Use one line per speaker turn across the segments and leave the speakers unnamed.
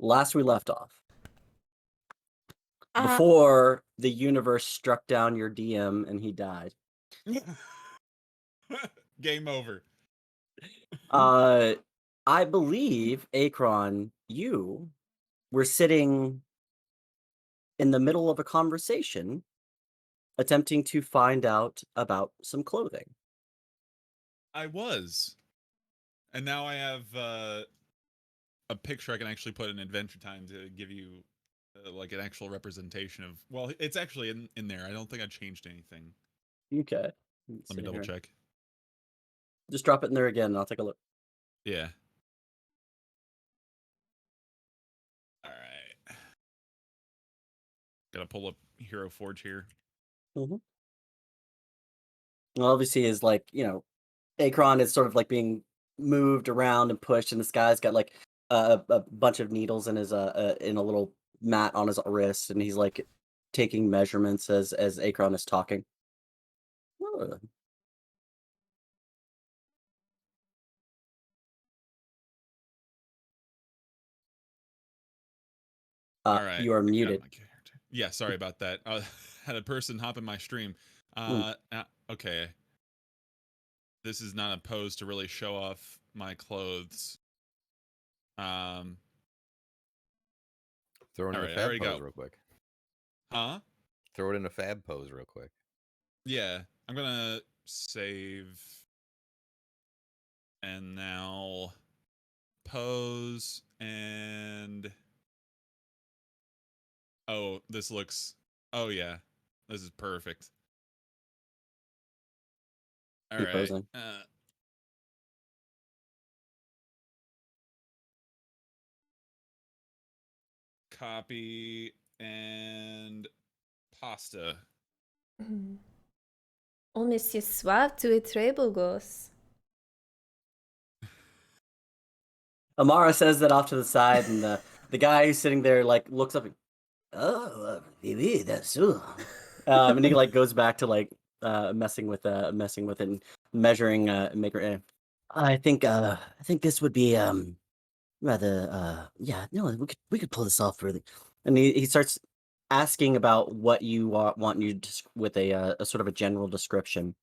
last we left off,
Uh,
before the universe struck down your DM and he died,
Game over.
I believe, Akron, you were sitting in the middle of a conversation attempting to find out about some clothing.
I was. And now I have a picture I can actually put in Adventure Time to give you like an actual representation of. Well, it's actually in there. I don't think I changed anything.
Okay.
Let me double check.
Just drop it in there again and I'll take a look.
Yeah. All right. Gotta pull up Hero Forge here.
Mm-hmm. Well, obviously, is like, Akron is sort of like being moved around and pushed, and this guy's got like a bunch of needles in his in a little mat on his wrist, and he's like taking measurements as Akron is talking. Oh.
All right.
You are muted.
Yeah, sorry about that. Had a person hop in my stream. Okay. This is not a pose to really show off my clothes.
Throw in a fab pose real quick.
Huh?
Throw it in a fab pose real quick.
Yeah, I'm gonna save. And now pose and oh, this looks. Oh yeah, this is perfect. All
Keep
right.
posing.
Copy and pasta.
Oh, Monsieur Suave, tu es très beau gosse.
Amara says that off to the side, and the guy who's sitting there like looks up. And, oh, maybe that's true. And he like goes back to like messing with it and measuring maker. I think this would be rather yeah, no, we could pull this off really. And he starts asking about what you want you with a sort of a general description.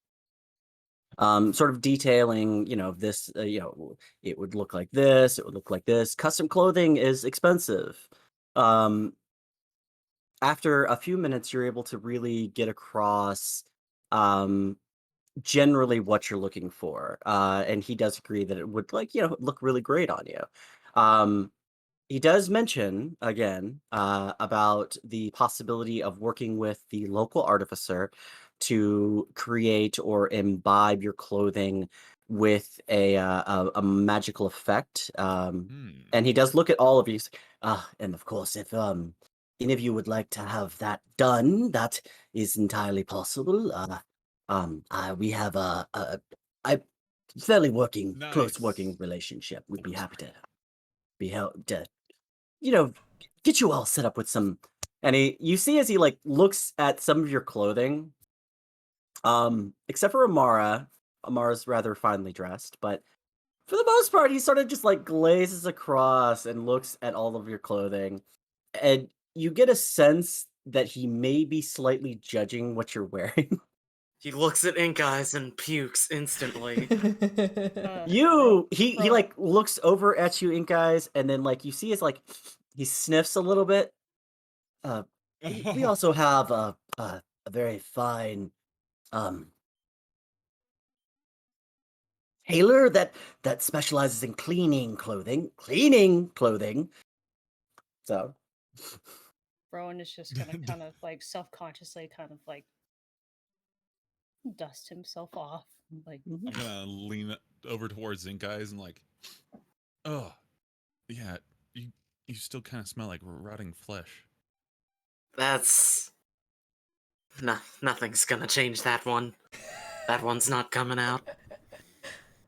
Sort of detailing, this, it would look like this, it would look like this. Custom clothing is expensive. After a few minutes, you're able to really get across generally what you're looking for. And he does agree that it would look really great on you. He does mention again about the possibility of working with the local artificer to create or imbibe your clothing with a magical effect. And he does look at all of you. And of course, if any of you would like to have that done, that is entirely possible. We have a fairly close working relationship. We'd be happy to be helped to get you all set up with some. And you see as he like looks at some of your clothing, except for Amara's rather finely dressed, but for the most part, he sort of just like glazes across and looks at all of your clothing, and you get a sense that he may be slightly judging what you're wearing.
He looks at Ink Eyes and pukes instantly.
He like looks over at you, Ink Eyes, and then like you see his like he sniffs a little bit. We also have a very fine tailor that specializes in cleaning clothing. So
Rowan is just gonna kind of like self-consciously kind of like dust himself off. Like
I'm gonna lean over towards Ink Eyes and like, oh, yeah, you still kind of smell like rotting flesh.
That's nothing's gonna change that one. That one's not coming out.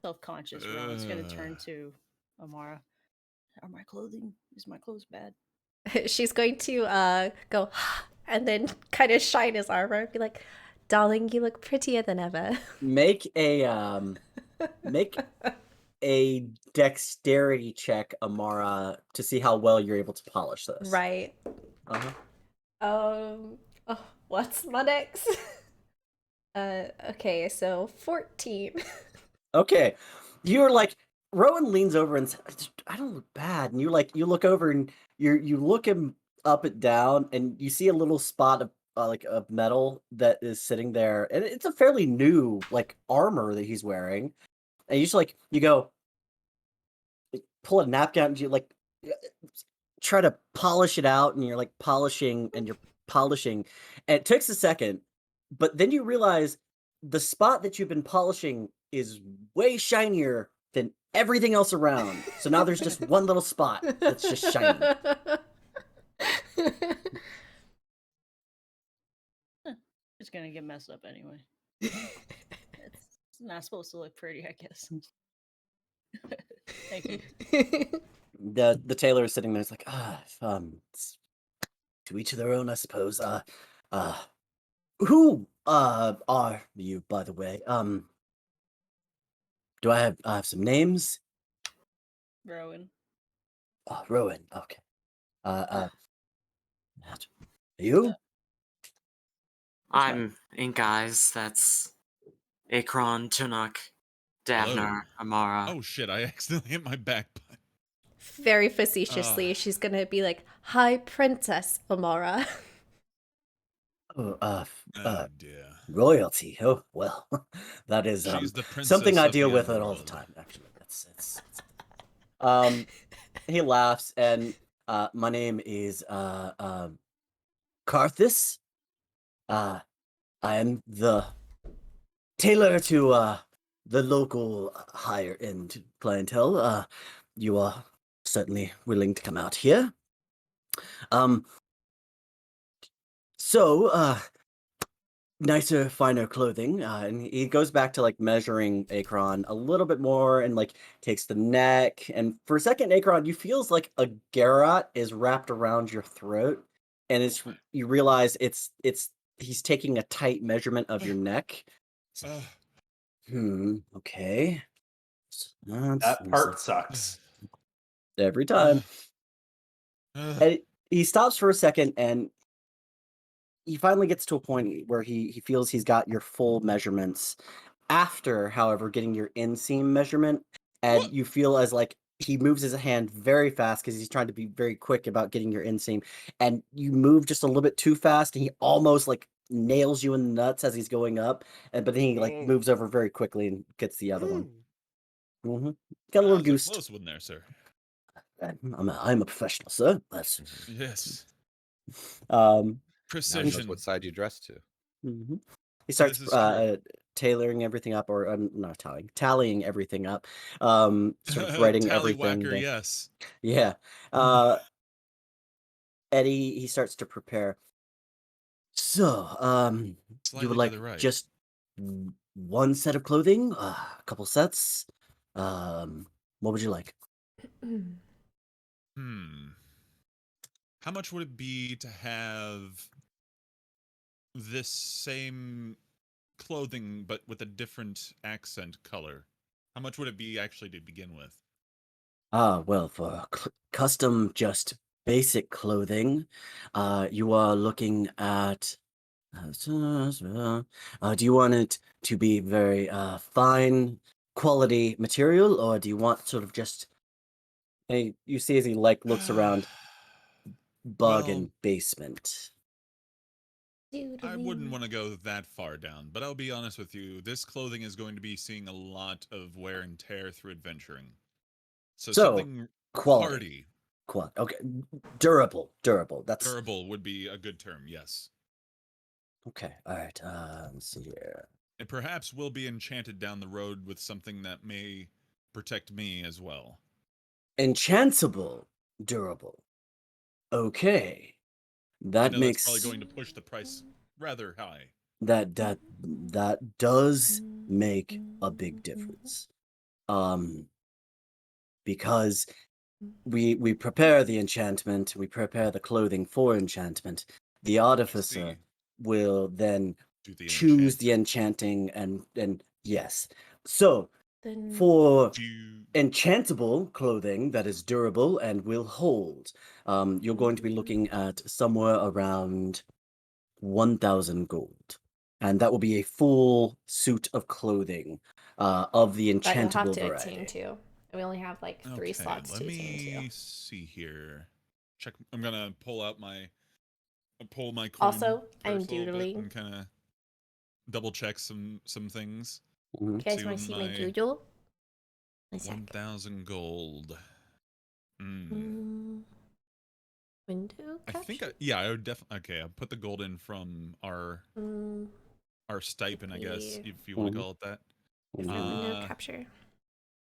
Self-conscious, Rowan's gonna turn to Amara. Is my clothes bad?
She's going to go and then kind of shine his armor and be like, darling, you look prettier than ever.
make a dexterity check, Amara, to see how well you're able to polish this.
Right.
Uh-huh.
Oh, what's my dex? Okay, so 14.
Okay. You're like, Rowan leans over and says, I don't look bad. And you look over and you look him up and down and you see a little spot of like of metal that is sitting there. And it's a fairly new like armor that he's wearing. And you just like, you go, pull a napkin out and you like try to polish it out and you're like polishing and you're polishing. And it takes a second, but then you realize the spot that you've been polishing is way shinier than everything else around. So now there's just one little spot that's just shiny.
It's gonna get messed up anyway. It's not supposed to look pretty, I guess. Thank you.
The tailor is sitting there. It's like, to each their own, I suppose. Who are you, by the way? Do I have some names?
Rowan.
Oh, Rowan. Okay. You?
I'm Ink Eyes. That's Akron, Tunuk,
Hello.
Davner, Amara.
Oh shit! I accidentally hit my back button.
Very facetiously, she's gonna be like, "Hi, Princess Amara."
Oh,
Dear.
royalty. Oh, well, that is
She's the princess
something I
of
deal
the
with it all the
underworld.
time. Actually, it's he laughs and my name is Karthus. I am the tailor to the local higher end clientele. You are certainly willing to come out here. Um, so nicer, finer clothing. And he goes back to like measuring Akron a little bit more and like takes the neck. And for a second, Akron, you feels like a garrote is wrapped around your throat. And it's you realize it's he's taking a tight measurement of your neck. Okay.
That part sucks.
Every time. And he stops for a second and he finally gets to a point where he feels he's got your full measurements after, however, getting your inseam measurement. And you feel as like he moves his hand very fast because he's trying to be very quick about getting your inseam. And you move just a little bit too fast and he almost like nails you in the nuts as he's going up. But then he like moves over very quickly and gets the other one. Mm-hmm. Got a little goose.
Close one there, sir.
I'm a professional, sir. That's
Yes.
Precision. Now he knows what side you dress to.
Mm-hmm. He starts tailoring everything up, or not tallying everything up. Sort of writing everything.
Tallywhacker, yes.
Yeah. Eddie, he starts to prepare. So, you would like just one set of clothing, a couple sets. What would you like?
How much would it be to have this same clothing but with a different accent color? How much would it be actually to begin with?
Well, for custom, just basic clothing, you are looking at. Do you want it to be very fine quality material, or do you want sort of just? And you see as he like looks around, bargain basement.
I wouldn't want to go that far down, but I'll be honest with you. This clothing is going to be seeing a lot of wear and tear through adventuring. So something
quality. Okay, durable. That's
durable would be a good term. Yes.
Okay. All right. Let's see here.
And perhaps we'll be enchanted down the road with something that may protect me as well.
Enchantable, durable. Okay. That makes
that's probably going to push the price rather high.
That does make a big difference. Because we prepare the enchantment, we prepare the clothing for enchantment. The artificer will then choose the enchanting and yes. So
Then
For
Do you...
enchantable clothing that is durable and will hold, you're going to be looking at somewhere around 1,000 gold. And that will be a full suit of clothing of the
that you'll have
enchantable
to attain
variety.
to. We only have like 3 slots
let
to attain
me
to.
see here. Check. I'm gonna pull my coin
Also, I'm
purse a little bit
doodling.
and kind of double check some things.
Mhm.
You guys
See
want to
what
see my
my
doodle? One sec.
1,000 gold.
Window
I think,
capture?
yeah, I would definitely. Okay, I'll put the gold in from our stipend, I guess, if you want to
Mhm.
call it that.
Is that window
Uh,
capture?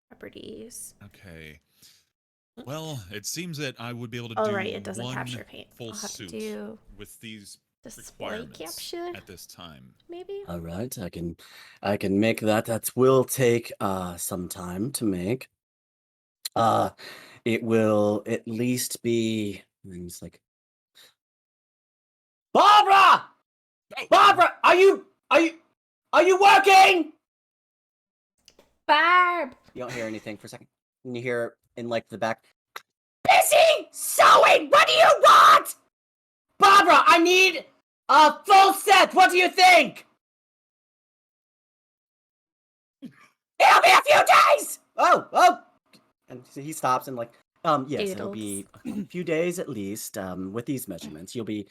Properties.
okay. Well, it seems that I would be able to
Oh,
do
right, it doesn't capture
one
paint.
full
I'll have to
suit
do
with these
display
requirements
capture,
at this time.
maybe?
All right, I can make that. That will take some time to make. It will at least be. And he's like, Barbara! Barbara, are you working?
Barb!
You don't hear anything for a second. And you hear in like the back, busy sewing. What do you want? Barbara, I need a full set. What do you think? It'll be a few days. Oh. And so he stops and like, yes, it'll be a few days at least. With these measurements, you'll be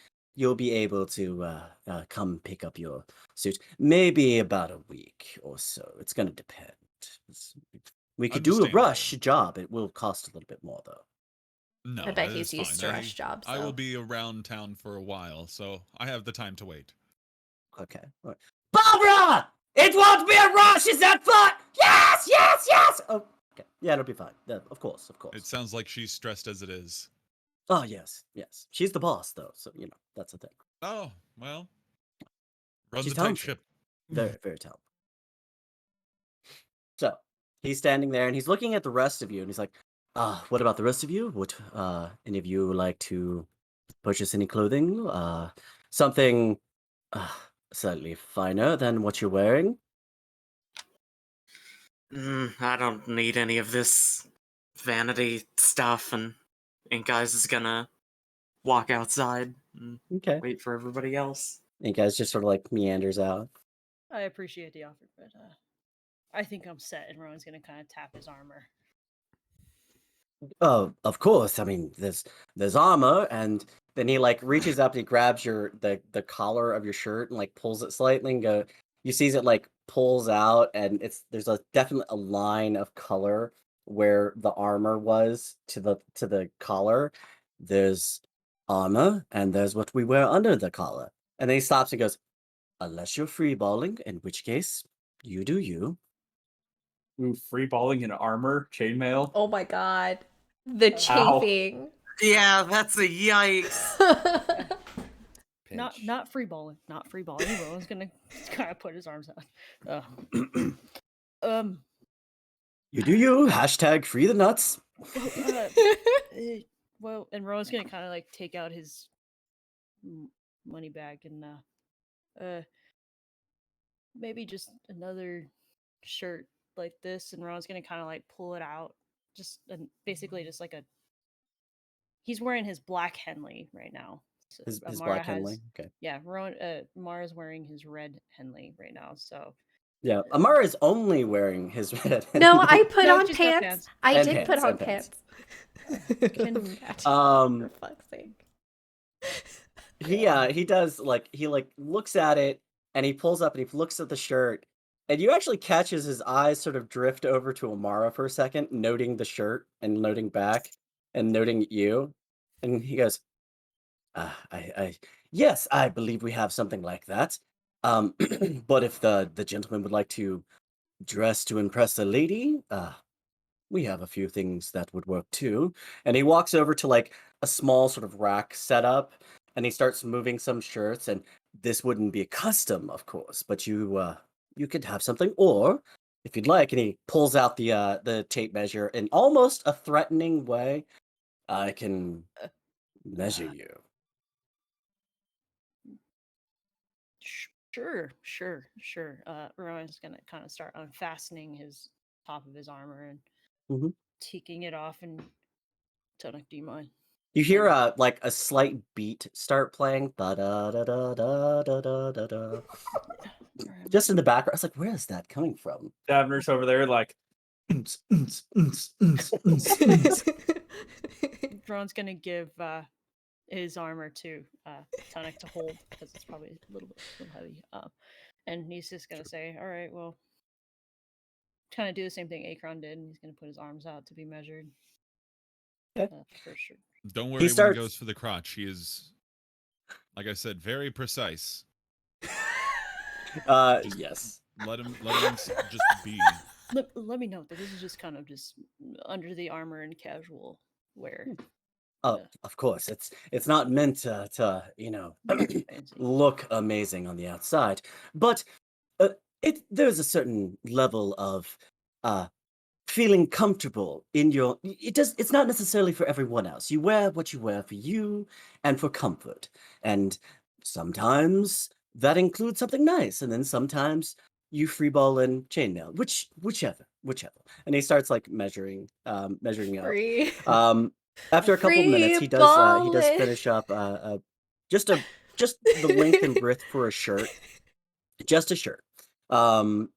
able to come pick up your suit. Maybe about a week or so. It's gonna depend. We could do a
Understandable.
rush job. It will cost a little bit more though.
No,
I bet
that
he's
is
used
fine.
to rush jobs,
I will
though.
be around town for a while, so I have the time to wait.
Okay. All right. Barbara! It won't be a rush, is that fun? Yes! Oh, okay. Yeah, it'll be fine. Yeah, of course.
It sounds like she's stressed as it is.
Oh, yes. She's the boss, though, so, that's the thing.
Oh, well. Runs
She's
a tight
talented.
ship.
Very, very talented. So, he's standing there, and he's looking at the rest of you, and he's like, what about the rest of you? Would any of you like to purchase any clothing? Something slightly finer than what you're wearing?
I don't need any of this vanity stuff, and Guys is gonna walk outside and
Okay.
wait for everybody else.
And you guys just sort of like meanders out.
I appreciate the offer, but I think I'm set, and Rowan's gonna kind of tap his armor.
Oh, of course. I mean, there's armor, and then he like reaches up, he grabs the collar of your shirt and like pulls it slightly and go. You sees it like pulls out, and there's definitely a line of color where the armor was to the collar. There's armor, and there's what we wear under the collar. And then he stops and goes, "Unless you're freeballing, in which case you do you."
Ooh, free balling in armor, chainmail.
Oh my god. The
Ow.
chafing.
Yeah, that's a yikes.
Not free balling. Not free balling. Rowan's gonna kind of put his arms out.
You do you. Hashtag free the nuts.
Well, and Rowan's gonna kind of like take out his money bag and maybe just another shirt like this, and Rowan's gonna kind of like pull it out, just basically just like he's wearing his black Henley right now. So
His
Amara
black Henley. Okay.
Yeah, Rowan. Mara's wearing his red Henley right now. So
Yeah, Amara is only wearing his red.
No, I put
No,
on
she's got
pants.
pants.
I
And
did put
pants,
on
and pants.
pants. For fuck's sake.
He does he looks at it and he pulls up and he looks at the shirt and you actually catches his eyes sort of drift over to Amara for a second, noting the shirt and noting back and noting you, and he goes, I yes, I believe we have something like that. But if the gentleman would like to dress to impress a lady, we have a few things that would work too." And he walks over to like a small sort of rack setup and he starts moving some shirts. And this wouldn't be a custom, of course, but you could have something. Or if you'd like, and he pulls out the tape measure in almost a threatening way, I can measure you.
Sure. Rowan's gonna kind of start unfastening his top of his armor and
Mhm.
taking it off. And Tonic, do you mind?
You hear
And
like a slight beat start playing, da da da da da da da da da,
all right,
just in the background. I was like, where is that coming from?
Davener's over there, like.
Ron's gonna give his armor to Tonic to hold because it's probably a little heavy. And he's just gonna say, "All right, well, kind of do the same thing Akron did, and he's gonna put his arms out to be measured."
Okay.
For sure.
Don't worry
He
when
starts.
he goes for the crotch. He is, like I said, very precise.
Yes.
Let him just be.
Let me note that this is just kind of just under the armor and casual wear.
Oh, of course. It's not meant to
Fancy.
look amazing on the outside, but there's a certain level of feeling comfortable in your. It's not necessarily for everyone else. You wear what you wear for you and for comfort, and sometimes that includes something nice, and then sometimes you freeball in chainmail, whichever. And he starts like measuring out.
Free.
After a couple minutes, he does finish up just the length and width for a shirt, just a shirt. And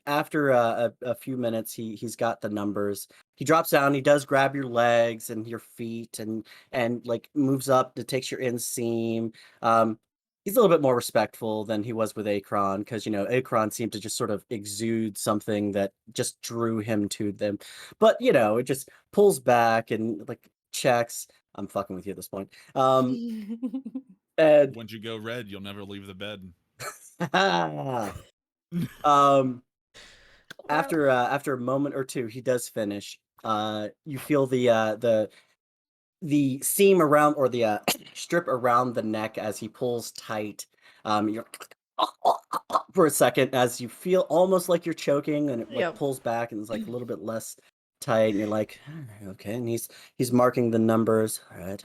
after a few minutes, he's got the numbers. He drops down. He does grab your legs and your feet and like moves up to takes your inseam. He's a little bit more respectful than he was with Akron because Akron seemed to just sort of exude something that just drew him to them. But it just pulls back and like checks. I'm fucking with you at this point. And
Once you go red, you'll never leave the bed.
After a moment or two, he does finish. You feel the seam around or the strip around the neck as he pulls tight. You're for a second as you feel almost like you're choking, and it like pulls back and it's like a little bit less tight, and you're like, okay. And he's marking the numbers. All right.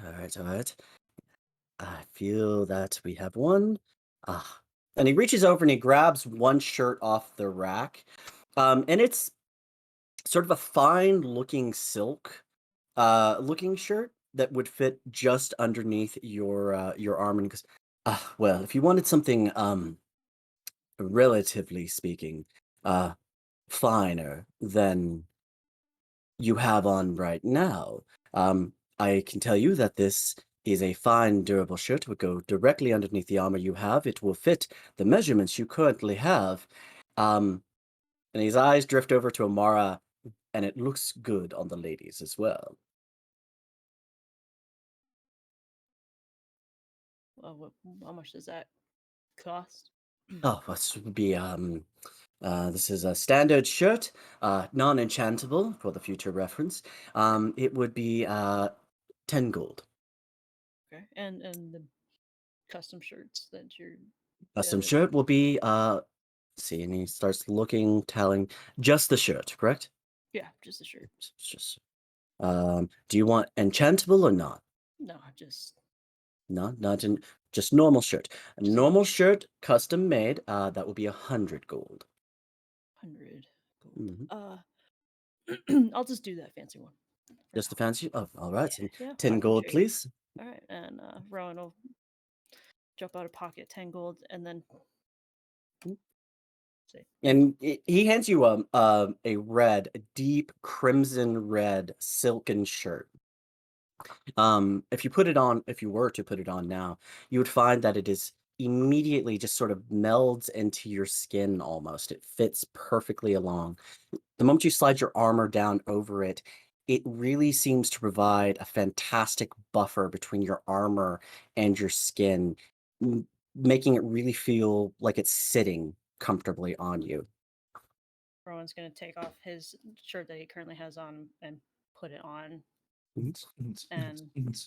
I feel that we have one. And he reaches over and he grabs one shirt off the rack. And it's sort of a fine looking silk looking shirt that would fit just underneath your arm. And he goes, well, if you wanted something relatively speaking finer than you have on right now, I can tell you that this is a fine, durable shirt. It would go directly underneath the armor you have. It will fit the measurements you currently have. And his eyes drift over to Amara, and it looks good on the ladies as well.
Well, how much does that cost?
Oh, this would be this is a standard shirt, non-enchantable for the future reference. It would be 10 gold.
Okay, and the custom shirts that you're
Custom shirt will be see, and he starts looking, telling just the shirt, correct?
Yeah, just the shirt.
Just do you want enchantable or not?
No, just
Not in just normal shirt. A normal shirt, custom made, that will be 100 gold.
100 gold.
Mhm.
I'll just do that fancy one.
Just the fancy? Oh, all right. And
Yeah,
10 gold, please.
All right, and Rowan will jump out of pocket 10 gold, and then
And he hands you a deep crimson red silken shirt. If you were to put it on now, you would find that it is immediately just sort of melds into your skin almost. It fits perfectly along. The moment you slide your armor down over it, it really seems to provide a fantastic buffer between your armor and your skin, making it really feel like it's sitting comfortably on you.
Rowan's going to take off his shirt that he currently has on and put it on. And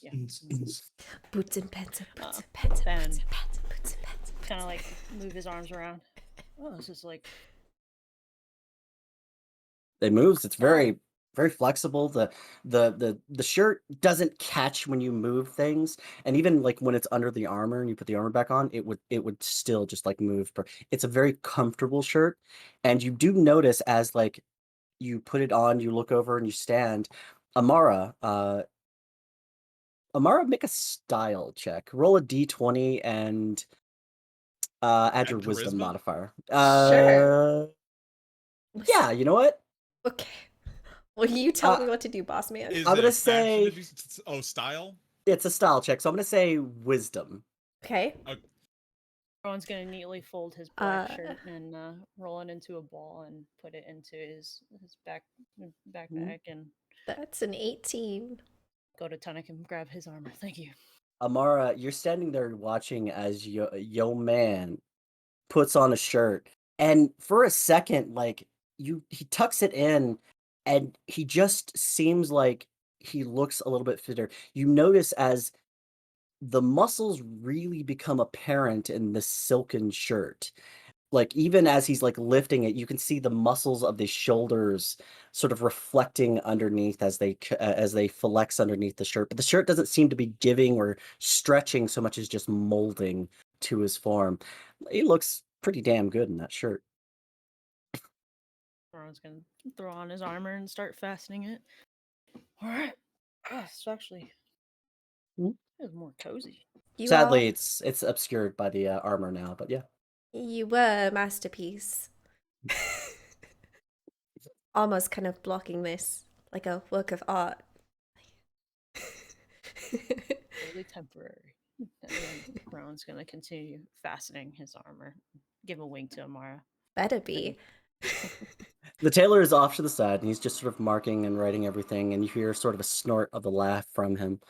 yeah.
Boots and pants,
and kind of like move his arms around. Oh, this is like
it moves. It's very flexible. The shirt doesn't catch when you move things, and even like when it's under the armor and you put the armor back on, it would still just like move. It's a very comfortable shirt, and you do notice as like you put it on, you look over and you stand. Amara, make a style check. Roll a d20 and add your wisdom
charisma?
modifier.
Sure.
Yeah, you know what?
Okay. Well, you tell me what to do, boss man.
Is
I'm
it
gonna
a fashion?
say
Did you style?
it's a style check, so I'm gonna say wisdom.
Okay.
Rowan's gonna neatly fold his black shirt and roll it into a ball and put it into his backpack and
That's an 18.
go to Tunic and grab his armor. Thank you.
Amara, you're standing there watching as yo man puts on a shirt, and for a second, like he tucks it in, and he just seems like he looks a little bit fitter. You notice as the muscles really become apparent in the silken shirt. Like, even as he's, like, lifting it, you can see the muscles of the shoulders sort of reflecting underneath as they flex underneath the shirt, but the shirt doesn't seem to be giving or stretching so much as just molding to his form. He looks pretty damn good in that shirt.
Rowan's gonna throw on his armor and start fastening it. All right. It's actually it's more cozy.
Sadly, it's obscured by the armor now, but yeah.
You were a masterpiece. Almost kind of blocking this like a work of art.
Totally temporary. And then Rowan's gonna continue fastening his armor. Give a wink to Amara.
Better be.
The tailor is off to the side, and he's just sort of marking and writing everything, and you hear sort of a snort of a laugh from him.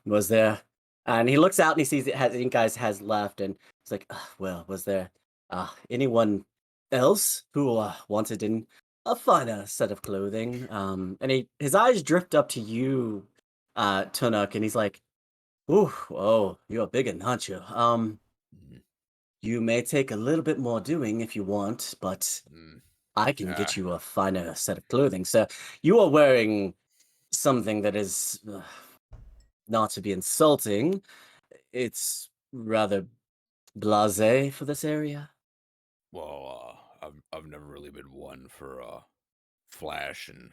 Was there? And he looks out and he sees you guys has left, and he's like, well, was there anyone else who wanted in a finer set of clothing? And his eyes drift up to you, Tunuk, and he's like, ooh, oh, you're a big un, aren't you? You may take a little bit more doing if you want, but I can get you a finer set of clothing. So you are wearing something that is, not to be insulting, it's rather blasé for this area.
Well, I've never really been one for flash and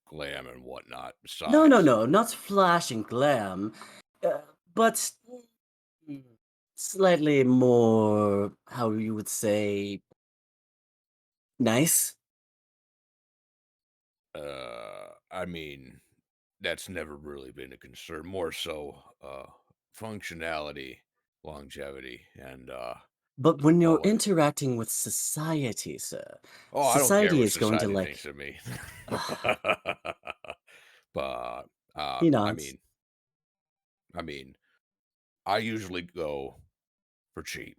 glam and whatnot. Besides,
No, not flash and glam, but slightly more, how you would say, nice.
I mean, that's never really been a concern. More so, functionality, longevity, and
But when you're
oh,
interacting with society, sir,
I don't care
society
what
is going to
society thinks of me. But
he nods.
I mean, I usually go for cheap,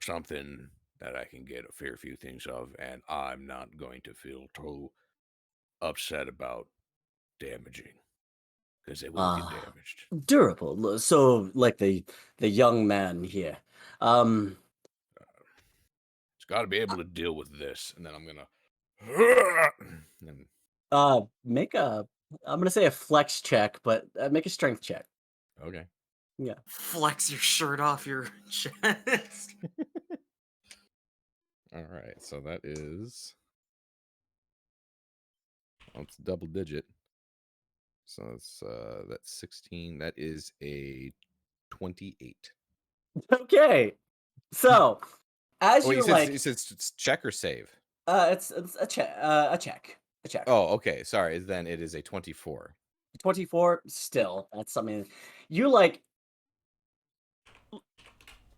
something that I can get a fair few things of, and I'm not going to feel too upset about damaging because they will get damaged.
Durable. So, like the young man here.
It's got to be able to deal with this, and then I'm gonna.
Make I'm gonna say a flex check, but make a strength check.
Okay.
Yeah.
Flex your shirt off your chest.
All right. So that is. Well, it's double digit. So that's 16. That is a 28.
Okay. So, as
Oh,
you're
he says it's check or save.
it's a check. A check.
Oh, okay. Sorry. Then it is a 24.
24. Still, that's something. You like.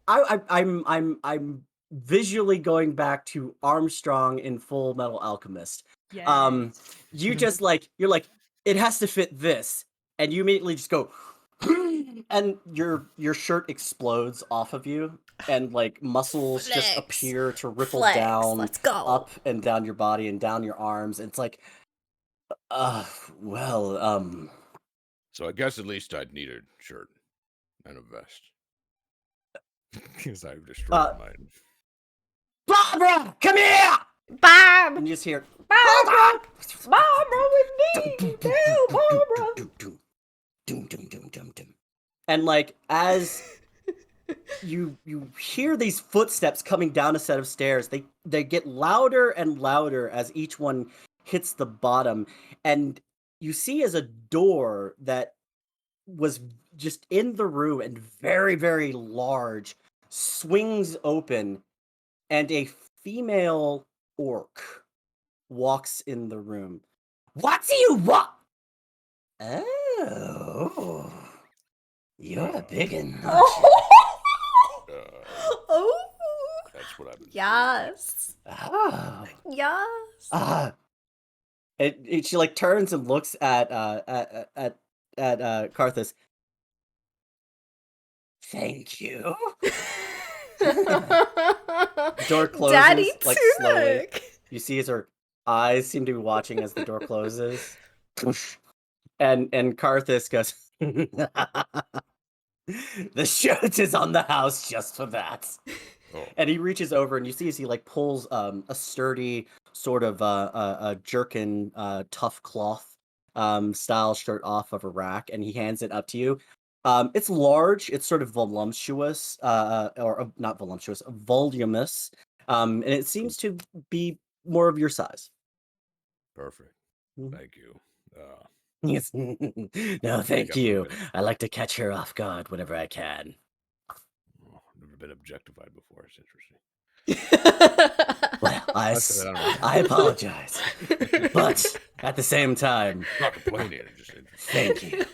I'm visually going back to Armstrong in Full Metal Alchemist.
Yes.
You just like you're like it has to fit this, and you immediately just go, and your shirt explodes off of you, and like muscles just
Flex.
appear to ripple
Flex.
down,
Let's go.
up and down your body and down your arms. It's like, well.
So I guess at least I'd need a shirt and a vest. Because I've destroyed mine.
Barbara, come here!
Bob!
And you just hear,
Barbara! Barbara with me! No, Barbara!
And like as you hear these footsteps coming down a set of stairs. They get louder and louder as each one hits the bottom, and you see as a door that was just in the room and very, very large swings open, and a female orc walks in the room. What do you want? Oh, you're a big one, aren't you?
Oh,
That's what I've been.
yes,
Oh.
yes.
She like turns and looks at Karthus. Thank you. The door closes
Daddy
like slowly.
Turk.
You see as her eyes seem to be watching as the door closes. and Karthus goes, the shirt is on the house just for that.
Oh.
And he reaches over and you see as he like pulls a sturdy sort of a jerkin tough cloth style shirt off of a rack, and he hands it up to you. It's large, it's sort of voluptuous, or not voluptuous, voluminous, and it seems to be more of your size.
Perfect.
Mhm.
Thank you.
Yes. No,
think
thank
I've
you.
never been-
I like to catch her off guard whenever I can.
Oh, never been objectified before. It's interesting.
Well,
I said, I don't know.
I apologize, but at the same time,
I'm not complaining. It's just interesting.
thank you.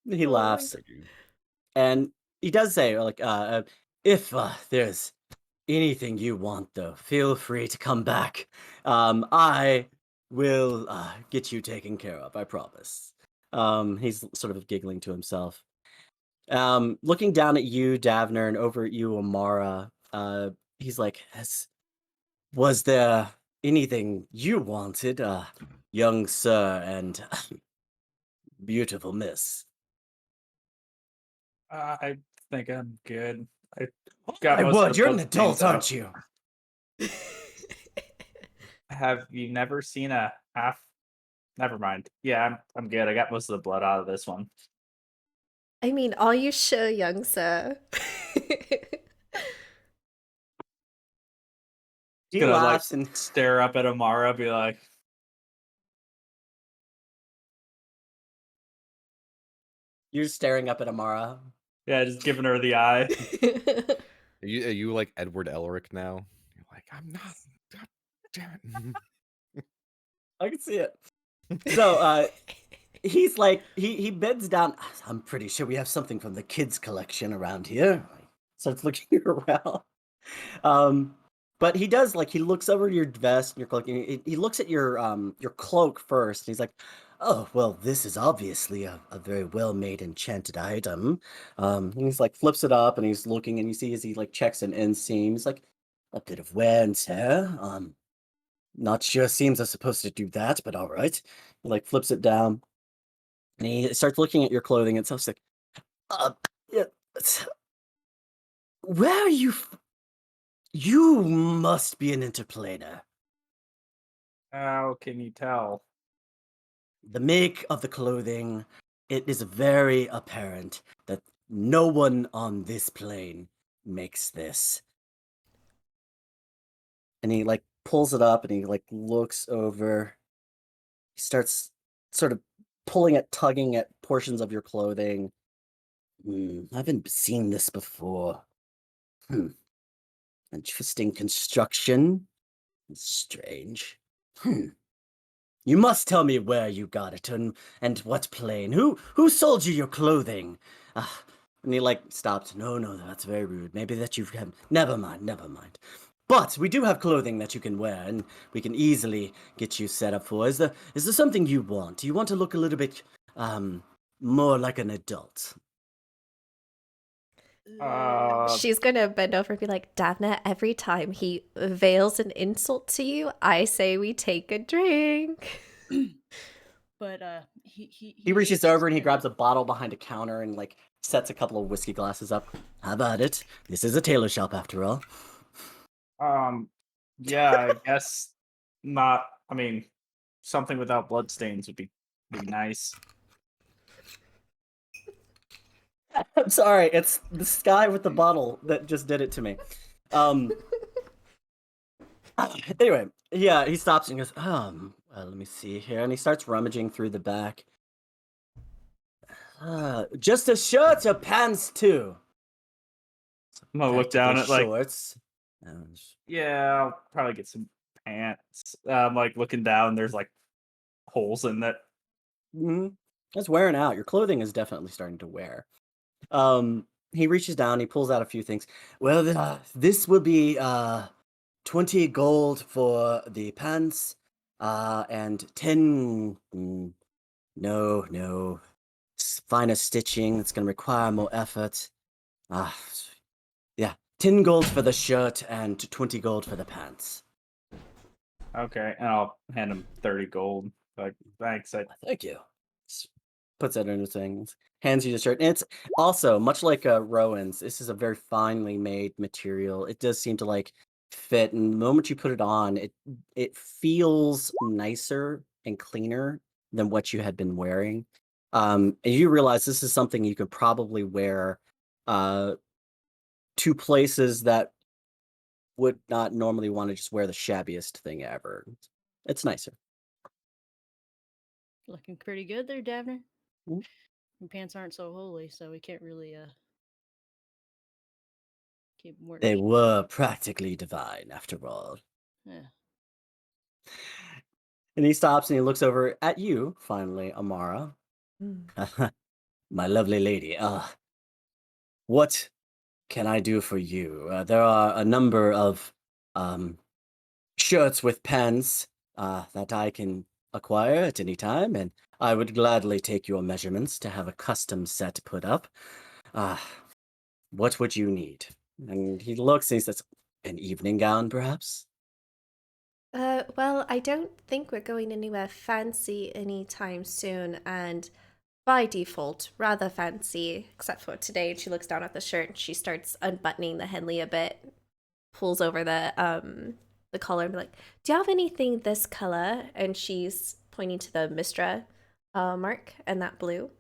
He
Oh,
laughs,
Thank you.
and he does say, like, if there's anything you want, though, feel free to come back. I will get you taken care of, I promise. He's sort of giggling to himself. Looking down at you, Davner, and over at you, Amara, he's like, was there anything you wanted, young sir and beautiful miss?
I think I'm good. I
Oh
got
my
most of
word,
the
you're an
blood
adult,
stains out.
aren't you?
Have you never seen a half? Never mind. Yeah, I'm good. I got most of the blood out of this one.
I mean, are you sure, young sir?
He
Gonna like
laughs and
stare up at Amara, be like,
you're staring up at Amara.
yeah, just giving her the eye.
Are you like Edward Elric now? You're like, I'm not. God damn it.
I can see it. So, he's like, he bends down. I'm pretty sure we have something from the kids' collection around here. Starts looking around. But he does, like, he looks over your vest and your cloak, and he looks at your cloak first, and he's like, oh, well, this is obviously a very well-made enchanted item. And he's like, flips it up, and he's looking, and you see as he like checks an inseam, he's like, a bit of wear and tear. Not sure seams are supposed to do that, but all right. He like flips it down, and he starts looking at your clothing, and so it's like, yeah, where are you? You must be an interplanar.
How can you tell?
The make of the clothing, it is very apparent that no one on this plane makes this. And he like pulls it up and he like looks over. He starts sort of tugging at portions of your clothing. I haven't seen this before. Interesting construction. Strange. You must tell me where you got it and what plane. Who sold you your clothing? And he like stopped. No, that's very rude. Maybe that you've had. Never mind. But we do have clothing that you can wear, and we can easily get you set up for. Is there something you want? Do you want to look a little bit more like an adult?
She's gonna bend over and be like, Davna, every time he veils an insult to you, I say we take a drink.
But
He reaches over and he grabs a bottle behind a counter and like sets a couple of whiskey glasses up. How about it? This is a tailor shop after all.
Yeah, I guess not. I mean, something without bloodstains would be nice.
I'm sorry, it's the guy with the bottle that just did it to me. Anyway, yeah, he stops and goes, well, let me see here. And he starts rummaging through the back. Just a shirt or pants too?
I'm gonna look down
Practically
at
shorts.
yeah, I'll probably get some pants. I'm like looking down, there's like holes in that.
Mm-hmm. It's wearing out. Your clothing is definitely starting to wear. He reaches down, he pulls out a few things. Well, this will be 20 gold for the pants, and 10. No. Finer stitching. It's gonna require more effort. Ah, yeah. 10 gold for the shirt and 20 gold for the pants.
Okay, and I'll hand him 30 gold. Like, thanks.
Thank you. Puts that in his things. Hands you the shirt. And it's also, much like Rowan's, this is a very finely made material. It does seem to like fit, and the moment you put it on, it feels nicer and cleaner than what you had been wearing. And you realize this is something you could probably wear to places that would not normally want to just wear the shabbiest thing ever. It's nicer.
Looking pretty good there, Davner.
Mm.
Your pants aren't so holy, so we can't really keep them
They
worse.
were practically divine, after all.
Yeah.
And he stops and he looks over at you, finally, Amara. My lovely lady. What can I do for you? There are a number of shirts with pants that I can acquire at any time, and I would gladly take your measurements to have a custom set put up. What would you need? And he looks and he says, an evening gown, perhaps?
Well, I don't think we're going anywhere fancy anytime soon, and by default, rather fancy, except for today. She looks down at the shirt and she starts unbuttoning the Henley a bit, pulls over the collar and be like, "Do you have anything this color?" And she's pointing to the Mistra mark and that blue.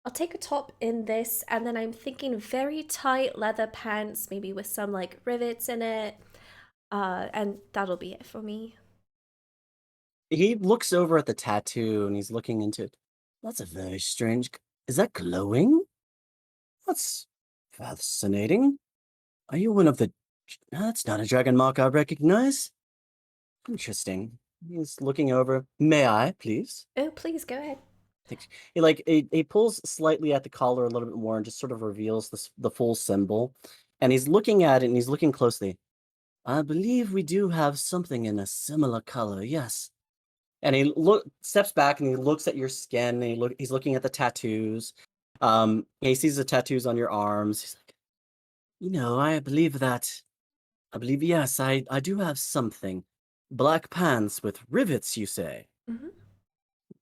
I'll take a top in this, and then I'm thinking very tight leather pants, maybe with some like rivets in it. And that'll be it for me.
He looks over at the tattoo and he's looking into it. That's a very strange. Is that glowing? That's fascinating. Are you one of the. That's not a dragon mark I recognize. Interesting. He's looking over. May I, please?
Oh, please go ahead.
Thanks. He pulls slightly at the collar a little bit more and just sort of reveals the full symbol. And he's looking at it and he's looking closely. I believe we do have something in a similar color, yes. And he steps back and he looks at your skin and he's looking at the tattoos. He sees the tattoos on your arms. He's like, I believe, yes, I do have something. Black pants with rivets, you say?
Mm-hmm.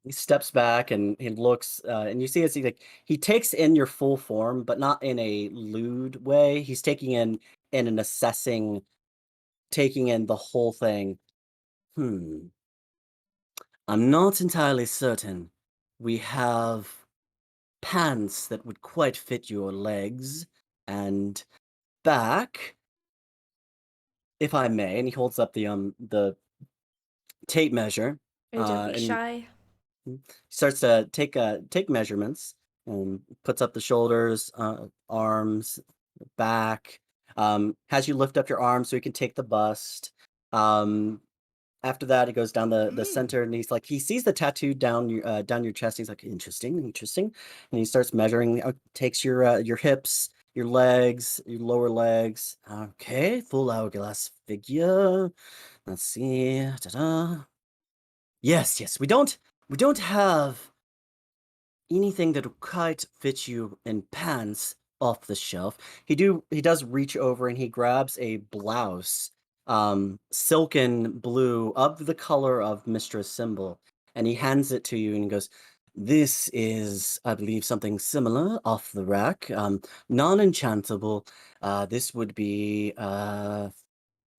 He steps back and he looks, and you see as he takes in your full form, but not in a lewd way. He's in an assessing, taking in the whole thing. I'm not entirely certain. We have pants that would quite fit your legs and back, if I may. And he holds up the tape measure,
Oh, don't be
and
shy.
starts to take measurements and puts up the shoulders, arms, back. Has you lift up your arms so he can take the bust. After that, he goes down the center, and he sees the tattoo down your chest. He's like, interesting, and he starts measuring. Takes your hips, your legs, your lower legs. Okay, full hourglass figure. Let's see. Ta-da. Yes. We don't have anything that will quite fit you in pants off the shelf. He does reach over and he grabs a blouse, silken blue of the color of Mistra's symbol, and he hands it to you and he goes, this is, I believe, something similar off the rack, non-enchantable. This would be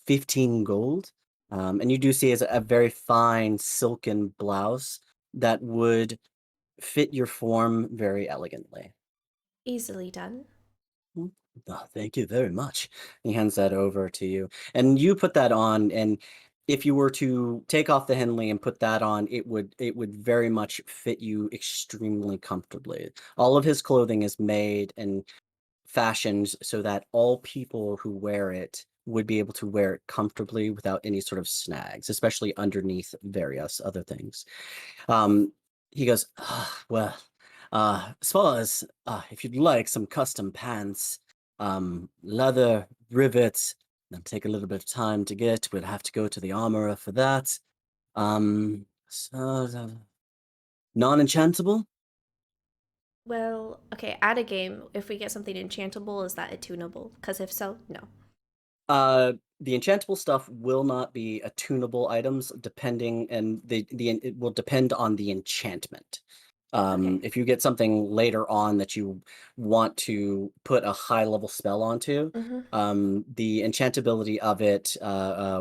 15 gold. And you do see as a very fine silken blouse that would fit your form very elegantly.
Easily done.
Mm. Oh, thank you very much. He hands that over to you, and you put that on. And if you were to take off the Henley and put that on, it would very much fit you extremely comfortably. All of his clothing is made and fashioned so that all people who wear it would be able to wear it comfortably without any sort of snags, especially underneath various other things. Um, he goes, well, as far as if you'd like some custom pants, leather, rivets, that'll take a little bit of time to get. We'd have to go to the armorer for that. Non-enchantable?
Well, okay, at a game, if we get something enchantable, is that a tunable? Because if so, no.
The enchantable stuff will not be attunable items depending, and it will depend on the enchantment.
Okay.
If you get something later on that you want to put a high level spell onto,
Mm-hmm.
the enchantability of it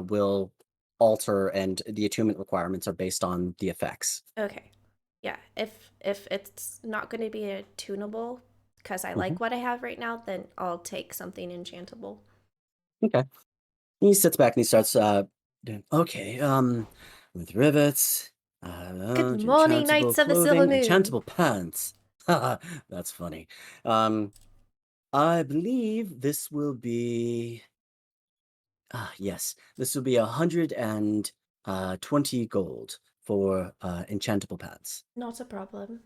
will alter, and the attunement requirements are based on the effects.
Okay. Yeah. If it's not going to be a tunable, because I
Mhm.
like what I have right now, then I'll take something enchantable.
Okay. He sits back and he starts doing, okay, with rivets,
Good morning,
enchantable
Knights of the Silver
clothing,
Moon.
enchantable pants. That's funny. I believe this will be yes, this will be 120 gold for enchantable pants.
Not a problem.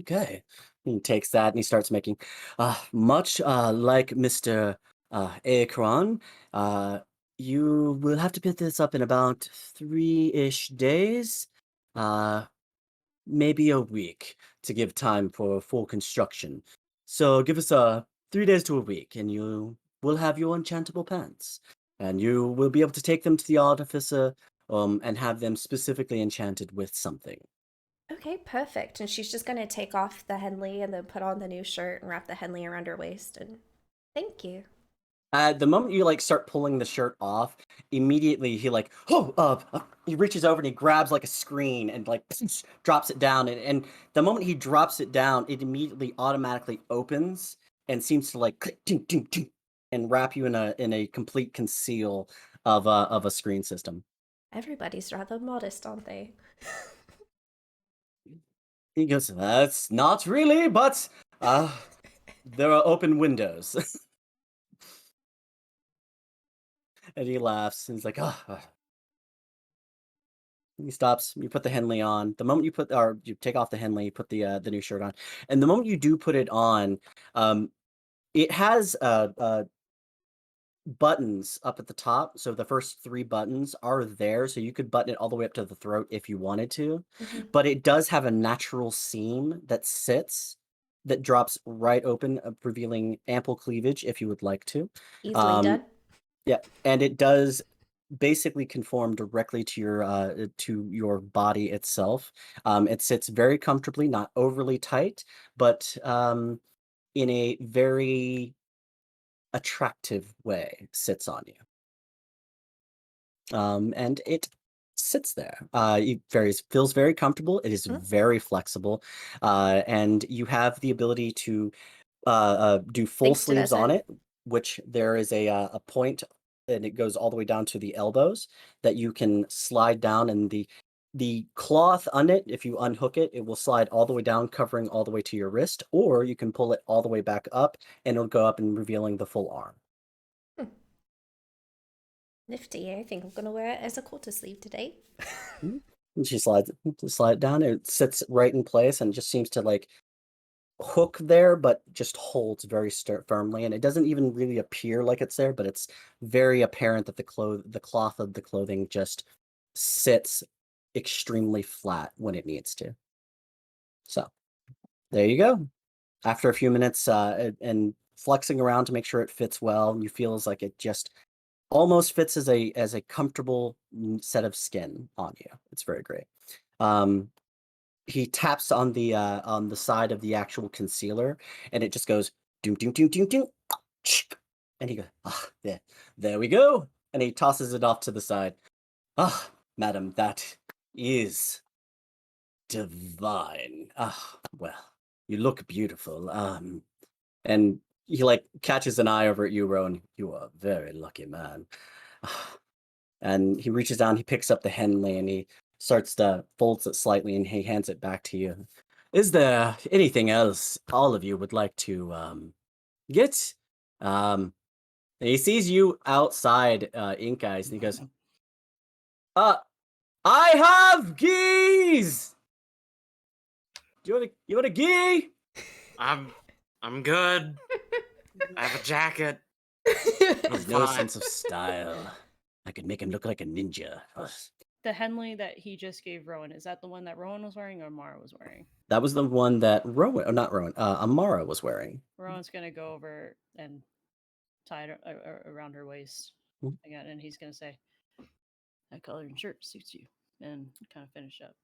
Okay. He takes that and he starts making, much like Mr. Akron, uh, you will have to pick this up in about 3-ish days, uh, maybe a week to give time for full construction. So give us 3 days to a week and you will have your enchantable pants. And you will be able to take them to the artificer and have them specifically enchanted with something.
Okay, perfect. And she's just going to take off the Henley and then put on the new shirt and wrap the Henley around her waist. And thank you.
The moment you like start pulling the shirt off, immediately he like he reaches over and he grabs like a screen and like drops it down, and the moment he drops it down, it immediately automatically opens and seems to like click, ding, ding, ding, and wrap you in a complete conceal of a screen system.
Everybody's rather modest, aren't they?
He goes, "That's not really, but there are open windows," and he laughs and he's like, "Ah." He stops. You put the Henley on. The moment you put, or you take off the Henley, you put the new shirt on, and the moment you do put it on, um, it has buttons up at the top. So the first 3 buttons are there, so you could button it all the way up to the throat if you wanted to.
Mm-hmm.
But it does have a natural seam that sits, that drops right open, revealing ample cleavage if you would like to.
Easily
Um,
done.
yeah, and it does basically conform directly to your body itself. It sits very comfortably, not overly tight, but in a very attractive way sits on you. And it sits there. It feels very comfortable. It is
Mm.
very flexible, and you have the ability to do full
Thanks,
sleeves on
Danessa.
it, which there is a point, and it goes all the way down to the elbows that you can slide down, and the cloth on it, if you unhook it, it will slide all the way down, covering all the way to your wrist, or you can pull it all the way back up, and it'll go up and revealing the full arm.
Hmm. Nifty. I think I'm going to wear it as a quarter sleeve today.
Mhm. And she slides slide it down. It sits right in place and just seems to like hook there, but just holds very firmly. And it doesn't even really appear like it's there, but it's very apparent that the cloth of the clothing just sits extremely flat when it needs to. So there you go. After a few minutes and flexing around to make sure it fits well, you feels like it just almost fits as a comfortable set of skin on you. It's very great. Um, he taps on the side of the actual concealer, and it just goes doom doom doom doom doom, and he goes, there we go, and he tosses it off to the side. Madam, that is divine. Well, you look beautiful. And he like catches an eye over at you, Rowan. You are a very lucky man. And he reaches down, he picks up the Henley, and he starts to folds it slightly, and he hands it back to you. Is there anything else all of you would like to get? And he sees you outside, Ink Eyes, and he goes, I have geese. You want a gee?
I'm good. I have a jacket.
There's no
fine.
sense of style. I could make him look like a ninja. Ugh.
The Henley that he just gave Rowan, is that the one that Rowan was wearing or Mara was wearing?
That was the one that Rowan, or not Rowan, Amara was wearing.
Rowan's gonna go over and tie it around her waist
Mhm.
again, and he's gonna say, "That color and shirt suits you," and kind of finish up.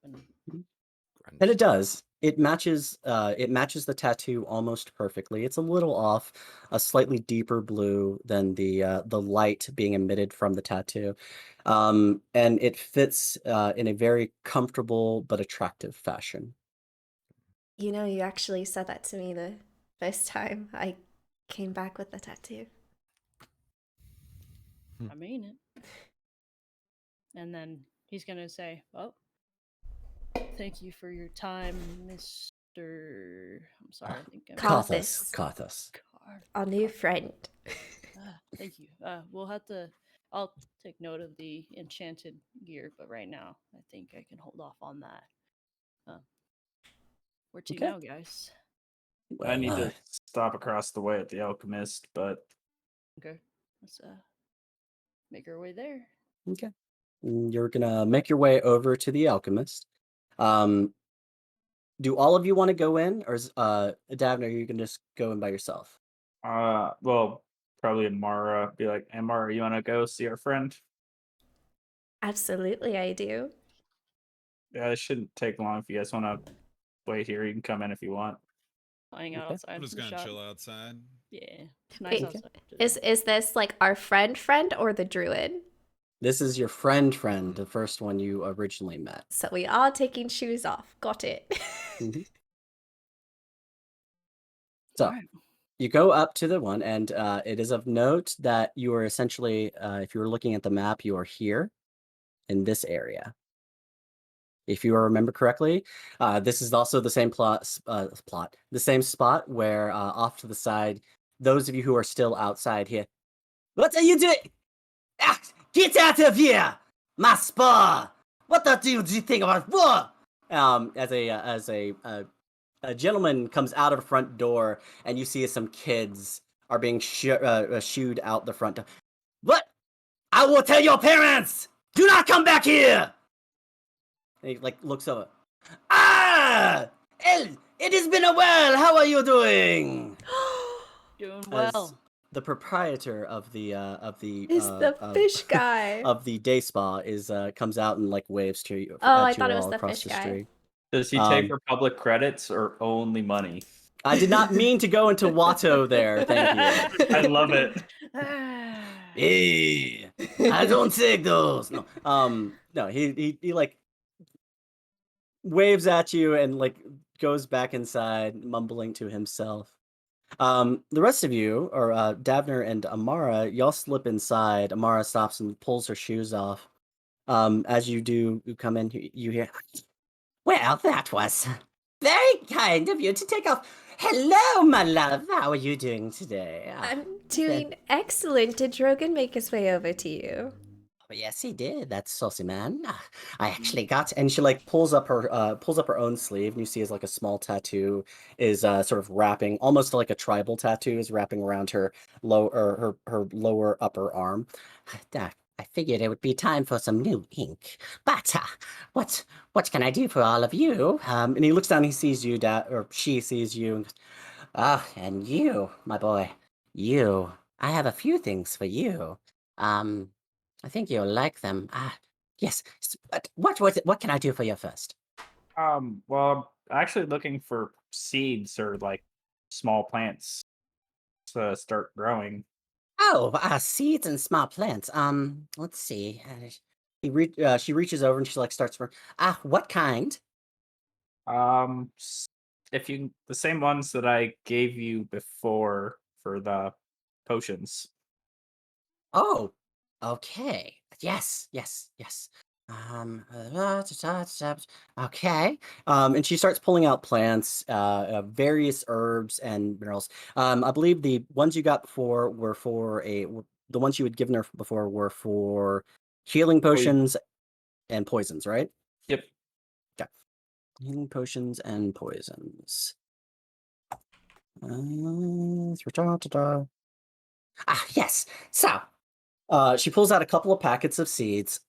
And it does. It matches the tattoo almost perfectly. It's a little off, a slightly deeper blue than the light being emitted from the tattoo. And it fits in a very comfortable but attractive fashion.
You know, you actually said that to me the first time I came back with the tattoo.
I mean it. And then he's gonna say, "Well, thank you for your time, Mr. I'm sorry, I think I'm
Carthus.
Carthus.
Our new friend.
Thank you. We'll have to. I'll take note of the enchanted gear, but right now, I think I can hold off on that. Where to
Okay.
now, guys?
I need
Well,
to stop across the way at the Alchemist, but
Okay, let's make our way there.
okay. You're gonna make your way over to the alchemist. Do all of you want to go in, or is Davner, you can just go in by yourself?
well, probably Amara be like, Amara, you want to go see our friend?
Absolutely, I do.
Yeah, it shouldn't take long. If you guys want to wait here, you can come in if you want.
Hang out
Okay.
outside.
I'm just
the
gonna
shop.
chill outside.
Yeah, nice
Wait,
outside.
Is this like our friend or the druid?
This is your friend, the first one you originally met.
So we are taking shoes off. Got it.
Mhm. So
Alright.
you go up to the one, and it is of note that you are essentially, if you were looking at the map, you are here in this area. If you remember correctly, this is also the same the same spot where off to the side, those of you who are still outside here, what are you doing? Ah, get out of here, my spa! What the do you think about what? As a gentleman comes out of the front door, and you see some kids are being shooed out the front door. What? I will tell your parents! Do not come back here! And he like looks over. Ah! It has been a while. How are you doing?
Doing
As
well.
the proprietor of the
Is the fish guy.
of the day spa is comes out and like waves to you.
Oh, I
at you
thought it was
all
the
across
fish
the
guy.
street.
Does he take
Um,
Republic credits or only money?
I did not mean to go into Watto there. Thank you.
I love it.
Hey, I don't take those. No, no. He like waves at you and like goes back inside, mumbling to himself. The rest of you, or Davner and Amara, y'all slip inside. Amara stops and pulls her shoes off. As you do, you come in. You hear. Well, that was very kind of you to take off. Hello, my love. How are you doing today?
I'm doing excellent. Did Drogon make his way over to you?
Oh, yes, he did. That's saucy man. I actually got, and she like pulls up her own sleeve, and you see as like a small tattoo is sort of wrapping, almost like a tribal tattoo is wrapping around her her lower upper arm. I figured it would be time for some new ink, but what can I do for all of you? And he looks down, he sees you, or she sees you, and goes, and you, my boy, you. I have a few things for you. I think you'll like them. Yes. But what can I do for you first?
Well, I'm actually looking for seeds or like small plants to start growing.
Oh, seeds and small plants. Let's see. She reaches over and she like starts for. What kind?
Um, if you the same ones that I gave you before for the potions.
Oh, okay. Yes, yes, yes. Okay. And she starts pulling out plants, various herbs and minerals. I believe the ones you got before were the ones you had given her before were for healing
Poison.
potions and poisons, right?
Yep.
Okay. Healing potions and poisons. Yes. So, she pulls out a couple of packets of seeds.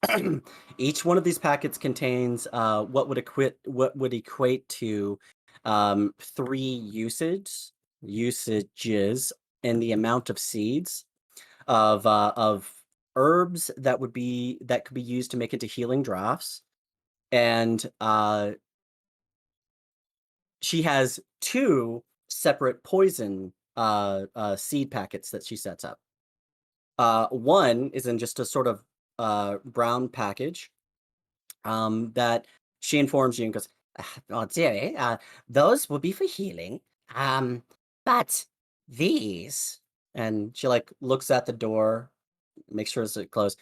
Each one of these packets contains what would equate to 3 usages in the amount of seeds of herbs that could be used to make into healing draughts. And she has 2 separate poison seed packets that she sets up. One is in just a sort of brown package that she informs you and goes, "Oh, dearie, those will be for healing. But these," and she like looks at the door, makes sure it's closed.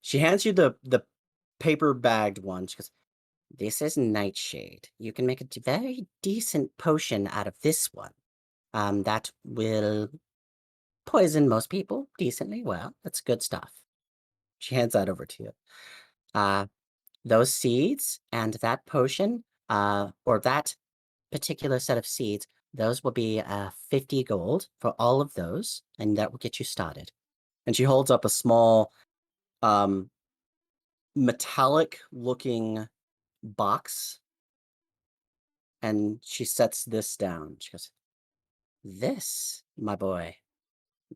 She hands you the paper bagged one. She goes, "This is nightshade. You can make a very decent potion out of this one. That will poison most people decently well. That's good stuff." She hands that over to you. Uh, those seeds and that potion, or that particular set of seeds, those will be 50 gold for all of those, and that will get you started. And she holds up a small, um, metallic looking box, and she sets this down. She goes, "This, my boy,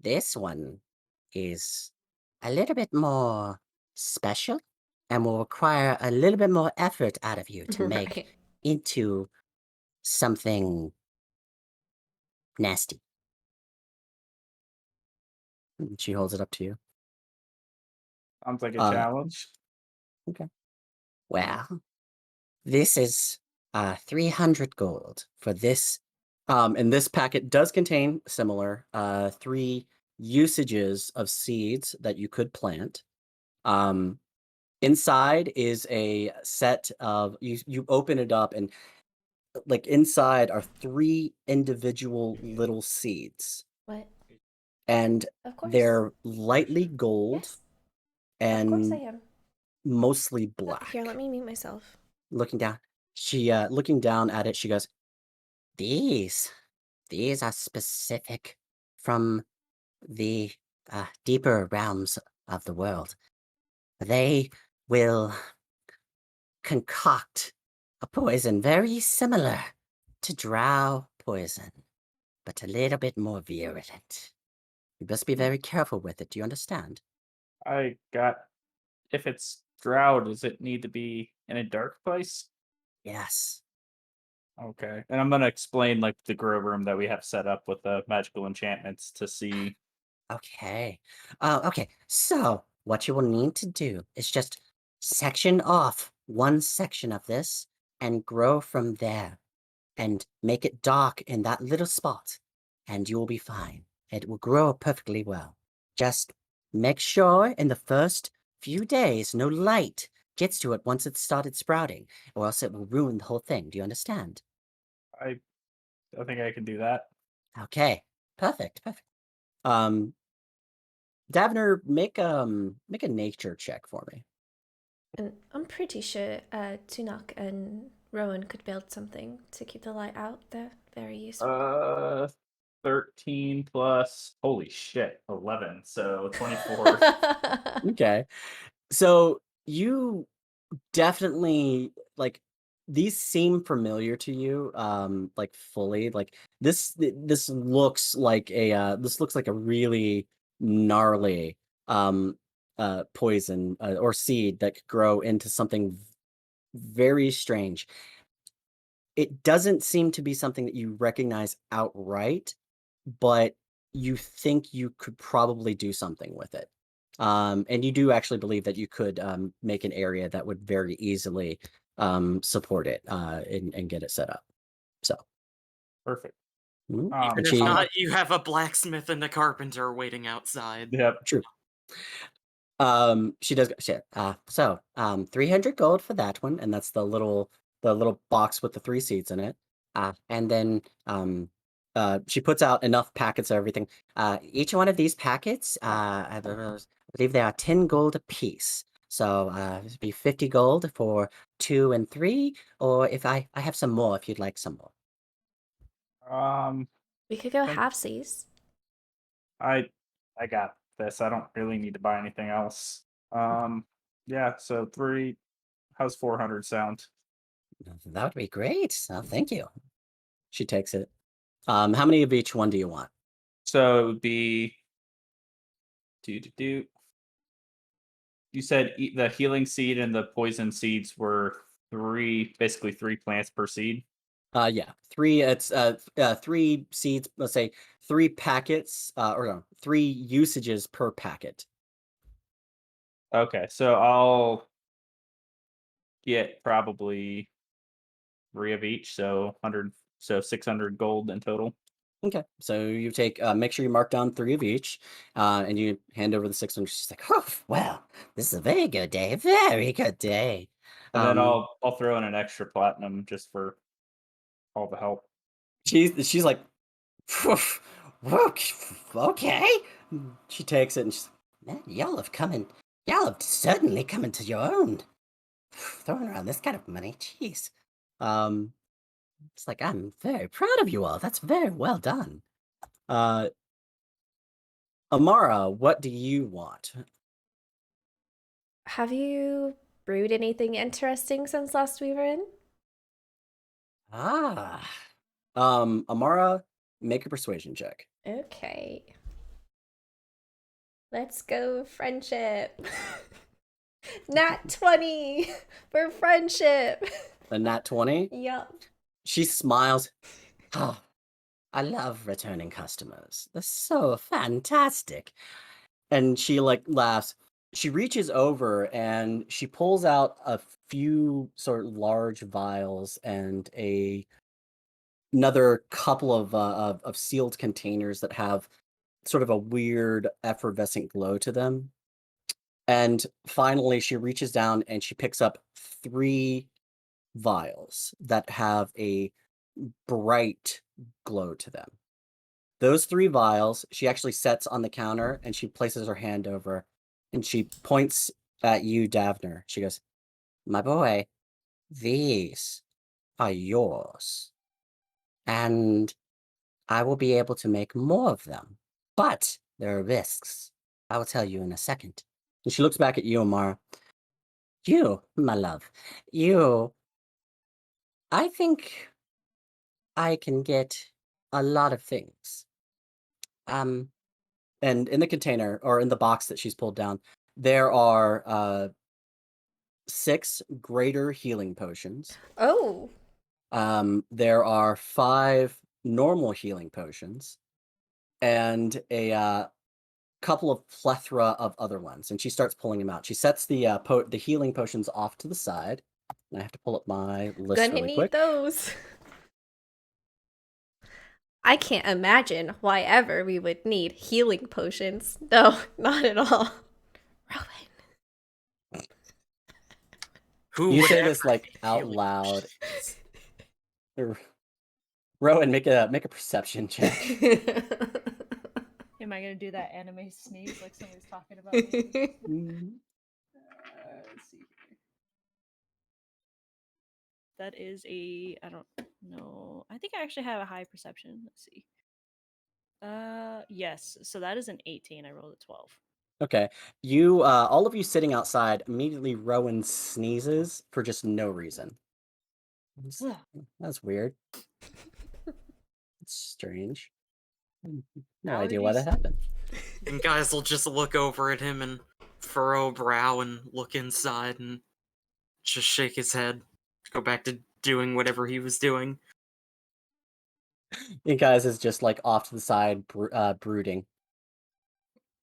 this one is a little bit more special and will require a little bit more effort out of you to make
Right.
into something nasty." And she holds it up to you.
Sounds like a
Uh,
challenge.
okay. Well, this is 300 gold for this. And this packet does contain similar 3 usages of seeds that you could plant. Um, inside is a set of you open it up and like inside are 3 individual little seeds,
What?
and
Of course.
they're lightly gold
Yes. Of course I
and
am.
mostly
Here, let
black.
me mute myself.
Looking down, looking down at it, she goes, "These, these are specific from the deeper realms of the world. They will concoct a poison very similar to drow poison, but a little bit more virulent. You must be
Hmm.
very careful with it. Do you understand?"
I got if it's drow, does it need to be in a dark place?
Yes.
Okay. And I'm gonna explain like the grow room that we have set up with the magical enchantments to see.
Okay. Okay. So what you will need to do is just section off one section of this and grow from there and make it dark in that little spot, and you will be fine. It will grow perfectly well. Just make sure in the first few days no light gets to it once it's started sprouting, or else it will ruin the whole thing. Do you understand?
I I think I can do that.
Okay. Perfect. Perfect. Um, Davner, make a nature check for me.
And I'm pretty sure Tunok and Rowan could build something to keep the light out. They're very useful.
13 plus holy shit, 11. So 24.
Okay. So you definitely like these seem familiar to you, like fully. Like this looks like a really gnarly poison or seed that could grow into something very strange. It doesn't seem to be something that you recognize outright, but you think you could probably do something with it. And you do actually believe that you could make an area that would very easily support it and get it set up. So,
Perfect.
Mhm.
Um,
And
If
she
not, you have a blacksmith and a carpenter waiting outside.
Yep.
true. She does go, shit. 300 gold for that one, and that's the little box with the 3 seeds in it. And then she puts out enough packets of everything. Each one of these packets, I believe they are 10 gold apiece. So it'd be 50 gold for 2 and 3, or if I have some more if you'd like some more.
We could go
Thank-
halfsies.
I got this. I don't really need to buy anything else. Yeah. So 3. How's 400 sound?
That would be great. Oh, thank you. She takes it. How many of each one do you want?
So it would be. Do. You said the healing seed and the poison seeds were 3, basically 3 plants per seed.
Yeah, 3. It's 3 seeds. Let's say 3 packets, or no, 3 usages per packet.
Okay, so I'll get probably 3 of each, so 600 gold in total.
Okay, so you take. Make sure you mark down 3 of each, and you hand over the 600. She's like, "Oh, well, this is a very good day. Very good day."
And then I'll throw in an extra platinum just for all the help.
She's like, "Phew, okay." She takes it and she's like, "Man, y'all have certainly come into your own. Throwing around this kind of money, jeez." It's like, I'm very proud of you all. That's very well done. Amara, what do you want?
Have you brewed anything interesting since last we were in?
Amara, make a persuasion check.
Okay. Let's go, friendship. Nat 20 for friendship.
A nat 20?
Yup.
She smiles. Oh, I love returning customers. They're so fantastic. And she like laughs. She reaches over and she pulls out a few sort of large vials and another couple of sealed containers that have sort of a weird effervescent glow to them. And finally, she reaches down and she picks up 3 vials that have a bright glow to them. Those 3 vials, she actually sets on the counter and she places her hand over and she points at you, Davner. She goes, "My boy, these are yours. And I will be able to make more of them. But there are risks. I will tell you in a second." And she looks back at you, Amara. "You, my love, I think I can get a lot of things. And in the container or in the box that she's pulled down, there are 6 greater healing potions.
Oh.
There are 5 normal healing potions and a couple of plethora of other ones. And she starts pulling them out. She sets the healing potions off to the side. And I have to pull up my list
Gonna
really
need
quick.
those. I can't imagine why ever we would need healing potions. No, not at all. Rowan.
Who
You
would
say
ever
this like
need
out
healing
loud.
potions?
Rowan, make a perception check.
Am I gonna do that anime sneeze like somebody's talking about me? Let's see here. That is I don't know. I think I actually have a high perception. Let's see. Yes. So that is an 18. I rolled a 12.
Okay. You all of you sitting outside, immediately Rowan sneezes for just no reason.
Ugh.
That's weird. It's strange. No idea why
Allergies.
that happened.
And guys will just look over at him and furrow a brow and look inside and just shake his head. Go back to doing whatever he was doing.
You guys is just like off to the side, brooding.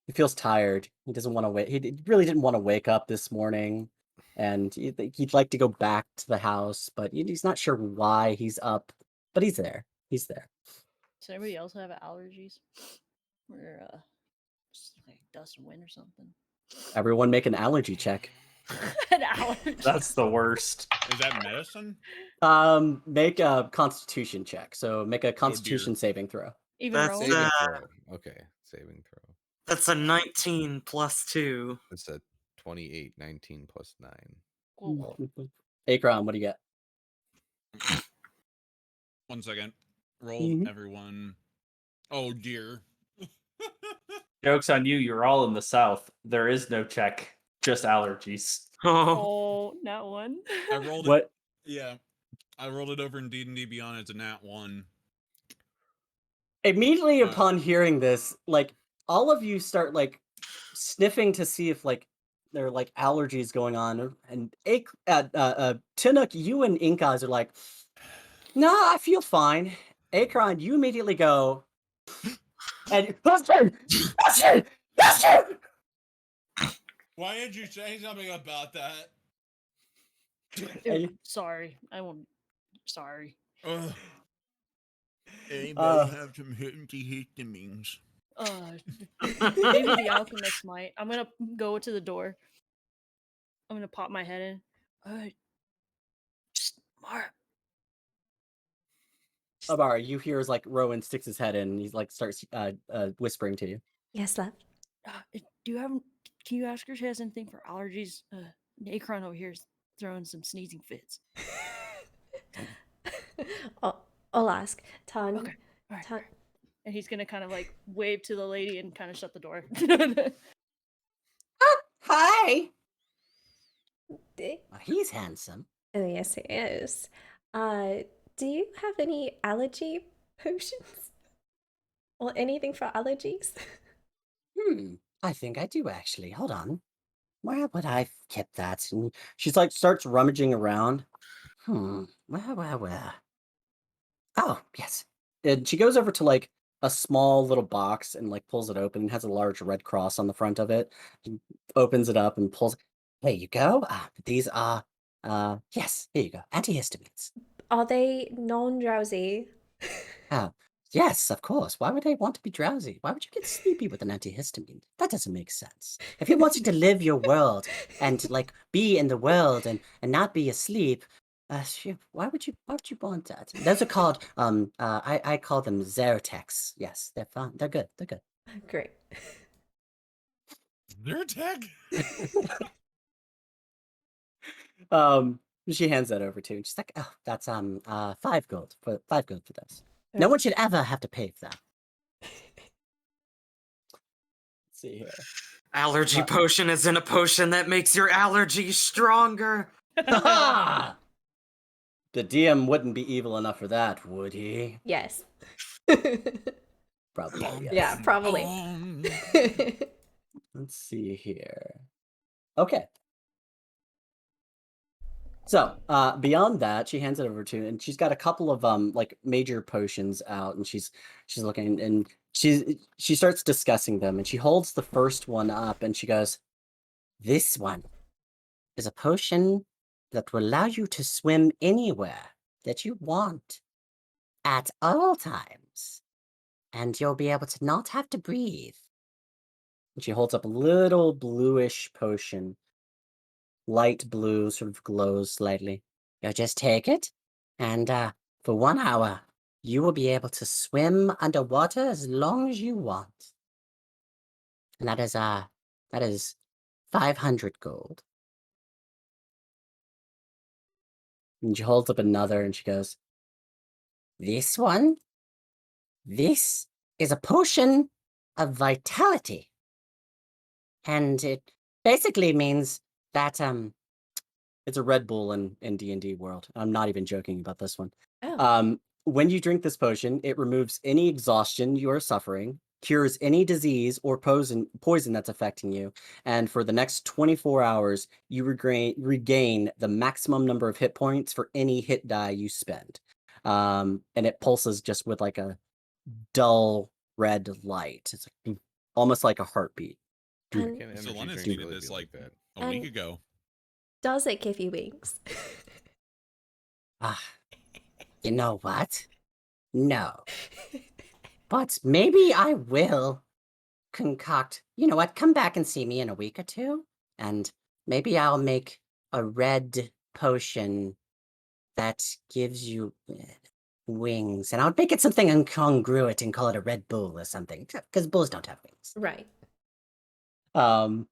He feels tired. He doesn't want to wake. Really didn't want to wake up this morning, and he'd like to go back to the house, but he's not sure why he's up. But he's there. He's there.
Does anybody else have allergies? Or just like dust and wind or something?
Everyone make an allergy check.
An allergy.
That's the worst.
Is that medicine?
Make a Constitution check. So make a Constitution saving throw.
Even
That's
Rowan?
Saving throw. Okay, saving throw.
That's a 19 plus 2.
It's a 28, 19 plus 9.
Cool.
Akron, what do you get?
1 second. Roll
Mhm.
everyone. Oh dear.
Joke's on you. You're all in the South. There is no check, just allergies.
Oh,
Oh, not one.
I rolled it.
What?
Yeah, I rolled it over in D&D Beyond. It's a nat 1.
Immediately upon hearing this, like all of you start like sniffing to see if like there are like allergies going on, and Tinuk, you and Inkaz are like, "No, I feel fine." Akron, you immediately go, and Bastard!
Why did you say something about that?
And-
Sorry. I won't. Sorry.
Ugh. Anybody
Uh,
have some antihistamines?
Maybe the alchemist might. I'm gonna go to the door. I'm gonna pop my head in. Mara.
Amara, you hear as like Rowan sticks his head in, and he's like starts whispering to you.
Yes, love.
Do you have? Can you ask her if she has anything for allergies? Akron over here is throwing some sneezing fits.
I'll ask. Tan.
Okay. All right.
Tan.
And he's gonna kind of like wave to the lady and kind of shut the door.
Hi.
Eh,
He's handsome.
Oh, yes, he is. Do you have any allergy potions? Or anything for allergies?
I think I do actually. Hold on. Where would I have kept that? And she's like starts rummaging around. Where? Oh, yes. And she goes over to like a small little box and like pulls it open and has a large red cross on the front of it. She opens it up and pulls. There you go. These are yes, here you go. Antihistamines.
Are they non-drowsy?
Yes, of course. Why would they want to be drowsy? Why would you get sleepy with an antihistamine? That doesn't make sense. If you're wanting to live your world and like be in the world and not be asleep, why would you want that? Those are called I call them Zyrtex. Yes, they're fun. They're good. They're good.
Great.
Zyrtec?
She hands that over to you. And she's like, oh, that's 5 gold for those. No one should ever have to pay for that. Let's see here.
allergy potion is in a potion that makes your allergies stronger.
Ha! The DM wouldn't be evil enough for that, would he?
Yes.
Probably. Yes.
Yeah, probably.
Let's see here. Okay. So, beyond that, she hands it over to, and she's got a couple of like major potions out, and she's looking, and she starts discussing them, and she holds the first one up, and she goes, "This one is a potion that will allow you to swim anywhere that you want at all times, and you'll be able to not have to breathe." And she holds up a little bluish potion. Light blue, sort of glows slightly. You'll just take it, and for 1 hour, you will be able to swim underwater as long as you want. And that is 500 gold. And she holds up another, and she goes, "This one? This is a potion of vitality, and it basically means that it's a Red Bull in D&D world. I'm not even joking about this one.
Oh.
When you drink this potion, it removes any exhaustion you are suffering, cures any disease or poison that's affecting you, and for the next 24 hours, you regain the maximum number of hit points for any hit die you spend. And it pulses just with like a dull red light. It's like, almost like a heartbeat.
And
So
Energy
Lennis
drinks
needed
really
this
be
like
that.
a week
And-
ago.
does it give you wings?
You know what? No. But maybe I will concoct. You know what? Come back and see me in a week or two, and maybe I'll make a red potion that gives you wings, and I'll make it something incongruent and call it a Red Bull or something, because bulls don't have wings.
Right.
Um,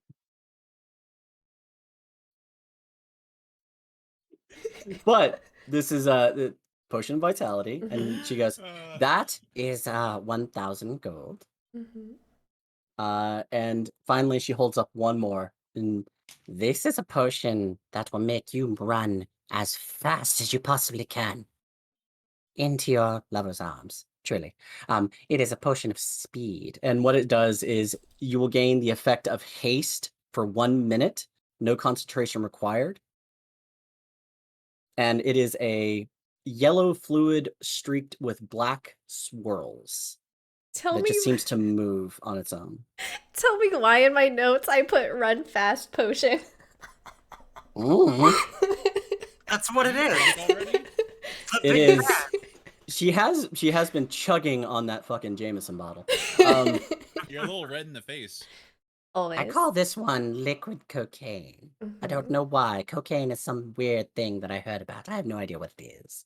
but this is the potion of vitality, and she goes,
Uh,
"That is 1,000 gold."
Mhm.
And finally, she holds up one more. And this is a potion that will make you run as fast as you possibly can into your lover's arms. Truly. It is a potion of speed. And what it does is you will gain the effect of haste for 1 minute, no concentration required. And it is a yellow fluid streaked with black swirls
Tell
that
me,
just seems to move on its own.
tell me why in my notes I put run fast potion.
Mm.
That's what it is.
already?
It's a
It
big
is.
rat.
She has been chugging on that fucking Jameson bottle.
You're a little red in the face.
Always.
I call this one liquid cocaine. I don't
Mhm.
know why. Cocaine is some weird thing that I heard about. I have no idea what it is.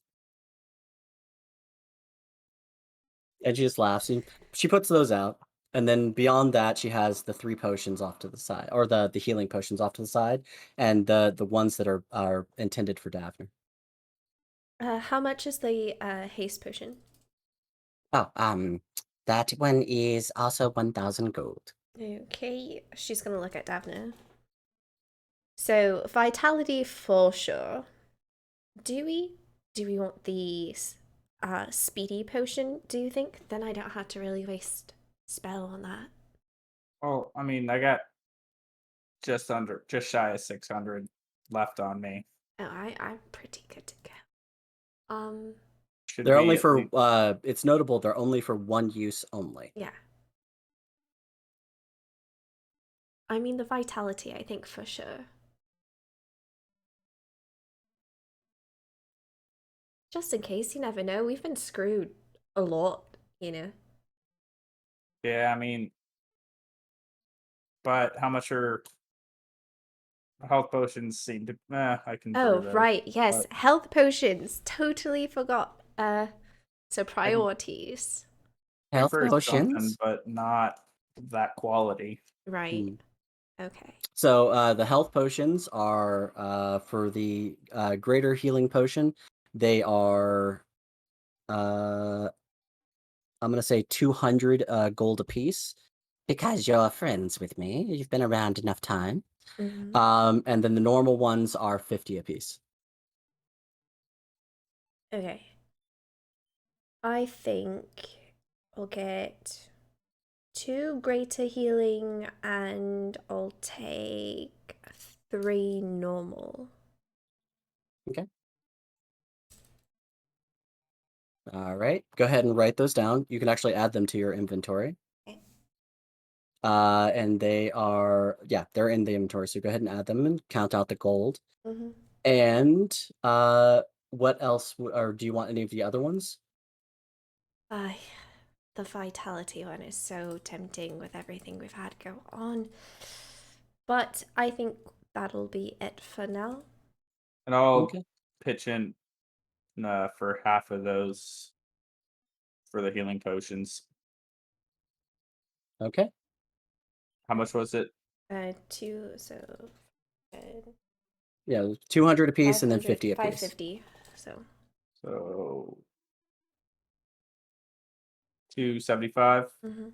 And she just laughs. And she puts those out. And then beyond that, she has the 3 potions off to the side, or the healing potions off to the side, and the ones that are intended for Daphne.
How much is the haste potion?
Oh, that one is also 1,000 gold.
Okay, she's gonna look at Davna. So vitality for sure. Do we want the speedy potion? Do you think? Then I don't have to really waste spell on that.
Oh, I mean, I got just shy of 600 left on me.
Oh, I'm pretty good to go.
Should
They're only
be at
for
least,
it's notable they're only for one use only.
Yeah. I mean the vitality, I think for sure. Just in case, you never know. We've been screwed a lot, you know.
yeah, I mean, but how much are health potions seem to I can
Oh,
brew those.
right. Yes,
But
health potions. Totally forgot. So
I can
priorities.
Health
brew something,
potions.
but not that quality.
Right.
Mm.
Okay.
So the health potions are for the greater healing potion. They are I'm gonna say 200 gold apiece because you're friends with me. You've been around enough time.
Hmm.
And then the normal ones are 50 apiece.
Okay. I think I'll get 2 greater healing and I'll take 3 normal.
Okay. All right. Go ahead and write those down. You can actually add them to your inventory.
Okay.
And they are, yeah, they're in the inventory. So go ahead and add them and count out the gold.
Hmm.
And what else? Or do you want any of the other ones?
The vitality one is so tempting with everything we've had go on. But I think that'll be it for now.
And I'll
Okay.
pitch in for half of those for the healing potions.
Okay.
How much was it?
2, so
Yeah, 200 apiece and then
500,
50 apiece.
550. So
So 275.
mhm.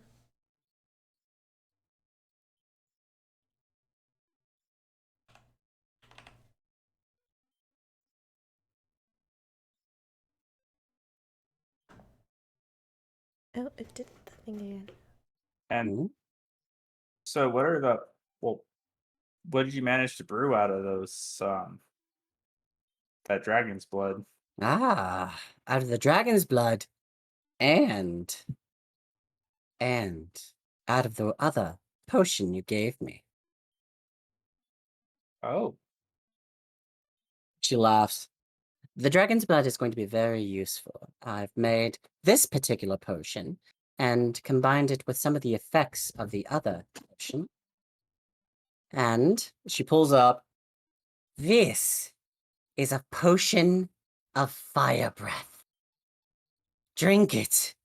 Oh, it did the thing again.
And
Mhm.
so what are the well what did you manage to brew out of those that dragon's blood?
Ah, out of the dragon's blood and out of the other potion you gave me.
Oh,
She laughs. The dragon's blood is going to be very useful. I've made this particular potion and combined it with some of the effects of the other potion. And she pulls up, this is a potion of fire breath. Drink it.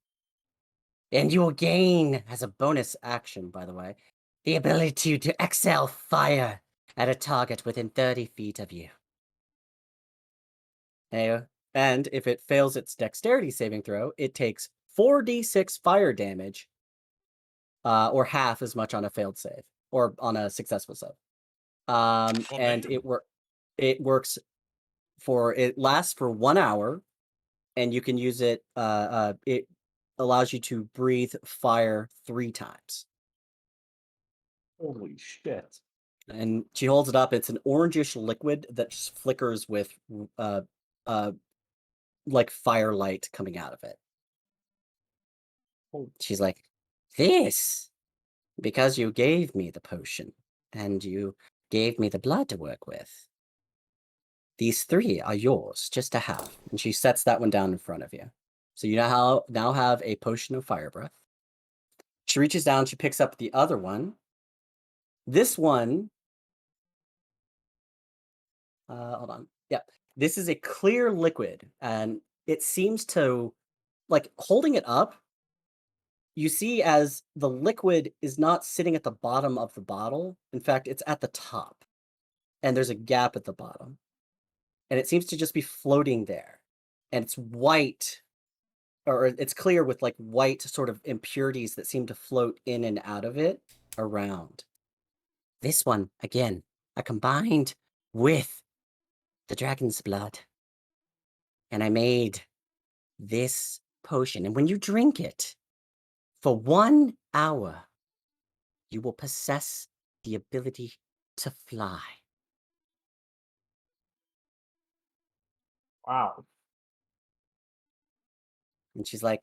And you will gain, as a bonus action, by the way, the ability to exhale fire at a target within 30 feet of you. And if it fails its dexterity saving throw, it takes 4d6 fire damage, or half as much on a failed save, or on a successful save.
Well,
And
damn.
it works it lasts for 1 hour, and you can use it. It allows you to breathe fire 3 times.
Holy shit.
And she holds it up. It's an orangish liquid that just flickers with like firelight coming out of it. She's like, this, because you gave me the potion and you gave me the blood to work with. These 3 are yours, just to have. And she sets that one down in front of you. So you now have a potion of fire breath. She reaches down, she picks up the other one. This one, hold on. Yeah, this is a clear liquid, and it seems to, like, holding it up, you see as the liquid is not sitting at the bottom of the bottle. In fact, it's at the top, and there's a gap at the bottom. And it seems to just be floating there. And it's white, or it's clear with like white sort of impurities that seem to float in and out of it around. This one, again, I combined with the dragon's blood. And I made this potion. And when you drink it, for 1 hour, you will possess the ability to fly.
Wow.
And she's like,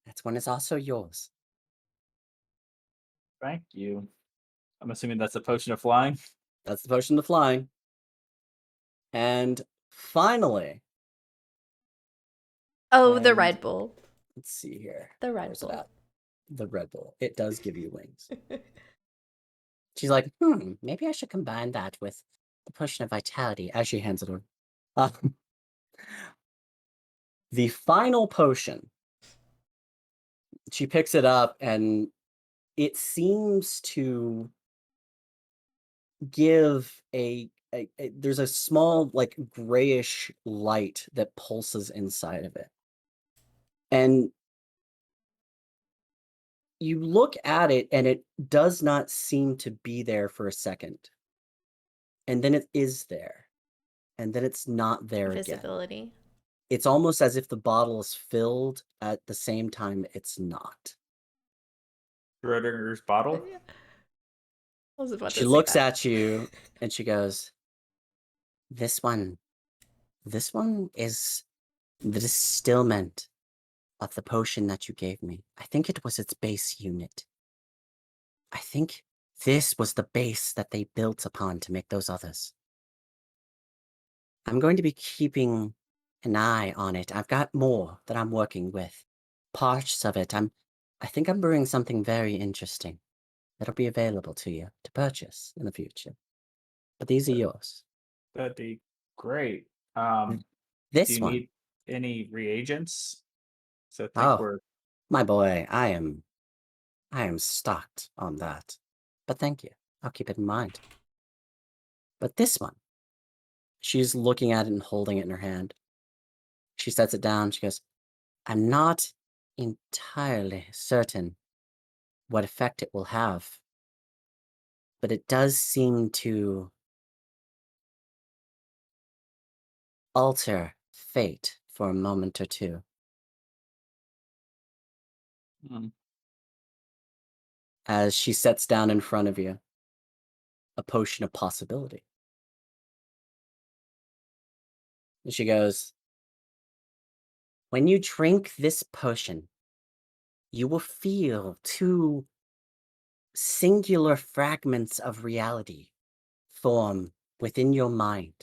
that one is also yours.
Thank you. I'm assuming that's a potion of flying.
That's the potion to flying. And finally,
Oh, the
and
Red Bull.
let's see here.
The Red
Where's it
Bull.
at? The Red Bull. It does give you wings. She's like, maybe I should combine that with the potion of vitality as she hands it over. The final potion, she picks it up and it seems to give there's a small, like, grayish light that pulses inside of it. And you look at it and it does not seem to be there for a second. And then it is there. And then it's not there again.
Visibility.
It's almost as if the bottle is filled at the same time it's not.
Schrodinger's bottle.
I was about to
She
say
looks
that.
at you and she goes, this one is the distillment of the potion that you gave me. I think it was its base unit. I think this was the base that they built upon to make those others. I'm going to be keeping an eye on it. I've got more that I'm working with. Parts of it. I think I'm brewing something very interesting that'll be available to you to purchase in the future. But these are yours.
That'd be great. Do
This
you
one.
need any reagents? So I think
Oh,
we're
my boy, I am stocked on that. But thank you. I'll keep it in mind. But this one, she's looking at it and holding it in her hand. She sets it down. She goes, I'm not entirely certain what effect it will have, but it does seem to alter fate for a moment or two. As she sets down in front of you a potion of possibility. And she goes, when you drink this potion, you will feel 2 singular fragments of reality form within your mind.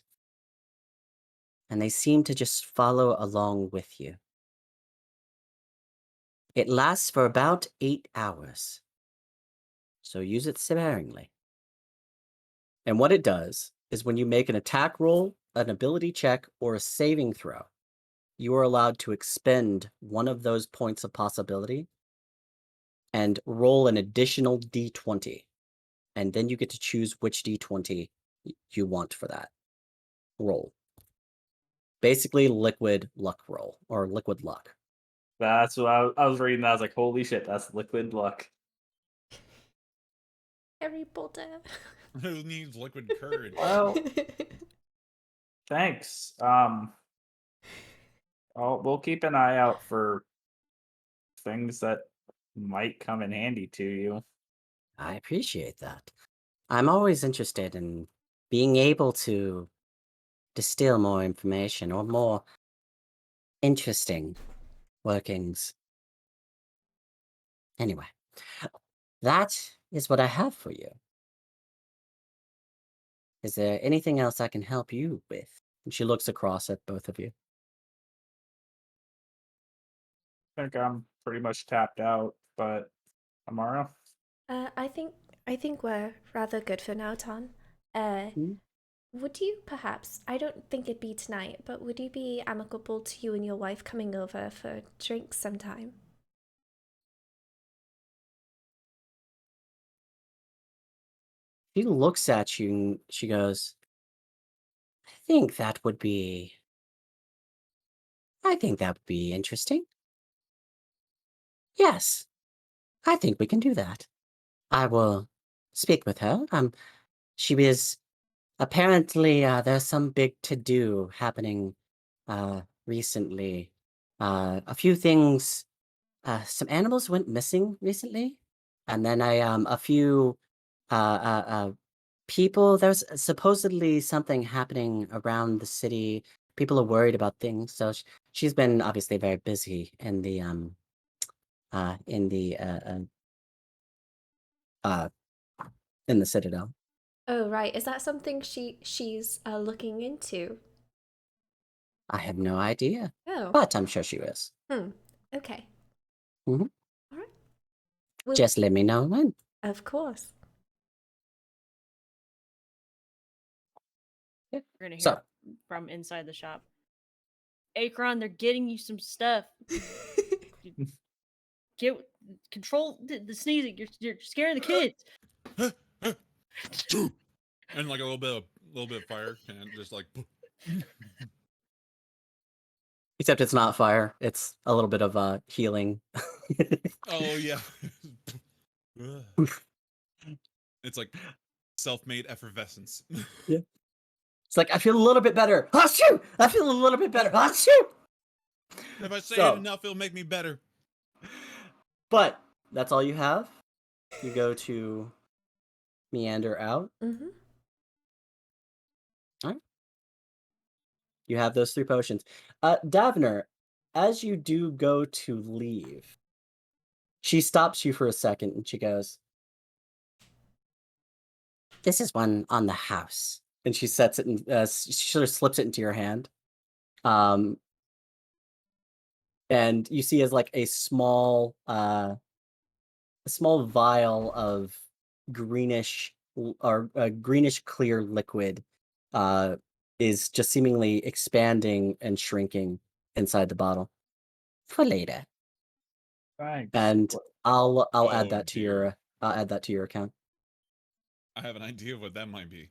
And they seem to just follow along with you. It lasts for about 8 hours, so use it sparingly. And what it does is when you make an attack roll, an ability check, or a saving throw, you are allowed to expend one of those points of possibility and roll an additional d20. And then you get to choose which d20 you want for that roll. Basically, liquid luck roll or liquid luck.
That's what I was reading. That I was like, holy shit, that's liquid luck.
Harry Potter.
Who needs liquid courage?
Well, thanks. We'll keep an eye out for things that might come in handy to you.
I appreciate that. I'm always interested in being able to distill more information or more interesting workings. Anyway, that is what I have for you. Is there anything else I can help you with? And she looks across at both of you.
I think I'm pretty much tapped out, but tomorrow.
I think we're rather good for now, Ton.
Hmm?
Would you perhaps, I don't think it'd be tonight, but would you be amicable to you and your wife coming over for drinks sometime?
She looks at you and she goes, think that would be I think that would be interesting. Yes, I think we can do that. I will speak with her. She is apparently there's some big to-do happening recently. A few things. Some animals went missing recently, and then a few people. There's supposedly something happening around the city. People are worried about things, so she's been obviously very busy in the uh, in the Citadel.
Oh, right. Is that something she's looking into?
I have no idea,
Oh.
but I'm sure she is.
Okay.
Mhm.
All right. Well,
Just let me know when.
of course.
We're gonna hear
So,
from inside the shop. Akron, they're getting you some stuff. Get control the sneezing. You're scaring the kids.
And like a little bit of fire, and just like.
except it's not fire; it's a little bit of healing.
Oh yeah. It's like self-made effervescence.
Yeah. It's like I feel a little bit better. Achoo! I feel a little bit better. Achoo!
If I say
So-
it enough, it'll make me better.
But that's all you have. You go to meander out.
Mm-hmm.
You have those 3 potions. Davner, as you do go to leave, she stops you for a second and she goes, "This is one on the house." And she sets it in, she sort of slips it into your hand. And you see as like a small vial of greenish or greenish clear liquid is just seemingly expanding and shrinking inside the bottle. For later.
Thanks.
And I'll add
Oh,
that to
dear.
your I'll add that to your account.
I have an idea of what that might be.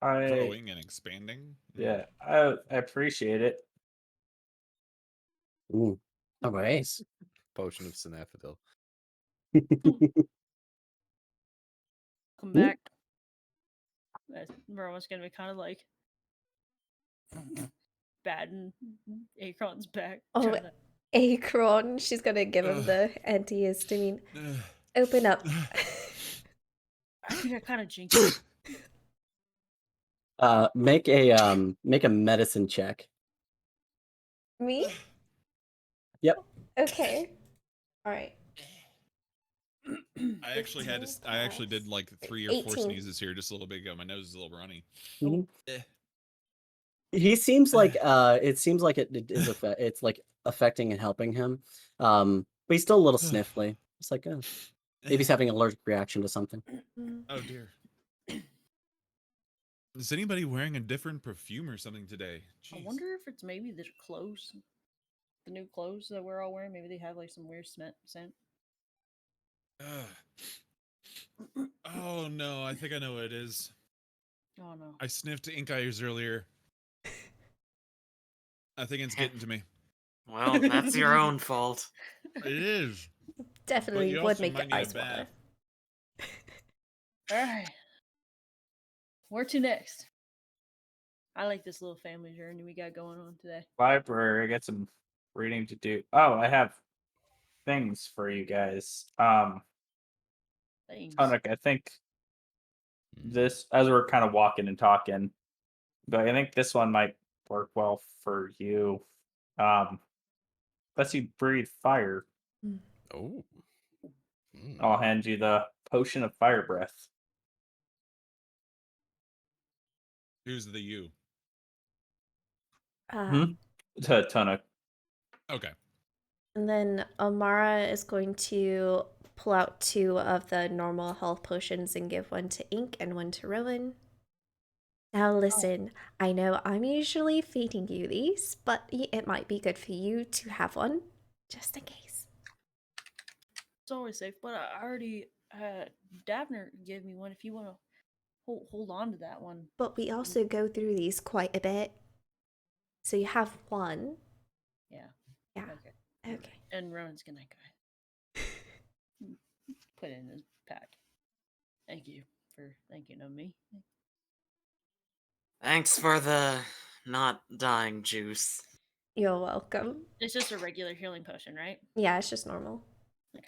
I
Growing and expanding.
yeah, I appreciate it.
No worries.
Potion of Synaphodil.
Come back. Everyone's gonna be kind of like batting Akron's back.
Oh,
trying to-
Akron. She's gonna give him the antihistamine. Open up.
I think I kind of jinxed it.
Make a medicine check.
Me?
Yep.
Okay. All right.
I actually had to. I actually did like 3 or 4
18.
sneezes here just a little bit ago. My nose is a little runny.
Mhm.
Eh.
He seems like it seems like it is it's like affecting and helping him. But he's still a little sniffly. It's like, oh, maybe he's having an allergic reaction to something.
Oh dear. Is anybody wearing a different perfume or something today?
I
Jeez.
wonder if it's maybe the clothes, the new clothes that we're all wearing. Maybe they have like some weird scent.
Oh no, I think I know what it is.
Oh no.
I sniffed ink eyes earlier. I think it's getting to me.
Well, that's your own fault.
It is.
Definitely
you
would
also
make
might
your
need a
eyes water.
bath.
All right. Where to next? I like this little family journey we got going on today.
Library. I got some reading to do. Oh, I have things for you guys.
Thanks.
Tonic, I think this, as we're kind of walking and talking, but I think this one might work well for you. Lets you breathe fire.
Oh.
I'll hand you the potion of fire breath.
Who's the you?
Tonic.
Okay.
And then Amara is going to pull out 2 of the normal health potions and give one to Ink and one to Rowan. Now listen, I know I'm usually feeding you these, but it might be good for you to have one, just in case.
It's always safe, but I already Davner gave me one. If you want to hold on to that one.
But we also go through these quite a bit. So you have one.
Yeah.
Yeah.
Okay.
Okay.
And Rowan's gonna go put it in his pack. Thank you for thinking of me.
Thanks for the not dying juice.
You're welcome.
It's just a regular healing potion, right?
Yeah, it's just normal.
Okay.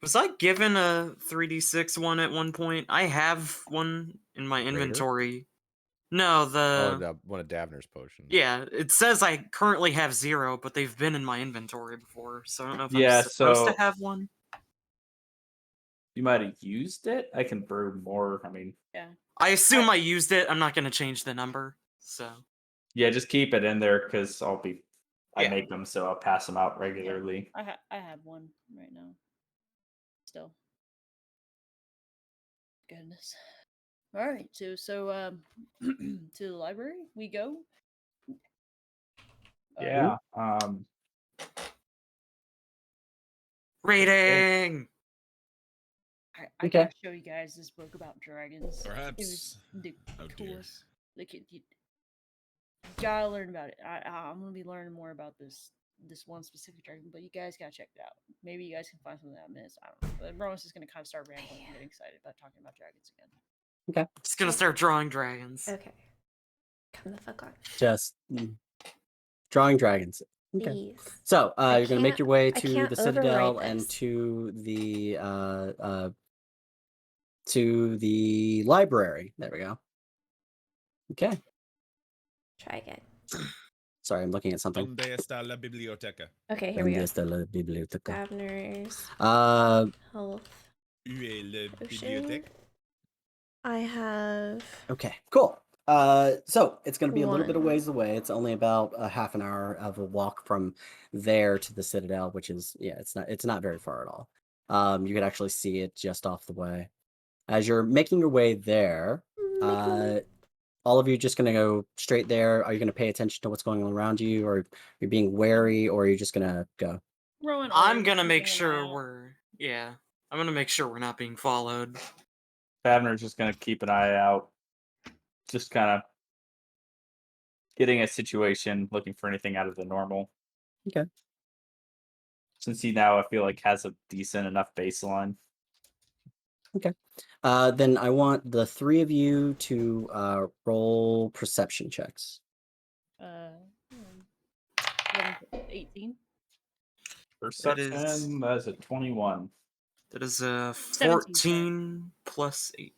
Was I given a 3d6 one at one point? I have one in my
Greater?
inventory. No,
One of Davner's potions.
Yeah, it says I currently have 0, but they've been in my inventory before, so I don't know if
Yeah,
I'm supposed
so
to have one.
you might have used it. I can brew more. I mean,
Yeah.
I assume I used it. I'm not going to change the number, so.
yeah, just keep it in there because I
Yeah.
make them, so I'll pass them out regularly.
I have one right now. Still. Goodness. All right, so to the library we go.
Yeah.
Reading!
I
Okay.
gotta show you guys this book about dragons. It was
Perhaps.
the
Oh dear.
coolest. Like you gotta learn about it. I'm gonna be learning more about this one specific dragon, but you guys gotta check it out. Maybe you guys can find something that I missed. I don't know. But Rowan's just gonna kind of start rambling and getting excited about talking about dragons again.
Okay.
Just gonna start drawing dragons.
Okay. Come the fuck on.
Just drawing dragons. Okay.
Please.
So you're gonna make your way
I
to
can't
the Citadel
overwrite
and
this.
to the library. There we go. Okay.
Try again.
Sorry, I'm looking at something.
Donde está la biblioteca?
Okay, here we
Donde
go.
está la biblioteca?
Davner's health
Où est la
potion.
bibliothèque?
I have.
Okay, cool. So it's going to be a little bit of
One.
ways away. It's only about a half an hour of a walk from there to the Citadel, which is it's not very far at all. You could actually see it just off the way. As you're making your way there, all of you just going to go straight there. Are you going to pay attention to what's going on around you, or you're being wary, or are you just going to go?
Rowan,
I'm gonna make
keeping an eye
sure
out.
I'm gonna make sure we're not being followed.
Favner's just gonna keep an eye out, just kind of getting a situation, looking for anything out of the normal.
Okay.
Since he now, I feel like, has a decent enough baseline.
Okay. Then I want the 3 of you to roll perception checks.
18.
Perception, that's a 21.
That is a
17,
14 plus 8.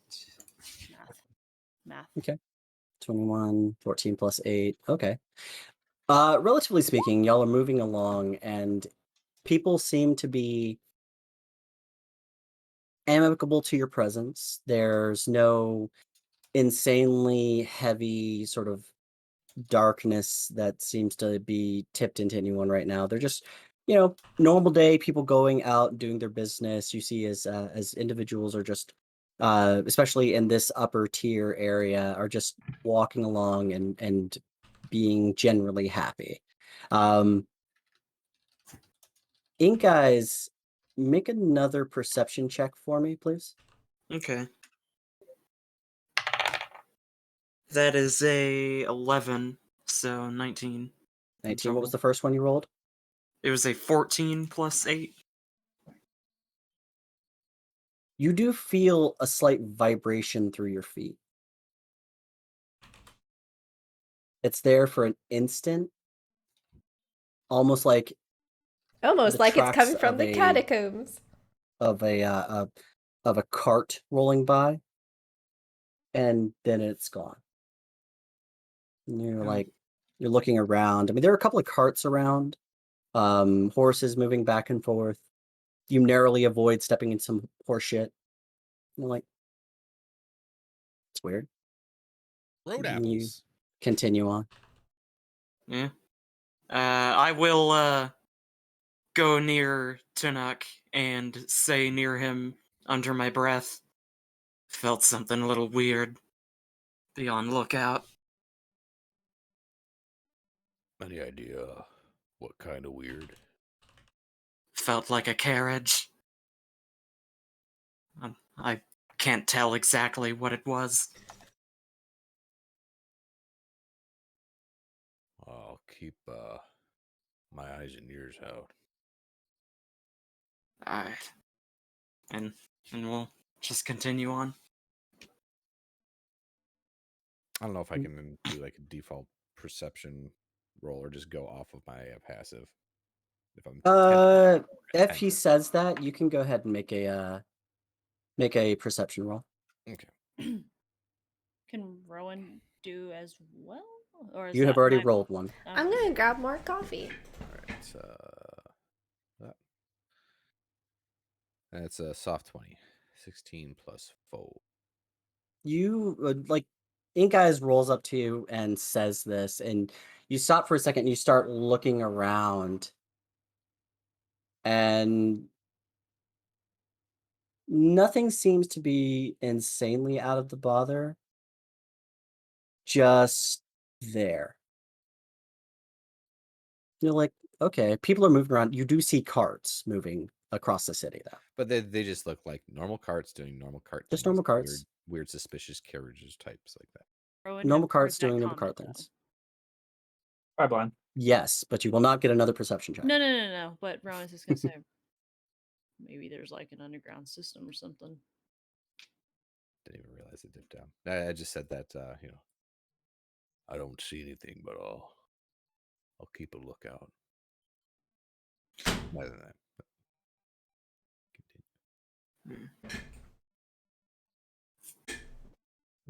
Math.
Okay. 21, 14 plus 8. Okay. Relatively speaking, y'all are moving along and people seem to be amicable to your presence. There's no insanely heavy sort of darkness that seems to be tipped into anyone right now. They're just normal day, people going out and doing their business. You see as individuals are just, especially in this upper tier area, are just walking along and being generally happy. Um, Ink Eyes, make another perception check for me, please.
Okay. That is a 11, so 19 in
19. What was
total.
the first one you rolled?
It was a 14 plus 8.
You do feel a slight vibration through your feet. It's there for an instant, almost like
Almost
the
like it's
tracks
coming from the catacombs.
of a cart rolling by, and then it's gone. And you're looking around. I mean, there are a couple of carts around, horses moving back and forth. You narrowly avoid stepping in some horse shit. You're like, it's weird.
Road
And you
apples.
continue on.
Yeah. I will go near Tunuk and say near him under my breath, felt something a little weird. Be on lookout.
Any idea what kind of weird?
Felt like a carriage. I can't tell exactly what it was.
I'll keep my eyes and ears out.
Alright. And we'll just continue on.
I don't know if I can do like a default perception roll or just go off of my passive. If I'm
If he says that, you can go ahead and make a perception roll.
okay.
Can Rowan do as well? Or is
You have
that
already
my...
rolled one.
I'm
Okay.
gonna grab more coffee.
All right. That's a soft 20. 16 plus 4.
You like Ink Eyes rolls up to you and says this, and you stop for a second and you start looking around, and nothing seems to be insanely out of the bother. Just there. You're like, okay, people are moving around. You do see carts moving across the city, though.
But they just look like normal carts doing normal cart
Just
things.
normal
not
carts.
Weird suspicious carriages types like that.
Rowan
Normal
have heard
carts
that
doing normal
comment,
cart things.
Bye, blind.
Yes, but you will not get another perception check.
No. But Rowan's just gonna say maybe there's like an underground system or something.
Didn't even realize it dipped down. I just said that,
I don't see anything, but I'll keep a lookout.
Other than that.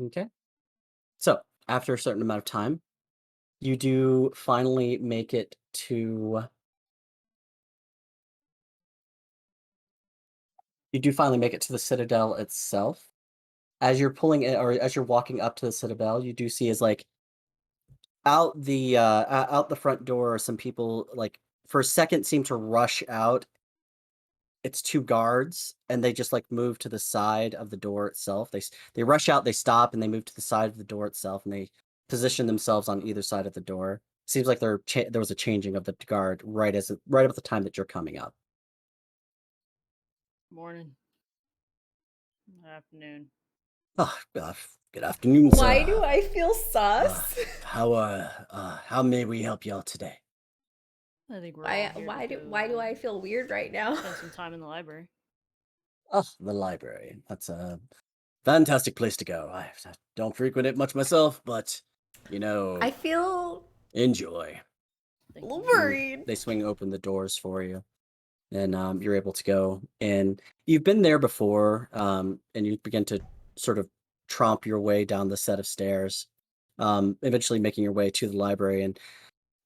Okay. So, after a certain amount of time, you do finally make it to. You do finally make it to the Citadel itself. As you're pulling it, or as you're walking up to the Citadel, you do see is like out the front door, some people like for a second seem to rush out. It's two guards, and they just like move to the side of the door itself. They rush out, they stop, and they move to the side of the door itself, and they position themselves on either side of the door. Seems like there was a changing of the guard right at the time that you're coming up.
Morning. Afternoon.
Oh, good afternoon,
Why
sir.
do I feel sus?
How may we help y'all today?
I think we're all here to
Why do
go,
I feel weird right now?
spend some time in the library.
Oh, the library. That's a fantastic place to go. I don't frequent it much myself, but
I feel
enjoy.
Thank you.
worried.
They swing open the doors for you, and you're able to go. And you've been there before, and you begin to sort of tromp your way down the set of stairs, eventually making your way to the library. And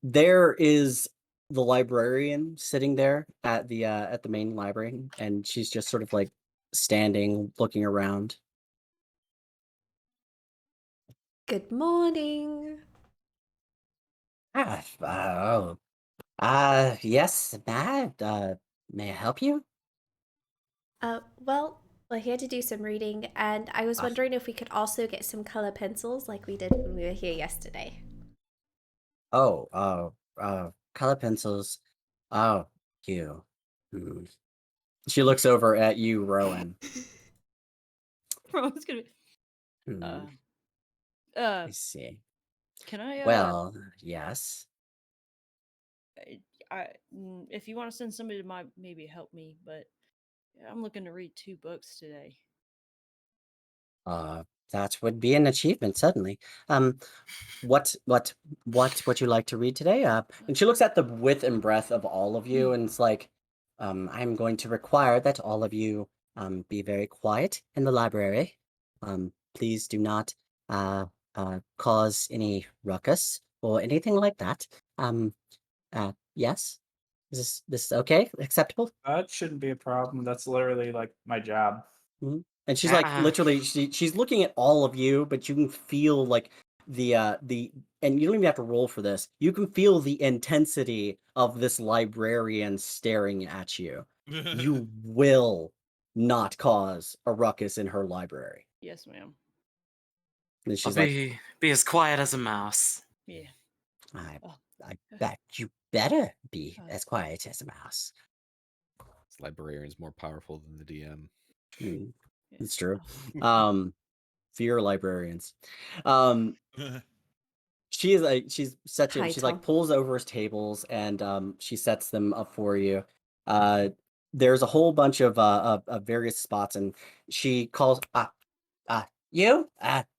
there is the librarian sitting there at the main library, and she's just sort of like standing, looking around.
Good morning.
Ah, Yes, Matt. May I help you?
Well, we're here to do some reading, and I was
Ah,
wondering if we could also get some color pencils like we did when we were here yesterday.
oh, color pencils. Oh, you. Hmm. She looks over at you, Rowan.
Bro, it's gonna be.
Hmm,
Uh,
I see.
can I?
Well, yes.
If you want to send somebody to maybe help me, but I'm looking to read 2 books today.
Uh, that would be an achievement, certainly. Um, what would you like to read today? And she looks at the width and breadth of all of you, and it's like, I'm going to require that all of you be very quiet in the library. Please do not uh cause any ruckus or anything like that. Yes, is this okay? Acceptable?
That shouldn't be a problem. That's literally like my job.
Mhm. And she's like
Ah,
literally she's looking at all of you, but you can feel like the and you don't even have to roll for this. You can feel the intensity of this librarian staring at you. You will not cause a ruckus in her library.
Yes, ma'am.
And
I'll
she's like,
be as quiet as a mouse.
Yeah.
I
Oh,
I bet you better be
uh,
as quiet as a mouse.
This librarian's more powerful than the DM.
Mm,
yeah.
it's true.
Oh,
Fear librarians. Um She is like
Hi,
she's like
Tom.
pulls over his tables and she sets them up for you. Uh there's a whole bunch of various spots and she calls you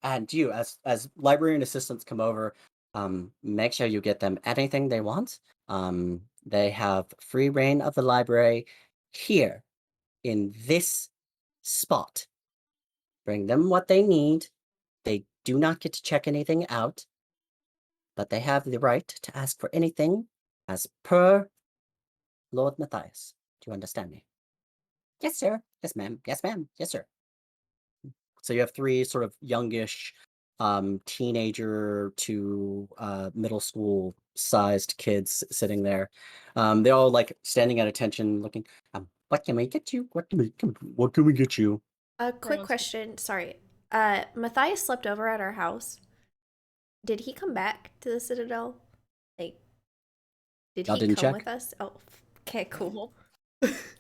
and you as librarian assistants come over, make sure you get them anything they want. They have free reign of the library here in this spot. Bring them what they need. They do not get to check anything out, but they have the right to ask for anything as per Lord Matthias. Do you understand me? Yes, sir. Yes, ma'am. Yes, ma'am. Yes, sir. So you have three sort of youngish, teenager to middle school sized kids sitting there. They're all like standing at attention, looking. What can we get you? What can we get you?
A quick
Rowan's-
question. Sorry. Matthias slept over at our house. Did he come back to the Citadel? Like, did
Y'all
he
didn't
come
check?
with us? Oh, okay, cool.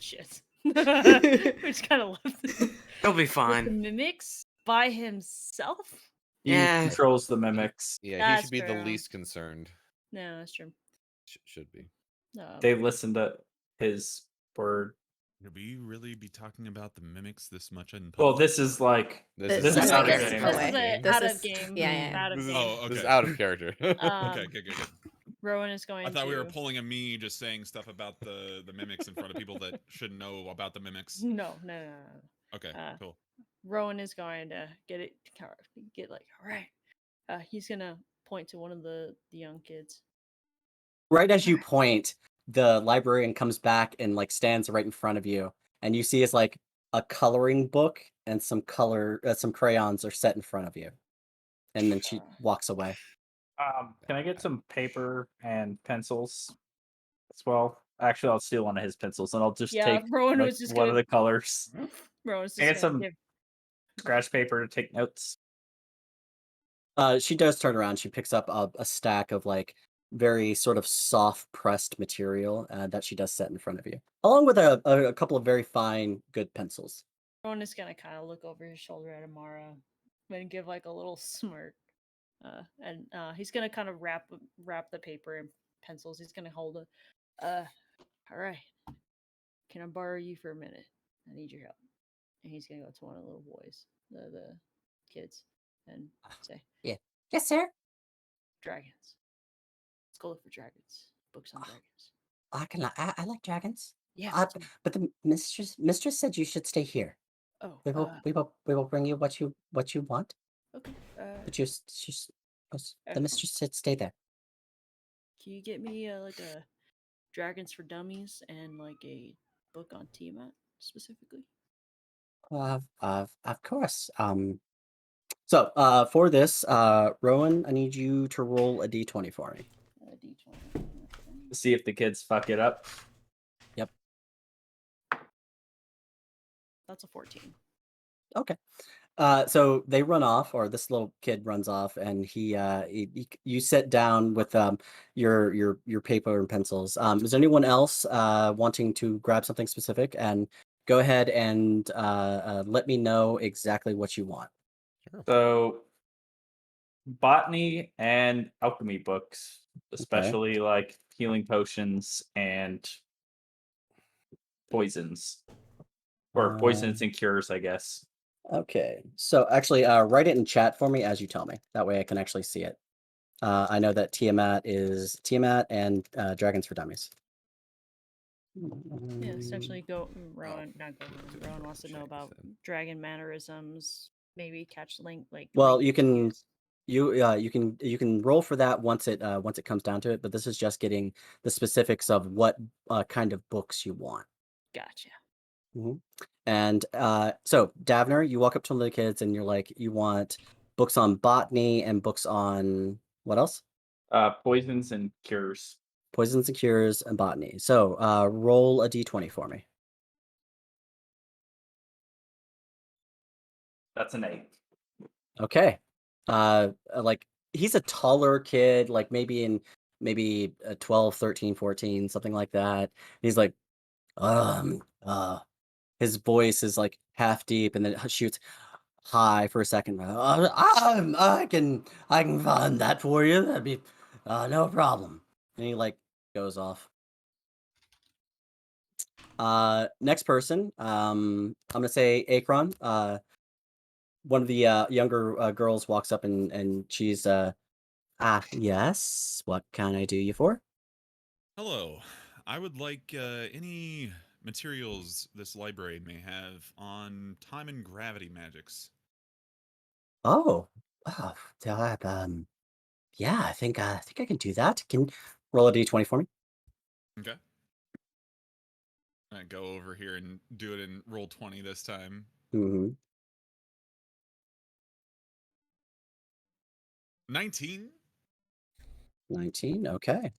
Shit. We just kind of left it.
He'll be
With the
fine.
mimics by himself?
He
Yeah.
controls the mimics.
Yeah, he
That's
should be the
true.
least concerned.
No, that's true.
Should be.
They listen to his word.
Did we really be talking about the mimics this much in
Well,
public?
this is like
This
this
is
is
out
out
of
of
game.
game.
This
Okay.
is a
This
out
is-
of game.
yeah.
Out of
This is,
game.
Oh,
this is
okay.
out of character.
Okay, good.
Rowan is going
I thought
to.
we were pulling a me just saying stuff about the mimics in front of people that shouldn't know about the mimics.
No.
Okay, cool.
Rowan is going to get like, all right. He's gonna point to one of the young kids.
Right as you point, the librarian comes back and like stands right in front of you, and you see it's like a coloring book and some crayons are set in front of you, and then she walks away.
Can I get some paper and pencils as well? Actually, I'll steal one of his pencils and I'll just take
Rowan
like,
was just
one
gonna.
of the colors.
Rowan's
Can I
just
get
gonna
some
give.
scratch paper to take notes?
She does turn around. She picks up a stack of like very sort of soft pressed material that she does set in front of you, along with a couple of very fine, good pencils.
Rowan is gonna kind of look over his shoulder at Amara and give like a little smirk. And he's gonna kind of wrap the paper and pencils. He's gonna hold it. All right. Can I borrow you for a minute? I need your help. And he's gonna go to one of the little boys, the kids, and say,
Yeah. Yes, sir.
"Dragons. Let's go look for dragons. Books on dragons."
I like dragons.
Yeah.
But the mistress said you should stay here.
Oh.
We will bring you what you want.
Okay.
But the mistress said stay there.
Can you get me like a Dragons for Dummies and like a book on Tiamat specifically?
Of course. So for this, Rowan, I need you to roll a d20 for me.
D20.
See if the kids fuck it up.
Yep.
That's a 14.
Okay. So they run off, or this little kid runs off, and you sit down with your paper and pencils. Is there anyone else wanting to grab something specific? And go ahead and let me know exactly what you want.
Sure.
So, botany and alchemy books, especially like healing potions and poisons, or poisons and cures, I guess.
Okay. So actually, write it in chat for me as you tell me. That way I can actually see it. I know that Tiamat is Tiamat and Dragons for Dummies.
Yeah, essentially Rowan, not go. Rowan wants to know about dragon mannerisms, maybe catch link like
Well,
link
you can
cues.
you can roll for that once it comes down to it, but this is just getting the specifics of what kind of books you want.
Gotcha.
And so Davner, you walk up to one of the kids and you're like, you want books on botany and books on what else?
Poisons and cures.
Poisons and cures and botany. So roll a d20 for me.
That's an 8.
Okay. Like he's a taller kid, like maybe 12, 13, 14, something like that. He's like, his voice is like half deep and then it shoots high for a second. I can find that for you. That'd be no problem. And he like goes off. Next person. I'm gonna say Akron. One of the younger girls walks up and she's yes. What can I do you for?
Hello. I would like any materials this library may have on time and gravity magics.
Oh, yeah. I think I can do that. Can roll a d20 for me.
Okay. I go over here and do it in roll 20 this time.
Mm-hmm.
19.
19. Okay.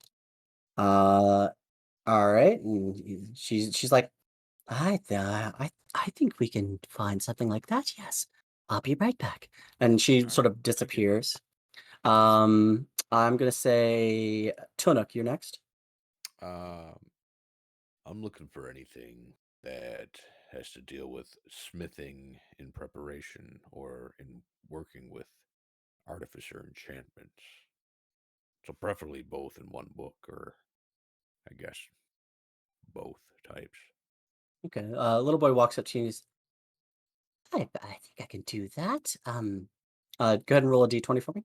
All right. And she's like, I think we can find something like that. Yes, I'll be right back. And she
All
sort
right.
of
Thank you.
disappears. I'm gonna say Tunuk, you're next.
I'm looking for anything that has to deal with smithing in preparation or in working with artificer enchantments. So preferably both in one book, or I guess both types.
Okay. Little boy walks up to you. And I think I can do that. Go ahead and roll a d20 for me.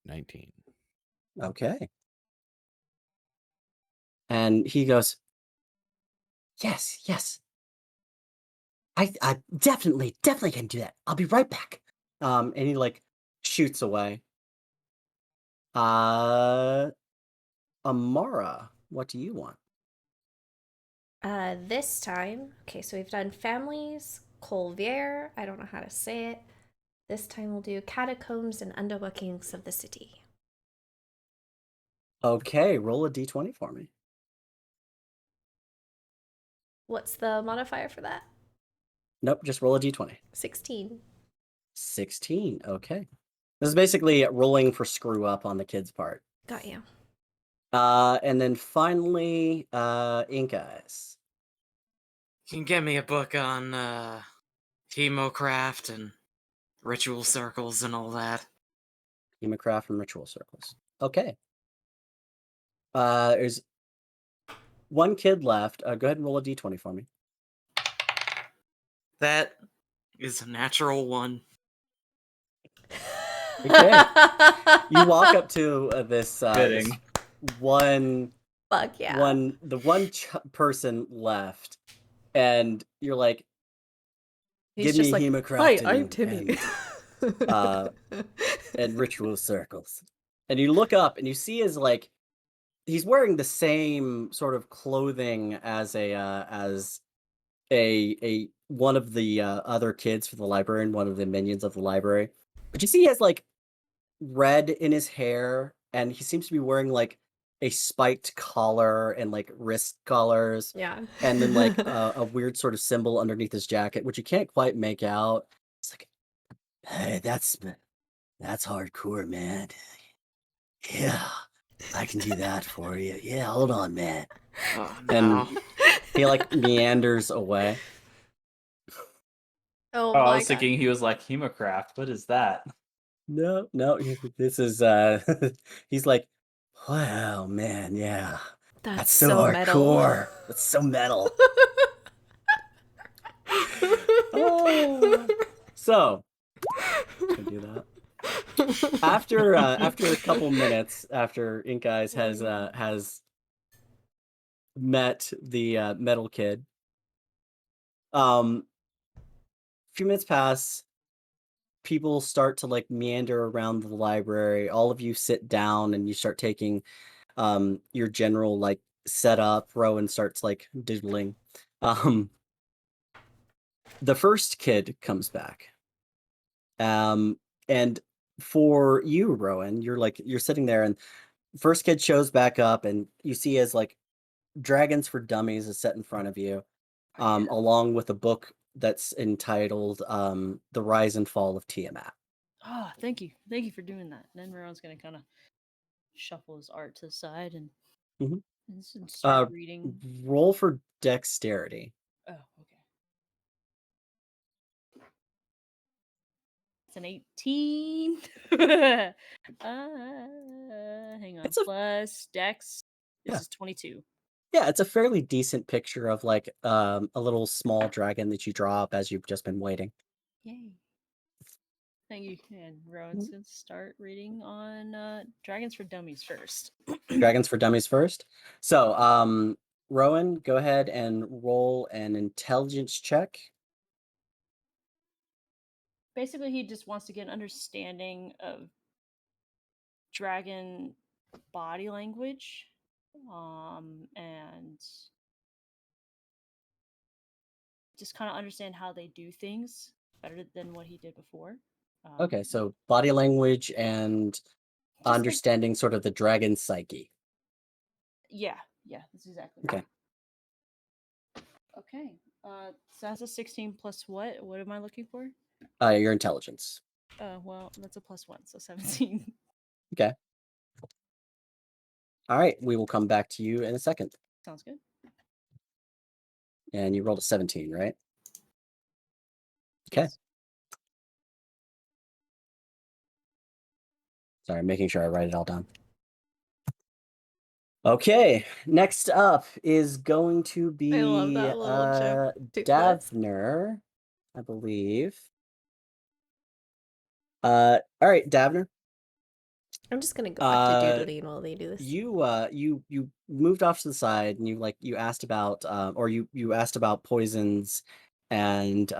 19.
Okay. And he goes, yes, yes. I definitely can do that. I'll be right back. And he like shoots away. Amara, what do you want?
This time, okay, so we've done families, Colvier, I don't know how to say it. This time we'll do catacombs and underworkings of the city.
Okay, roll a d20 for me.
What's the modifier for that?
Nope, just roll a d20.
16.
16. Okay. This is basically rolling for screw up on the kid's part.
Got you.
And then finally, Ink Eyes.
You can get me a book on hemocraft and ritual circles and all that.
Hemocraft and Ritual Circles. Okay. There's one kid left. Go ahead and roll a d20 for me.
That is a natural one.
Okay. You walk up to this
Fitting.
one
Fuck yeah.
the one person left, and you're like,
He's
give
just
me
like,
Hemocraft
hi,
and,
I'm Timmy.
and Ritual Circles. And you look up and you see his like he's wearing the same sort of clothing as a one of the other kids for the library and one of the minions of the library. But you see he has like red in his hair, and he seems to be wearing like a spiked collar and like wrist collars,
Yeah.
and then like a weird sort of symbol underneath his jacket, which you can't quite make out. It's like, hey, that's hardcore, man. Yeah, I can do that for you. Yeah, hold on, man.
Oh
And
no.
he like meanders away.
Oh
Oh, I
my
was
god.
thinking he was like Hemocraft. What is that?
No, no, this is he's like, wow, man, yeah. That's
That's
so
so metal.
hardcore. That's so metal. Oh. So, can do that. After a couple minutes after Ink Eyes has met the metal kid, a few minutes pass, people start to like meander around the library. All of you sit down and you start taking your general like setup. Rowan starts like doodling. Um the first kid comes back. And for you, Rowan, you're sitting there and first kid shows back up and you see as like Dragons for Dummies is set in front of you, along with a book that's entitled The Rise and Fall of Tiamat.
Oh, thank you. Thank you for doing that. And then Ron's gonna kind of shuffle his art to the side and,
Mhm.
and start
Uh,
reading.
roll for dexterity.
Oh, okay. It's an 18. Hang on.
It's a
Plus Dex. This
Yeah.
is 22.
Yeah, it's a fairly decent picture of like a little small dragon that you draw up as you've just been waiting.
Yay. Thank you. And Rowan's gonna start reading on Dragons for Dummies first.
Dragons for Dummies first. So, Rowan, go ahead and roll an intelligence check.
Basically, he just wants to get an understanding of dragon body language, and just kind of understand how they do things better than what he did before.
Okay, so body language and
Just like,
understanding sort of the dragon psyche.
yeah, that's exactly
Okay.
Okay. So that's a 16 plus what? What am I looking for?
Your intelligence.
Well, that's a plus 1, so 17.
Okay. All right, we will come back to you in a second.
Sounds good.
And you rolled a 17, right? Okay.
Yes.
Sorry, making sure I write it all down. Okay, next up is going to be
I love that little joke.
Davner, I believe. All right, Davner.
I'm just gonna go back to doodling while they do this.
You moved off to the side and you asked about or you asked about poisons and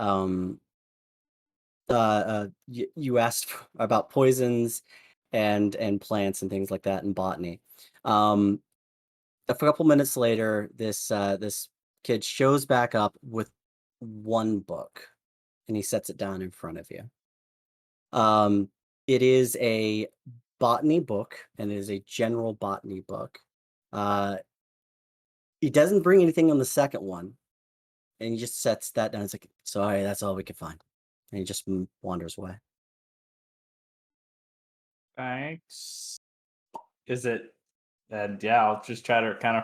you asked about poisons and plants and things like that in botany. A couple minutes later, this kid shows back up with one book and he sets it down in front of you. It is a botany book and it is a general botany book. He doesn't bring anything on the second one, and he just sets that down. It's like, sorry, that's all we can find, and he just wanders away.
Thanks. Is it? And yeah, I'll just try to kind of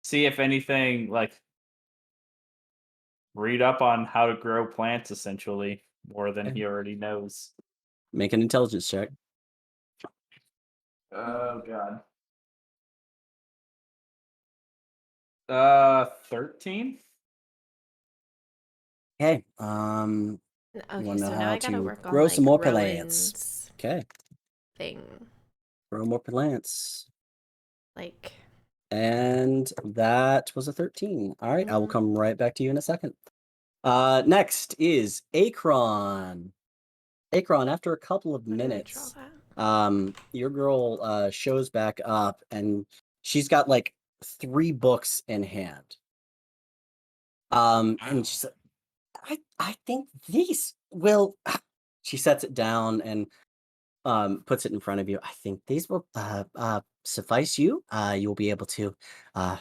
see if anything like read up on how to grow plants essentially more than
Okay.
he already knows.
Make an intelligence check.
Oh god. 13?
Okay. You
Okay,
want to know
so now
how
I gotta
to
work on
grow
like
some more plants?
Rowan's
Okay,
thing.
grow more plants,
Like,
and that was a 13. All right, I will
Mhm.
come right back to you in a second. Next is Akron. Akron, after a couple of
how do I draw
minutes,
that?
your girl shows back up and she's got like 3 books in hand.
Wow.
And she's like, I think these will she sets it down and puts it in front of you. I think these will suffice you. You will be able to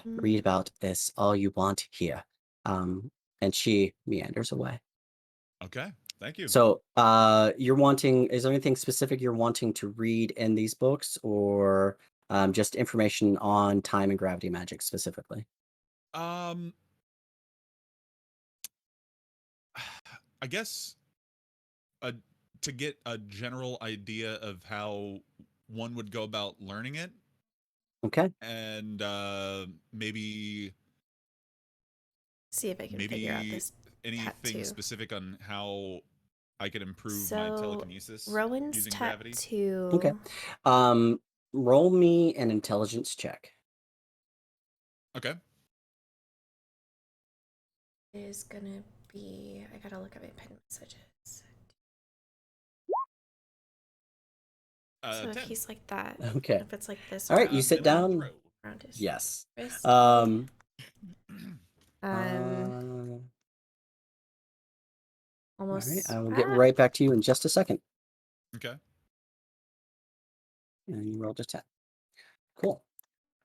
read about this all you want here. And she meanders away.
Okay. Thank you.
So, you're wanting, is there anything specific you're wanting to read in these books, or just information on time and gravity magic specifically?
I guess a to get a general idea of how one would go about learning it,
Okay.
and maybe
See if I can figure out this
anything
tattoo.
specific on how I could improve my
So
telekinesis
Rowan's
using gravity.
tattoo
Okay. Roll me an intelligence check.
Okay.
is gonna be. I gotta look at my pen messages. So if
10.
he's like that,
Okay.
if it's like this,
All right, you
I'm
sit
an
down.
pro.
around his
Yes.
wrist.
Um,
um,
all right,
almost.
I will get right back to you in just a second.
Okay.
And you rolled a 10. Cool.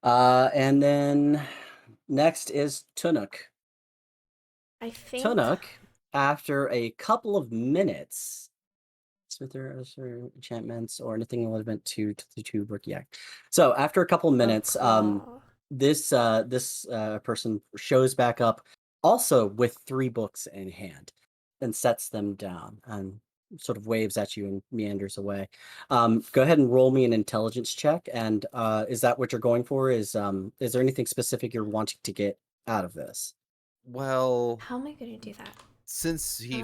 And then next is Tunuk.
I think.
Tunuk, after a couple of minutes, with their enchantments or anything relevant to Brickiac. So after a couple of minutes, this person shows back up, also with 3 books in hand, and sets them down and sort of waves at you and meanders away. Go ahead and roll me an intelligence check. And is that what you're going for? Is there anything specific you're wanting to get out of this?
Well,
How am I going to do that?
since he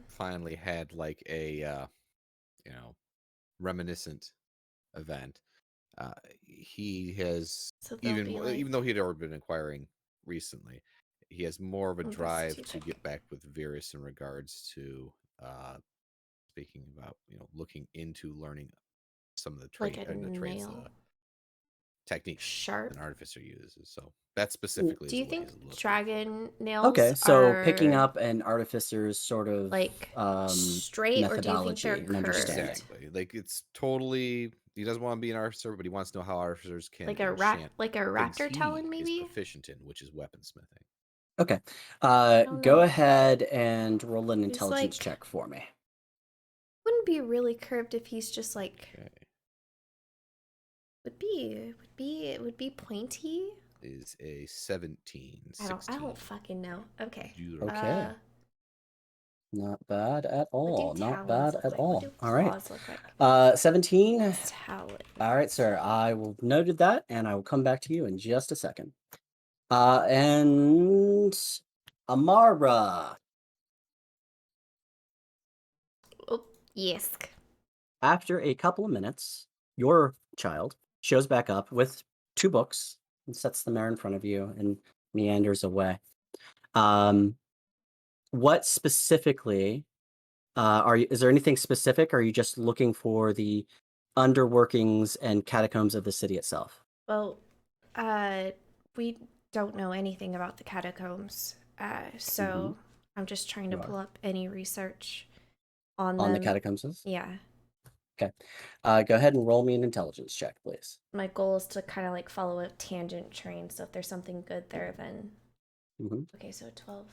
finally had like a reminiscent event, he has,
So
even though he had already been inquiring recently, he has more of a
Oh,
drive
that's
to get back with Varys in regards to speaking about looking into learning some of the
like
traits
nail
techniques
sharp.
an artificer uses. So that specifically
Do
is
you
what
think
he's looking
dragon nails
Okay, so picking
are
up an artificer's sort of
like straight, or do you think
methodology
they're
and
curved?
understanding.
Exactly. Like, it's totally, he doesn't want to be an artificer, but he wants to know how artificers can
Like a
enchant
like a
things
raptor
he
talon,
is
maybe?
proficient in, which is weaponsmithing.
Okay.
don't
Go
know.
ahead and roll an
He's
intelligence
like-
check for me.
Wouldn't be really curved if he's just like
Okay.
it would be pointy.
Is a 17.
I
16.
don't fucking know. Okay.
Okay. Not bad at all.
What do
Not
talons
bad
look
at
like?
all.
What do
All right.
claws look like?
17.
Talon.
All right, sir. I will noted that, and I will come back to you in just a second. And Amara.
Oh, yes.
After a couple of minutes, your child shows back up with 2 books and sets them there in front of you and meanders away. What specifically is there anything specific, or are you just looking for the underworkings and catacombs of the city itself?
Well, we don't know anything about the catacombs, so I'm just trying to
You
pull
are.
up any research on
On the
them.
catacombs?
Yeah.
Okay. Go ahead and roll me an intelligence check, please.
My goal is to kind of like follow a tangent train, so if there's something good there, then... Okay, so 12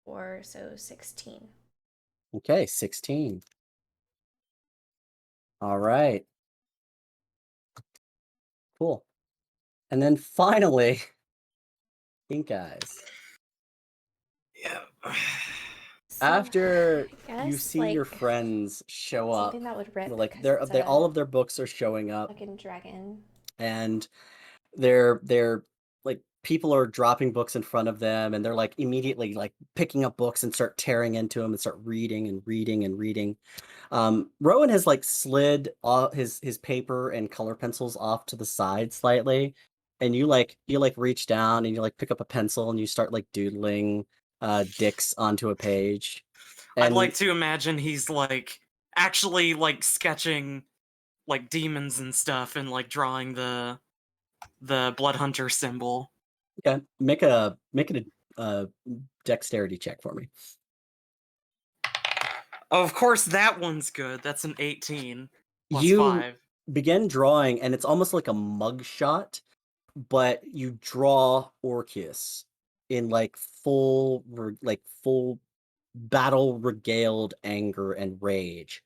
or so 16.
Okay, 16. All right. Cool. And then finally, Pink Eyes.
Yeah.
So,
After
I
you
guess,
see your friends show up,
something that would rip,
like
'cause
they're
it's
they all
a
of their books are showing up,
fucking dragon.
and they're like, people are dropping books in front of them, and they're like immediately like picking up books and start tearing into them and start reading and reading and reading. Rowan has like slid all his paper and color pencils off to the side slightly, and you reach down and you like pick up a pencil and you start like doodling dicks onto a page.
I'd
And
like to imagine he's like actually like sketching like demons and stuff and like drawing the blood hunter symbol.
yeah, make it a dexterity check for me.
Oh, of course, that one's good. That's an 18 plus
You
5.
begin drawing, and it's almost like a mug shot, but you draw Orcus in like full battle regaled anger and rage,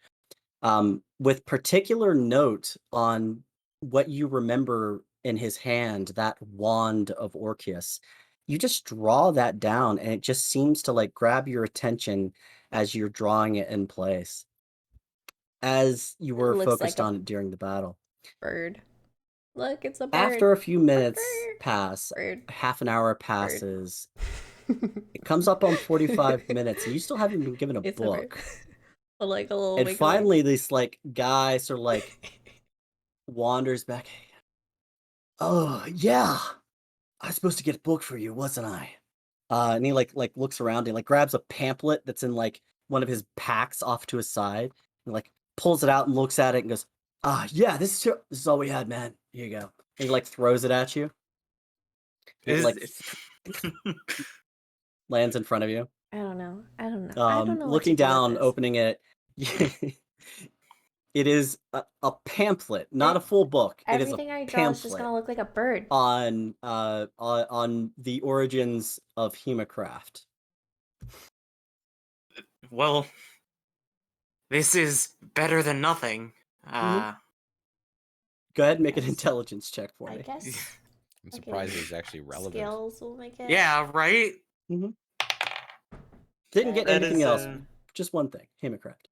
with particular note on what you remember in his hand, that wand of Orcus. You just draw that down, and it just seems to like grab your attention as you're drawing it in place, as you
It
were
looks like
focused
a
on it during the battle.
bird. Look, it's a bird.
After a few minutes
bird.
pass,
Bird.
half an hour passes. It comes up on 45 minutes, and you still haven't been given a
It's a bird.
book.
Like a little
And
wiggly.
finally, this like guy sort of like wanders back. Oh yeah, I was supposed to get a book for you, wasn't I? And he like looks around and like grabs a pamphlet that's in like one of his packs off to his side, and like pulls it out and looks at it and goes, yeah, this is all we had, man. Here you go. And he like throws it at you. It
Is-
like lands in front of you.
I don't know. I don't know. I don't know.
Looking
what to do
down,
with this.
opening it. It is a pamphlet, not a full book. It is a
Everything I draw is just
pamphlet
gonna look like a bird.
on the origins of Hemocraft.
Well, this is better than nothing.
Go ahead and make an
Yes.
intelligence check for
I
me.
guess
I'm surprised it's actually relevant.
skills will make it.
Yeah, right?
Didn't get
That
anything
is
else.
a-
Just one thing. Hemocraft.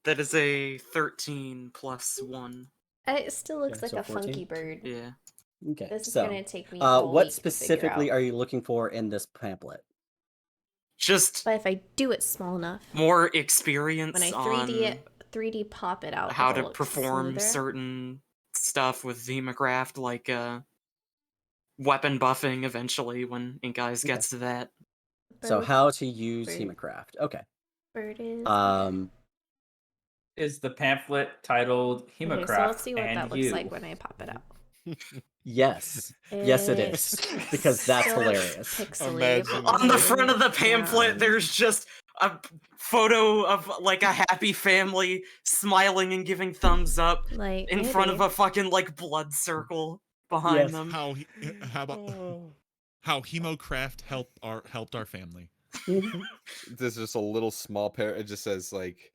That is a 13 plus 1.
It still looks
Okay,
like
so
a
14?
funky bird.
Yeah.
Okay.
This is
So,
gonna take me all
what
week to figure
specifically
out.
are you looking for in this pamphlet?
Just
But if I do it small enough,
more experience
when I
on
3D pop it out,
how
it'll
to
look
perform
smoother.
certain stuff with Zemacraft, like weapon buffing eventually when Ink Eyes
Okay.
gets to that.
So
Bird-
how to use
bird.
Hemocraft. Okay.
bird is.
Is the pamphlet titled
Okay,
Hemocraft
so let's see what
and
that
You?
looks like when I pop it out.
Yes. Yes, it is. Because that's
still
hilarious.
pixely.
Imagine
On the front of the pamphlet,
down.
there's just a photo of like a happy family smiling and giving thumbs up
Like
in front of
maybe.
a fucking like blood circle behind
Yes.
them.
How about how Hemocraft helped our family?
There's just a little small pair. It just says like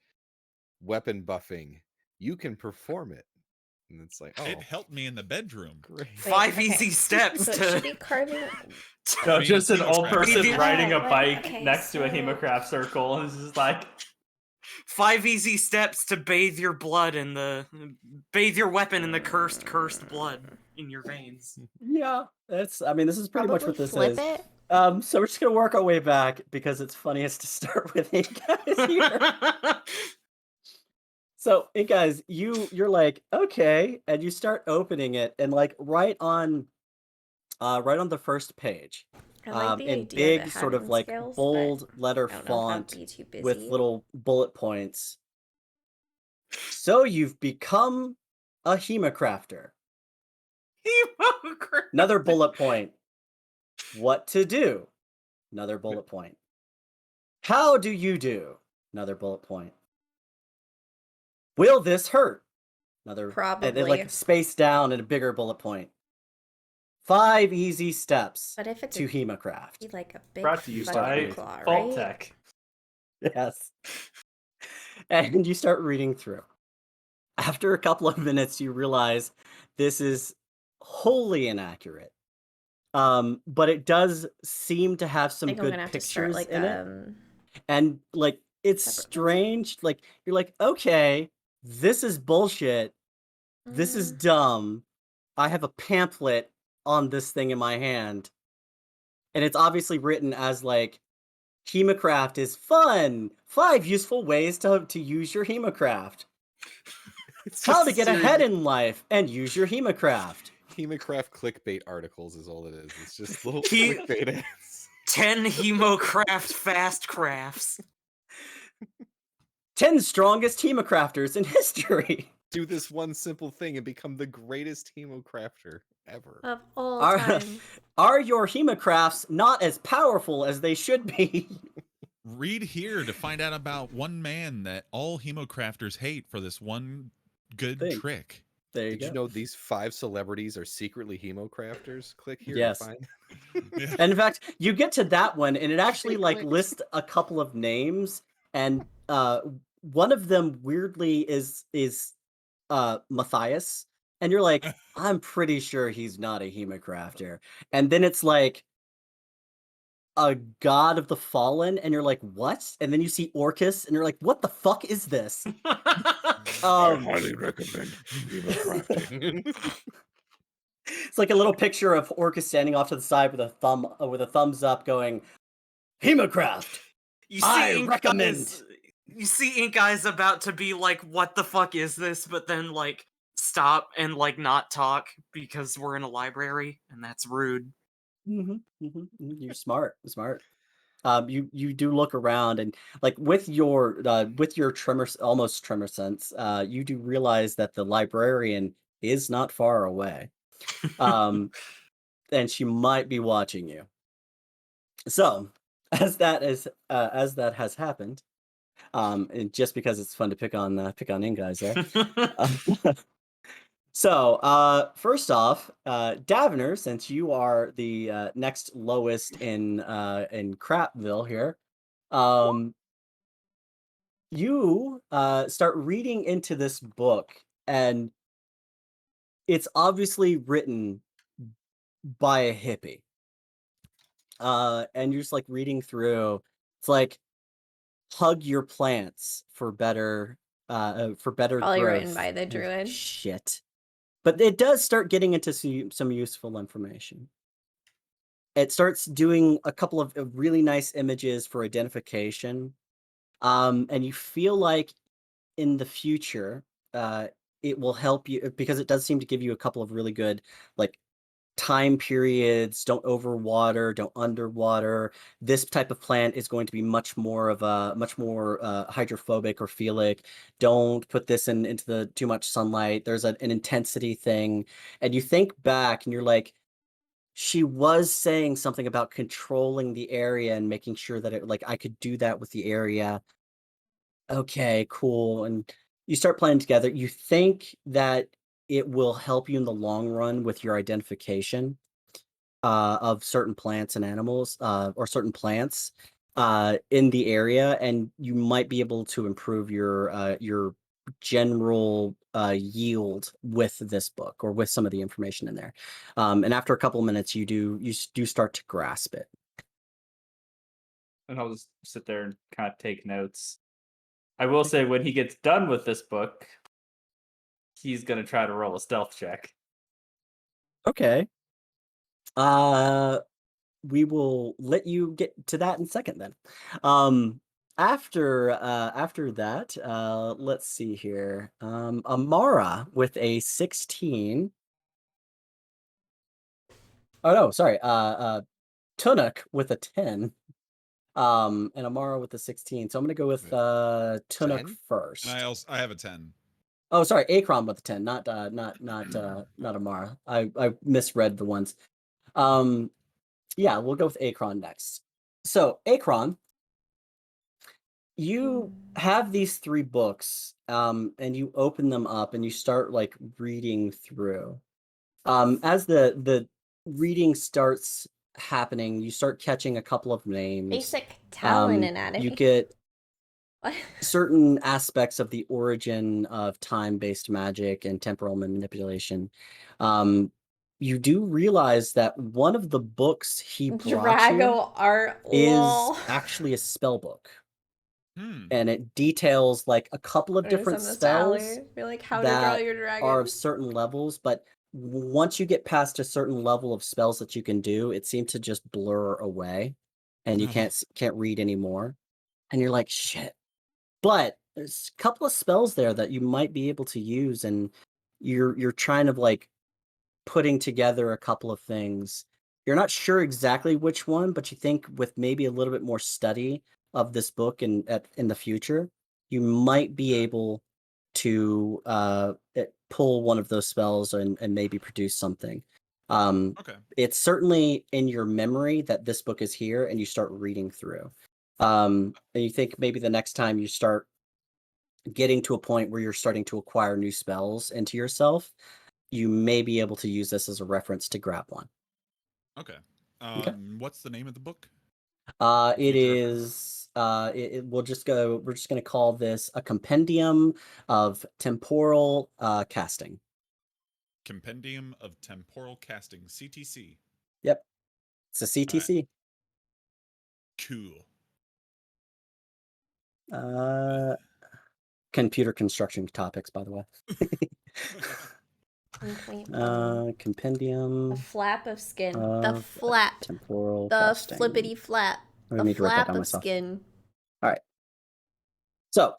weapon buffing. You can perform it, and it's like, oh,
It helped me in the bedroom.
great.
5
okay.
easy steps
So it should be
to
carving.
No,
Being
just an old
Hemocraft.
person
Maybe-
riding a
Like,
bike
okay,
next to a
so-
Hemocraft circle, and it's just like,
5 easy steps to bathe your weapon in the cursed blood in your veins.
Yeah. This is pretty much what this
flip
is.
it.
So we're just gonna work our way back because it's funniest to start with Ink Eyes here. So, Ink Guys, you're like, okay, and you start opening it, and like right on the first page,
I like the
in
idea
big
of it
sort of
having
like
scales,
bold letter
but I don't know if I'd
font
be too busy.
with little bullet points. So you've become a Hemocrafter.
Hemocraft.
Another bullet point. What to do? Another bullet point. How do you do? Another bullet point. Will this hurt? Another. And then
Probably.
like spaced down and a bigger bullet point. 5 easy steps
But if it's
to
a,
Hemocraft.
like a big
brought to you
fucking
by
claw,
Vault
right?
Tech.
Yes. And you start reading through. After a couple of minutes, you realize this is wholly inaccurate. But it does seem to have
I
some
think I'm
good
gonna have to start
pictures
like
in it. And like it's
separate ones.
strange. Like you're like, okay, this is bullshit. This is dumb. I have a pamphlet on this thing in my hand. And it's obviously written as like Hemocraft is fun. 5 useful ways to use your Hemocraft.
It's
How to
just
get ahead in life and use your Hemocraft.
Hemocraft clickbait articles is all it is. It's just little
He-
clickbait ads.
10 Hemocraft fast crafts.
10 strongest Hemocrafters in history.
Do this one simple thing and become the greatest Hemocrafter ever.
Of all
Are-
time.
Are your Hemocrafts not as powerful as they should be?
Read here to find out about one man that all hemocrafters hate for this one good
Thing.
trick.
There you
Did
go.
you know these 5 celebrities are secretly hemocrafters? Click here
Yes.
to find.
Yeah.
And in fact, you get to that one, and it actually
She
like
clicked.
lists a couple of names, and one of them weirdly is Matthias, and you're like, I'm pretty sure he's not a hemocrafter. And then it's like a god of the fallen, and you're like, what? And then you see Orcus, and you're like, what the fuck is this?
I highly recommend hemocrafting.
It's like a little picture of Orcus standing off to the side with a thumbs up, going, "Hemocraft,
You see
I
Ink
recommend."
Eyes, you see Ink Eyes about to be like, what the fuck is this? But then like stop and like not talk because we're in a library and that's rude.
You're smart, smart. You do look around, and like with your tremor, almost tremor sense, you do realize that the librarian is not far away, um, and she might be watching you. So, as that has happened, and just because it's fun to pick on in guys there. So, first off, Davener, since you are the next lowest in Crapville here, um, you start reading into this book, and it's obviously written by a hippie. And you're just like reading through. It's like hug your plants for better
Probably
growth.
written by the
and
druid.
shit. But it does start getting into some useful information. It starts doing a couple of really nice images for identification. And you feel like in the future, it will help you because it does seem to give you a couple of really good like time periods. Don't overwater, don't underwater. This type of plant is going to be much more hydrophobic or philic. Don't put this into the too much sunlight. There's an intensity thing, and you think back and you're like, she was saying something about controlling the area and making sure that it like I could do that with the area. Okay, cool. And you start playing together. You think that it will help you in the long run with your identification of certain plants and animals, or certain plants in the area, and you might be able to improve your general yield with this book or with some of the information in there. And after a couple of minutes, you do start to grasp it.
And I'll just sit there and kind of take notes. I will say when he gets done with this book, he's gonna try to roll a stealth check.
Okay. We will let you get to that in a second then. After that, let's see here. Amara with a 16. Oh no, sorry. Tunuk with a 10. And Amara with a 16. So I'm gonna go with Tunuk
10?
first.
And I have a 10.
Oh, sorry, Akron with a 10, not Amara. I misread the ones. Yeah, we'll go with Akron next. So, Akron, you have these 3 books, and you open them up and you start like reading through. As the reading starts happening, you start catching a couple of names.
Basic talent
You
anatomy.
get
What?
certain aspects of the origin of time-based magic and temporal manipulation. You do realize that one of the books he brought you
Drago art.
is
Lol.
actually a spell book,
Hmm.
and it details like a couple of
I'm gonna
different
send this to
spells
Aller. Be like, how to draw
that
your
are of
dragon.
certain levels, but once you get past a certain level of spells that you can do, it seems to just blur away, and you
Oh.
can't read anymore. And you're like, shit. But there's a couple of spells there that you might be able to use, and you're trying to like putting together a couple of things. You're not sure exactly which one, but you think with maybe a little bit more study of this book in the future, you might be able to pull one of those spells and maybe produce something.
Okay.
It's certainly in your memory that this book is here, and you start reading through. And you think maybe the next time you start getting to a point where you're starting to acquire new spells into yourself, you may be able to use this as a reference to grab one.
Okay.
Okay.
What's the name of the book?
It
Future
is. We'll just go. We're just going to call this a compendium of temporal casting.
Compendium of Temporal Casting, CTC.
Yep, it's a
All right.
CTC.
Cool.
Computer construction topics, by the way. Compendium
a flap of skin. The
of
flap.
temporal
The
casting.
flippity flap.
I
The
need to write that
flap
down
of
myself.
skin.
All right. So,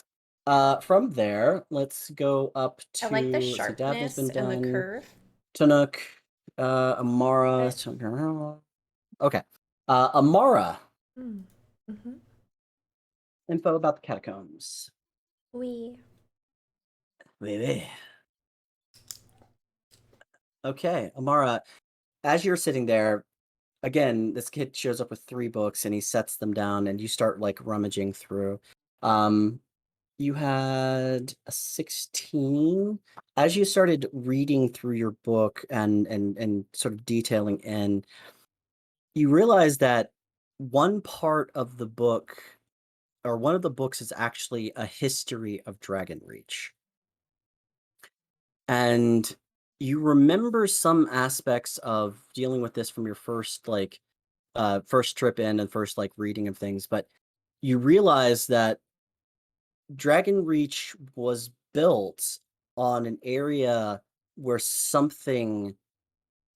from there, let's go up to.
I like the
let's see, Daphne's
sharpness
been
and the
done.
curve.
Tunuk, Amara. Okay. Amara.
Mm-hmm.
Info about the catacombs.
We.
Baby. Okay, Amara, as you're sitting there, again, this kid shows up with 3 books and he sets them down and you start like rummaging through. You had a 16. As you started reading through your book and sort of detailing in, you realize that one part of the book, or one of the books, is actually a history of Dragonreach. And you remember some aspects of dealing with this from your first first trip in and first like reading of things, but you realize that Dragonreach was built on an area where something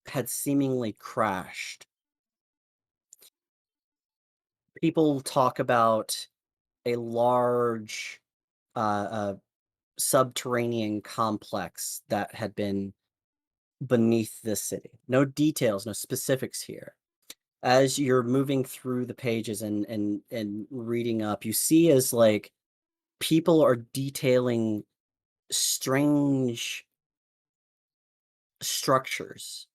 had seemingly crashed. People talk about a large subterranean complex that had been beneath this city. No details, no specifics here. As you're moving through the pages and reading up, you see as like people are detailing strange structures,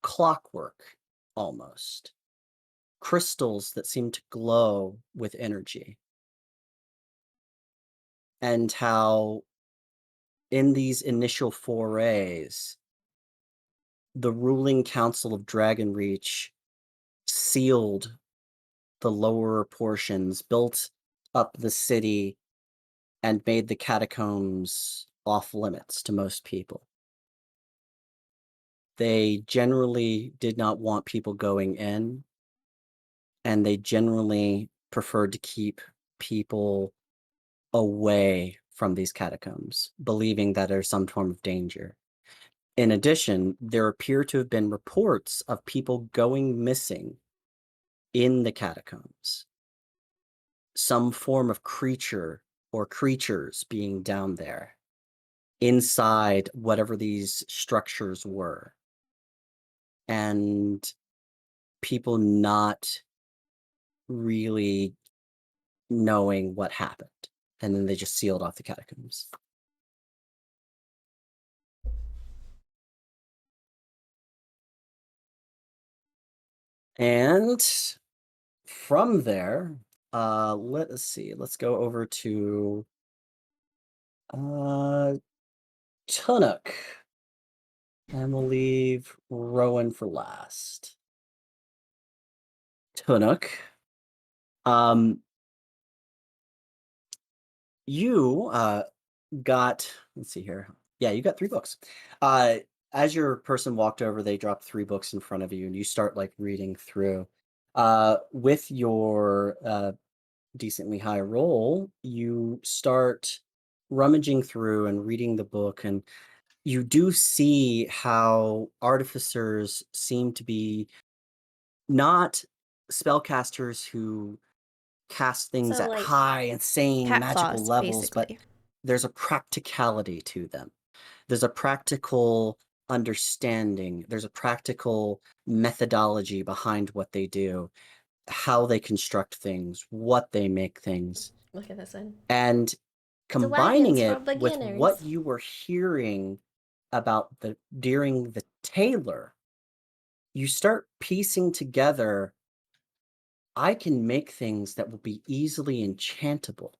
clockwork almost, crystals that seem to glow with energy, and how in these initial forays, the ruling council of Dragonreach sealed the lower portions, built up the city, and made the catacombs off limits to most people. They generally did not want people going in, and they generally preferred to keep people away from these catacombs, believing that there's some form of danger. In addition, there appear to have been reports of people going missing in the catacombs. Some form of creature or creatures being down there inside whatever these structures were. And people not really knowing what happened. And then they just sealed off the catacombs. And from there, let's see. Let's go over to Tunuk. And we'll leave Rowan for last. Tunuk. You got, let's see here. Yeah, you got 3 books. As your person walked over, they dropped 3 books in front of you, and you start like reading through. With your decently high roll, you start rummaging through and reading the book, and you do see how artificers seem to be not spellcasters who cast things
So,
at
like,
high, insane,
cat
magical
claws,
levels, but
basically.
there's a practicality to them. There's a practical understanding. There's a practical methodology behind what they do, how they construct things, what they make things.
Look at this one.
And
The
combining
wagons for
it with
beginners.
what you were hearing about during the Tailor, you start piecing together I can make things that will be easily enchantable.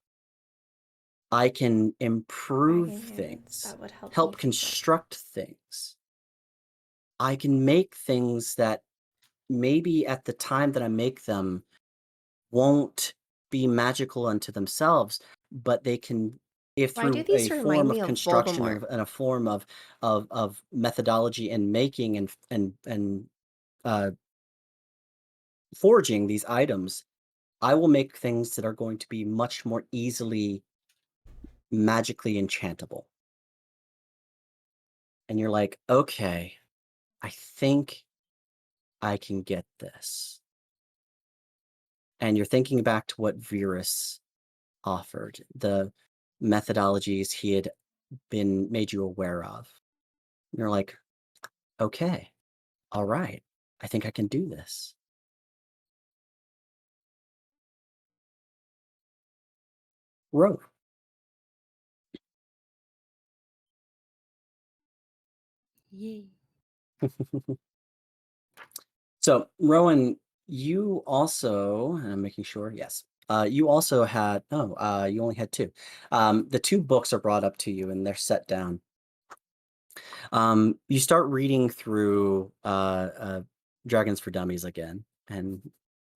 I can improve
Dragon hands.
things,
That would help me
help
think of.
construct things. I can make things that maybe at the time that I make them won't be magical unto themselves, but they can, if
Why do
through a
these remind
form
me
of
of
construction
Voldemort?
of and a form of methodology and making and uh, forging these items, I will make things that are going to be much more easily magically enchantable. And you're like, okay, I think I can get this. And you're thinking back to what Virus offered, the methodologies he had been made you aware of. You're like, okay, all right, I think I can do this. Row.
Yay.
So, Rowan, you also, and I'm making sure, yes, you also had, you only had two. The two books are brought up to you and they're set down. You start reading through Dragons for Dummies again, and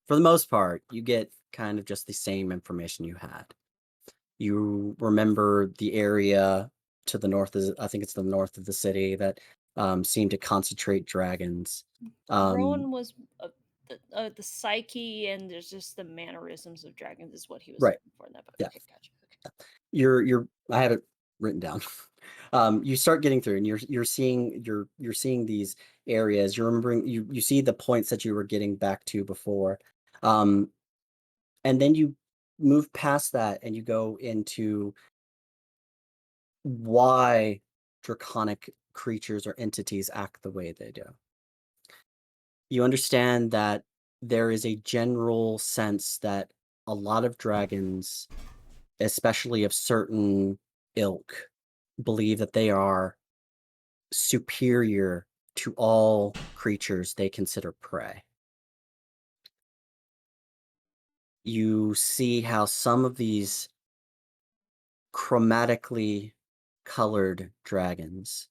for the most part, you get kind of just the same information you had. You remember the area to the north, I think it's the north of the city, that seemed to concentrate dragons.
Rowan was the psyche and there's just the mannerisms of dragons is what he was
Right.
looking for in that book.
Yeah.
Okay, gotcha. Okay.
You're I have it written down. You start getting through and you're seeing these areas. You're remembering you see the points that you were getting back to before. Um, and then you move past that and you go into why draconic creatures or entities act the way they do. You understand that there is a general sense that a lot of dragons, especially of certain ilk, believe that they are superior to all creatures they consider prey. You see how some of these chromatically colored dragons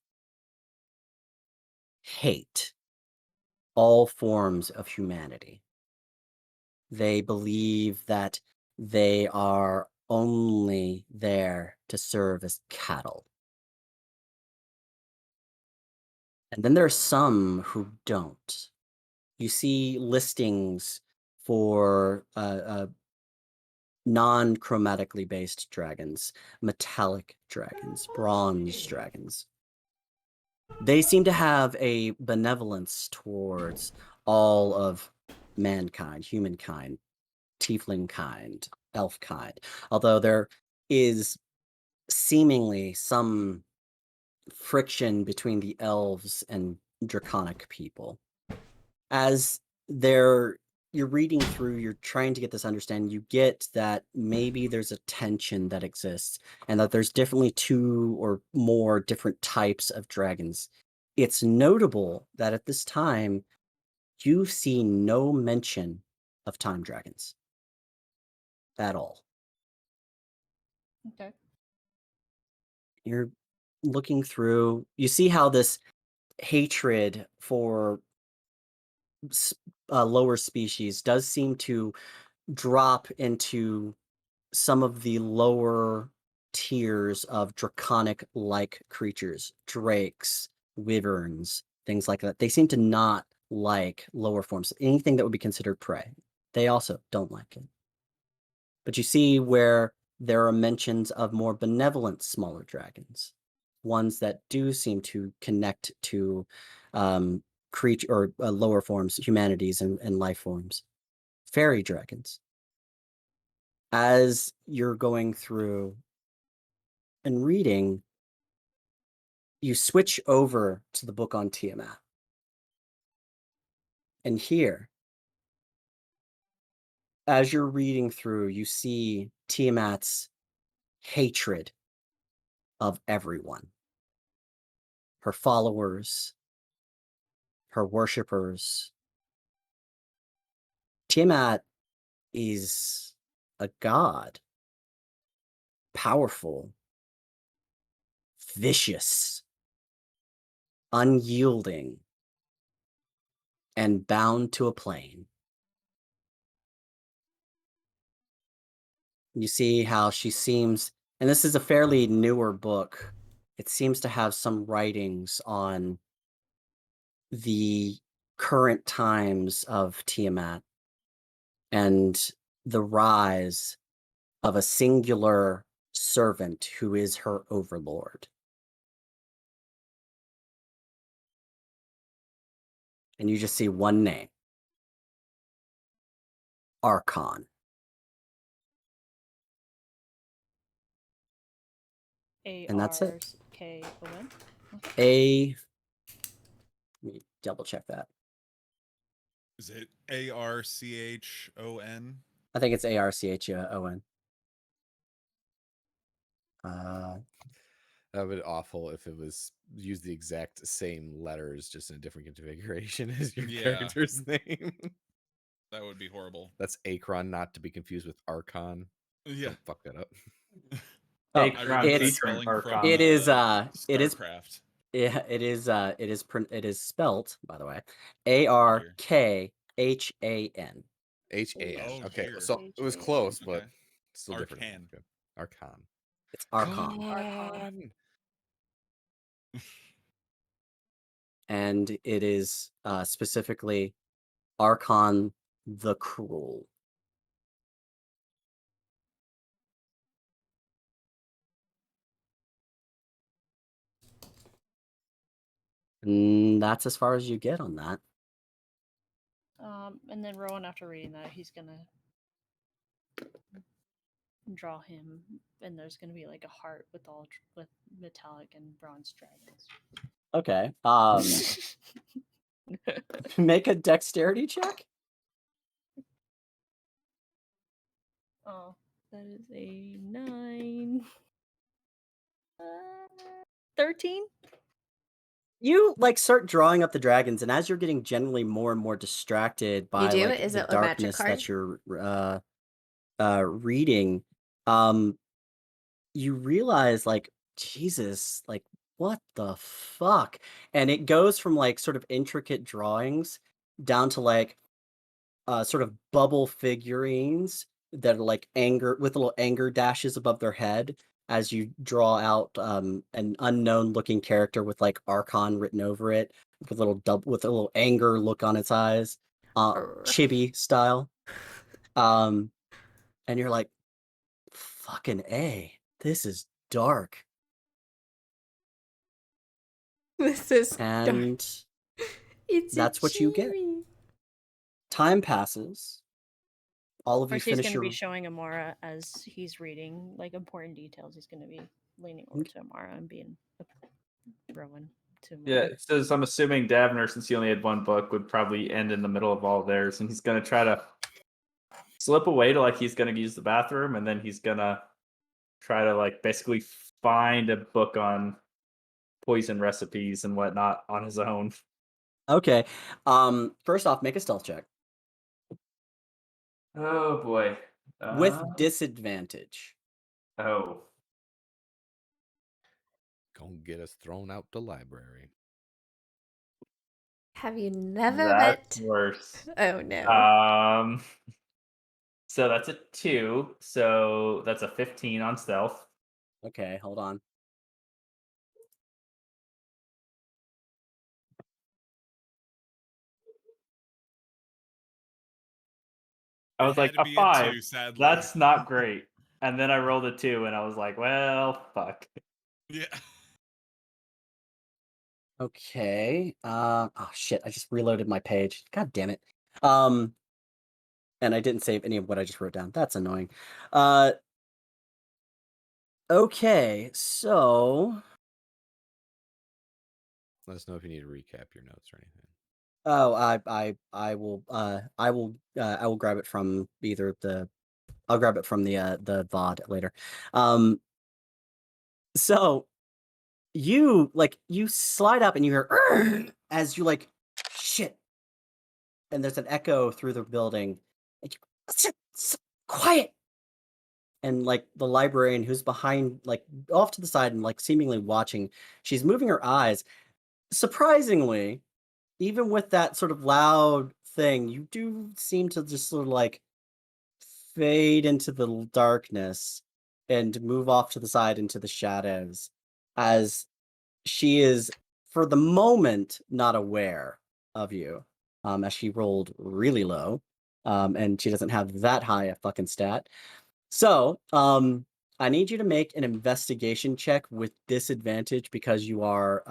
hate all forms of humanity. They believe that they are only there to serve as cattle. And then there are some who don't. You see listings for non-chromatically based dragons, metallic dragons, bronze dragons. They seem to have a benevolence towards all of mankind, humankind, tiefling kind, elf kind. Although there is seemingly some friction between the elves and draconic people. As you're reading through, you're trying to get this understanding, you get that maybe there's a tension that exists and that there's definitely two or more different types of dragons. It's notable that at this time, you see no mention of time dragons at all.
Okay.
You're looking through, you see how this hatred for lower species does seem to drop into some of the lower tiers of draconic like creatures, drakes, wyverns, things like that. They seem to not like lower forms, anything that would be considered prey. They also don't like it. But you see where there are mentions of more benevolent smaller dragons, ones that do seem to connect to creature or lower forms, humanities and life forms, fairy dragons. As you're going through and reading, you switch over to the book on Tiamat. And here, as you're reading through, you see Tiamat's hatred of everyone, her followers, her worshippers. Tiamat is a god. Powerful, vicious, unyielding, and bound to a plane. You see how she seems, and this is a fairly newer book. It seems to have some writings on the current times of Tiamat and the rise of a singular servant who is her overlord. And you just see one name, Archon. And that's it.
Arkon.
A. Let me double check that.
Is it Archon?
I think it's Archon. Uh,
That would be awful if it was use the exact same letters, just in a different configuration as your
Yeah.
character's name.
That would be horrible.
That's Akron, not to be confused with Archon.
Yeah.
Don't fuck that up.
oh,
I
Akron
remember that
it's
spelling from
Archon.
it is
StarCraft.
yeah, it is spelt, by the way,
Arkhn.
Arkhan.
H-A-N.
Oh,
Okay,
dear.
so it was close, but
Okay.
still different.
Arcane.
Okay. Archon.
It's Archon.
Archon.
And it is specifically Archon the Cruel. And that's as far as you get on that.
And then Rowan, after reading that, he's gonna draw him, and there's gonna be like a heart with metallic and bronze dragons.
Okay. Make a dexterity check.
Oh, that is a 9. 13?
You like start drawing up the dragons, and as you're getting generally more and more distracted by
do?
like
Is
the
it a magic
darkness
card?
that you're reading, you realize like Jesus, like what the fuck? And it goes from like sort of intricate drawings down to like sort of bubble figurines that are like anger with little anger dashes above their head as you draw out an unknown looking character with like Archon written over it with a little anger look on its eyes,
Brr.
chibi style. And you're like, fucking A, this is dark.
This is dark.
And
It's
that's what you get.
cheery.
Time passes. All of you
Archie's
finish
gonna
your
be showing Amara as he's reading like important details. He's gonna be leaning over to Amara and being Rowan to Amara.
Yeah, it says I'm assuming Davner, since he only had one book, would probably end in the middle of all theirs, and he's gonna try to slip away to like he's gonna use the bathroom, and then he's gonna try to like basically find a book on poison recipes and whatnot on his own.
Okay. First off, make a stealth check
Oh boy.
with disadvantage.
Oh.
Gonna get us thrown out the library.
Have you never
That's
met?
worse.
Oh no.
So that's a 2. So that's a 15 on stealth.
Okay, hold on.
I was
It had
like,
to
a
be
5.
2, sadly.
That's not great. And then I rolled a 2, and I was like, well, fuck.
Yeah.
Okay. Oh shit, I just reloaded my page. God damn it. And I didn't save any of what I just wrote down. That's annoying. Okay, so
Let us know if you need to recap your notes or anything.
oh, I will grab it from I'll grab it from the VOD later. So you slide up and you hear "Urgh!" as you like shit, and there's an echo through the building. Quiet. And like the librarian who's behind, like off to the side and like seemingly watching, she's moving her eyes. Surprisingly, even with that sort of loud thing, you do seem to just sort of like fade into the darkness and move off to the side into the shadows as she is, for the moment, not aware of you, as she rolled really low, and she doesn't have that high a fucking stat. So, I need you to make an investigation check with disadvantage because you are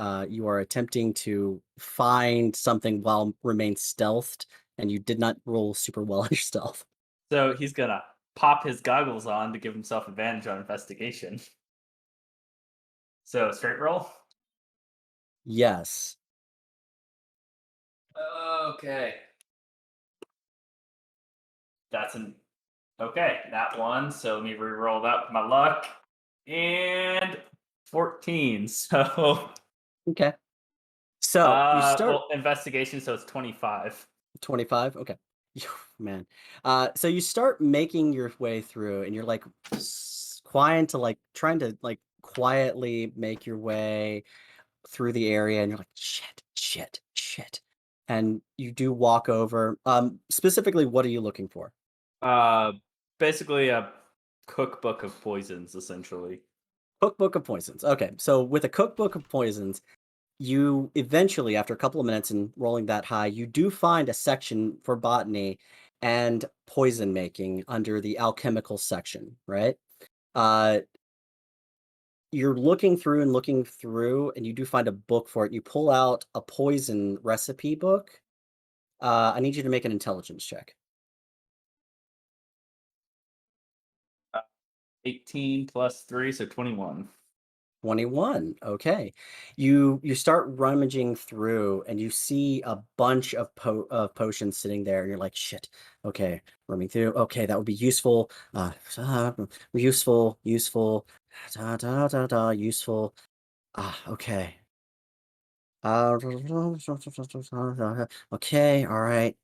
attempting to find something while remain stealthed, and you did not roll super well on your stealth.
So he's gonna pop his goggles on to give himself advantage on investigation. So straight roll.
Yes.
Okay. That's an okay. That one. So let me re-roll that with my luck. And 14. So
Okay. So you start
well, investigation, so it's 25.
25. Okay. Man. So you start making your way through, and you're like quiet to like trying to like quietly make your way through the area, and you're like, shit, shit, shit. And you do walk over. Specifically, what are you looking for?
Uh basically a cookbook of poisons, essentially.
Cookbook of poisons. Okay, so with a cookbook of poisons, you eventually, after a couple of minutes and rolling that high, you do find a section for botany and poison making under the alchemical section, right? Uh, you're looking through, and you do find a book for it. You pull out a poison recipe book. I need you to make an intelligence check.
18 plus 3, so 21.
21. Okay. You start rummaging through and you see a bunch of potions sitting there, and you're like, shit. Okay, rummaging through. Okay, that would be useful. Useful, useful. Useful. Okay. Okay, all right.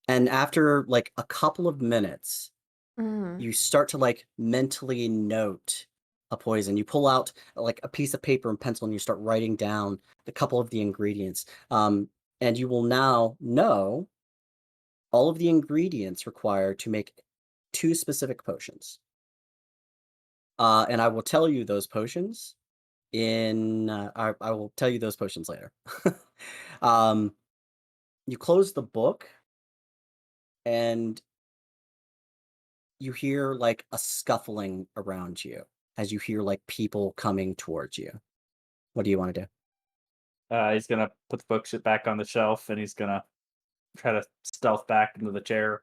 And after like a couple of minutes,
Mm.
you start to like mentally note a poison. You pull out like a piece of paper and pencil, and you start writing down a couple of the ingredients. And you will now know all of the ingredients required to make 2 specific potions. And I will tell you those potions I will tell you those potions later. um, you close the book, and you hear like a scuffling around you as you hear like people coming towards you. What do you want to do?
He's gonna put the book back on the shelf, and he's gonna try to stealth back into the chair.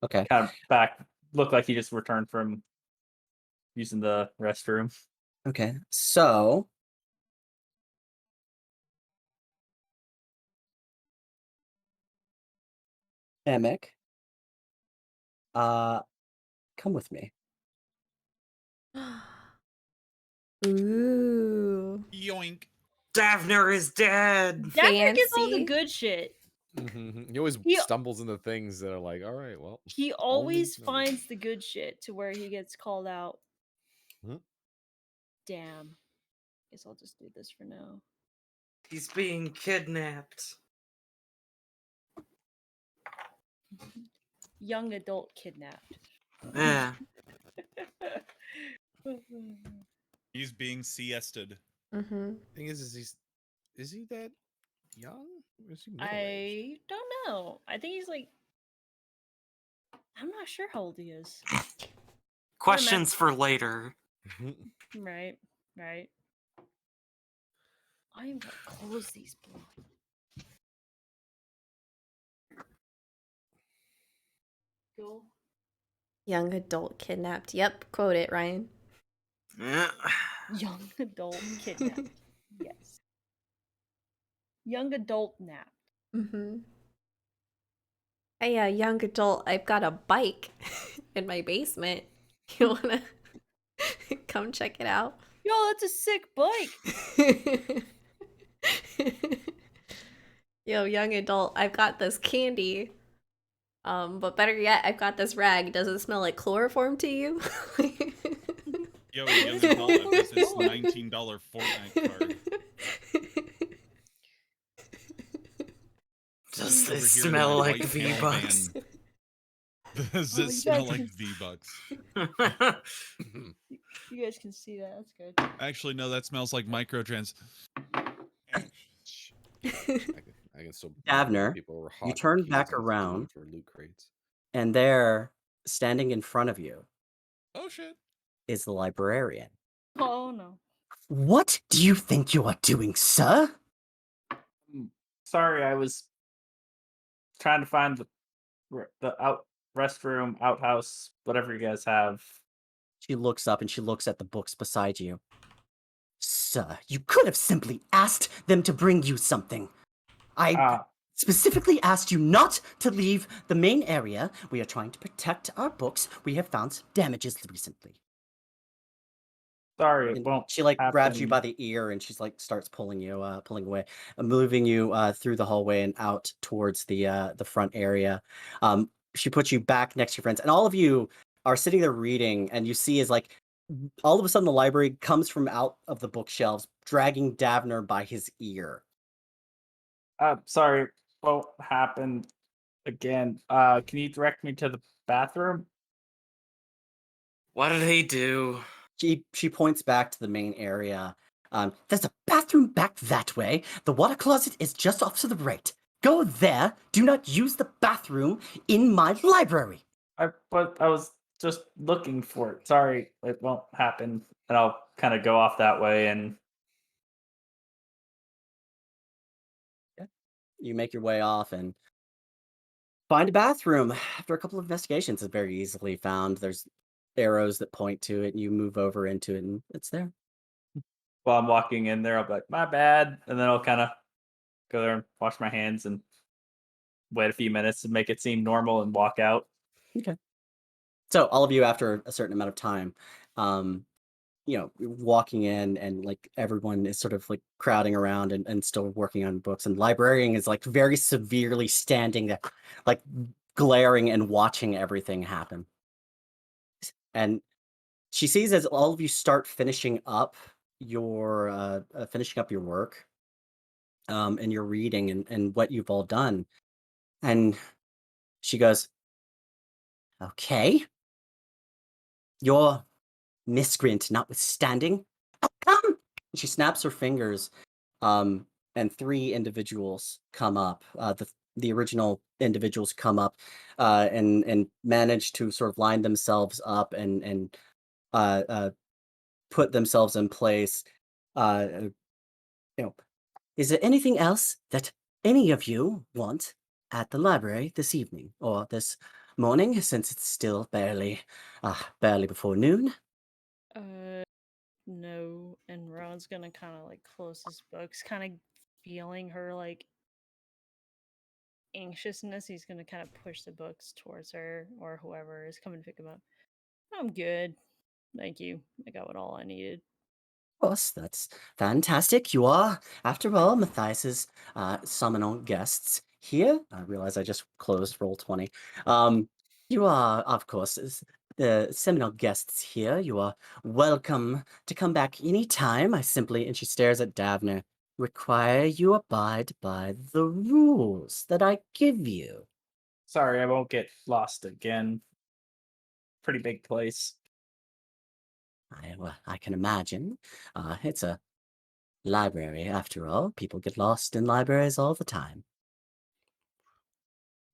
Okay.
Kind of back, look like he just returned from using the restroom.
Okay. So Emic, uh, come with me.
Ooh.
Yoink.
Davner is dead.
Daphne gets all the
Fancy.
good shit.
He always
He-
stumbles into things that are like, all right, well.
He
only
always
no.
finds the good shit to where he gets called out.
Hmm?
Damn. Guess I'll just do this for now.
He's being kidnapped.
Young adult kidnapped.
Yeah.
He's being siested.
Mm-hmm.
Thing is he that young? Or is he middle-aged?
I don't know. I think he's like, I'm not sure how old he is.
Questions for later.
Right, right. I am gonna close these blinds. Go.
Young adult kidnapped. Yep, quote it, Ryan.
Yeah.
Young adult kidnapped. Yes. Young adult napped.
Mm-hmm. Hey, young adult, I've got a bike in my basement. You wanna come check it out?
Yo, that's a sick bike.
Yo, young adult, I've got this candy. But better yet, I've got this rag. Does it smell like chloroform to you?
Yo, Yogi Paul, I've got this $19 Fortnite card.
Does
Over
this
here in
smell
my
like
white panel
V-Bucks?
van. Does
Oh,
this
you
smell
guys
like
can-
V-Bucks?
You guys can see that. That's good.
Actually, no, that smells like microtrans.
I can still
Davner,
people were
you
hot
turn
keys
back
and
around,
for loot crates.
and there, standing in front of you,
Oh shit.
is the librarian.
Oh no.
What do you think you are doing, sir?
Sorry, I was trying to find the restroom, outhouse, whatever you guys have.
She looks up and she looks at the books beside you. Sir, you could have simply asked them to bring you something. I
Ah,
specifically asked you not to leave the main area. We are trying to protect our books. We have found some damages recently.
sorry, it
And
won't
she grabs you
happen.
by the ear and she's starts pulling away, moving you through the hallway and out towards the front area. She puts you back next to your friends, and all of you are sitting there reading, and you see is all of a sudden the library comes from out of the bookshelves, dragging Davner by his ear.
Sorry, won't happen again. Can you direct me to the bathroom?
What did he do?
She points back to the main area. There's a bathroom back that way. The water closet is just off to the right. Go there. Do not use the bathroom in my library.
But I was just looking for it. Sorry, it won't happen. And I'll kind of go off that way. And
You make your way off and find a bathroom. After a couple of investigations, it's very easily found. There's arrows that point to it, and you move over into it, and it's there.
while I'm walking in there, I'll be like, "My bad," and then I'll kind of go there and wash my hands and wait a few minutes to make it seem normal and walk out.
Okay. So all of you, after a certain amount of time, walking in and everyone is sort of crowding around and still working on books, and librarian is very severely standing there, like glaring and watching everything happen. And she sees as all of you start finishing up your work, and your reading and what you've all done. And she goes, "Okay, your miscreant notwithstanding, come!" And she snaps her fingers, and three individuals come up. The original individuals come up, and manage to sort of line themselves up and uh, uh, put themselves in place. You know, is there anything else that any of you want at the library this evening or this morning, since it's still barely before noon?
No. And Ron's gonna kind of close his books, kind of feeling her anxiousness. He's gonna kind of push the books towards her or whoever is coming to pick them up. I'm good. Thank you. I got all I needed.
Of course, that's fantastic. You are, after all, Matthias's seminal guests here. I realize I just closed Roll20. You are, of course, the seminal guests here. You are welcome to come back anytime. And she stares at Davner, require you abide by the rules that I give you.
Sorry, I won't get lost again. Pretty big place.
I can imagine. It's a library, after all. People get lost in libraries all the time.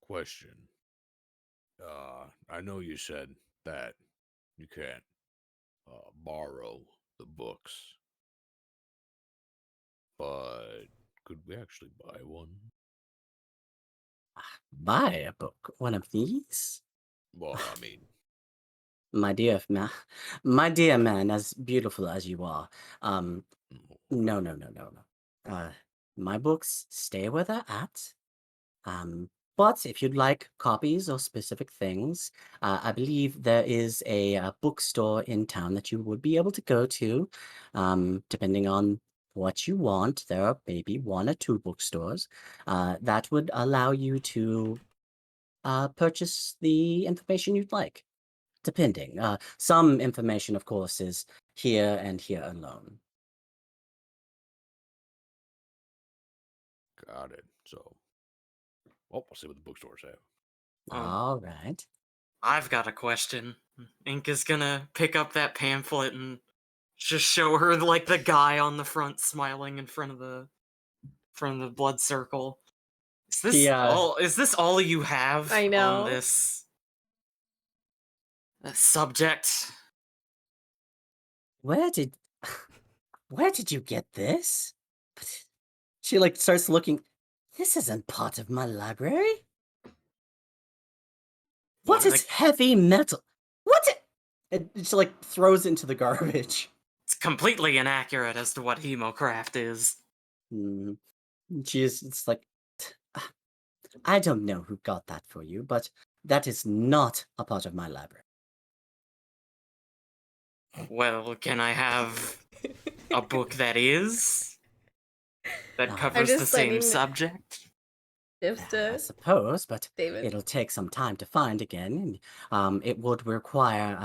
Question. I know you said that you can't borrow the books, but could we actually buy one?
Buy a book, one of these?
Well, I mean,
My dear man, as beautiful as you are, no, no, no, no, no. My books stay where they're at. But if you'd like copies or specific things, I believe there is a bookstore in town that you would be able to go to, depending on what you want. There are maybe one or two bookstores that would allow you to purchase the information you'd like, depending. Some information, of course, is here and here alone.
Got it. So, well, we'll see what the bookstores have.
All right.
I've got a question. Ink is gonna pick up that pamphlet and just show her like the guy on the front smiling in front of the blood circle. Is
He,
this all? Is this all you have
I
on
know.
this subject?
where did, where did you get this? But she like starts looking. This isn't part of my library.
What
What
in
is heavy metal? What? And she like throws it into the garbage.
It's completely inaccurate as to what hemocraft is.
Mm. It's like, I don't know who got that for you, but that is not a part of my library.
Well, can I have a book that is? That
I'm
covers the
just
same
sending
subject?
Tips
I
to
suppose, but
David.
it'll take some time to find again, and it would require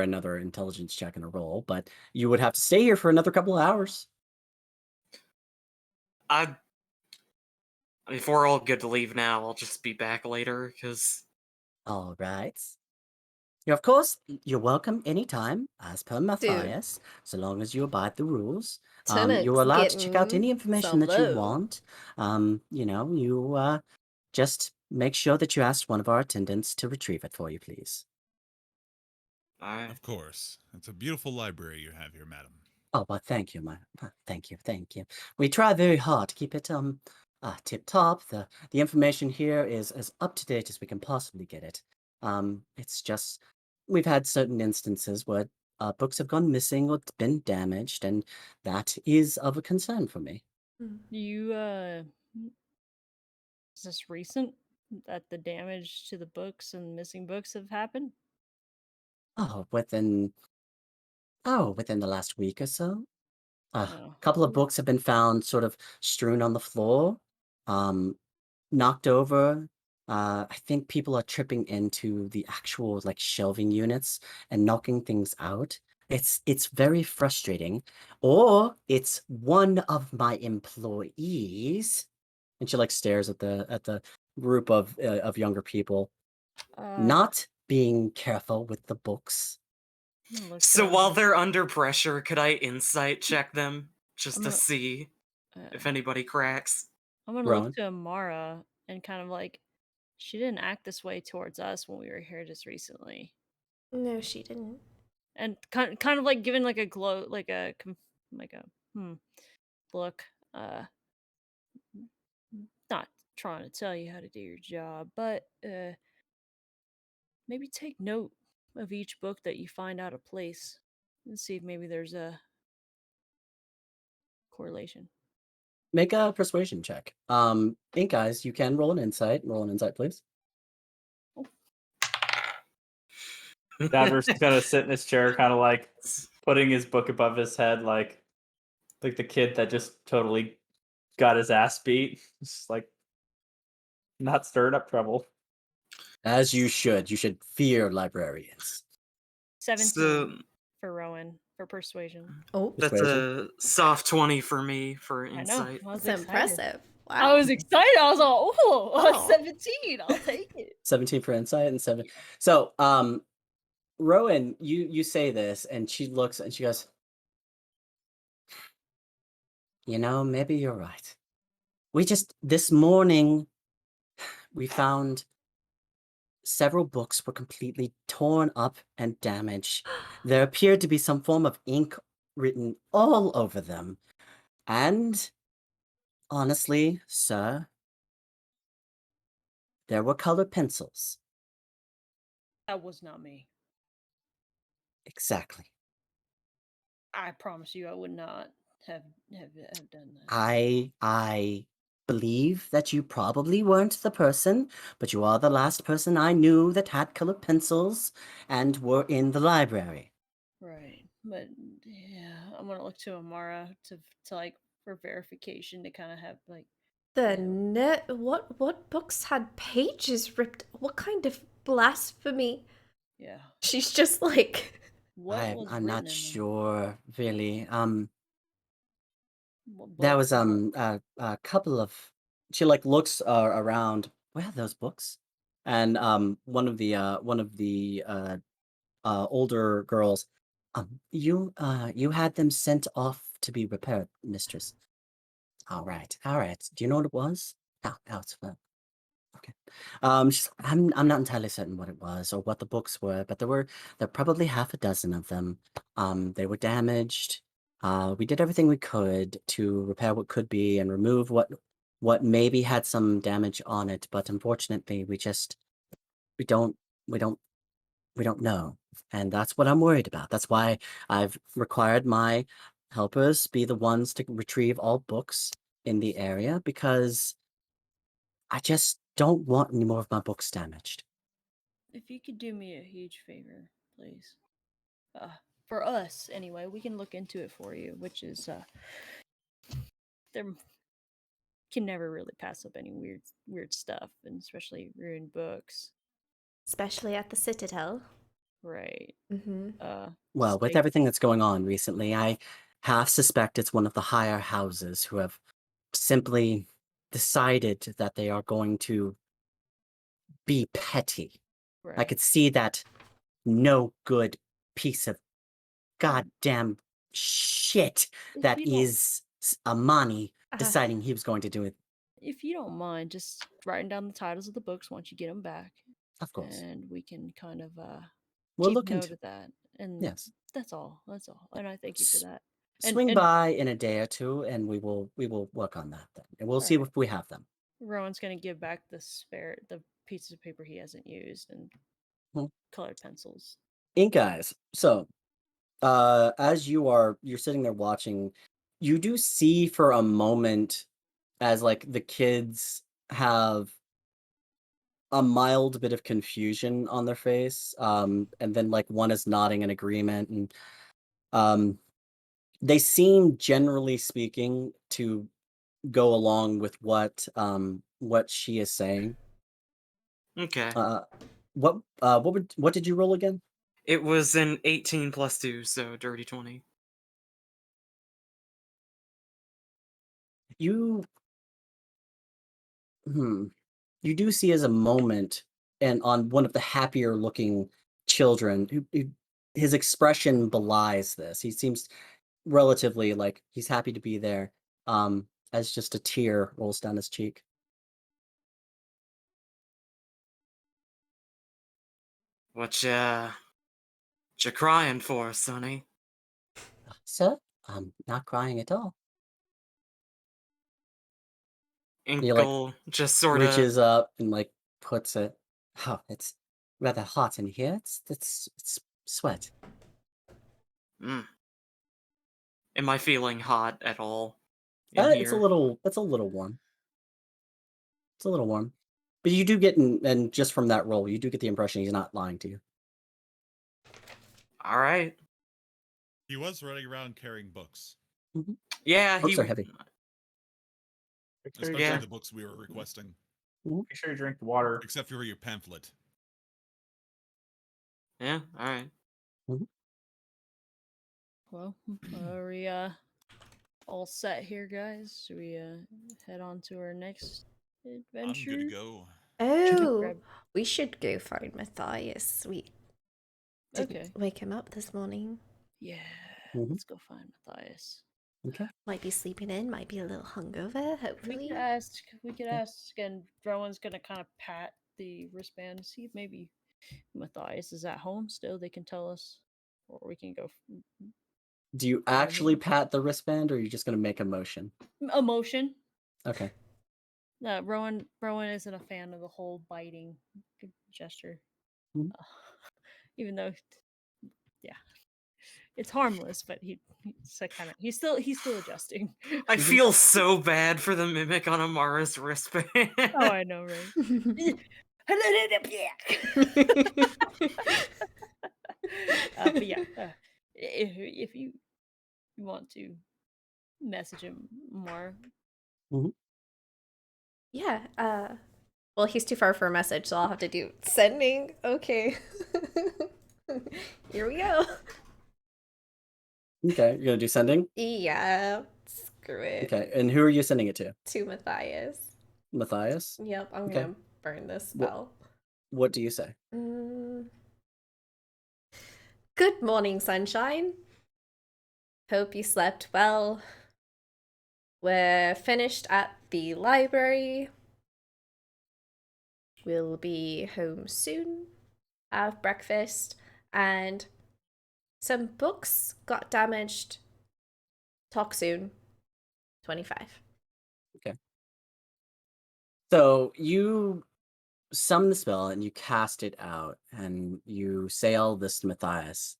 another intelligence check and a roll, but you would have to stay here for another couple of hours.
If we're all good to leave now, I'll just be back later, because
All right. Yeah, of course, you're welcome anytime, as per
Dude,
Matthias, so long as you abide the rules. You're
Tunnock's
allowed to check out any
getting
information
some
that you
low.
want. You just make sure that you ask one of our attendants to retrieve it for you, please.
Of course. It's a beautiful library you have here, madam.
Oh, well, thank you, thank you. We try very hard to keep it tip top. The information here is as up to date as we can possibly get it. It's just we've had certain instances where books have gone missing or been damaged, and that is of a concern for me.
You is this recent that the damage to the books and missing books have happened?
Oh, within the last week or so. A
Oh.
couple of books have been found sort of strewn on the floor, knocked over. I think people are tripping into the actual like shelving units and knocking things out. It's very frustrating. Or it's one of my employees, and she like stares at the group of younger people, not being careful with the books.
So while they're under pressure, could I insight check them just to
gonna-
see if anybody cracks?
I'm gonna
Rowan?
look to Amara and kind of like, she didn't act this way towards us when we were here just recently,
No, she didn't.
and kind of like giving like a glow, like a look. Not trying to tell you how to do your job, but maybe take note of each book that you find out of place and see if maybe there's a correlation.
Make a persuasion check. Ink Eyes, you can roll an insight. Roll an insight, please.
Davner's gonna sit in his chair, kind of like putting his book above his head, like the kid that just totally got his ass beat. Just like not stirring up trouble.
As you should. You should fear librarians.
17
So
for Rowan for persuasion.
Oh,
that's
Persuasion?
a soft 20 for me for
I know.
insight.
I was
that's
excited.
impressive.
I
Wow.
was excited. I was like, oh,
Oh.
17. I'll take it.
17 for insight and 7. So, Rowan, you say this, and she looks and she goes, maybe you're right. This morning, we found several books were completely torn up and damaged. There appeared to be some form of ink written all over them. And honestly, sir, there were colored pencils.
That was not me.
Exactly.
I promise you, I would not have done that.
I believe that you probably weren't the person, but you are the last person I knew that had colored pencils and were in the library.
Right, but yeah, I'm gonna look to Amara to like for verification to kind of have like
What books had pages ripped? What kind of blasphemy?
Yeah.
She's just like,
What was
I'm
written
not
in them?
sure, really.
What
There
book?
was a couple of. She like looks around. Where are those books? And one of the older girls. You had them sent off to be repaired, mistress. All right, all right. Do you know what it was? Oh, it's fine. Okay. I'm not entirely certain what it was or what the books were, but there were probably half a dozen of them. They were damaged. We did everything we could to repair what could be and remove what maybe had some damage on it, but unfortunately, we don't we don't we don't know, and that's what I'm worried about. That's why I've required my helpers be the ones to retrieve all books in the area because I just don't want any more of my books damaged.
If you could do me a huge favor, please. Uh, for us, anyway, we can look into it for you, which is, there can never really pass up any weird stuff, and especially ruined books.
especially at the Citadel.
Right.
Mm-hmm.
Well,
Just
with
like,
everything that's going on recently, I half suspect it's one of the higher houses who have simply decided that they are going to be petty. I
right.
could see that no good piece of
Um,
goddamn shit
if
that
you don't
is Amani
Uh,
deciding he was going to do it.
if you don't mind just writing down the titles of the books once you get them back,
Of course.
and we can kind of
We'll
keep
look
note
into
of that. And
yes.
that's all. And I thank you for
S-
that.
Swing
And
by in a day or two and we will work on that then. And we'll
all
see
right,
if we have them.
Rowan's gonna give back the pieces of paper he hasn't used and
Mhm.
colored pencils.
Ink eyes. So as you're sitting there watching, you do see for a moment as like the kids have a mild bit of confusion on their face, and then like one is nodding in agreement, and um they seem, generally speaking, to go along with what she is saying.
Okay.
uh what did you roll again?
It was an 18 plus 2, so dirty 20.
You hmm you do see as a moment, and on one of the happier looking children, his expression belies this. He seems relatively like he's happy to be there, as just a tear rolls down his cheek.
What you crying for, Sonny?
Sir, I'm not crying at all. He like
Inkle just sorta.
reaches up and like puts it. Oh, it's rather hot in here. It's sweat.
Mm. Am I feeling hot at all in here?
It's a little warm. It's a little warm. But you do get, and just from that roll, you do get the impression he's not lying to you.
Alright.
He was running around carrying books,
Mhm.
Yeah,
Books are heavy.
Make sure you
especially
Yeah.
drink,
the books we were requesting,
make sure you drink the water.
except for your pamphlet.
Yeah, alright.
Mhm.
Well, are we all set here, guys? Should we head on to our next
I'm good to
adventure?
go.
Should we
oh,
grab?
we should go find Matthias. We didn't
Okay.
wake him up this morning.
Yeah.
Mhm.
Let's go find Matthias.
Okay.
Might be sleeping in, might be a little hungover, hopefully.
We could ask. We could
Yeah.
ask, and Rowan's gonna kind of pat the wristband to see if maybe Matthias is at home still. They can tell us, or we can go
Do you
find
actually
him.
pat the wristband, or are you just gonna make a motion?
Emotion.
Okay.
Rowan isn't a fan of the whole biting gesture,
Mhm.
uh, even though, yeah, it's harmless. But he's still adjusting.
I
Mhm.
feel so bad for the mimic on Amara's wristband.
Oh, I know, right? But yeah, if you want to message him more,
Mhm.
Yeah, well, he's too far for a message, so I'll have to do sending. Okay. Here we go.
Okay, you're gonna do sending?
Yeah, screw it.
Okay, and who are you sending it to?
To Matthias.
Matthias?
Yep, I'm
Okay.
gonna burn this
What
spell.
what do you say?
Good morning, sunshine. Hope you slept well. We're finished at the library. We'll be home soon. Have breakfast. And some books got damaged. Talk soon. 25.
So you summon the spell and you cast it out and you say all this to Matthias.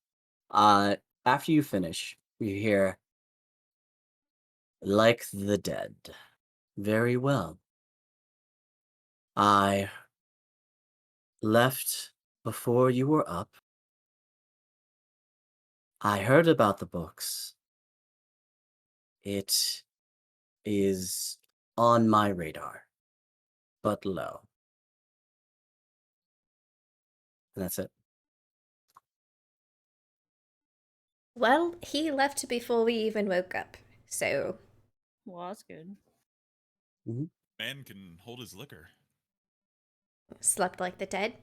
After you finish, you hear, like the dead. Very well. I left before you were up. I heard about the books. It is on my radar, but low. And that's it.
Well, he left before we even woke up. So,
Well, that's good.
Man can hold his liquor.
slept like the dead.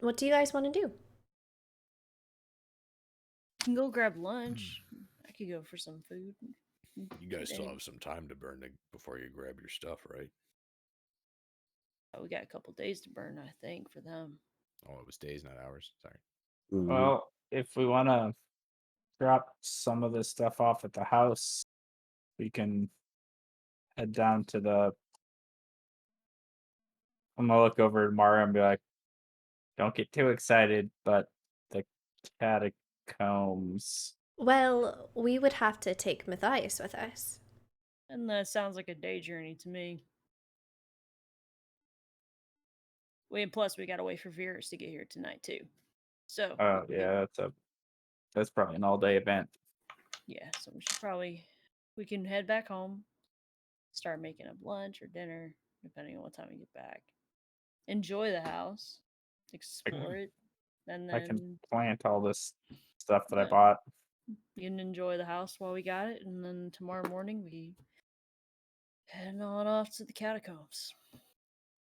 What do you guys want to do?
You can go grab lunch. I could go for some food.
You guys still
Any-
have some time to burn before you grab your stuff, right?
We got a couple days to burn, I think, for them.
Oh, it was days, not hours. Sorry.
Mhm.
Well, if we want to drop some of this stuff off at the house, we can head down to the. I'm gonna look over at Mario and be like, "Don't get too excited," but the catacombs.
Well, we would have to take Matthias with us.
And that sounds like a day journey to me. And plus we gotta wait for Virus to get here tonight too. So
Oh yeah, that's probably an all-day event.
yeah, so we can head back home, start making up lunch or dinner, depending on what time we get back. Enjoy the house, explore it, and
I can
then
plant all this stuff that I
Yeah.
bought.
you can enjoy the house while we got it, and then tomorrow morning we heading on off to the catacombs.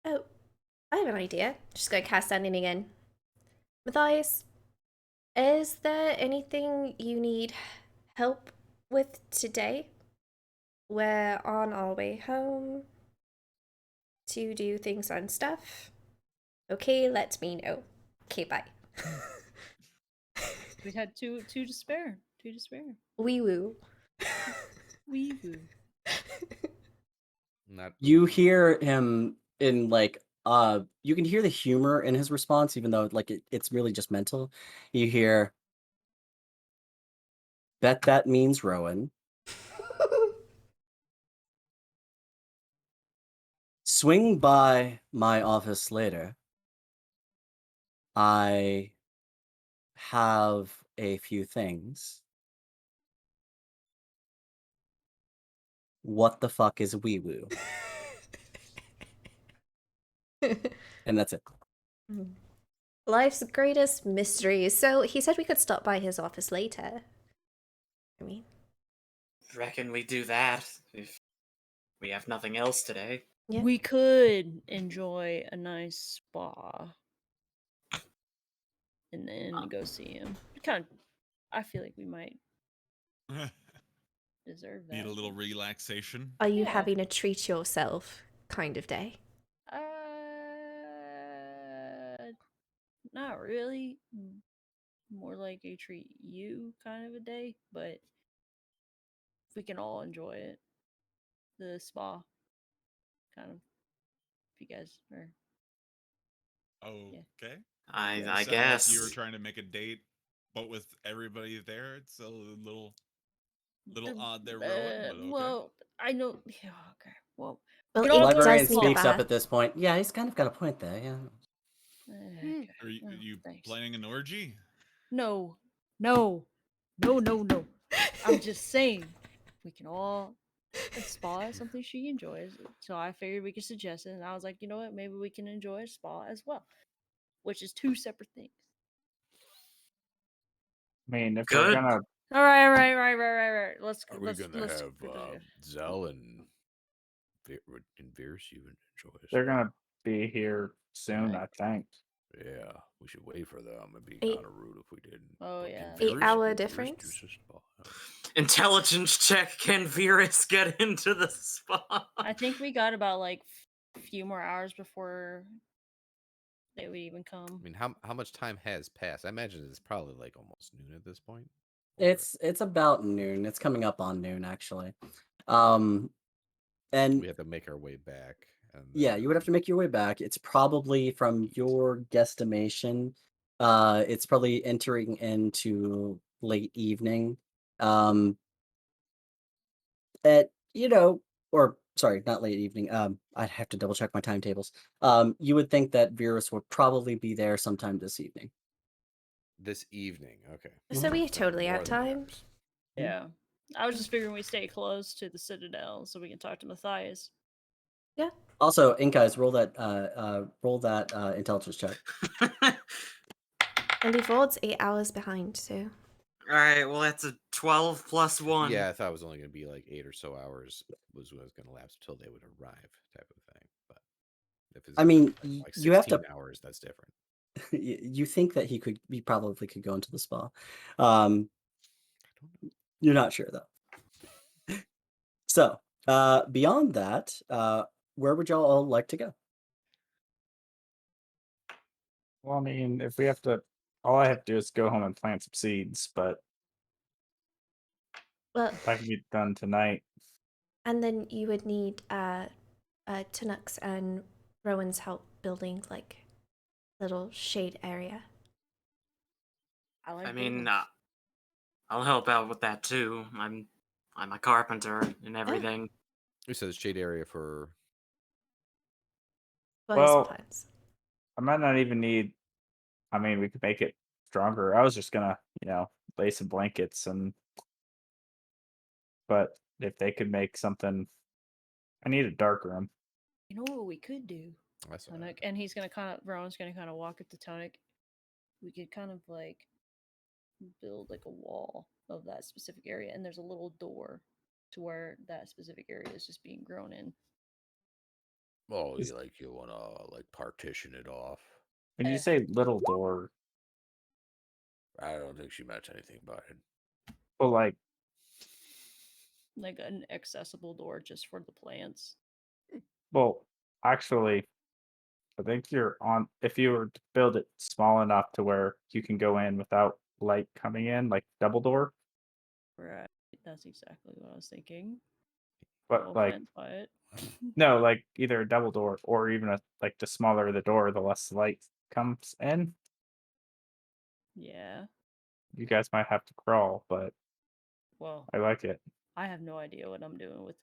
Oh, I have an idea. Just gonna cast sending again. Matthias, is there anything you need help with today? We're on our way home to do things and stuff. Okay, let me know. Okay, bye.
We had two to spare. Two to spare.
Wee woo.
Wee woo.
Not
You
ooh.
hear him in you can hear the humor in his response, even though it's really just mental. You hear, bet that means Rowan. Swing by my office later. I have a few things. What the fuck is wee woo? And that's it.
Life's greatest mystery. So he said we could stop by his office later. I mean,
Reckon we do that if we have nothing else today.
yeah.
We could enjoy a nice spa and then go see him. I feel like we might deserve that.
Need a little relaxation.
Are you
Yeah.
having a treat yourself kind of day?
Not really. More like a treat you kind of a day, but if we can all enjoy it. The spa. Kind of. If you guys are.
Okay.
I
You
I
sound
guess.
like you were trying to make a date, but with everybody there, it's a little odd there, Rowan. But okay.
Well, I know. Yeah, okay. Well,
Well,
can all
it
go to
Librarian
does
the
need a
speaks up
bath.
at this point. Yeah, he's kind of got a point there. Yeah.
Okay.
Are you,
Oh,
you
thanks.
planning an orgy?
No. I'm just saying we can all And spa is something she enjoys. So I figured we could suggest it. And I was like, you know what? Maybe we can enjoy a spa as well, which is two separate things.
I mean, if we're
Good.
gonna,
All right, all right, right, right, right, right. Let's
Are we gonna
let's
have Zell and Veers even enjoy a
they're
spa?
gonna be here soon,
Right.
I think.
Yeah, we should wait for them. It'd be
Eight-
kind of rude if we didn't.
Oh,
But
yeah.
8-hour
can Veers
difference?
do a spa?
Intelligence check. Can Virus get into the spa?
I think we got about like a few more hours before they would even
I
come.
mean, how much time has passed? I imagine it's probably like almost noon at this point. Or-
It's about noon. It's coming up on noon, actually. And
we have to make our way back. And
yeah, you would have to make your way back. It's probably from your guesstimation. It's probably entering into late evening. At or sorry, not late evening. I'd have to double check my timetables. You would think that Virus would probably be there sometime this evening.
This evening, okay.
So we
So
totally
more
have
than 8
time.
hours.
Yeah. I was just figuring we stay close to the Citadel so we can talk to Matthias.
Yeah.
Also, Inkais, roll that intelligence check.
And before it's 8 hours behind, so.
Alright, well, that's a 12 plus 1.
Yeah, I thought it was only going to be like 8 or so hours was what was going to lapse until they would arrive, type of thing. But if it's
I
gonna be
mean,
like
you have
16
to.
hours, that's different.
You think that he probably could go into the spa.
I don't know.
You're not sure though. So, beyond that, where would y'all all like to go?
Well, I mean, if we have to, all I have to do is go home and plant some seeds, but
Well,
that can be done tonight.
and then you would need Tunuk's and Rowan's help building like little shade area.
I like
I mean,
buildings.
I'll help out with that too. I'm a carpenter and everything.
Who says shade area for?
Boys
Well,
plants.
I might not even need. I mean, we could make it stronger. I was just gonna, lay some blankets but if they could make something, I need a dark room.
You know what we could do?
That's all
Tonik,
right.
and Rowan's gonna kind of walk up to Tonik. We could kind of like build like a wall of that specific area, and there's a little door to where that specific area is just being grown in.
Oh,
Is-
you wanna like partition it off?
When you say little door,
I don't think she meant anything by it.
well, like,
Like an accessible door just for the plants.
well, actually, I think you're on. If you were to build it small enough to where you can go in without light coming in, like double door,
Right. That's exactly what I was thinking.
but
No
like,
offense by it.
no, like either a double door or even like the smaller the door, the less light comes in.
Yeah.
You guys might have to crawl, but
Well,
I like it.
I have no idea what I'm doing with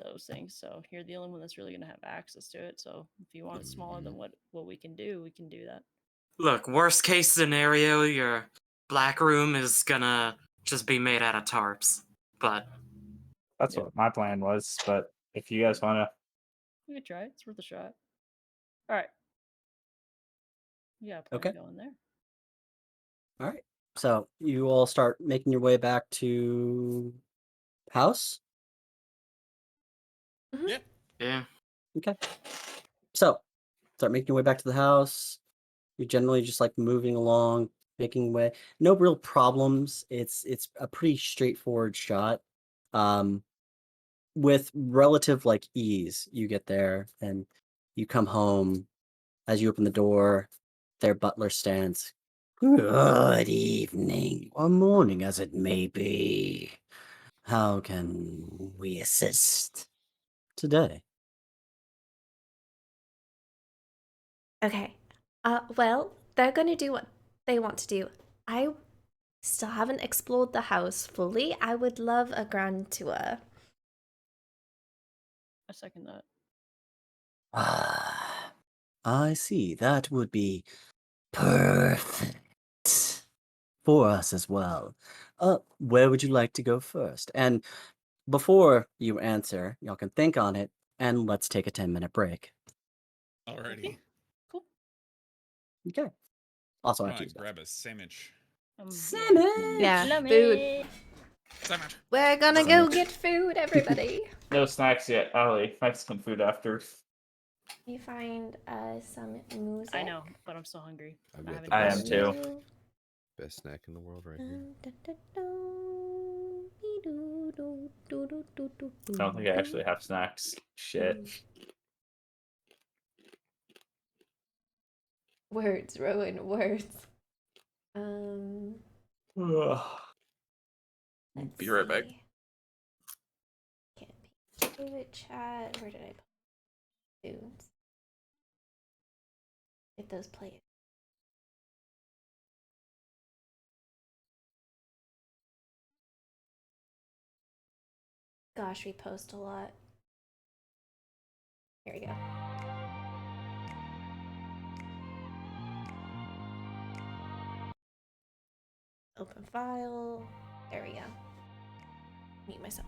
those things, so you're the only one that's really gonna have access to it. So if you want it smaller than what we can do that.
Look, worst case scenario, your black room is gonna just be made out of tarps. But
That's
Yep.
what my plan was. But if you guys want to,
We could try it. It's worth a shot. All right. Yeah, plan
Okay.
going there.
All right. So you all start making your way back to house.
yeah,
Okay. So start making your way back to the house. You're generally just like moving along, making way. No real problems. It's a pretty straightforward shot. With relative like ease, you get there and you come home. As you open the door, their butler stands. Good evening, or morning as it may be. How can we assist today?
Okay. Well, they're gonna do what they want to do. I still haven't explored the house fully. I would love a grand tour.
I second that.
Ah, I see. That would be perfect for us as well. Where would you like to go first? And before you answer, y'all can think on it, and let's take a 10-minute break.
Alrighty.
Cool.
Okay. Also, I
I'm
have to
gonna
use that.
grab a sandwich.
Sandwich!
Yeah,
Love
food.
it.
Sandwich.
We're gonna go
Sandwich.
get food, everybody.
No snacks yet. I'll eat Mexican food after.
You find some music.
I know, but I'm still hungry.
I've
I
got the
haven't
I
eaten
am
best,
yet.
too.
best snack in the world right here.
I don't think I actually have snacks. Shit.
Words, Rowan, words.
Ugh.
Let's
Be right back.
see. Can't be fluid chat. Where did I put tunes? Get those played. Gosh, we post a lot. Here we go. Open file. There we go. Mute myself.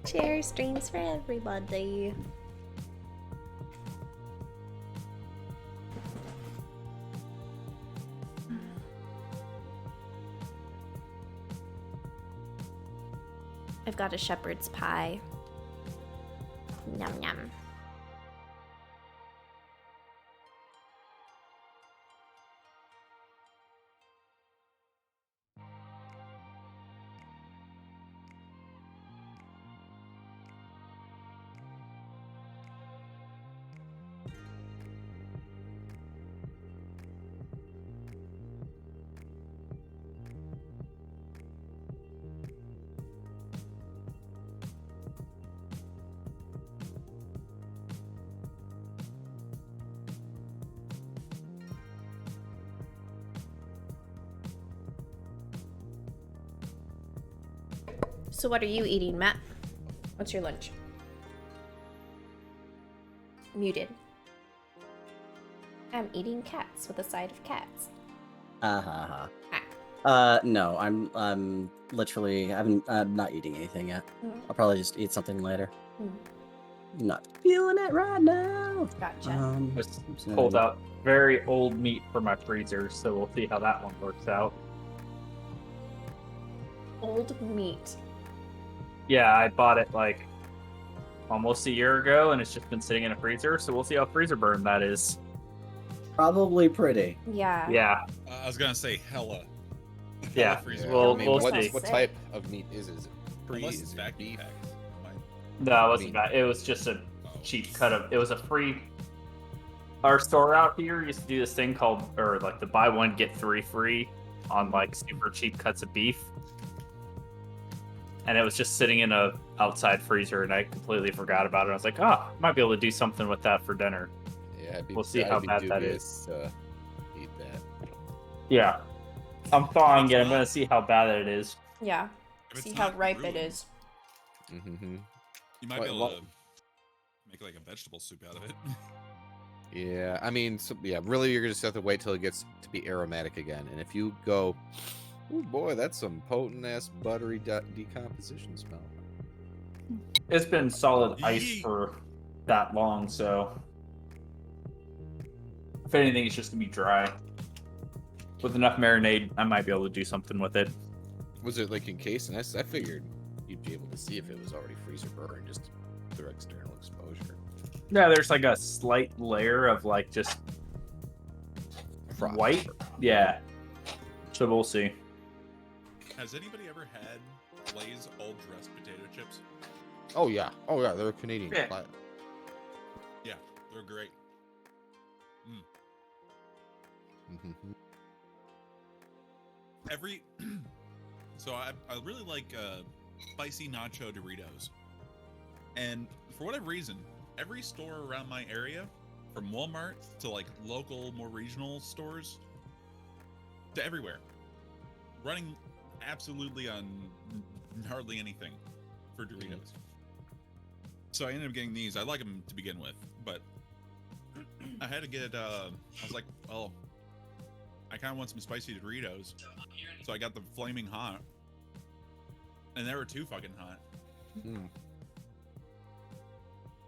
Share streams for everybody. I've got a shepherd's pie. Yum yum. So what are you eating, Matt? What's your lunch? Muted. I'm eating cats with a side of cats.
Ha.
Ah.
No, I'm literally I'm not eating anything yet.
Mm.
I'll probably just eat something later.
Mm.
Not feeling it right now.
Gotcha.
Just
so-
pulled out very old meat from my freezer, so we'll see how that one works out.
Old meat.
Yeah, I bought it like almost a year ago, and it's just been sitting in a freezer, so we'll see how freezer burn that is.
Probably pretty.
Yeah.
Yeah,
I was gonna say hella.
Yeah,
freezer.
well,
I mean,
we'll
what,
see.
what type of meat is it?
Unless
Is
it's
it
vacuum
beef?
packed.
no, it wasn't
mean-
bad. It was just a
Oh.
cheap cut of. It was a free. Our store out here used to do this thing called, or like the buy one get three free on like super cheap cuts of beef, and it was just sitting in a outside freezer, and I completely forgot about it. I was like, oh, might be able to do something with that for dinner.
Yeah,
We'll see how
I'd be
bad that
dubious to eat that.
Yeah, I'm thawing it. I'm
It's
gonna
not-
see how bad it is.
Yeah.
If it's
See how
not
ripe it
ruined,
is.
Mm-hmm.
You might
What-
be able
what-
to make like a vegetable soup out of it.
Yeah, I mean, so, yeah, really, you're just have to wait till it gets to be aromatic again. And if you go, oh boy, that's some potent ass buttery decomposition smell.
It's been solid ice
Yeet.
for that long, so if anything, it's just gonna be dry. With enough marinade, I might be able to do something with it.
Was it like encased? And I figured you'd be able to see if it was already freezer burned just through external exposure.
Yeah, there's like a slight layer of like just
Frost.
white. Yeah. So we'll see.
Has anybody ever had Lay's all dressed potato chips?
Oh yeah, they're Canadian.
Yeah.
Yeah, they're great.
Mm-hmm.
Every so I really like spicy nacho Doritos, and for whatever reason, every store around my area, from Walmart to like local, more regional stores, to everywhere, running absolutely on hardly anything for Doritos. So I ended up getting these. I like them to begin with, but I had to get. I was like, well, I kind of want some spicy Doritos, so I got the flaming hot, and they were too fucking hot.
Mm.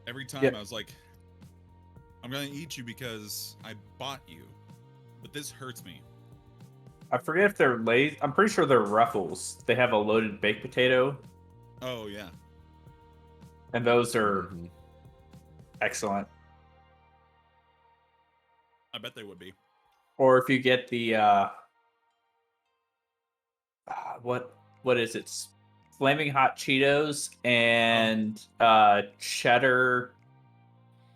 Every time
Yep.
I was like, I'm gonna eat you because I bought you, but this hurts me.
I forget if they're Lay's. I'm pretty sure they're Ruffles. They have a loaded baked potato,
Oh yeah.
and those are
Mhm.
excellent.
I bet they would be.
Or if you get the what is it? Flaming hot Cheetos and cheddar.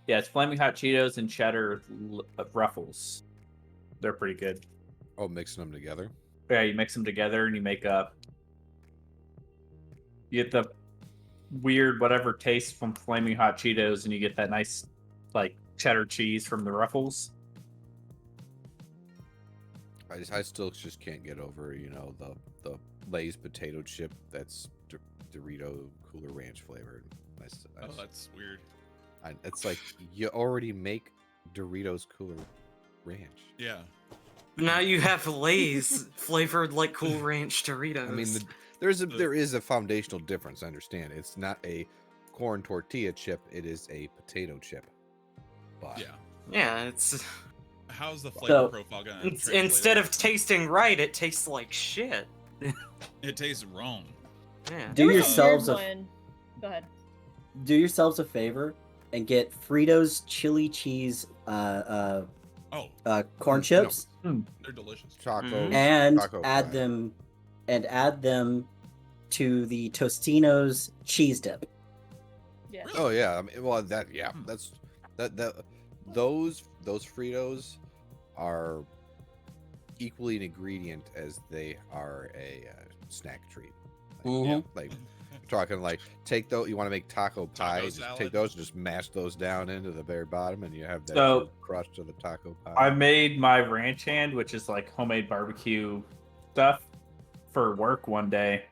Yeah, it's flaming hot Cheetos and cheddar Ruffles. They're pretty good.
Oh, mixing them together.
Yeah, you mix them together and you make a. You get the weird whatever taste from flaming hot Cheetos, and you get that nice like cheddar cheese from the Ruffles.
I still just can't get over, the Lay's potato chip that's Dorito Cooler Ranch flavored.
Oh, that's weird.
It's like you already make Doritos Cooler Ranch.
Yeah.
Now you have Lay's flavored like Cool Ranch Doritos.
I mean, there is a foundational difference. I understand it's not a corn tortilla chip; it is a potato chip. But
Yeah.
yeah, it's
How's the flavor
So,
profile gonna?
it's
translate
instead
over?
of tasting right, it tastes like shit.
It tastes wrong.
Yeah.
Do
There was a
yourselves
weird
a
one. Go ahead.
do yourselves a favor and get Fritos chili cheese
Oh,
corn
No.
chips
they're delicious.
Taco
Mhm.
and
Taco
add
Fry.
them to the Tostino's cheese dip.
Yeah.
Really?
Oh yeah, I mean, well that
Hmm.
that's those Fritos are equally an ingredient as they are a snack treat.
Mhm.
Like talking like take those. You want to make taco pie? Just
salad?
take those and just mash those down into the very bottom, and you have that
So-
true crust of the taco pie.
I made my ranch hand, which is like homemade barbecue stuff, for work one day,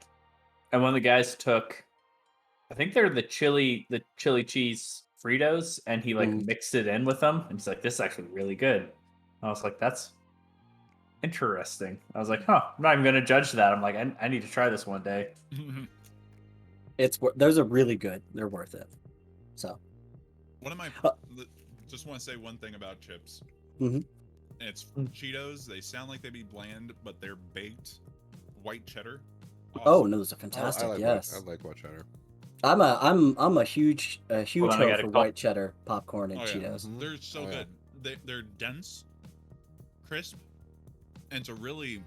and one of the guys took, I think they're the chili cheese Fritos, and he like mixed it in with them, and he's like, "This is actually really good." I was like, "That's interesting." I was like, "Huh." I'm not even gonna judge that. I'm like, I need to try this one day.
Those are really good. They're worth it. So
One of my just want to say one thing about chips.
Mhm.
It's Cheetos. They sound like they'd be bland, but they're baked white cheddar.
Oh
Awesome.
no, those are
I
fantastic.
like
Yes,
I like white cheddar.
I'm a huge
Hold on, I
hoe
gotta
for
call-
white cheddar popcorn and
Oh, yeah.
Cheetos.
Mhm.
They're so
Oh, yeah.
good. They're dense, crisp, and it's a really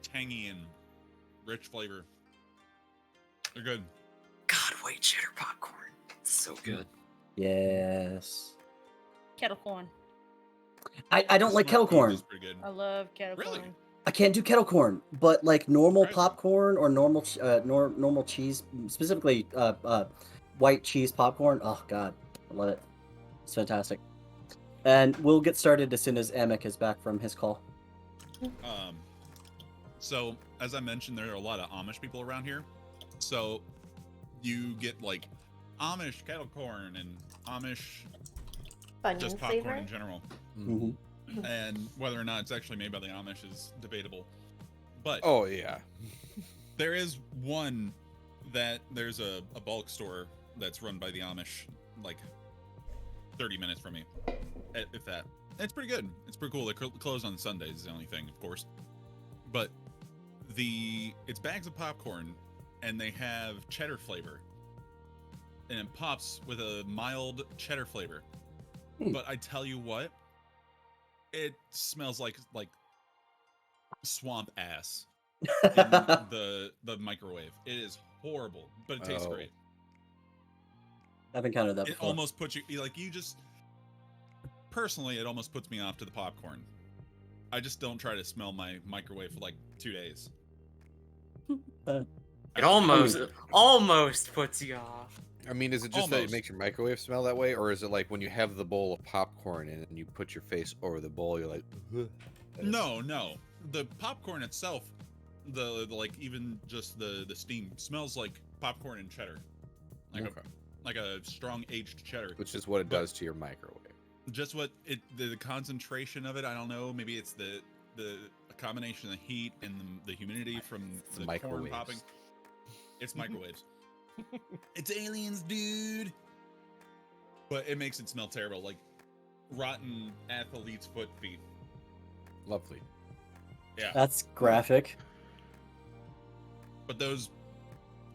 tangy and rich flavor. They're good.
God, white cheddar popcorn. It's so good.
Yes.
Kettle corn.
I don't like kettle
Smart Foods
corn.
is pretty good.
I love kettle
Really?
corn.
I can't do kettle corn, but like normal
Crazy.
popcorn or normal normal cheese, specifically white cheese popcorn. Oh god, I love it. It's fantastic. And we'll get started as soon as Amek is back from his call.
So as I mentioned, there are a lot of Amish people around here. So you get like Amish kettle corn and Amish
Bunion
just popcorn
flavor.
in general.
Mm-hmm.
And whether or not it's actually made by the Amish is debatable. But
Oh yeah.
there is one that there's a bulk store that's run by the Amish, like 30 minutes from me, if that. And it's pretty good. It's pretty cool. They're closed on Sundays, is the only thing, of course. But it's bags of popcorn, and they have cheddar flavor, and it pops with a mild cheddar flavor. But I tell you what, it smells like swamp ass in the microwave. It is horrible, but it tastes
Oh.
great.
I've encountered that
It
before.
almost puts you like you just personally, it almost puts me off to the popcorn. I just don't try to smell my microwave for like 2 days.
It almost puts you off.
I mean, is it just that it
Almost.
makes your microwave smell that way, or is it like when you have the bowl of popcorn and you put your face over the bowl, you're like, "Ugh."
No. The popcorn itself, the like even just the steam smells like popcorn and cheddar. Like
Okay.
like a strong aged cheddar.
Which is what it does to your microwave.
Just what the concentration of it, I don't know, maybe it's the combination of the heat and the humidity from
It's
the corn
microwaves.
popping. It's microwaves. It's aliens, dude. But it makes it smell terrible, like rotten athlete's foot feet.
Lovely.
Yeah.
That's graphic.
But those,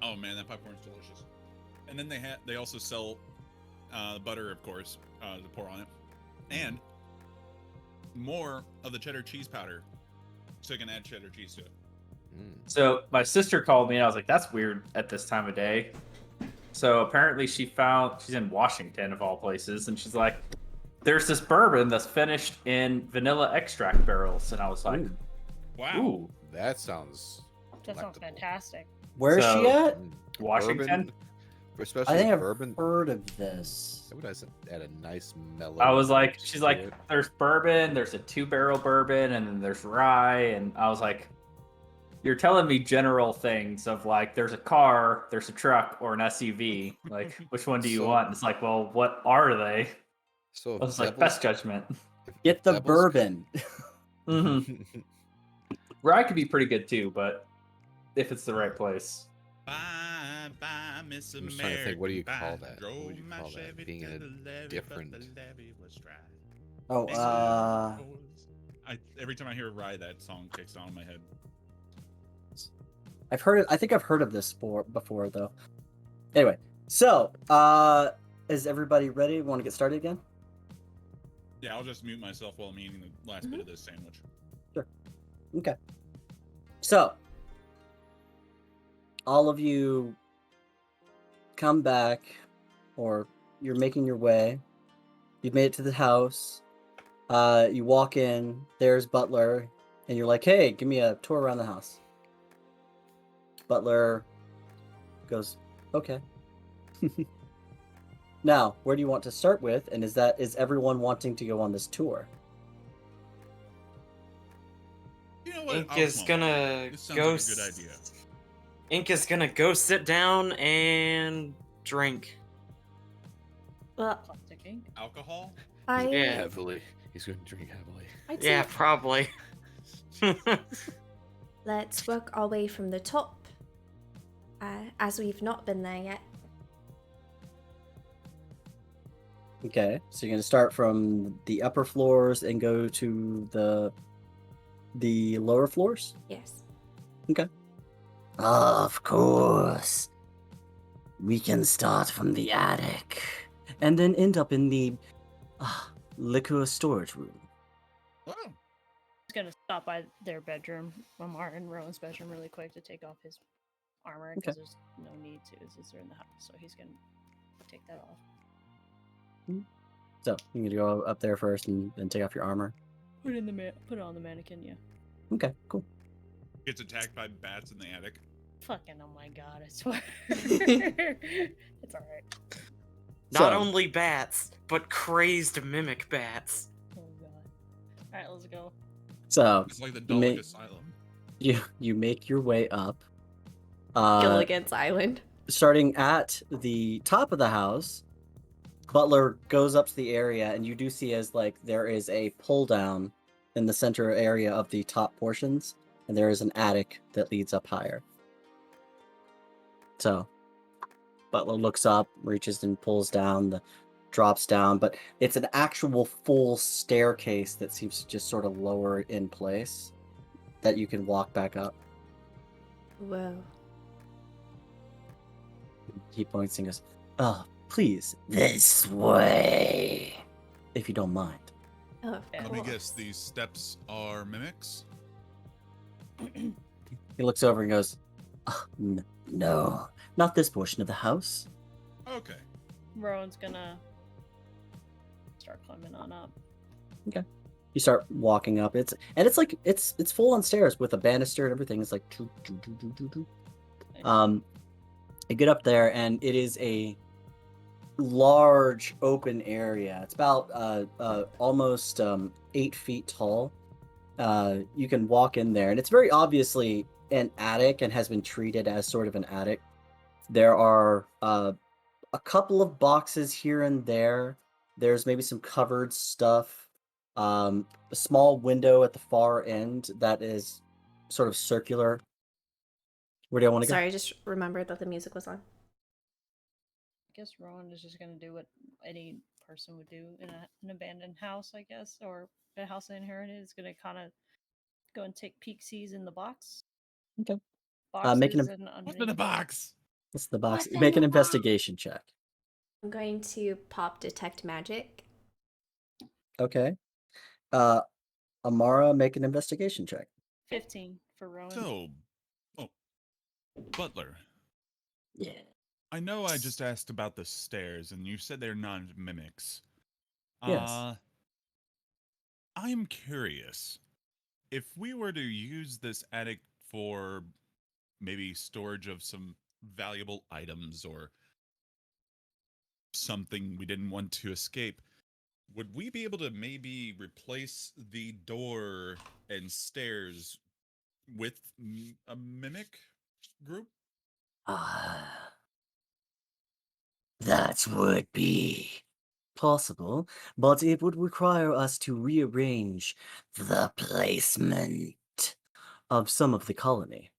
oh man, that popcorn's delicious. And then they also sell butter, of course, to pour on it, and more of the cheddar cheese powder, so you can add cheddar cheese to it.
So my sister called me, and I was like, "That's weird at this time of day." So apparently she's in Washington of all places, and she's like, "There's this bourbon that's finished in vanilla extract barrels," and I was like,
Wow.
"Ooh,
That sounds.
That sounds
delectable.
fantastic.
Where is she
So-
at?
Washington."
Bourbon, especially
I think I've
bourbon.
heard of this.
That would add a nice mellow.
I was like,
taste
she's
to
like,
it.
"There's bourbon, there's a 2-barrel bourbon, and then there's rye," and I was like, "You're telling me general things of like, there's a car, there's a truck, or an SUV. Like, which one do you
So-
want?" And it's like, "Well, what are they?"
So
I was like, "Best judgment."
Get the
Devil's-
bourbon.
hmm Rye could be pretty good too, but if it's the right place.
Bye, bye, Miss
I'm just trying to think, what do you
American
call
Pie.
that? What would you
Drove my
call that?
Chevy
Being
to
in a
the levee, but
different-
the levee was dry.
Oh,
Every time I hear Rye, that song kicks on in my head.
I've heard it. I think I've heard of this before though. Anyway, so is everybody ready? Want to get started again?
Yeah, I'll just mute myself while I'm eating the last bit of this sandwich.
Okay. So, all of you come back, or you're making your way. You've made it to the house. You walk in. There's Butler, and you're like, "Hey, give me a tour around the house." Butler goes, "Okay." Now, where do you want to start with? And is everyone wanting to go on this tour?
You know
I
what?
think
I'll
is
come on.
gonna
This sounds
go.
like a good idea.
Ink is gonna go sit down and drink.
Well,
Classic ink.
Alcohol?
Yeah.
Heavily. He's going to drink heavily.
I'd
Yeah,
say
probably.
let's work our way from the top, as we've not been there yet.
Okay, so you're gonna start from the upper floors and go to the lower floors?
Yes.
Of course. We can start from the attic and then end up in the liquor storage room.
Oh,
He's gonna stop by their bedroom, Lamar and Rowan's bedroom, really quick to take off his armor because there's no need to, as they're in the house. So he's gonna take that off.
So you're gonna go up there first and then take off your armor.
Put it on the mannequin, yeah.
Okay, cool.
gets attacked by bats in the attic.
Fucking oh my god, I swear. It's alright.
Not
So-
only bats, but crazed mimic bats.
Oh god. Alright, let's go.
So
It's like the
You may-
Dalek Asylum.
you make your way up.
Gilligan's Island.
Starting at the top of the house, Butler goes up to the area, and you do see as like there is a pull down in the center area of the top portions, and there is an attic that leads up higher. So Butler looks up, reaches and pulls down, drops down, but it's an actual full staircase that seems to just sort of lower in place that you can walk back up.
Whoa.
He points and goes, "Oh, please, this way, if you don't mind."
Oh, of
Let
Let me
course.
guess, these steps are mimics?
He looks over and goes, No, not this portion of the house."
Okay.
Rowan's gonna start climbing on up.
You start walking up. It's like it's full on stairs with a banister and everything. It's like choo, choo, choo, choo, choo, choo. You get up there and it is a large open area. It's about almost 8 feet tall. You can walk in there, and it's very obviously an attic and has been treated as sort of an attic. There are a couple of boxes here and there. There's maybe some covered stuff. A small window at the far end that is sort of circular. Where do I want to go?
Sorry, I just remembered that the music was on.
I guess Rowan is just gonna do what any person would do in an abandoned house, I guess, or a house they inherited. Is gonna kind of go and take peek-sees in the box.
Okay.
Boxes
Making a-
and
What's
underneath.
in the box?
That's the box.
What's in
Make an
the
investigation check.
I'm going to pop detect magic.
Okay. Amara, make an investigation check.
15 for Rowan.
So, oh, Butler,
Yeah.
I know I just asked about the stairs, and you said they're not mimics.
Yes.
I'm curious. If we were to use this attic for maybe storage of some valuable items or something we didn't want to escape, would we be able to maybe replace the door and stairs with a mimic group?
That would be possible, but it would require us to rearrange the placement of some of the colony.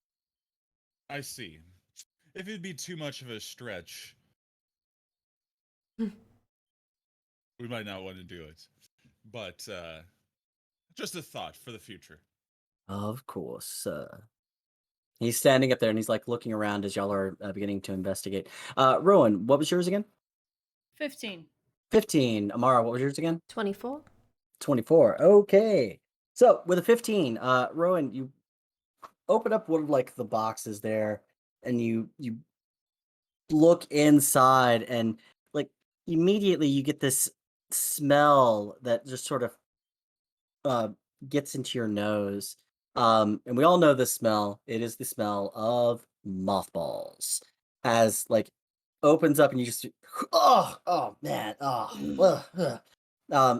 I see. If it'd be too much of a stretch, we might not want to do it. But just a thought for the future.
Of course. He's standing up there and he's like looking around as y'all are beginning to investigate. Rowan, what was yours again?
15.
15. Amara, what was yours again?
24.
24. Okay. So with a 15, Rowan, you open up one of like the boxes there and you look inside and like immediately you get this smell that just sort of gets into your nose. And we all know this smell. It is the smell of mothballs. As like opens up and you just oh man, ugh, ugh.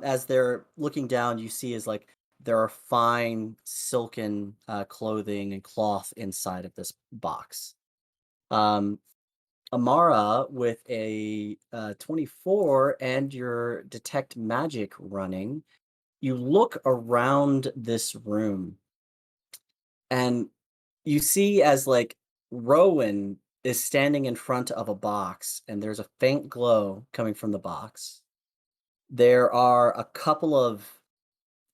As they're looking down, you see is like there are fine silken clothing and cloth inside of this box. Amara with a 24 and your detect magic running, you look around this room and you see as like Rowan is standing in front of a box and there's a faint glow coming from the box. There are a couple of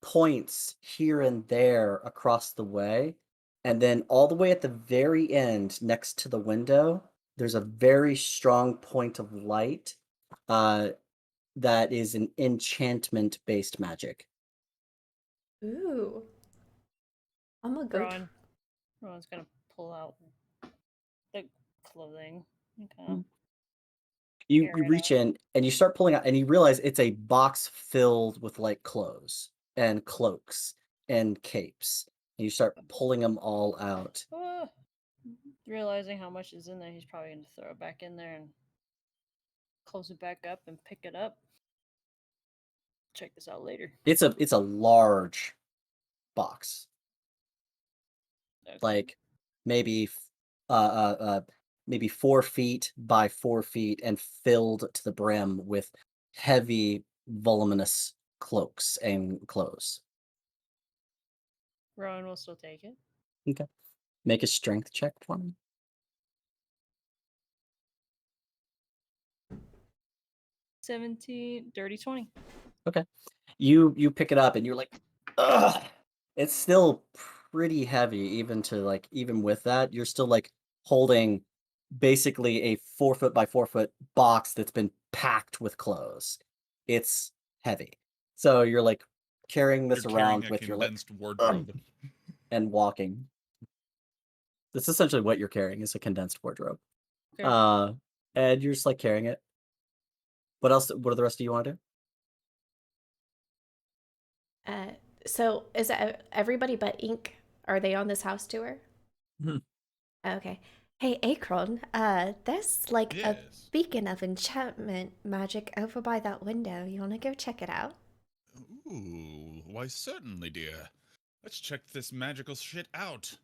points here and there across the way. And then all the way at the very end, next to the window, there's a very strong point of light uh, that is an enchantment based magic.
Ooh. I'm gonna go.
Rowan's gonna pull out the clothing. Okay.
You
Air it
reach
out.
in and you start pulling out, and you realize it's a box filled with like clothes and cloaks and capes. And you start pulling them all out.
Ah. Realizing how much is in there, he's probably gonna throw it back in there and close it back up and pick it up. Check this out later.
It's a large box.
Okay.
Like maybe maybe 4 feet by 4 feet and filled to the brim with heavy voluminous cloaks and clothes.
Rowan will still take it.
Okay. Make a strength check for me.
17, dirty 20.
Okay. You pick it up and you're like, ugh. It's still pretty heavy, even with that. You're still like holding basically a 4 foot by 4 foot box that's been packed with clothes. It's heavy. So you're like carrying this
You're carrying
around
a
with your like
condensed wardrobe.
and walking. That's essentially what you're carrying is a condensed wardrobe.
Okay.
And you're just like carrying it. What else? What do the rest of you want to do?
So is it everybody but Ink? Are they on this house tour?
Mhm.
Okay. Hey, Akron, there's like a
Yes.
beacon of enchantment magic over by that window. You wanna go check it out?
Ooh, why certainly, dear. Let's check this magical shit out.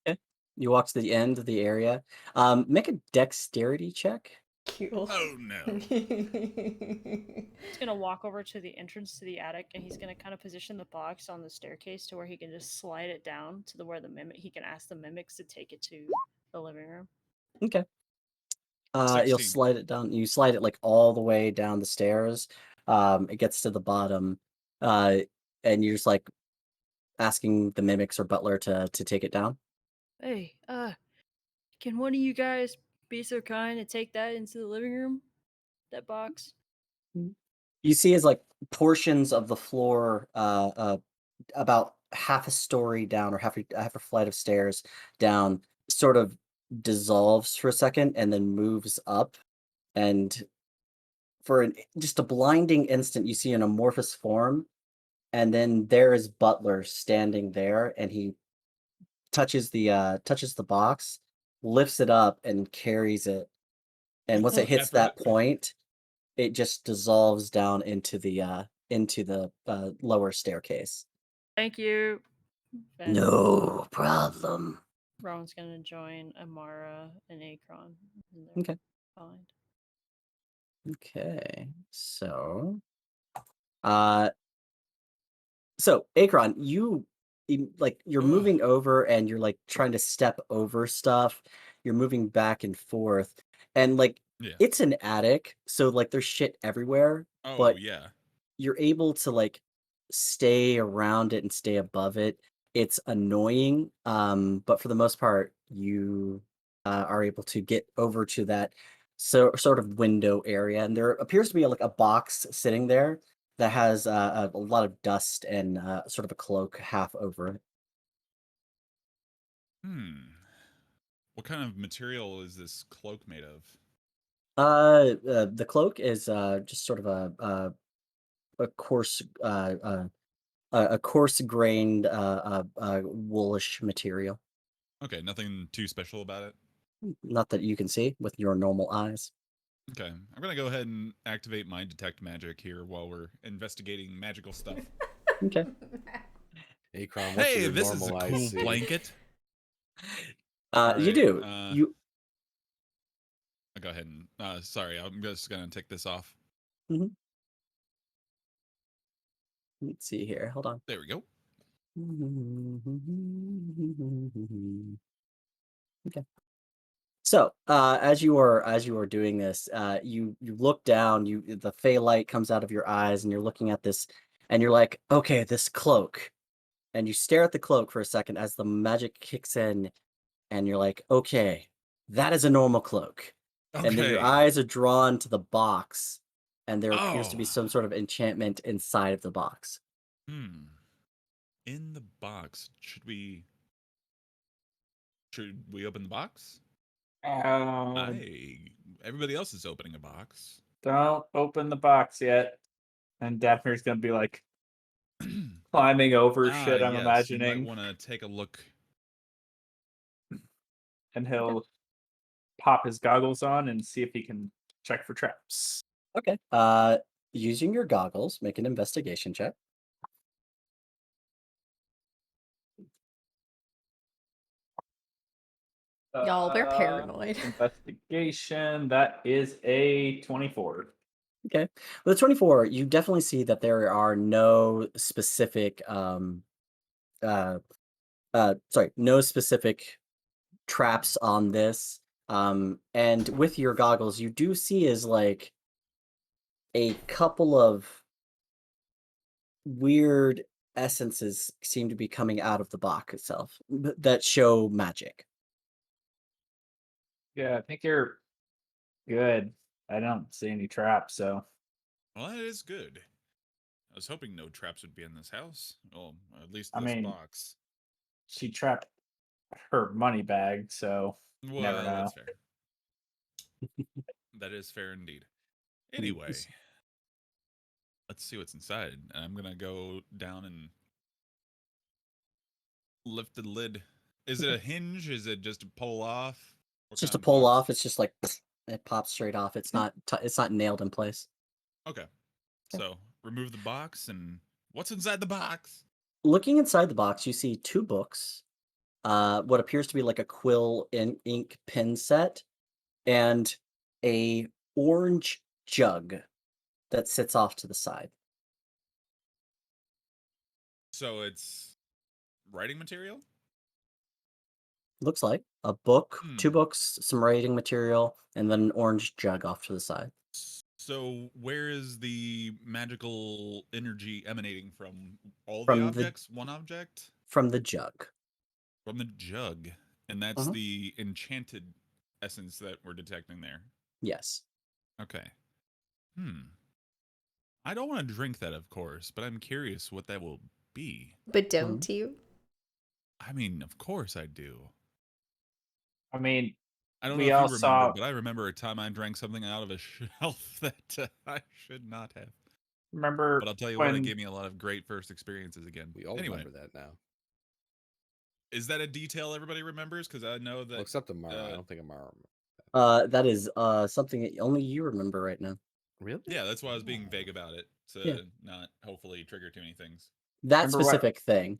Okay. You walk to the end of the area. Make a dexterity check.
Cute.
Oh no.
He's gonna walk over to the entrance to the attic and he's gonna kind of position the box on the staircase to where he can just slide it down to where he can ask the mimics to take it to the living room.
Okay. You'll
16.
slide it down. You slide it like all the way down the stairs. It gets to the bottom, uh, and you're just like asking the mimics or butler to take it down.
Hey, can one of you guys be so kind and take that into the living room? That box?
You see as like portions of the floor, about half a story down or half a flight of stairs down, sort of dissolves for a second and then moves up, and for just a blinding instant, you see an amorphous form, and then there is Butler standing there, and he touches the box, lifts it up, and carries it. And once it hits
After
that point, it just dissolves down into the lower staircase.
Thank you. And
No problem.
Rowan's gonna join Amara and Akron in their
Okay.
find.
Okay. Uh, so Akron, you're
Ugh.
moving over and you're like trying to step over stuff. You're moving back and forth, and like
Yeah.
it's an attic, so like there's shit everywhere,
Oh
but
yeah.
you're able to like stay around it and stay above it. It's annoying, but for the most part, you are able to get over to that sort of window area, and there appears to be like a box sitting there that has a lot of dust and sort of a cloak half over it.
Hmm. What kind of material is this cloak made of?
The cloak is just sort of a coarse a coarse grained woolish material.
Okay, nothing too special about it.
Not that you can see with your normal eyes.
Okay, I'm gonna go ahead and activate my detect magic here while we're investigating magical stuff.
Okay.
Akron, what do
Hey,
your
this is a
normal eyes
cool
see?
blanket.
You
Alright,
do. You
I'll go ahead and sorry, I'm just gonna take this off.
Mhm. Let's see here. Hold on.
There we go.
Okay. So, as you are doing this, you look down. The fey light comes out of your eyes, and you're looking at this, and you're like, okay, this cloak. And you stare at the cloak for a second as the magic kicks in, and you're like, okay, that is a normal cloak. And then your
Okay.
eyes are drawn to the box, and there appears to
Oh.
be some sort of enchantment inside of the box.
In the box, should we open the box? Everybody else is opening a box.
Don't open the box yet. And Daphne's gonna be like climbing over shit, I'm
Yes, you might
imagining.
want to take a look.
And he'll pop his goggles on and see if he can check for traps.
Okay. Using your goggles, make an investigation check.
Y'all, we're paranoid.
Investigation. That is a 24.
Okay. With a 24, you definitely see that there are no specific no specific traps on this. And with your goggles, you do see is like a couple of weird essences seem to be coming out of the box itself that show magic.
Yeah, I think you're good. I don't see any traps, so
Well, that is good. I was hoping no traps would be in this house. Well, at least
I
this
mean,
box.
she trapped her money bag, so never
Well,
know.
that's fair. That is fair indeed. Anyway, let's see what's inside. I'm gonna go down and lift the lid. Is it a hinge? Is it just a pull off? What
It's just
kind
a
of
pull
box?
off. It's just like it pops straight off. It's not nailed in place.
Okay. So remove the box and what's inside the box?
Looking inside the box, you see two books, what appears to be like a quill and ink pen set, and a orange jug that sits off to the side.
So it's writing material?
Looks like a book, two
Hmm.
books, some writing material, and then an orange jug off to the side.
So where is the magical energy emanating from? All the
From the
objects? One object?
from the jug.
From the jug. And that's
Mhm.
the enchanted essence that we're detecting there.
Yes.
Okay. I don't want to drink that, of course, but I'm curious what that will be.
But
Mhm.
don't you?
I mean, of course I do.
I mean,
I don't know
we
if you
all
remember,
saw.
but I remember a time I drank something out of a shelf that I should not have.
Remember
But I'll tell you what, it
when?
gave me a lot of great first experiences again.
We all
Anyway,
remember that now.
is that a detail everybody remembers? Because I know that.
Well, except Amara. I don't think Amara.
That is something that only you remember right now.
Really?
Yeah, that's why I was being vague about it to
Yeah.
not hopefully trigger too many things.
That
Remember what?
specific thing.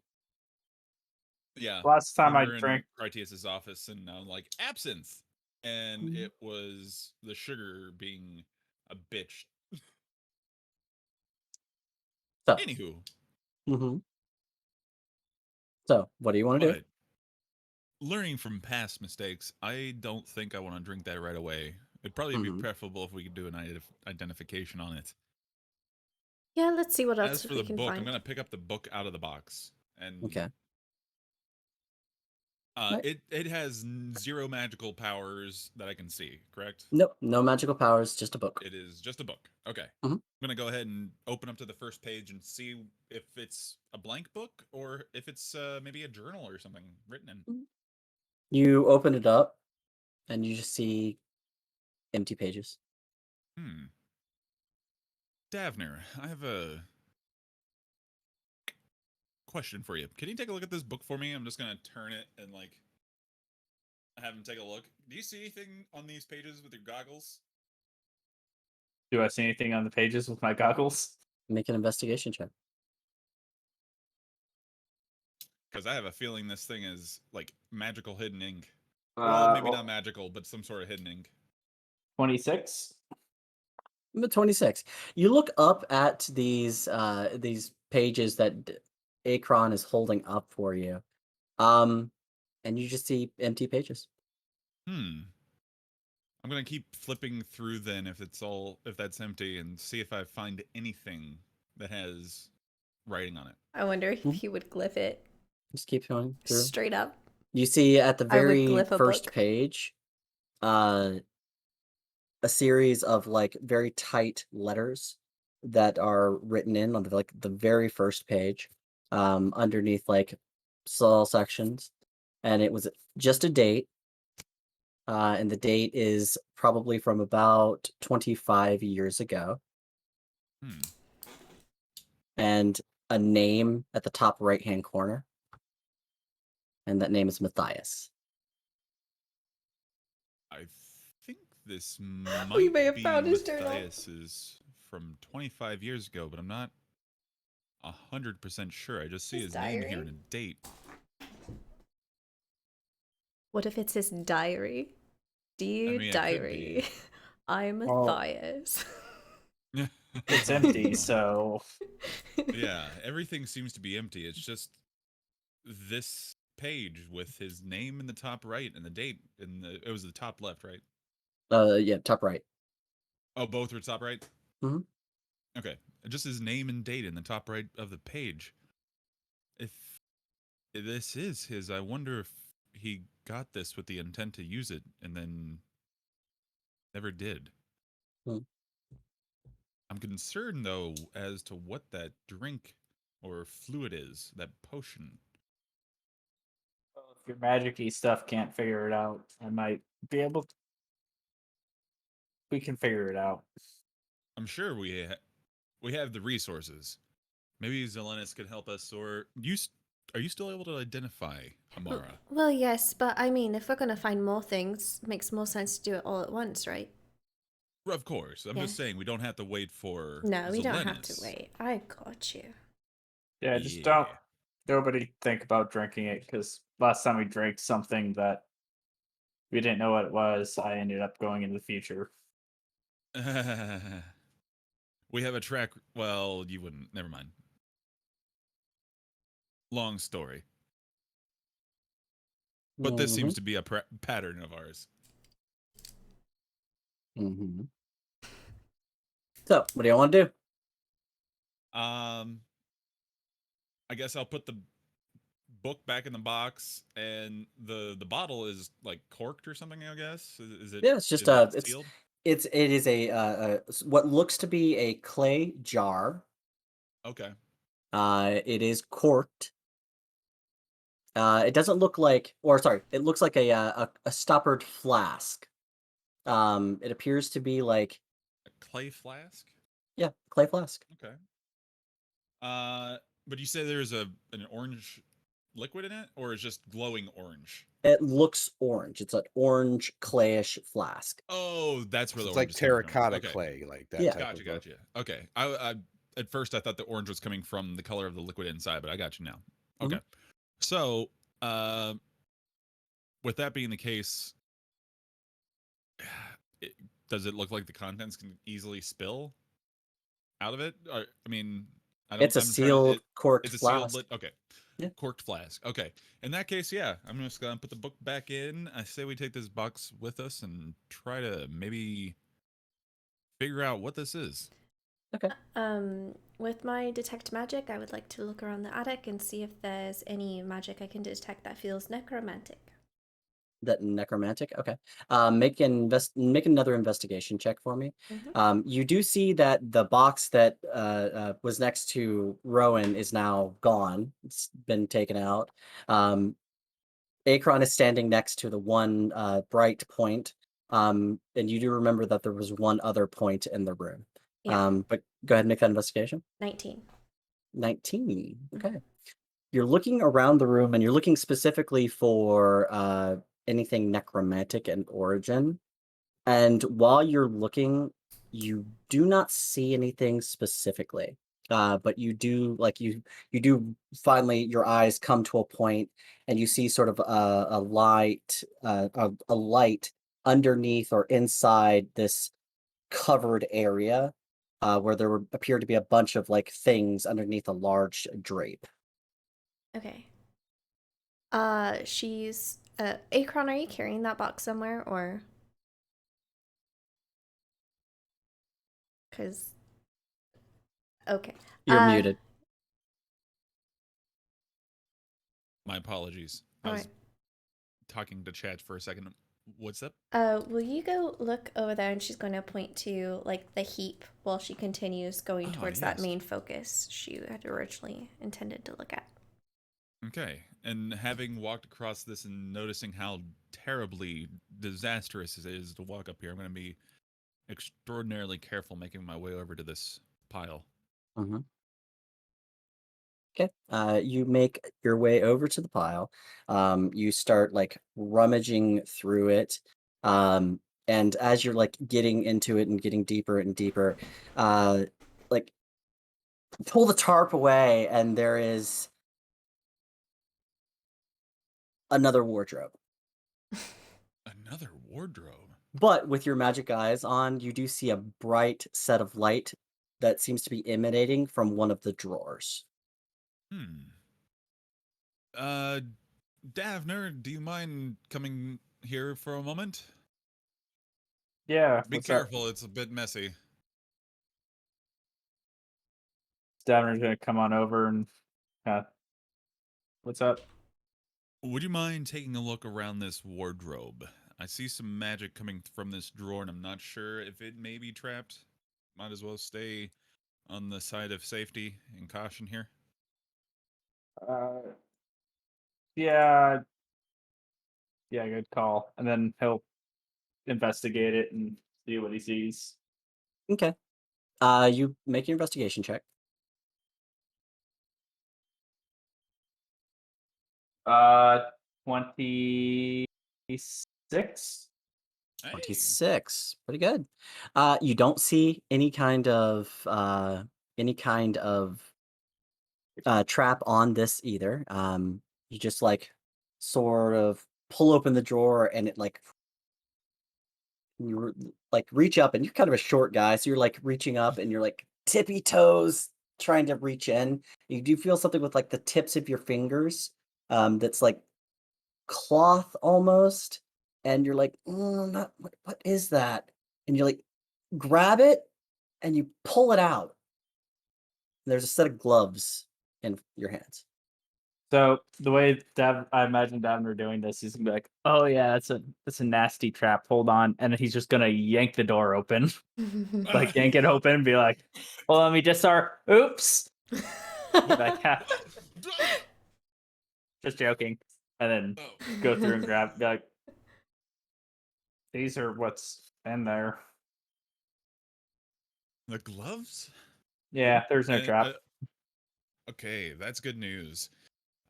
Yeah.
Last time
we
I
were in
drank.
Critias's office, and I'm like, absinthe, and
Mhm.
it was the sugar being a bitch.
So,
Anywho,
mhm. So, what do you want to do?
but learning from past mistakes, I don't think I want to drink that right away. It'd probably be
Mhm.
preferable if we could do an identification on it.
Yeah, let's see what
As
else
for
we
the
can
book, I'm
find.
gonna pick up the book out of the box, and
Okay. Right.
it has zero magical powers that I can see. Correct?
Nope, no magical powers, just a book.
It is just a book. Okay.
Mhm.
I'm gonna go ahead and open up to the first page and see if it's a blank book or if it's maybe a journal or something written in.
You open it up, and you just see empty pages.
Hmm. Davner, I have a question for you. Can you take a look at this book for me? I'm just gonna turn it and like have him take a look. Do you see anything on these pages with your goggles?
Do I see anything on the pages with my goggles?
Make an investigation check.
Because I have a feeling this thing is like magical hidden ink. Well, maybe not magical, but some sort of hidden ink.
26.
Number 26. You look up at these pages that Akron is holding up for you. And you just see empty pages.
I'm gonna keep flipping through then if that's empty and see if I find anything that has writing on it.
I wonder if he would glyph it
Just keep going through.
straight up.
You see at the
I would
very
glyph a
first
book.
page, a series of like very tight letters that are written in on the very first page, underneath like small sections, and it was just a date, and the date is probably from about 25 years ago, and a name at the top right hand corner, and that name is Matthias.
I think this
We
might
may have
be
found his journal.
Matthias's from 25 years ago, but I'm not 100% sure. I just see
His
his name here
diary?
and a date.
What if it's his diary? Dear
I mean, it could
diary,
be.
I'm Matthias.
It's empty, so
Yeah, everything seems to be empty. It's just this page with his name in the top right and the date it was the top left, right?
Yeah, top right.
Oh, both were top right?
Mhm.
Okay. Just his name and date in the top right of the page. If this is his, I wonder if he got this with the intent to use it and then never did.
Hmm.
I'm concerned, though, as to what that drink or fluid is, that potion.
if your magic-y stuff can't figure it out, I might be able to. We can figure it out.
I'm sure we have the resources. Maybe Zelenis could help us, or are you still able to identify Amara?
Well, yes, but I mean, if we're gonna find more things, it makes more sense to do it all at once, right?
Of course. I'm just saying we don't have to wait for
No, we don't have to
Zelenis.
wait. I got you.
Yeah, just
Yeah.
don't. Nobody think about drinking it because last time we drank something that we didn't know what it was, I ended up going into the future.
We have a track. Well, you wouldn't. Never mind. Long story. But this seems to be a pattern of ours.
Mm-hmm. So, what do you want to do?
I guess I'll put the book back in the box, and the bottle is like corked or something. I guess is it?
Yeah, it's just
is it sealed?
it is a what looks to be a clay jar.
Okay.
It is corked. It doesn't look like, or sorry, it looks like a stoppered flask. It appears to be like
A clay flask.
yeah, clay flask.
Okay. But you say there's an orange liquid in it, or is just glowing orange?
It looks orange. It's an orange clayish flask.
Oh, that's where the
It's
orange
like
is coming from.
terracotta
Okay.
clay, like that
Yeah.
type
Gotcha,
of
gotcha. Okay. I at first I thought the orange was coming from the color of the liquid inside, but I got you now. Okay. So, with that being the case, does it look like the contents can easily spill out of it? Or, I mean, I don't.
It's a
I'm trying to-
sealed corked
It's a
flask.
sealed okay.
Yeah.
Corked flask. Okay. In that case, yeah, I'm just gonna put the book back in. I say we take this box with us and try to maybe figure out what this is.
Okay.
With my detect magic, I would like to look around the attic and see if there's any magic I can detect that feels necromantic.
That necromantic. Okay. Make another investigation check for me. You do see that the box that was next to Rowan is now gone. It's been taken out. Akron is standing next to the one bright point. And you do remember that there was one other point in the room.
Yeah.
But go ahead and make that investigation.
19.
19. Okay. You're looking around the room and you're looking specifically for anything necromantic in origin. And while you're looking, you do not see anything specifically. but you do you do finally your eyes come to a point and you see sort of a light a light underneath or inside this covered area where there would appear to be a bunch of like things underneath a large drape.
Okay. She's Akron, are you carrying that box somewhere or? Cause okay.
You're muted.
My apologies. I
All
was
right.
talking to chat for a second. What's up?
Will you go look over there? And she's going to point to like the heap while she continues going
Oh,
towards that
yes.
main focus she had originally intended to look at.
Okay. And having walked across this and noticing how terribly disastrous it is to walk up here, I'm going to be extraordinarily careful making my way over to this pile.
hmm Okay. You make your way over to the pile. You start like rummaging through it. Um, and as you're like getting into it and getting deeper and deeper, like pull the tarp away, and there is another wardrobe.
Another wardrobe?
But with your magic eyes on, you do see a bright set of light that seems to be emanating from one of the drawers.
Hmm. Uh, Davner, do you mind coming here for a moment?
Yeah,
Be
what's up?
careful, it's a bit messy.
Davener's gonna come on over and what's up?
Would you mind taking a look around this wardrobe? I see some magic coming from this drawer, and I'm not sure if it may be trapped. Might as well stay on the side of safety and caution here.
Uh, yeah, yeah, good call. And then he'll investigate it and see what he sees.
Okay. You make your investigation check.
26.
Hey,
26. Pretty good. You don't see any kind of trap on this either. You just like sort of pull open the drawer and it like like reach up, and you're kind of a short guy, so you're like reaching up and you're like tippy toes trying to reach in. You do feel something with like the tips of your fingers that's like cloth almost, and you're like, not, what is that? And you like grab it and you pull it out. There's a set of gloves in your hands.
So the way I imagine Davener doing this, he's gonna be like, "Oh yeah, that's a nasty trap. Hold on," and then he's just gonna yank the door open, like yank it open, and be like, "Well, let me just start. Oops." Like, "Ha, just joking," and then go through and grab. Be like, "These are what's in there."
the gloves?
Yeah, there's no trap.
Okay, that's good news.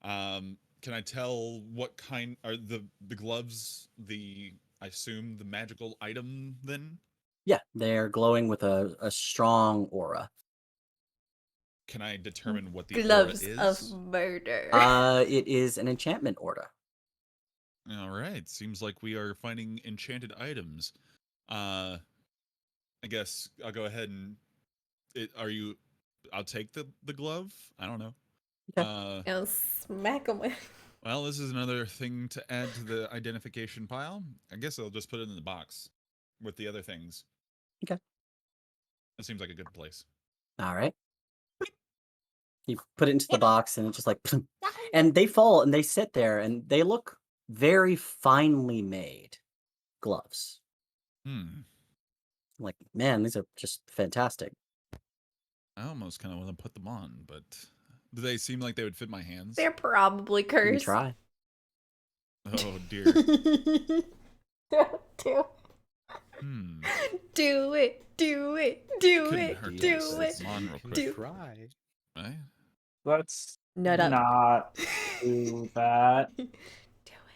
Can I tell what kind are the gloves? I assume the magical item then.
Yeah, they're glowing with a strong aura.
Can I determine what the aura
Gloves
is?
of murder.
It is an enchantment aura.
All right, seems like we are finding enchanted items. I guess I'll go ahead and I'll take the glove. I don't know.
Okay.
I'll smack him with.
Well, this is another thing to add to the identification pile. I guess I'll just put it in the box with the other things.
Okay.
That seems like a good place.
All right. You put it into the box and it's just like, and they fall and they sit there and they look very finely made gloves.
Hmm.
Like, man, these are just fantastic.
I almost kind of want to put them on, but do they seem like they would fit my hands?
They're probably
You can
cursed.
try.
Oh dear.
Don't do
Hmm.
Do it. Do it. Do
Couldn't
it.
hurt to
Do
just
it.
put them on real quick.
Do-
Try.
Right?
Let's
Nut up.
not do that.
Do it.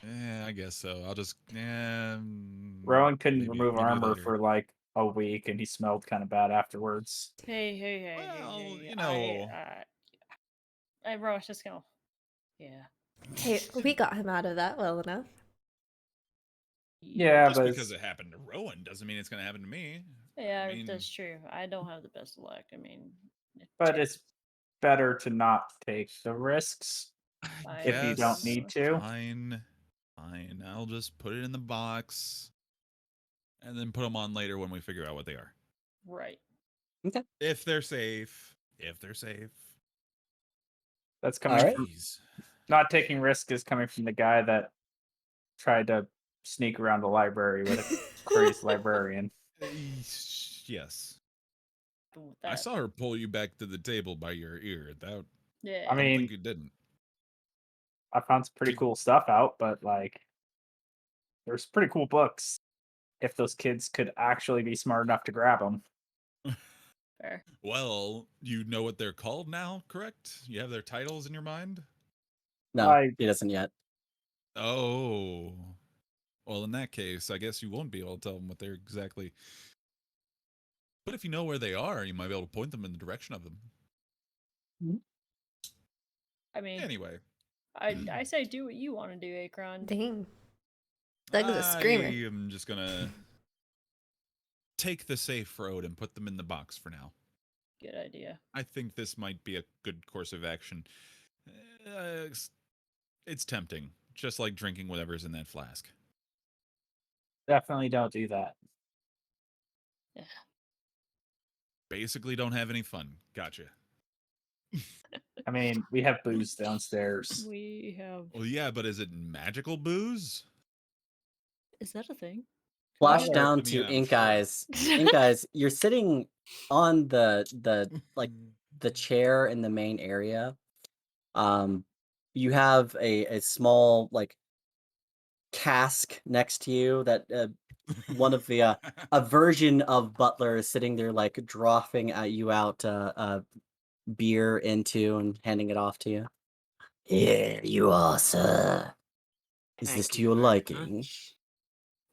Yeah, I guess so. I'll just
Rowan couldn't
maybe
remove armor
later.
for like a week, and he smelled kind of bad afterwards.
Hey,
Well,
hey.
you know,
Everyone's just gonna. Yeah.
Hey, we got him out of that well enough.
Yeah,
just
but
because it happened to Rowan doesn't mean it's going to happen to me.
Yeah,
I mean,
that's true. I don't have the best luck. I mean,
but it's better to not take the risks
I
if you don't
guess.
need to.
Fine. I'll just put it in the box and then put them on later when we figure out what they are.
Right.
Okay.
If they're safe. If they're safe.
That's
All
coming
right.
from
Jeez.
not taking risk is coming from the guy that tried to sneak around the library with a crazed librarian.
Yes.
With
I
that.
saw her pull you back to the table by your ear. That
Yeah.
I
I don't
mean,
think you didn't.
I found some pretty cool stuff out, but like, there's pretty cool books. If those kids could actually be smart enough to grab them.
Fair.
Well, you know what they're called now, correct? You have their titles in your mind?
No, he doesn't yet.
Oh. Well, in that case, I guess you won't be able to tell them what they're exactly. But if you know where they are, you might be able to point them in the direction of them.
I mean,
Anyway,
I say do what you want to do, Akron.
Dang. Doug's a
I
screamer.
am just gonna take the safe road and put them in the box for now.
Good idea.
I think this might be a good course of action. It's tempting, just like drinking whatever's in that flask.
Definitely don't do that.
Yeah.
Basically, don't have any fun. Gotcha.
I mean, we have booze downstairs.
We have.
Well, yeah, but is it magical booze?
Is that a thing?
Flash
Well,
down
I mean,
to
I'm
Ink
sure.
Eyes. Ink Eyes, you're sitting on the like the chair in the main area. You have a small like cask next to you that one of the a version of Butler is sitting there like dropping at you out beer into and handing it off to you. Here you are, sir. Is this
Thank
to
you
your
very
liking?
much.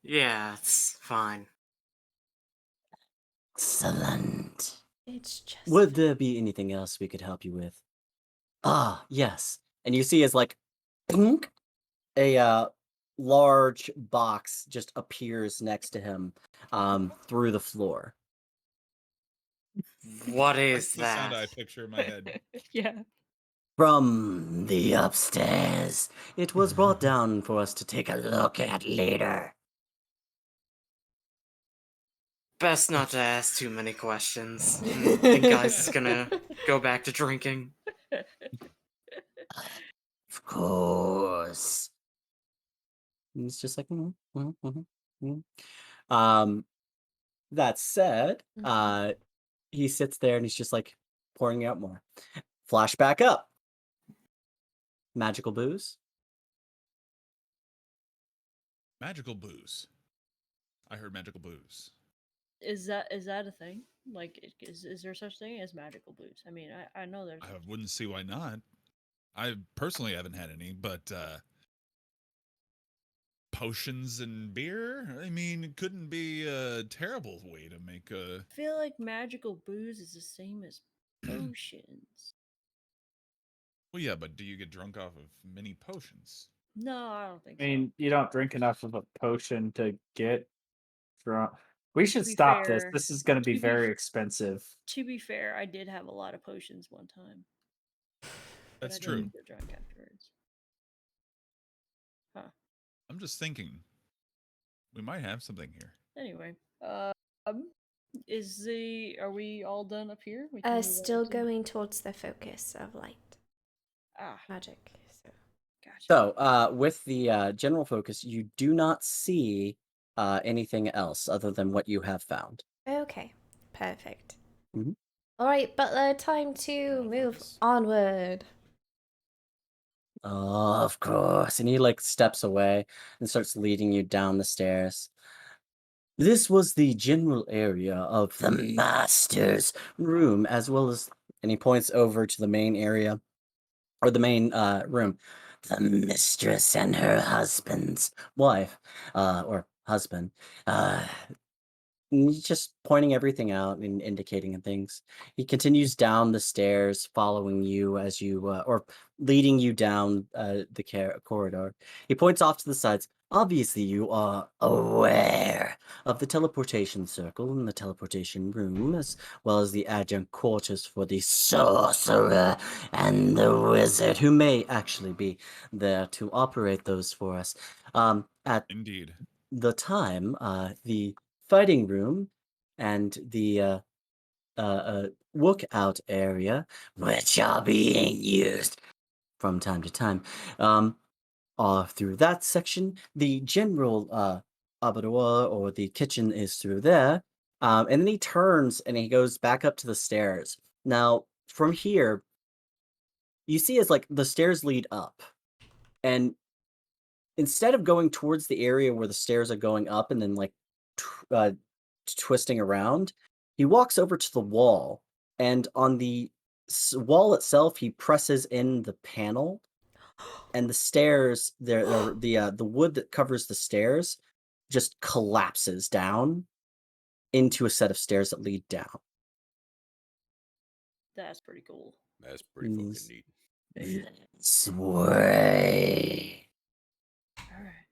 Yeah, it's fine.
Excellent.
It's just.
Would there be anything else we could help you with? Ah, yes. And you see as like plunk, a large box just appears next to him through the floor.
What
That's
is
the sound I
that?
picture in my head.
Yeah.
From the upstairs. It was brought down for us to take a look at later.
Best not to ask too many questions. I think guys is gonna go back to drinking.
Of course. And it's just like, mhm, mhm, mhm, mhm. That said, he sits there and he's just like pouring out more. Flashback up. Magical booze.
Magical booze. I heard magical booze.
Is that a thing? Like, is there such thing as magical booze? I mean, I know there's.
I wouldn't see why not. I personally haven't had any, but potions and beer? I mean, it couldn't be a terrible way to make a.
I feel like magical booze is the same as potions.
Well, yeah, but do you get drunk off of many potions?
No, I don't think
I mean, you don't drink enough of a potion to get drunk. We should
be
stop this.
fair,
This is going to be
to be
very
f-
expensive.
To be fair, I did have a lot of potions one time. But
That's
I
true.
didn't get drunk afterwards. Huh.
I'm just thinking. We might have something here.
Anyway, are we all done up here? We can move on
Still
to-
going towards the focus of light magic. So.
Gotcha.
So, with the general focus, you do not see anything else other than what you have found.
Okay, perfect.
Mhm.
All right, Butler, time to
General
move
focus.
onward.
Oh, of course. And he like steps away and starts leading you down the stairs. This was the general area of the master's room, as well as, and he points over to the main area, or the main room. The mistress and her husband's wife, or husband. And he's just pointing everything out and indicating and things. He continues down the stairs, following you as you, or leading you down the corridor. He points off to the sides. Obviously, you are aware of the teleportation circle and the teleportation room, as well as the adjunct quarters for the sorcerer and the wizard, who may actually be there to operate those for us. At
Indeed.
the time, the fighting room and the lookout area, which are being used from time to time, are through that section. The general abattoir or the kitchen is through there. And then he turns and he goes back up to the stairs. Now, from here, you see as like the stairs lead up. And instead of going towards the area where the stairs are going up and then like twisting around, he walks over to the wall, and on the wall itself, he presses in the panel, and the stairs, the wood that covers the stairs, just collapses down into a set of stairs that lead down.
That's pretty cool.
That's pretty fucking
Yes.
neat.
Sway.
All right.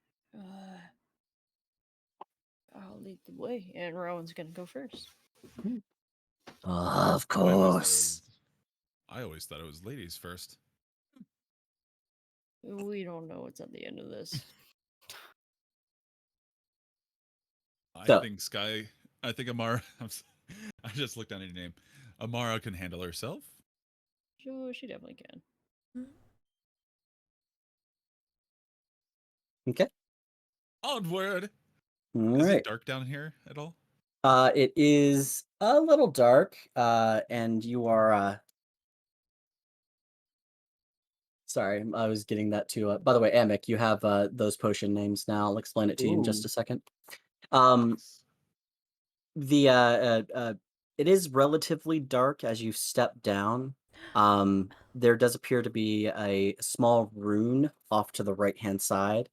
I'll lead the way, and Rowan's gonna go first.
Of course.
I always thought it was ladies first.
We don't know what's at the end of this.
So-
I think Amara. I just looked down at your name. Amara can handle herself.
Sure, she definitely can.
Okay.
Onward.
All
Is
right.
it dark down here at all?
It is a little dark, and you are. Sorry, I was getting that too. By the way, Amic, you have those potion names now. I'll explain it to you in just
Ooh.
a second. The it is relatively dark as you step down. There does appear to be a small rune off to the right hand side.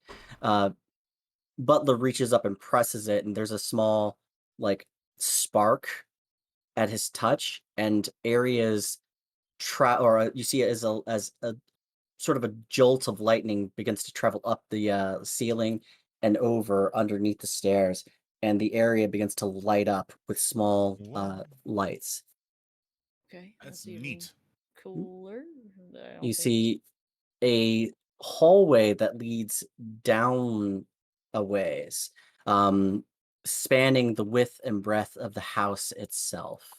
Butler reaches up and presses it, and there's a small like spark at his touch, and areas you see it as a sort of a jolt of lightning begins to travel up the ceiling and over underneath the stairs, and the area begins to light up with small
Whoa.
lights.
Okay,
That's
even
neat.
cooler. I don't
You
think-
see a hallway that leads down a ways, spanning the width and breadth of the house itself.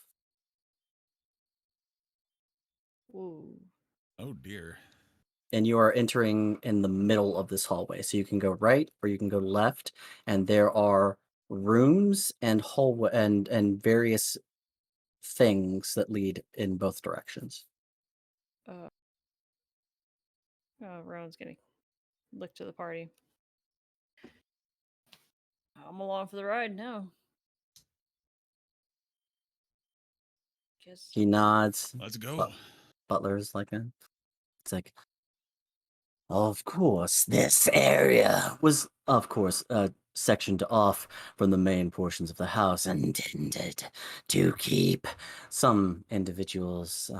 Whoa.
Oh dear.
And you are entering in the middle of this hallway. So you can go right or you can go left, and there are rooms and hallway and various things that lead in both directions.
Rowan's gonna look to the party. I'm along for the ride now. Guess
He nods.
Let's go.
Butler's like a, it's like, of course, this area was, of course, sectioned off from the main portions of the house and intended to keep some individuals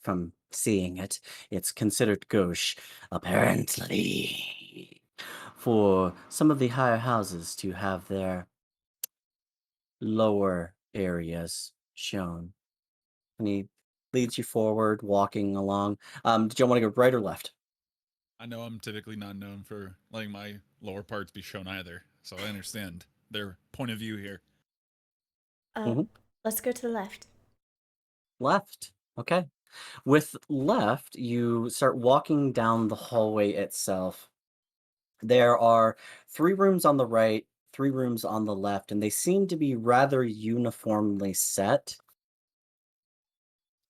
from seeing it. It's considered gauche, apparently, for some of the higher houses to have their lower areas shown. And he leads you forward, walking along. Did you want to go right or left?
I know I'm typically not known for letting my lower parts be shown either, so I understand their point of view here.
Let's go to the left.
Left. Okay. With left, you start walking down the hallway itself. There are 3 rooms on the right, 3 rooms on the left, and they seem to be rather uniformly set.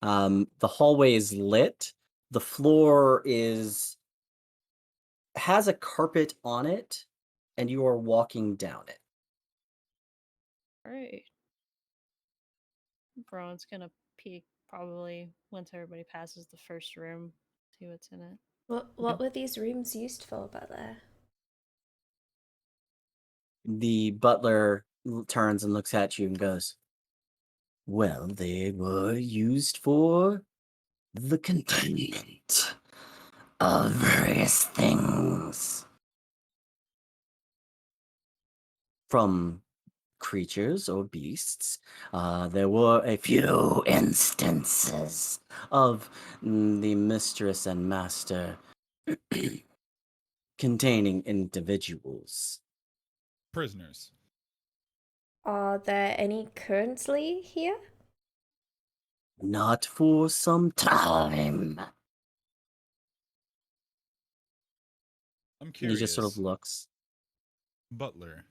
The hallway is lit. The floor has a carpet on it, and you are walking down it.
Alright. Rowan's gonna peek probably once everybody passes the first room, see what's in it.
What were these rooms used for, Butler?
The butler turns and looks at you and goes, "Well, they were used for the containment of various things, from creatures or beasts. There were a few instances of the mistress and master containing individuals.
Prisoners.
Are there any currently here?
Not for some time."
I'm
And he just sort of
curious,
looks.
Butler,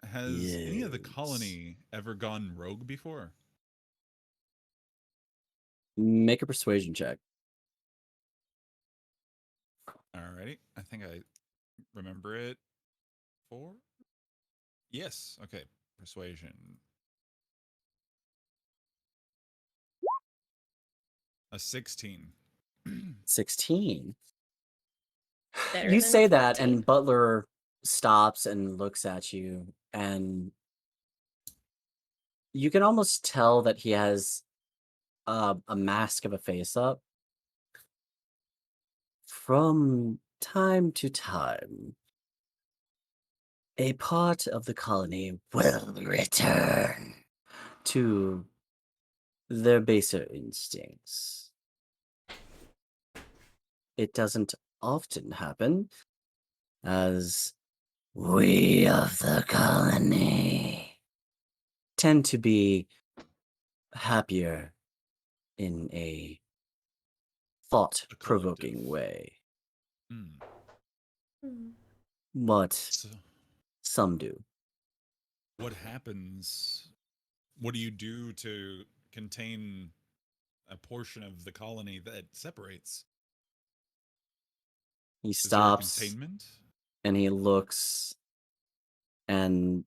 has any of the
Yes.
colony ever gone rogue before?
Make a persuasion check.
Alrighty. I think I remember it. 4? Yes. Okay. Persuasion. A 16.
16.
Better
You
than a
say that,
14.
and Butler stops and looks at you, and you can almost tell that he has a mask of a face up. From time to time, a part of the colony will return to their baser instincts. It doesn't often happen, as we of the colony tend to be happier in a thought
A collective.
provoking way,
Hmm.
Hmm.
but
So,
some do.
what happens? What do you do to contain a portion of the colony that separates?
He
Is there a
stops
containment?
and he looks and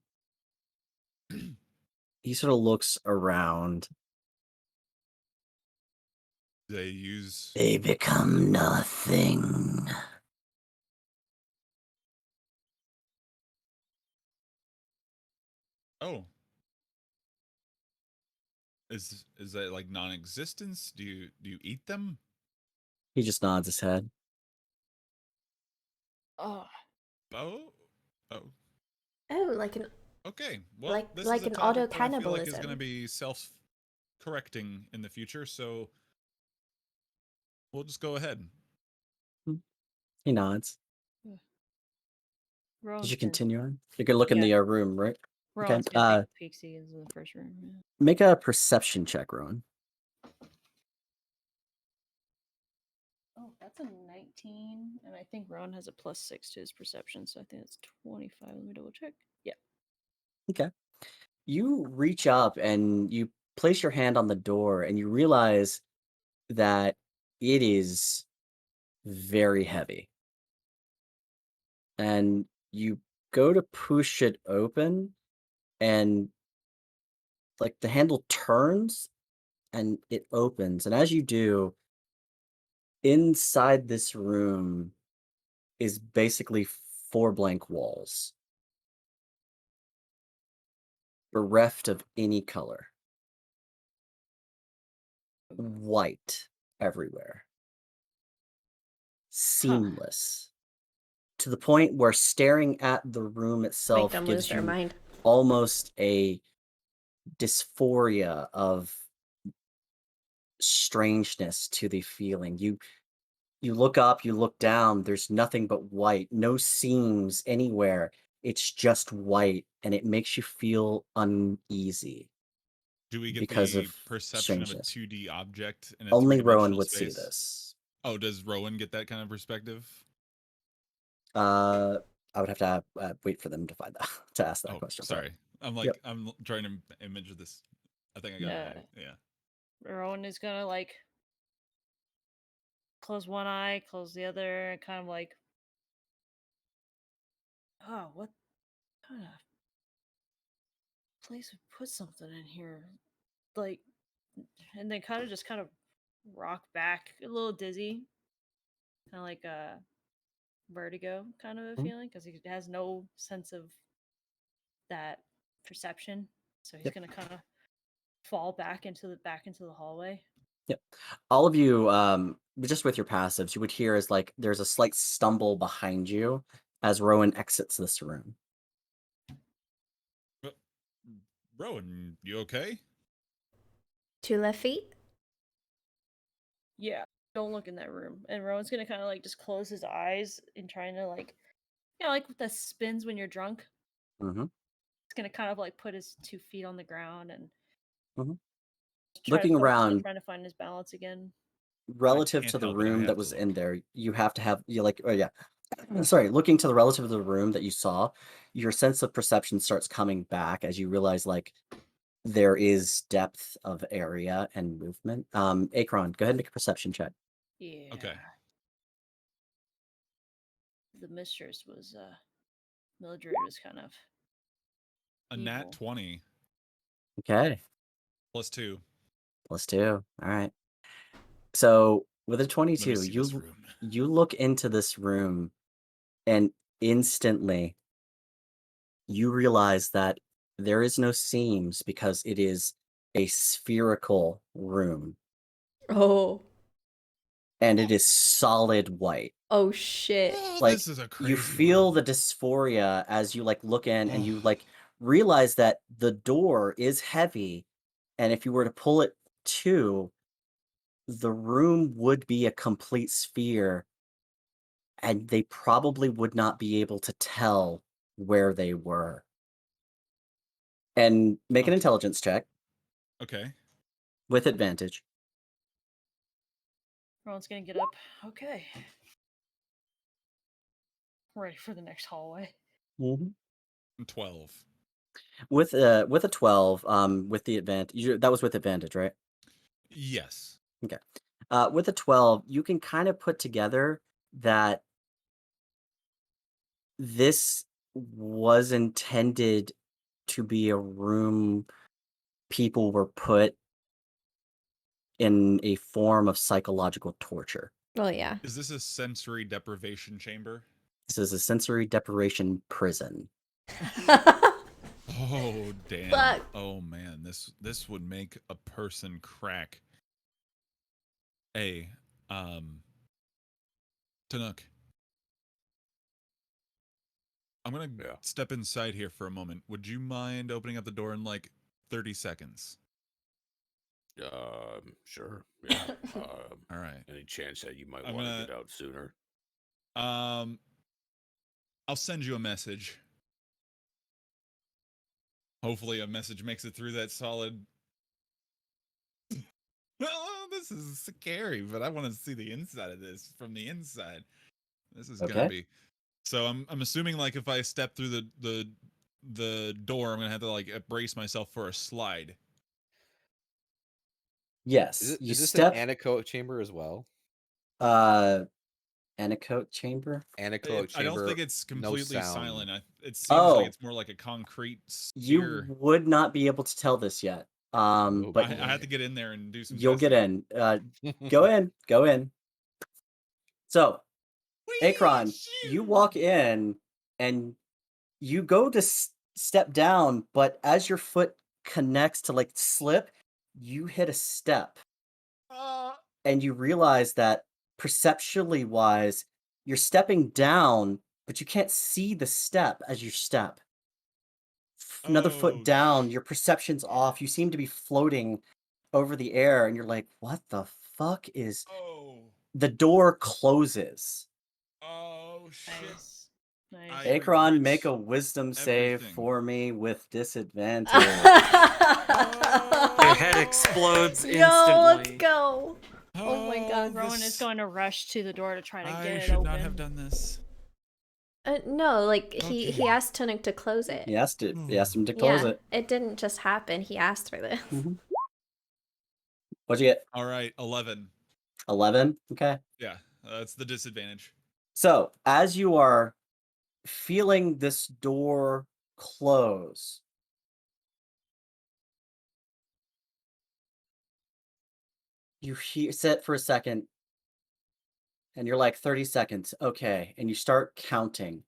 he sort of looks around.
They use.
They become nothing.
Oh, is that like non-existence? Do you eat them?
He just nods his head.
Oh,
Oh, oh.
Oh, like an
Okay. Well, this is
like
a
an auto
topic that I feel like is going to
cannibalism.
be self-correcting in the future. So we'll just go ahead.
Hmm. He nods. Did
Rowan's
you
gonna.
continue on? You could look in
Yeah,
the room, right? Okay.
Rowan's gonna take a peek see into the first room. Yeah.
Make a perception check, Rowan.
Oh, that's a 19, and I think Rowan has a +6 to his perception, so I think it's 25. Let me double check. Yeah.
Okay. You reach up and you place your hand on the door, and you realize that it is very heavy. And you go to push it open, and like the handle turns and it opens. And as you do, inside this room is basically four blank walls, bereft of any color, white everywhere,
Huh.
seamless, to the point where staring at the room
Make
itself
them lose
gives
their
you
mind.
almost a dysphoria of strangeness to the feeling. You look up, you look down, there's nothing but white, no seams anywhere. It's just white, and it makes you feel uneasy
Do we get
because
the
of
perception of a
strangeness.
2D object in a
Only Rowan
three-dimensional
would see
space?
this.
Oh, does Rowan get that kind of perspective?
Uh, I would have to wait for them to find that to ask that
Oh,
question. Sorry.
sorry. I'm like
Yep.
trying to image this. I think I got
Yeah.
it. Yeah.
Rowan is gonna like close one eye, close the other, and kind of like, oh, what kind of place would put something in here? Like, and then kind of rock back, a little dizzy, kind of like a vertigo kind of a
Mhm.
feeling because he has no sense of that perception, so he's
Yep.
gonna kind of fall back into the hallway.
Yep. All of you, just with your passives, you would hear as like there's a slight stumble behind you as Rowan exits this room.
Uh, Rowan, you okay?
2 left feet?
Yeah, don't look in that room. And Rowan's gonna kind of like just close his eyes and trying to like, like with the spins when you're drunk.
Mm-hmm.
He's gonna kind of like put his 2 feet on the ground and
Mm-hmm.
try to
Looking
focus on
around,
trying to find his balance again.
relative
can't
to the
help it, I
room
have
that
to
was
look.
in there, you have to have you like oh yeah. Sorry, looking to the relative of the room that you saw, your sense of perception starts coming back as you realize like there is depth of area and movement. Akron, go ahead and make a perception check.
Yeah.
Okay.
The mistress was Mildred was kind of
A nat
evil.
20
Okay,
plus 2.
plus 2. All right. So with a
Let me
22,
see this room.
you look into this room and instantly you realize that there is no seams because it is a spherical room
Oh.
and it is solid white.
Oh shit.
Oh,
Like
this is a
you
crazy
feel
room.
the dysphoria as you like look in and you
Oh.
like realize that the door is heavy and if you were to pull it to the room would be a complete sphere and they probably would not be able to tell where they were. And make an
Okay.
intelligence check
Okay.
with advantage.
Rowan's gonna get up. Okay. Ready for the next hallway.
12.
With a 12, with the advantage, that was with advantage, right?
Yes.
Okay. With a 12, you can kind of put together that this was intended to be a room people were put in a form of psychological torture.
Well, yeah.
Is this a sensory deprivation chamber?
This is a sensory deprivation prison.
Oh damn.
Fuck.
Oh man, this would make a person crack. Hey, Tanuk. I'm gonna
Yeah.
step inside here for a moment. Would you mind opening up the door in like 30 seconds?
Sure. Yeah.
All right.
Any chance that you might
I'm
want to
gonna
get out sooner?
I'll send you a message. Hopefully a message makes it through that solid. Oh, this is scary, but I want to see the inside of this from the inside. This is gonna
Okay.
be. So I'm assuming like if I step through the door, I'm gonna have to like brace myself for a slide.
Yes, you
Is this
step
an anechoic chamber as well?
anechoic chamber.
Anechoic
I don't
chamber,
think it's
no
completely
sound.
silent. It seems like
Oh,
it's more like a concrete
you
sphere.
would not be able to tell this yet.
Oh
But
I
boy.
have to get in there and do some
you'll get
testing.
in. Go in. Go in. So,
Whee!
Akron, you
Shoo!
walk in and you go to step down, but as your foot connects to like slip, you hit a step
Uh,
and you realize that perceptually wise, you're stepping down, but you can't see the step as you step. Another foot
oh,
down, your perception's off. You seem to be floating over the air, and you're like, what the fuck is.
oh,
The door closes.
oh, shit.
Nice.
I
Nice.
Akron, make
regret
a wisdom save
everything.
for me with disadvantage.
My head explodes
Yo, let's
instantly.
go.
Oh my god, Rowan is
this-
going to rush to the door to try to
I
get it
should
open.
not have done this.
No, like
Okay.
he asked Tunic to close it.
He asked him to close
Yeah,
it.
it didn't just happen. He asked for this.
What'd you get?
All right, 11.
11? Okay.
Yeah, that's the disadvantage.
So, as you are feeling this door close, you sit for a second and you're like 30 seconds. Okay. And you start counting.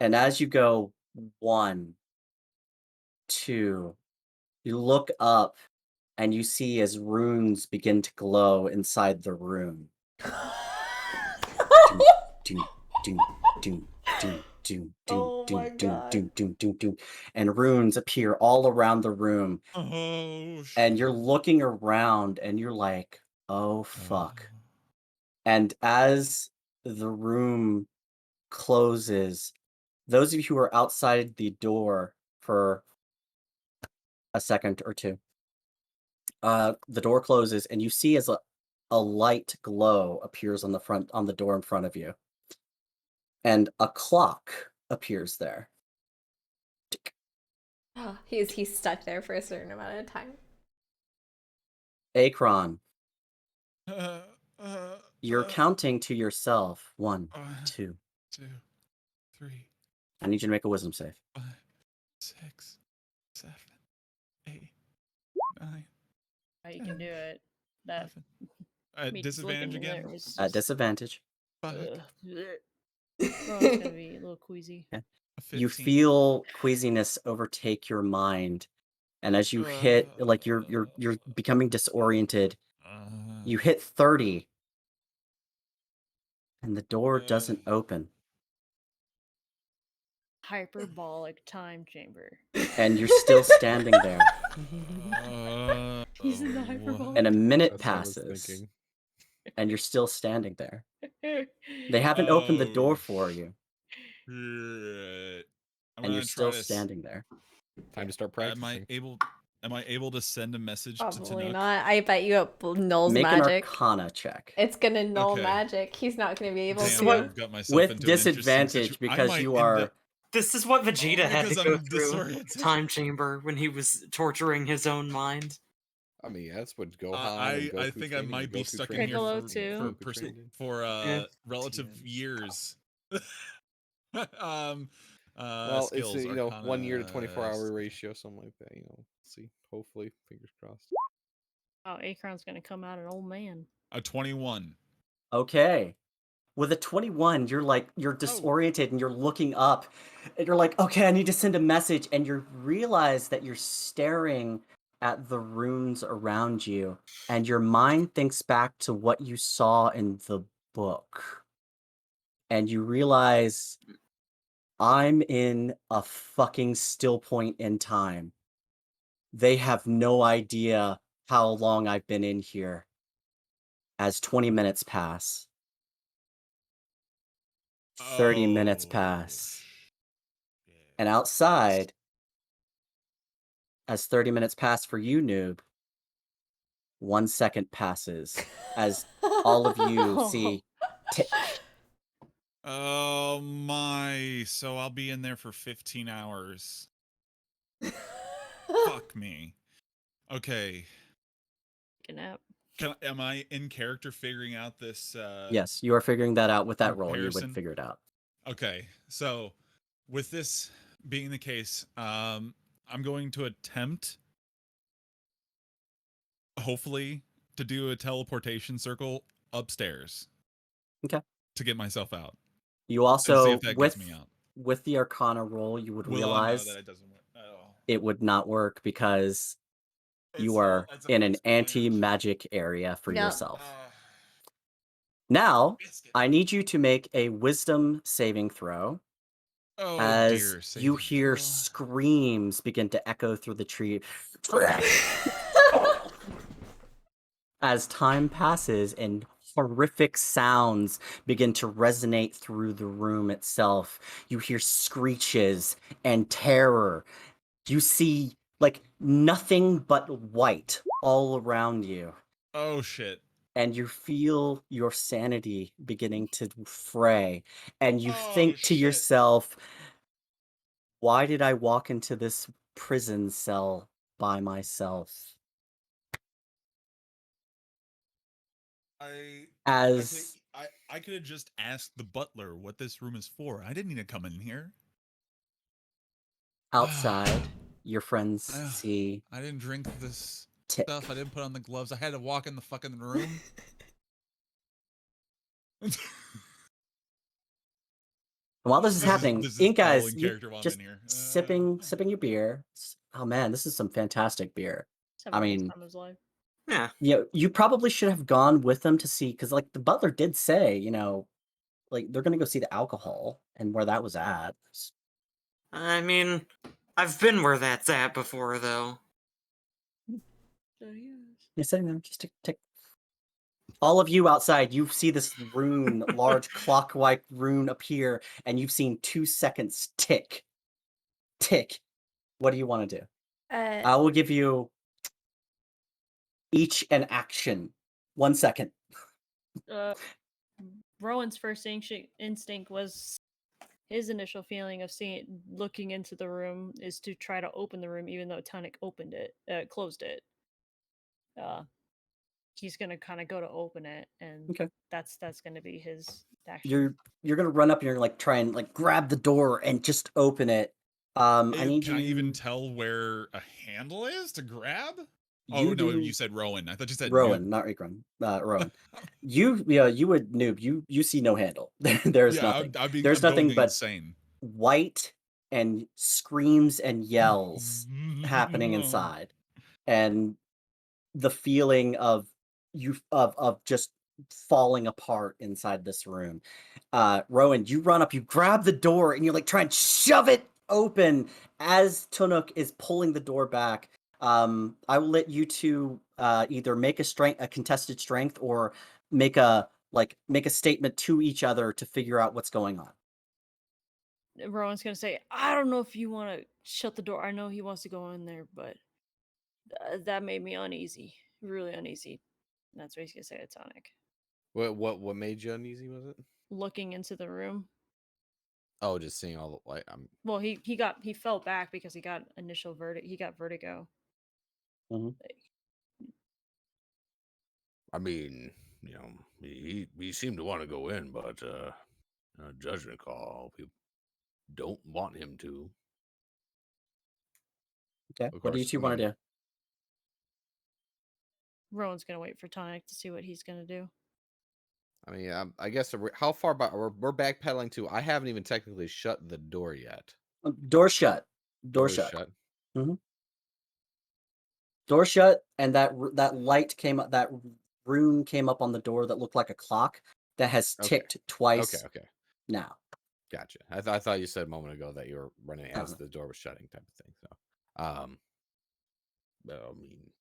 And as you go 1, 2, you look up and you see as runes begin to glow inside the room. Doom, doom, doom, doom, doom, doom,
Oh
doom,
my
doom, doom,
God.
doom, doom, doom, doom. And runes appear all around the room.
Oh,
And you're looking around and you're like, oh, fuck. And as the room closes, those of you who are outside the door for a second or two, the door closes and you see as a light glow appears on the door in front of you. And a clock appears there. Tick.
Oh, he's stuck there for a certain amount of time.
Akron,
Uh,
you're counting to yourself. 1, 2.
2, 3,
I need you to make a wisdom save.
5, 6, 7, 8, 9,
Oh, you can do it. That
11. At
me just looking
disadvantage
in there
again?
was
At
just,
disadvantage.
Fuck.
Ron's gonna be a little queasy.
Okay.
A
You
15.
feel queasiness overtake your mind, and as you hit, like you're becoming disoriented. You hit 30, and the door doesn't open,
Hyperbolic time chamber.
and you're still standing there.
He's in the hyperbolic.
And a minute
That's what I was
passes,
thinking.
and you're still standing there. They haven't opened the door for you,
Shit. I'm
and you're
gonna
still
try to.
standing there.
Time to start
Am I
practicing.
able? Am I able to send a message to
Probably
Tanuk?
not. I bet you it nulls
Make
magic.
an Arcana check
It's gonna null
Okay.
magic. He's not gonna be able
This is
to.
what-
I've got myself
with
into an interesting
disadvantage
situation.
because you are.
This is what Vegeta had to
Because
go
I'm
through
disoriented.
time chamber when he was torturing his own mind.
I mean, that's what Gohan
I
and Goku
think I
training
might
and
be
Goku
stuck in
training
here
Piccolo
and
too.
Goku trained in.
for
Yeah.
relative years.
Well,
skills,
it's 1 year to
Arcana,
24-hour ratio, something like that. See, hopefully, fingers crossed.
Oh, Akron's gonna come out an old man.
a 21.
Okay. With a 21, you're disoriented and you're looking up and you're like, okay, I need to send a message. And you realize that you're staring at the runes around you, and your mind thinks back to what you saw in the book. And you realize I'm in a fucking still point in time. They have no idea how long I've been in here. As 20 minutes pass. 30 minutes pass. And outside, as 30 minutes pass for you, noob, 1 second passes as all of you see tick.
Oh my! So I'll be in there for 15 hours. Fuck me. Okay.
Take a nap.
Am I in character figuring out this?
Yes, you are figuring that out with that roll. You would
comparison?
figure it out.
Okay, so with this being the case, I'm going to attempt, hopefully, to do a teleportation circle upstairs.
Okay.
To get myself out.
You
And see
also,
if that gets me out.
with the Arcana roll, you would
Will I know
realize
that it doesn't work at all?
it would not work because you are
It's a
in an
physical damage.
anti-magic area for
Yep.
yourself. Now, I need you to make a wisdom saving throw.
Oh
as
dear,
you
saving
hear
throw.
screams begin to echo through the tree. As time passes and horrific sounds begin to resonate through the room itself, you hear screeches and terror. You see like nothing but white all around you.
Oh shit.
And you feel your sanity beginning to fray. And you
Oh,
think to
shit.
yourself, why did I walk into this prison cell by myself? As
I could have just asked the butler what this room is for. I didn't need to come in here.
outside, your friends see
I didn't drink this
tick.
stuff. I didn't put on the gloves. I had to walk in the fucking room.
And while this is happening,
this is
Ink
all
guys,
in
you
character while I'm
just
in here.
sipping your beer, Oh man, this is some fantastic beer.
He's having
I
the best
mean,
time of his life.
Yeah.
you probably should have gone with them to see, because like the butler did say, like they're gonna go see the alcohol and where that was at.
I mean, I've been where that's at before, though.
So yes.
You're sitting there, just tick. All of you outside, you see this rune, large clock-like rune appear, and you've seen 2 seconds tick. What do you want to do?
Uh,
I will give you each an action. 1 second.
Rowan's first instinct was his initial feeling of looking into the room is to try to open the room, even though Tonic closed it. He's gonna kind of go to open it, and
Okay.
that's gonna be his action.
You're gonna run up and you're like try and like grab the door and just open it. I need
Can I even
you.
tell where a handle is to grab?
You
Oh no,
do.
you said Rowan. I thought you said
Rowan,
noob.
not Ikram. Rowan. You would noob. You see no handle. There's
Yeah,
nothing.
I'm
There's
going
nothing but
insane.
white and screams and yells happening inside, and the feeling of of just falling apart inside this room. Rowan, you run up, you grab the door, and you like try and shove it open as Tunuk is pulling the door back. I will let you two either make a contested strength, or make a statement to each other to figure out what's going on.
Rowan's gonna say, "I don't know if you want to shut the door. I know he wants to go in there, but that made me uneasy, really uneasy." And that's what he's gonna say to Tonic.
What made you uneasy? Was it?
Looking into the room.
Oh, just seeing all the light.
Well, he fell back because he got he got vertigo.
Mhm.
I mean, he seemed to want to go in, but judgment call. We don't want him to.
Okay.
Of
What do you
course,
two
I
want to
mean,
do?
Rowan's gonna wait for Tonic to see what he's gonna do.
I guess how far back we're backpedaling to? I haven't even technically shut the door yet.
Door shut. Door
Door's
shut.
shut.
Door shut, and that light came up. That rune came up on the door that looked like a clock that has
Okay.
ticked twice
Okay.
now.
Gotcha. I thought you said a moment ago that you were running as
Uh-huh.
the door was shutting, type of thing. So,
Well, I mean,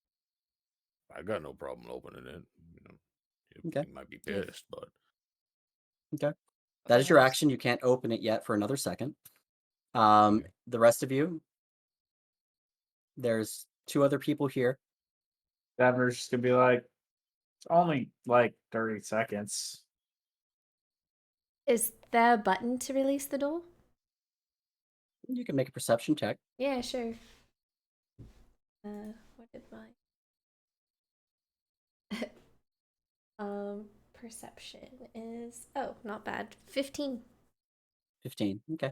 I got no problem opening it.
Okay.
He might be
If-
pissed, but
Okay. That is your
Otherwise-
action. You can't open it yet for another second.
Okay.
The rest of you, there's 2 other people here.
Davener's just gonna be like, it's only like 30 seconds.
is there a button to release the door?
You can make a perception check.
Yeah, sure. What did my perception is? Oh, not bad. 15.
15. Okay.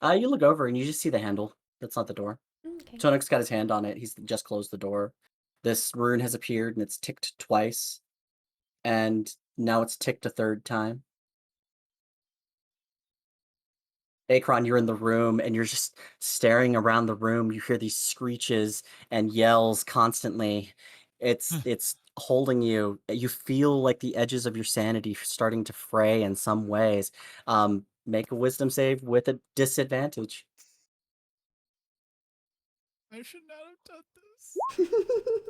You look over and you just see the handle. That's not the door.
Okay.
Tonuk's got his hand on it. He's just closed the door. This rune has appeared and it's ticked twice. And now it's ticked a third time. Akron, you're in the room and you're just staring around the room. You hear these screeches and yells constantly. It's holding you. You feel like the edges of your sanity starting to fray in some ways. Make a wisdom save with a disadvantage.
I should not have done this.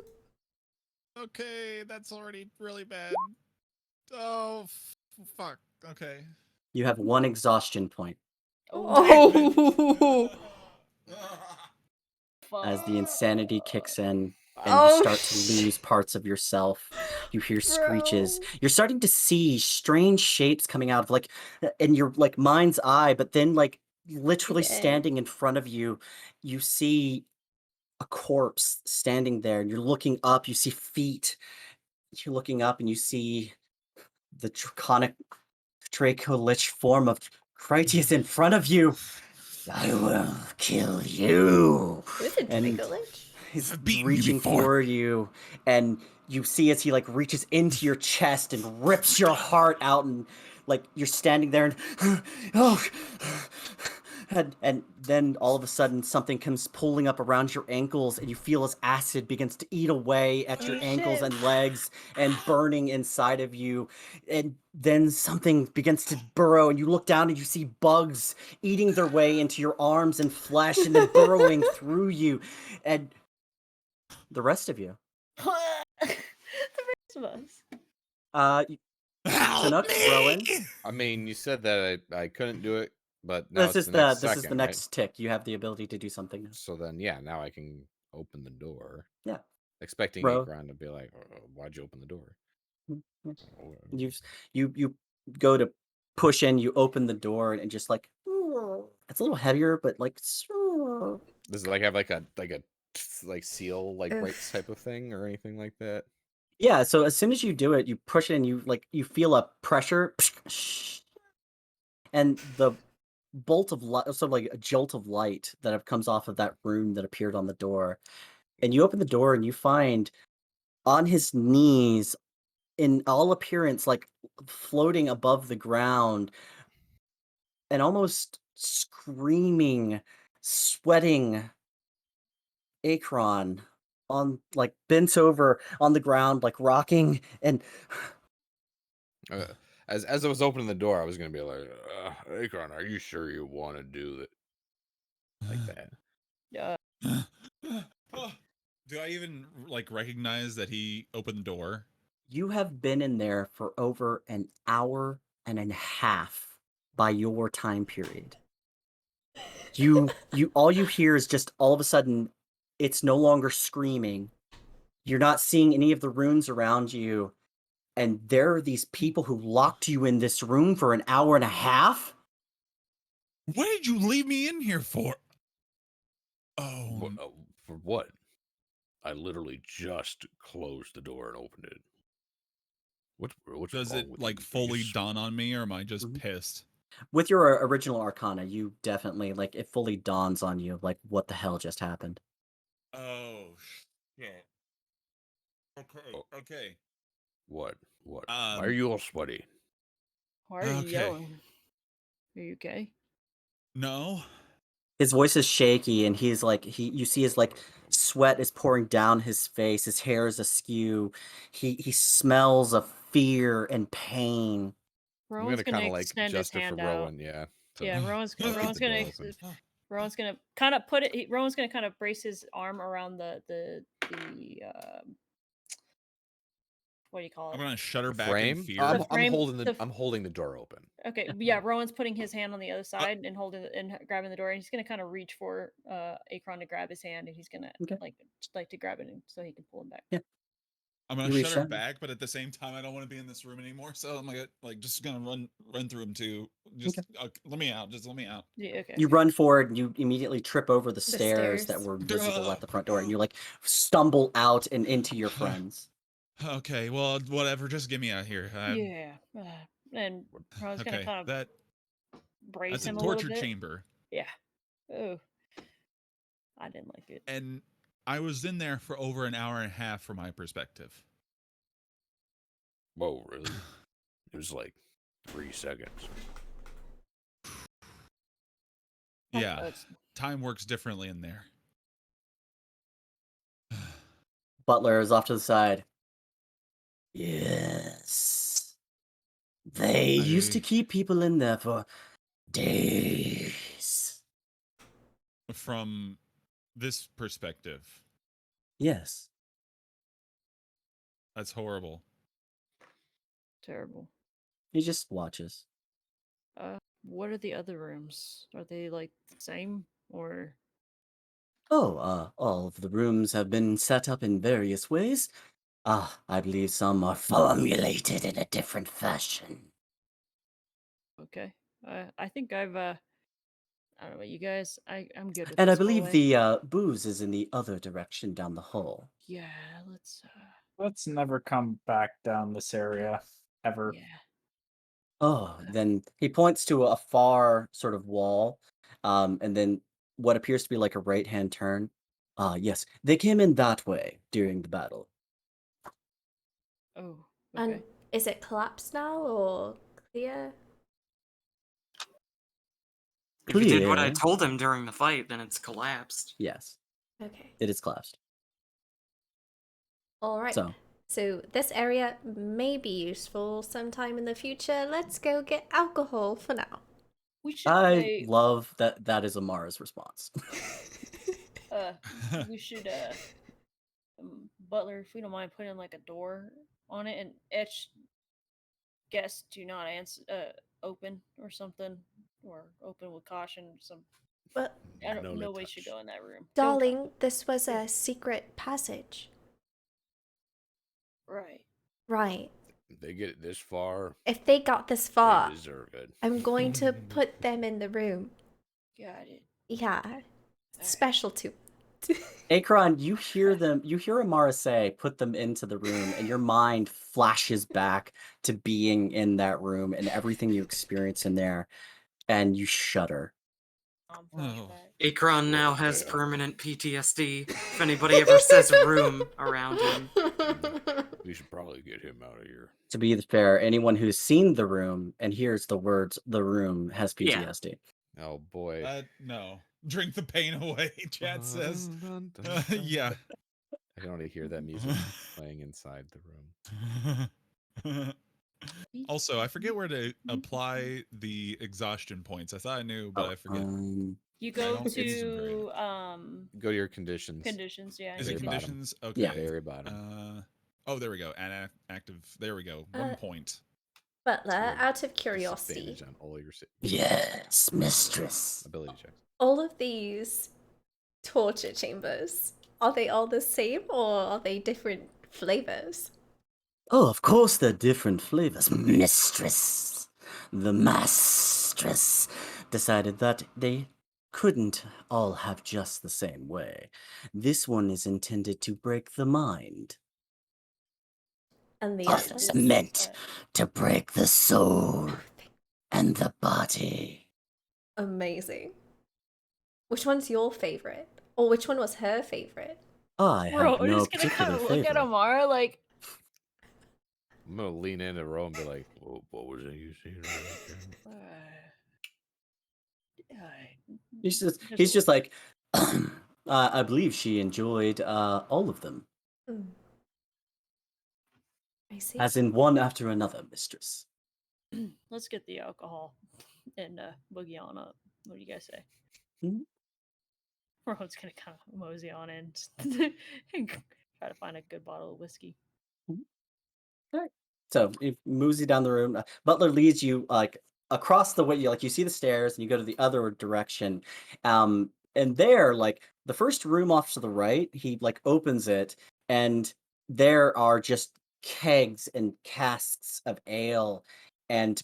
Okay, that's already really bad. Oh, fuck. Okay.
You have 1 exhaustion point
Oh.
as the insanity kicks in and
Oh,
you start to lose parts of yourself. You hear screeches.
Bro.
You're starting to see strange shapes coming out of like in your like mind's eye, but then like literally
Yeah.
standing in front of you, you see a corpse standing there, and you're looking up, you see feet. You're looking up and you see the draconic Draco-Lich form of Critias in front of you. I will kill you.
Who's a
And
Draco Lich?
he's
I've beaten you
reaching
before.
for you, and you see as he like reaches into your chest and rips your heart out, and like you're standing there and oh, and then all of a sudden something comes pulling up around your ankles, and you feel as acid begins to eat away at your
Oh,
ankles
shit.
and legs and burning inside of you. And then something begins to burrow, and you look down and you see bugs eating their way into your arms and flesh and then burrowing through you. And the rest of you.
The rest of us.
Chinook, Rowan.
I mean, you said that I couldn't do it, but now
This
it's
is
the next
this
second,
is the
right?
next tick. You have the ability to do something now.
So then, yeah, now I can open the door.
Yeah.
Expecting
Ro-
Akron to be like, "Why'd you open the door?"
You you go to push in, you open the door, and just like it's a little heavier, but like
Does it like have like a like seal like
Oof.
brakes type of thing or anything like that?
yeah. So as soon as you do it, you push it, and you feel a pressure, and the bolt of light, sort of like a jolt of light that comes off of that rune that appeared on the door, and you open the door and you find on his knees, in all appearance, like floating above the ground, and almost screaming, sweating Akron on like bent over on the ground, like rocking and
As I was opening the door, I was gonna be like, "Akron, are you sure you want to do it like that?"
Do I even like recognize that he opened the door?
you have been in there for over an hour and a half by your time period. You all you hear is just all of a sudden it's no longer screaming. You're not seeing any of the runes around you. And there are these people who locked you in this room for an hour and a half?
What did you leave me in here for? Oh,
For what? I literally just closed the door and opened it. What's
does
wrong
it
with
like
you?
fully dawn on me, or am I just
Mhm.
pissed?
With your original arcana, you definitely, like, it fully dawns on you, like, what the hell just happened.
Oh, shit. Okay,
Oh.
okay.
What? Why are you all sweaty?
Why are you
Okay.
yelling? Are you okay?
No.
His voice is shaky, and he's like, you see his, like, sweat is pouring down his face, his hair is askew, he smells of fear and pain.
I'm
Rowan's
gonna kind
gonna
of like
extend his
gesture for
hand out.
Rowan, yeah.
Yeah, Rowan's
help get
Rowan's
the door
gonna
open.
Rowan's gonna kind of put it. Rowan's gonna kind of brace his arm around the what do you call
I'm
it?
gonna shudder
The
back in
frame?
fear.
The frame-
I'm holding the door open.
Okay, yeah, Rowan's putting his hand on the other side and holding and grabbing the door, and he's gonna kind of reach for Akron to grab his hand, and he's gonna
Okay.
like to grab it so he can pull him back.
Yeah.
I'm gonna
You reach
shudder
down.
back, but at the same time, I don't want to be in this room anymore. So I'm like just gonna run through him too. Just let me out. Just let me out.
Yeah, okay.
You run forward, and you immediately trip over the
The
stairs that
stairs.
were visible at the front door, and you, like, stumble out and into your friends.
Okay, well, whatever. Just get me out of here.
Yeah, and Rowan's gonna
Okay,
kind of brace
that's a
him a little
torture
bit.
chamber.
Yeah. Oh, I didn't like it.
And I was in there for over an hour and a half from my perspective.
Whoa, really? It was like 3 seconds.
Yeah,
That's-
time works differently in there.
Butler is off to the side. Yes. They used to keep people in there for days.
From this perspective,
Yes.
that's horrible.
Terrible.
He just watches.
What are the other rooms? Are they like the same or?
Oh, all of the rooms have been set up in various ways. I believe some are formulated in a different fashion.
Okay. I think I've I don't know about you guys. I'm good with
And I
this
believe
hallway.
the booze is in the other direction down the hall.
Yeah, let's
Let's never come back down this area ever.
yeah.
Oh, then he points to a far sort of wall, and then what appears to be like a right-hand turn. Yes, they came in that way during the battle.
Oh, okay.
And is it collapsed now or clear?
If he did what I
Clear.
told him during the fight, then it's collapsed.
Yes,
Okay.
it is collapsed.
All right.
So
So this area may be useful sometime in the future. Let's go get alcohol for now.
We should
I love that. That is Amara's response.
we should Butler, if we don't mind putting like a door on it and etch guests do not answer open or something, or open with caution or some.
But
I don't
No
know.
to
Nobody should
touch.
go in that room.
darling, this was a secret passage.
Right.
Right.
If they get it this far,
If they got this
they
far,
deserve it.
I'm going to put them in the room.
Got it.
Yeah. Special too.
Akron, you hear them. You hear Amara say, "Put them into the room," and your mind flashes back to being in that room and everything you experience in there, and you shudder.
Flashback.
Akron now
Oh,
has
yeah.
permanent PTSD. If anybody ever says room around him.
We should probably get him out of here.
To be fair, anyone who's seen the room and hears the words "the room" has
Yeah.
PTSD.
Oh boy.
No. Drink the pain away, Chad says. Yeah.
I can already hear that music playing inside the room.
Also, I forget where to apply the exhaustion points. I thought I knew, but I forget.
You
I
go
don't- it's
to
Go to your conditions.
conditions, yeah.
Is
Very
it
bottom.
conditions? Okay.
Yeah.
Very bottom.
Oh, there we go. And active. There we go. 1 point.
Butler,
Good.
out of
Disadvantage
curiosity,
on all your
Yes, mistress.
ability checks.
all of these torture chambers, are they all the same or are they different flavors?
Oh, of course they're different flavors, mistress. The mistress decided that they couldn't all have just the same way. This one is intended to break the mind.
And the
Others
others?
meant to break the soul and the body.
Amazing. Which one's your favorite? Or which one was her favorite?
I
Bro,
have
we're
no
just gonna kind
particular
of look at
favorite.
Amara like,
I'm gonna lean into Ro and be like,
What was it you said?
He's just like, I believe she enjoyed all of them,
I see.
as in one after another, mistress.
let's get the alcohol and boogie on up. What do you guys say?
Mhm.
Rowan's gonna kind of mosey on in and try to find a good bottle of whiskey.
So he moves you down the room. Butler leads you like across the way. You see the stairs, and you go to the other direction. And there, like the first room off to the right, he like opens it, and there are just kegs and casks of ale and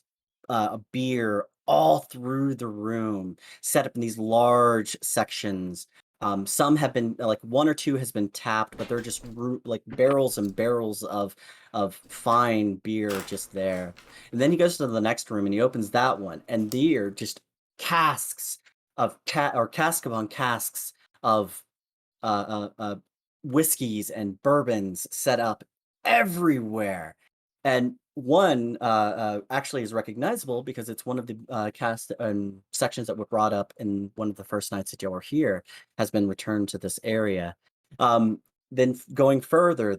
a beer all through the room, set up in these large sections. Some have been like one or two has been tapped, but they're just like barrels and barrels of fine beer just there. And then he goes to the next room and he opens that one, and there are just casks of cask upon casks of whiskeys and bourbons set up everywhere. And one actually is recognizable because it's one of the cast sections that were brought up in one of the first nights that you were here, has been returned to this area. Then going further,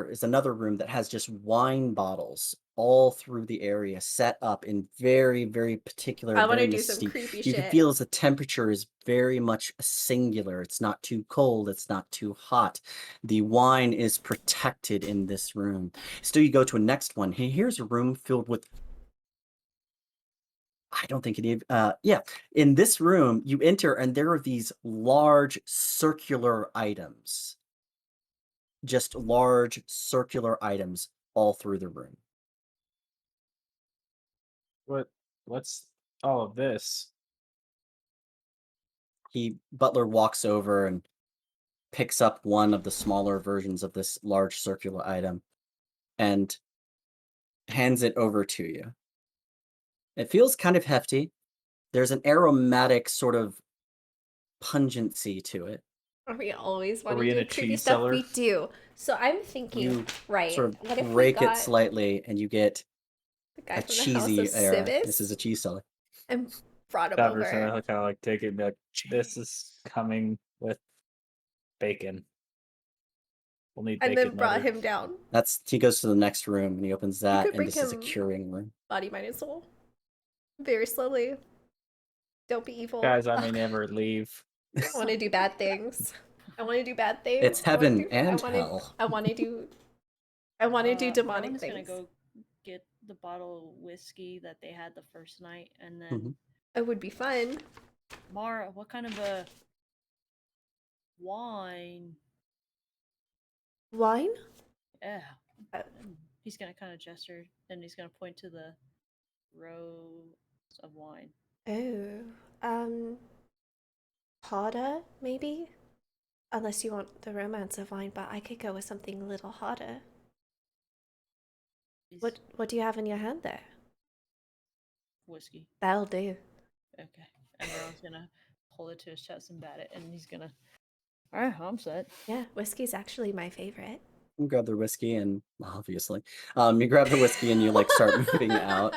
is another room that has just wine bottles all through the area, set up in very, very particular,
I want
very
to do some
mystique.
creepy
You
shit.
can feel as the temperature is very much singular. It's not too cold. It's not too hot. The wine is protected in this room. Still, you go to a next one. Here's a room filled with. I don't think any. Yeah, in this room you enter, and there are these large circular items. Just large circular items all through the room.
What's all of this?
Butler walks over and picks up one of the smaller versions of this large circular item and hands it over to you. It feels kind of hefty. There's an aromatic sort of pungency to it.
Are we always
Are
want
we
to
in
do
a
creepy
cheese
stuff?
cellar?
We do. So I'm thinking,
You
right?
sort
What
of
if we
break it
got
slightly and you get
the guy
a
from the House
cheesy
of
era.
Civis?
This is a cheese cellar.
And brought him
Davener's
over.
gonna kind of like take it and be like, "This is coming with bacon. We'll need
And
bacon
then brought
later."
him down.
He goes to the next room and he opens that,
could
and
bring
this is a
him-
curing room.
Body, mind, and soul. Very slowly. Don't be evil.
Guys, I may never leave.
I want to do bad things. I want to do bad things.
It's heaven and hell.
I want to do demonic
Rowan's
things.
gonna go get the bottle of whiskey that they had the first night, and then
Mhm.
It would be fun.
Mara, what kind of a wine?
Wine?
Yeah.
Uh,
And he's gonna kind of gesture, and he's gonna point to the rows of wine.
Oh, harder maybe. Unless you want the romance of wine, but I could go with something a little harder.
He's
What do you have in your hand there?
whiskey.
That'll do.
Okay. And Rowan's gonna hold it to his chest and bat it, and he's gonna. All right, I'm set.
Yeah, whiskey's actually my favorite.
You grab the whiskey and obviously, you grab the whiskey and you like start moving out.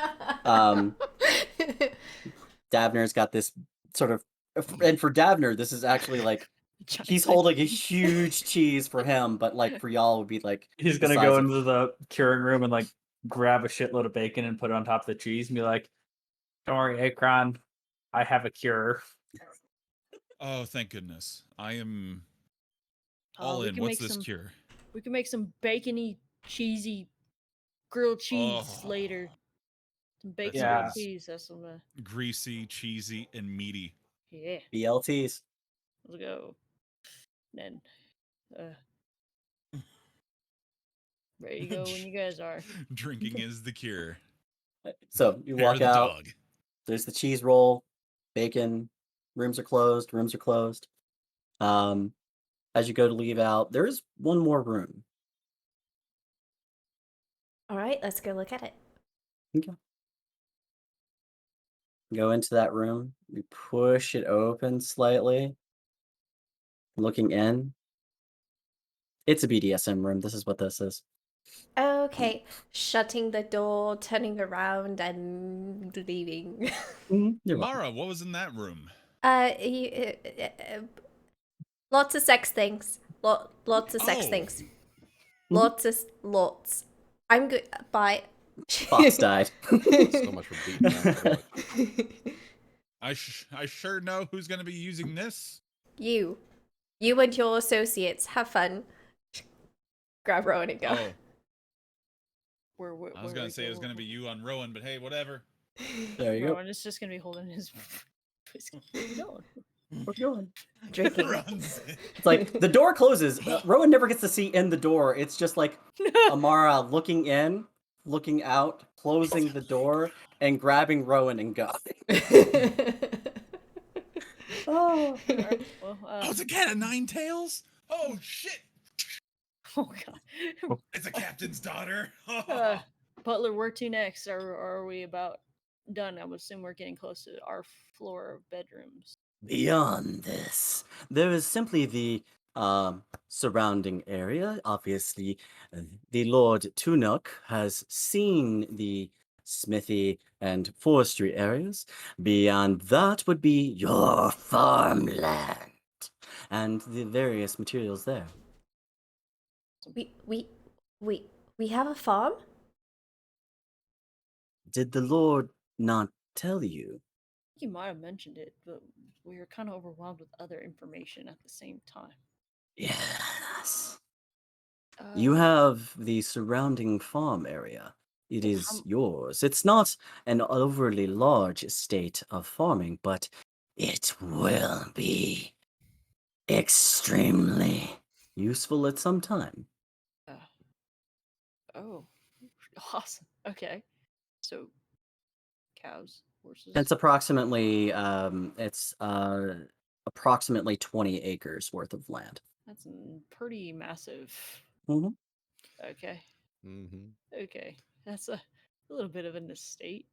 Davner's got this sort of, and for Davner, this is actually like he's holding a huge cheese for him, but like for y'all would be like
He's
the
gonna
size
go
of-
into the curing room and like grab a shitload of bacon and put it on top of the cheese and be like, "Don't worry, Akron, I have a cure."
Oh, thank goodness. I am all
we
in.
can
What's
make
this
some-
cure?
We can make some bacony, cheesy, grilled cheese
Oh.
later. Some bacon
Yeah.
grilled cheese. That's some.
Greasy, cheesy, and meaty.
Yeah.
BLTs.
Let's go. Then, ready to go when you guys are.
Drinking is the cure.
So you
Hair
walk
the
out.
dog.
There's the cheese roll, bacon. Rooms are closed. Rooms are closed. As you go to leave out, there is one more room.
All right, let's go look at it.
Okay. Go into that room. You push it open slightly. Looking in. It's a BDSM room. This is what this is.
Okay, shutting the door, turning around, and leaving.
You're welcome.
Mara, what was in that room?
Lots of sex things. Lots of sex
Oh.
things. Lots. I'm good. Bye.
Fox died.
So much for beating that book.
I sure know who's going to be using this.
You and your associates have fun. Grab Rowan and go.
Oh,
Where
I was going to say it was going to be you on Rowan, but hey, whatever.
There you go.
Rowan is just gonna be holding his. Where you going?
We're going.
Drinking.
Runs.
It's like the door closes. Rowan never gets to see in the door. It's just like Amara looking in, looking out, closing the door, and grabbing Rowan and going.
Oh.
Alright, well,
Oh, it's a cat of nine tails? Oh, shit.
oh god.
It's a captain's daughter.
Butler, where to next? Are we about done? I would assume we're getting close to our floor of bedrooms.
Beyond this, there is simply the surrounding area. Obviously, the Lord Tunuk has seen the smithy and forestry areas. Beyond that would be your farmland and the various materials there.
We have a farm?
Did the Lord not tell you?
You might have mentioned it, but we were kind of overwhelmed with other information at the same time.
Yes. You
Uh,
have the surrounding farm area. It is yours. It's not an overly large estate of farming, but it will be extremely useful at some time.
Oh, awesome. Okay, so cows, horses.
It's approximately 20 acres worth of land.
That's pretty massive.
Mhm.
Okay,
Mm-hmm.
okay, that's a little bit of an estate.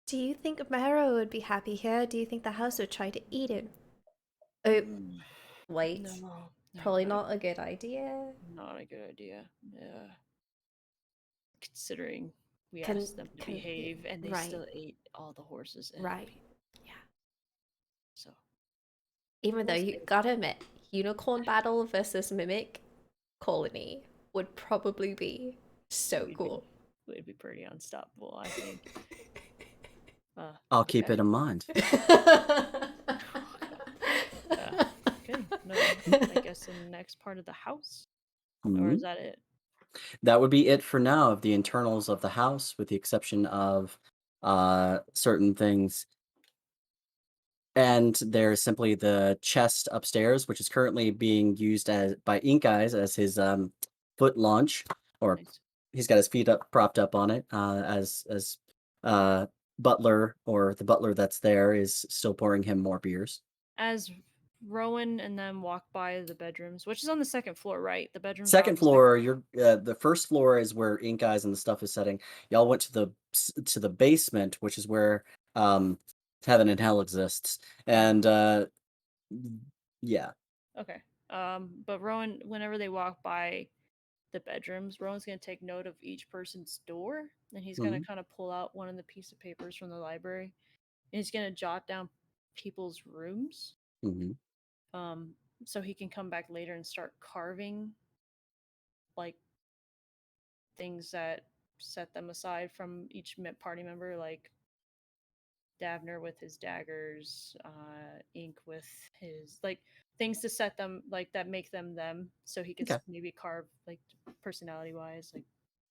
Do you think Mara would be happy here? Do you think the house would try to eat him? Oh, wait.
No,
Probably not a good idea.
Not a good idea. Yeah. Considering we
Can-
asked them to
can-
behave and they
right.
still ate all the horses. And
Right. Yeah.
So
Even though
We'll
you
see.
gotta admit, unicorn battle versus mimic colony would probably be so
we'd
cool.
We'd be pretty unstoppable, I think.
I'll keep
Okay.
it in mind.
Okay. No, I guess in the next part of the house, or
Mhm.
is that it?
That would be it for now of the internals of the house, with the exception of certain things. And there's simply the chest upstairs, which is currently being used as by Ink Eyes as his foot launch, or
Nice.
he's got his feet up propped up on it, as butler, or the butler that's there, is still pouring him more beers.
As Rowan and them walk by the bedrooms, which is on the second floor, right? The bedrooms are on
Second
the second.
floor, you're the first floor is where Ink Eyes and the stuff is setting. Y'all went to the basement, which is where heaven and hell exists, and yeah.
Okay. But Rowan, whenever they walk by the bedrooms, Rowan's gonna take note of each person's door, and he's gonna
Mhm.
kind of pull out one of the piece of papers from the library, and he's gonna jot down people's rooms,
Mhm.
um, so he can come back later and start carving, like things that set them aside from each party member, like Davner with his daggers, Ink with his like things to set them like that make them them, so he could
Okay.
maybe carve like personality wise, like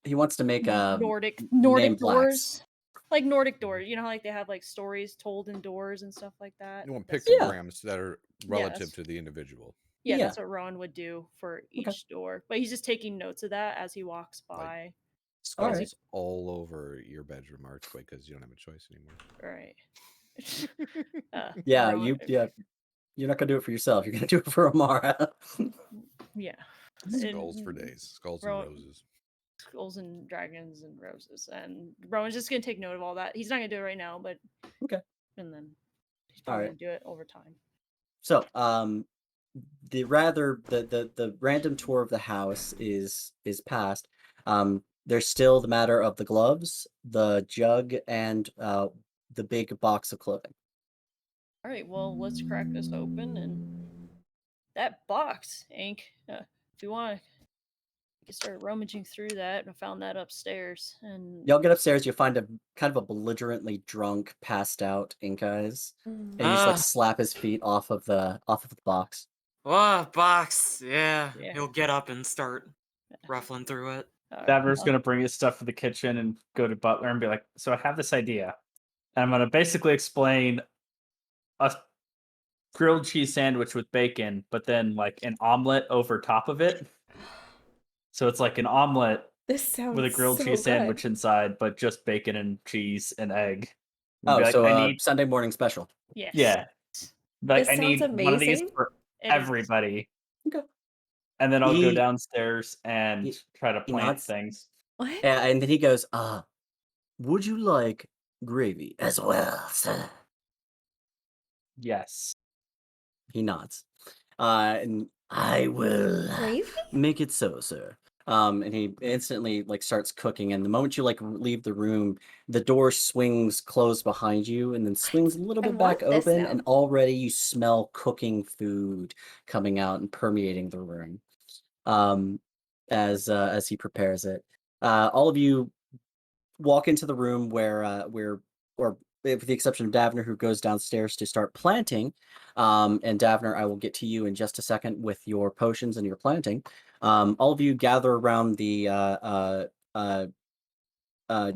He wants to make
Nordic
name plaques.
doors, like Nordic doors. You know how like they have like stories told in doors and stuff like that.
You want
That's-
pictograms that are
Yeah,
relative
that's-
to the individual.
yeah,
Yeah.
that's what Rowan would do for each door. But he's just taking notes of that as he walks by.
All
Skulls
right.
all over your bedroom archway because you don't have a choice anymore.
Right.
Yeah,
Rowan,
you're not gonna do it for yourself. You're gonna do it for Amara.
yeah.
Skulls for
And
days. Skulls
Rowan-
and roses.
Skulls and dragons and roses, and Rowan's just gonna take note of all that. He's not gonna do it right now, but
Okay.
and then he's
All
probably
right.
gonna do it over time.
So, the random tour of the house is past. There's still the matter of the gloves, the jug, and the big box of clothing.
All right, well, let's crack this open, and that box, Ink. If you want, you can start rummaging through that. I found that upstairs, and
Y'all get upstairs, you find a kind of a belligerently drunk, passed out Ink Eyes, and you just like
Ah.
slap his feet off of the box.
Box. Yeah.
Yeah.
He'll get up and start ruffling through it.
Davner's gonna bring his stuff to the kitchen and go to Butler and be like, "So I have this idea, and I'm gonna basically explain a grilled cheese sandwich with bacon, but then like an omelet over top of it. So it's like an omelet
This sounds
with a grilled
so
cheese
good.
sandwich inside, but just bacon and cheese and egg. And
Oh,
be like,
so
I need,
Sunday morning special.
yes.
yeah, like
This
I
sounds
need one of these
amazing.
for
It is.
everybody.
Okay.
And then I'll go
He-
downstairs and
he-
try to
he
plant
nods.
things.
What?
And then he goes, would you like gravy as well, sir?
Yes.
He nods. And I will
Gravy?
make it so, sir. And he instantly like starts cooking. And the moment you like leave the room, the door swings closed behind you, and then swings a little
I
bit back
want this
open.
now.
And already you smell cooking food coming out and permeating the room. As he prepares it, all of you walk into the room or with the exception of Davner, who goes downstairs to start planting. And Davner, I will get to you in just a second with your potions and your planting. All of you gather around the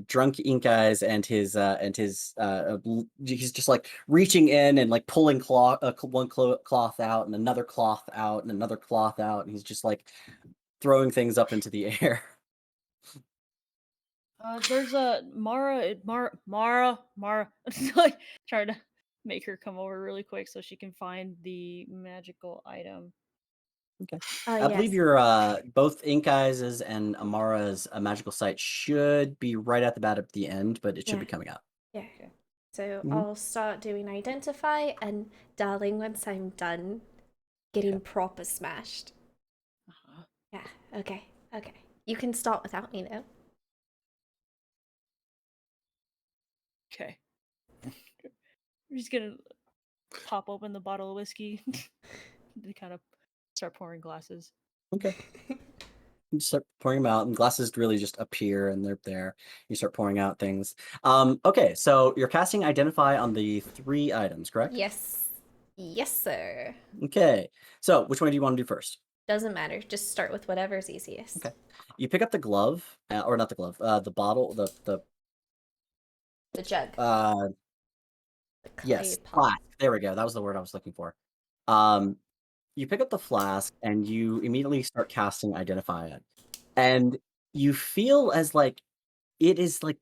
drunk Ink Eyes and his he's just like reaching in and like pulling cloth out and another cloth out and another cloth out, and he's just like throwing things up into the air.
There's a Mara. Like trying to make her come over really quick so she can find the magical item.
I believe
Yes.
your both Ink Eyes' and Amara's magical site should be right at the end, but it should be
Yeah.
coming out.
Yeah. So
Mhm.
I'll start doing identify, and darling, once I'm done getting proper smashed.
Uh-huh.
Yeah. Okay. Okay. You can start without me though.
Okay. I'm just gonna pop open the bottle of whiskey. They kind of start pouring glasses.
Okay. You start pouring them out, and glasses really just appear, and they're there. You start pouring out things. Okay, so you're casting Identify on the 3 items, correct?
Yes. Yes, sir.
Okay, so which one do you want to do first?
Doesn't matter. Just start with whatever's easiest.
Okay. You pick up the glove, or not the glove, the bottle,
The jug.
the
The
yes,
clay pot.
flask. There we go. That was the word I was looking for. Um, you pick up the flask and you immediately start casting Identify it, and you feel as like it is like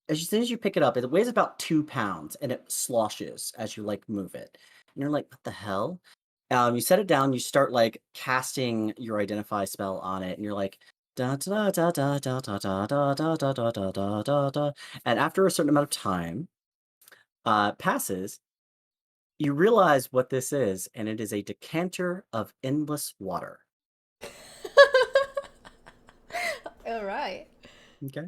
as soon as you pick it up, it weighs about 2 pounds and it sloshes as you like move it. And you're like, what the hell? You set it down, you start like casting your Identify spell on it, and you're like, da da da da da da da da da da da da da da da. And after a certain amount of time passes, you realize what this is, and it is a decanter of endless water.
All right.
Okay.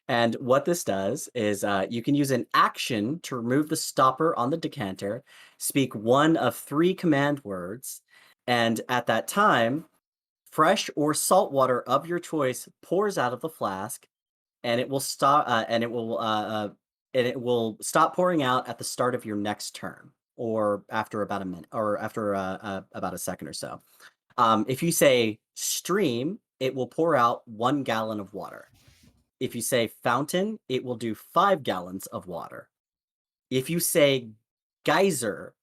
And what this does is you can use an action to remove the stopper on the decanter, speak one of 3 command words, and at that time, fresh or salt water of your choice pours out of the flask, and it will stop. And it will stop pouring out at the start of your next turn, or after about a minute, or after about a second or so. If you say stream, it will pour out 1 gallon of water. If you say fountain, it will do 5 gallons of water. If you say geyser,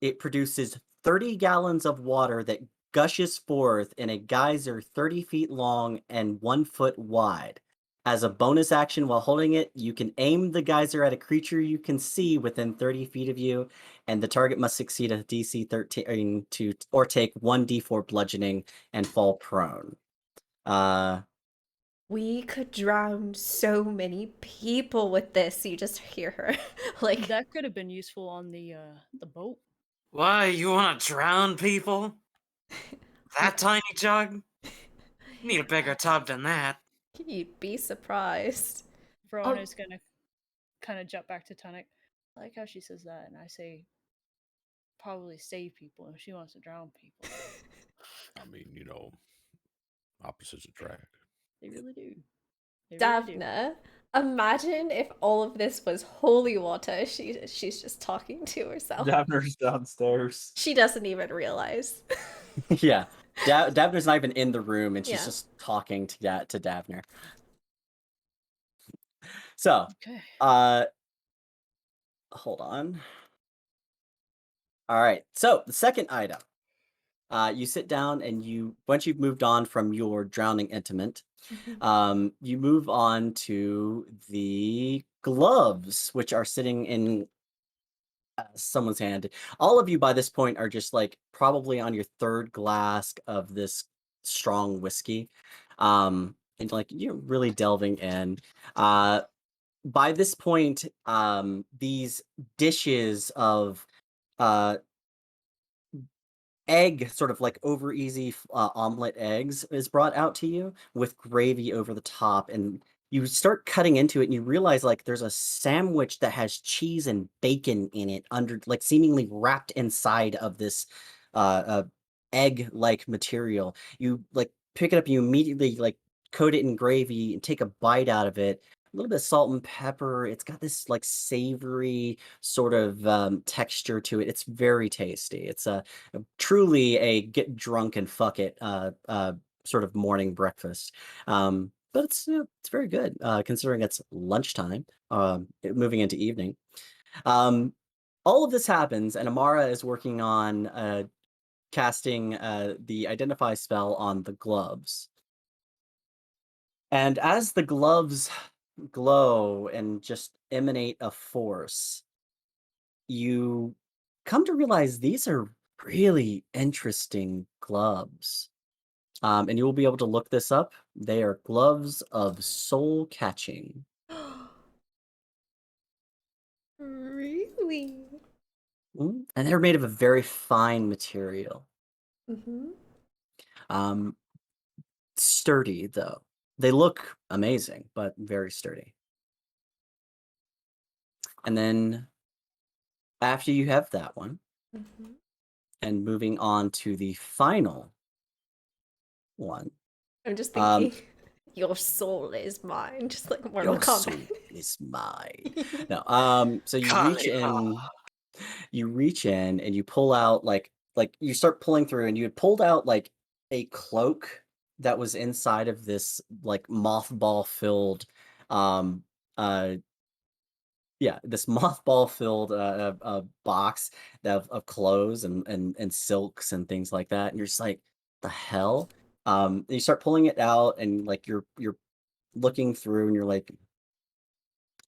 it produces 30 gallons of water that gushes forth in a geyser 30 feet long and 1 foot wide. As a bonus action while holding it, you can aim the geyser at a creature you can see within 30 feet of you, and the target must succeed a DC 13 or take 1d4 bludgeoning and fall prone.
We could drown so many people with this. You just hear her like
That could have been useful on the boat.
Why, you want to drown people? That tiny jug? Need a bigger tub than that.
you'd be surprised.
Verona's gonna kind of jump back to Tunic. I like how she says that, and I say probably save people, and she wants to drown people.
I mean, opposites attract.
They really do. They really do.
Davna, imagine if all of this was holy water. She's just talking to herself.
Davner's downstairs.
She doesn't even realize.
Yeah. Davner's not even in the room, and she's
Yeah.
just talking to Davner. So,
Okay.
hold on. All right. So the second item, you sit down and once you've moved on from your drowning intimate, you move on to the gloves, which are sitting in someone's hand. All of you by this point are just like probably on your 3rd glass of this strong whiskey. And like you're really delving in. By this point, these dishes of uh egg, sort of like over easy omelet eggs, is brought out to you with gravy over the top, and you start cutting into it, and you realize like there's a sandwich that has cheese and bacon in it, under like seemingly wrapped inside of this uh egg like material. You like pick it up, and you immediately like coat it in gravy and take a bite out of it. A little bit of salt and pepper. It's got this like savory sort of texture to it. It's very tasty. It's truly a get drunk and fuck it sort of morning breakfast. But it's very good considering it's lunchtime, moving into evening. All of this happens, and Amara is working on casting the Identify spell on the gloves. And as the gloves glow and just emanate a force, you come to realize these are really interesting gloves. And you will be able to look this up. They are gloves of soul catching.
Really?
And they're made of a very fine material.
Mm-hmm.
Um, sturdy, though. They look amazing, but very sturdy. And then After you have that one,
Mhm.
and moving on to the final one,
I'm just
um,
thinking, your soul is mine. Just like Mortal
your soul
Kombat.
is mine. No, so you reach in and you pull out like you start pulling through, and you had pulled out like a cloak that was inside of this like mothball filled, um, uh, yeah, this mothball filled box of clothes and silks and things like that, and you're just like, the hell. And you start pulling it out, and like you're looking through, and you're like,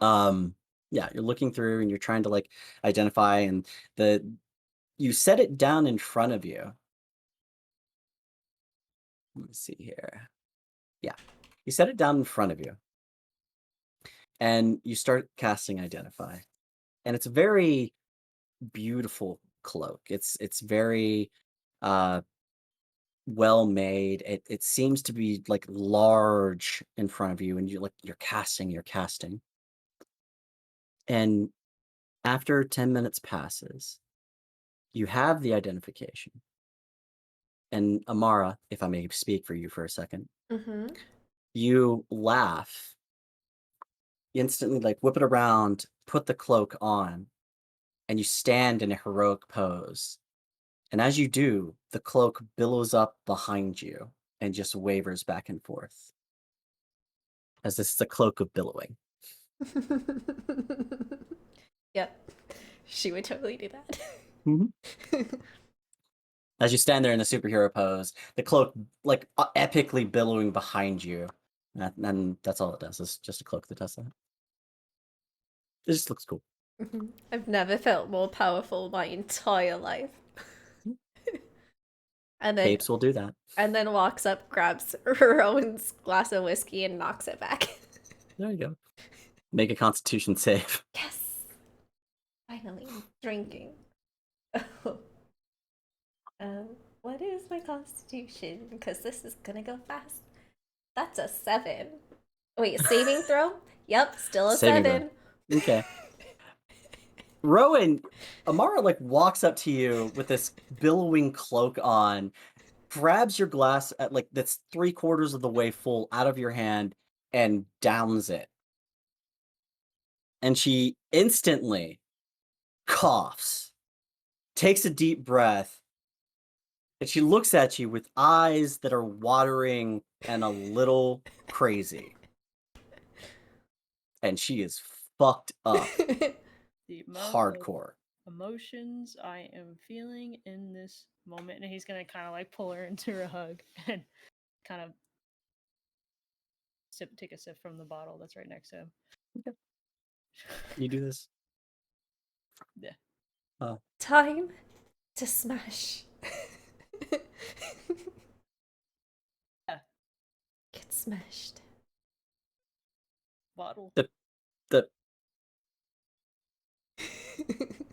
yeah, you're looking through, and you're trying to like identify, and the you set it down in front of you. Let me see here. Yeah, you set it down in front of you, and you start casting identify, and it's a very beautiful cloak. It's very uh well made. It seems to be like large in front of you, and you're casting. And after 10 minutes passes, you have the identification. And Amara, if I may speak for you for a second,
Mm-hmm.
you laugh, instantly like whip it around, put the cloak on, and you stand in a heroic pose. And as you do, the cloak billows up behind you and just wavers back and forth, as this is a cloak of billowing.
Yep. She would totally do that.
Mhm. As you stand there in the superhero pose, the cloak like epically billowing behind you. And that's all it does. It's just a cloak that does that. It just looks cool.
I've never felt more powerful my entire life. And then
Capes will do that.
walks up, grabs Rowan's glass of whiskey, and knocks it back.
There you go. Make a Constitution save.
Yes! Finally, I'm drinking. What is my constitution? Because this is gonna go fast. That's a 7. Wait, saving throw? Yep, still a
Saving throw.
7.
Okay. Rowan, Amara like walks up to you with this billowing cloak on, grabs your glass at like that's 3/4 of the way full out of your hand, and downs it. And she instantly coughs, takes a deep breath, and she looks at you with eyes that are watering and a little crazy. And she is fucked up
The amount of
hardcore.
emotions I am feeling in this moment, and he's gonna kind of like pull her into a hug and kind of take a sip from the bottle that's right next to him.
You do this?
Yeah.
Time to smash.
Yeah.
Get smashed.
Bottle.
The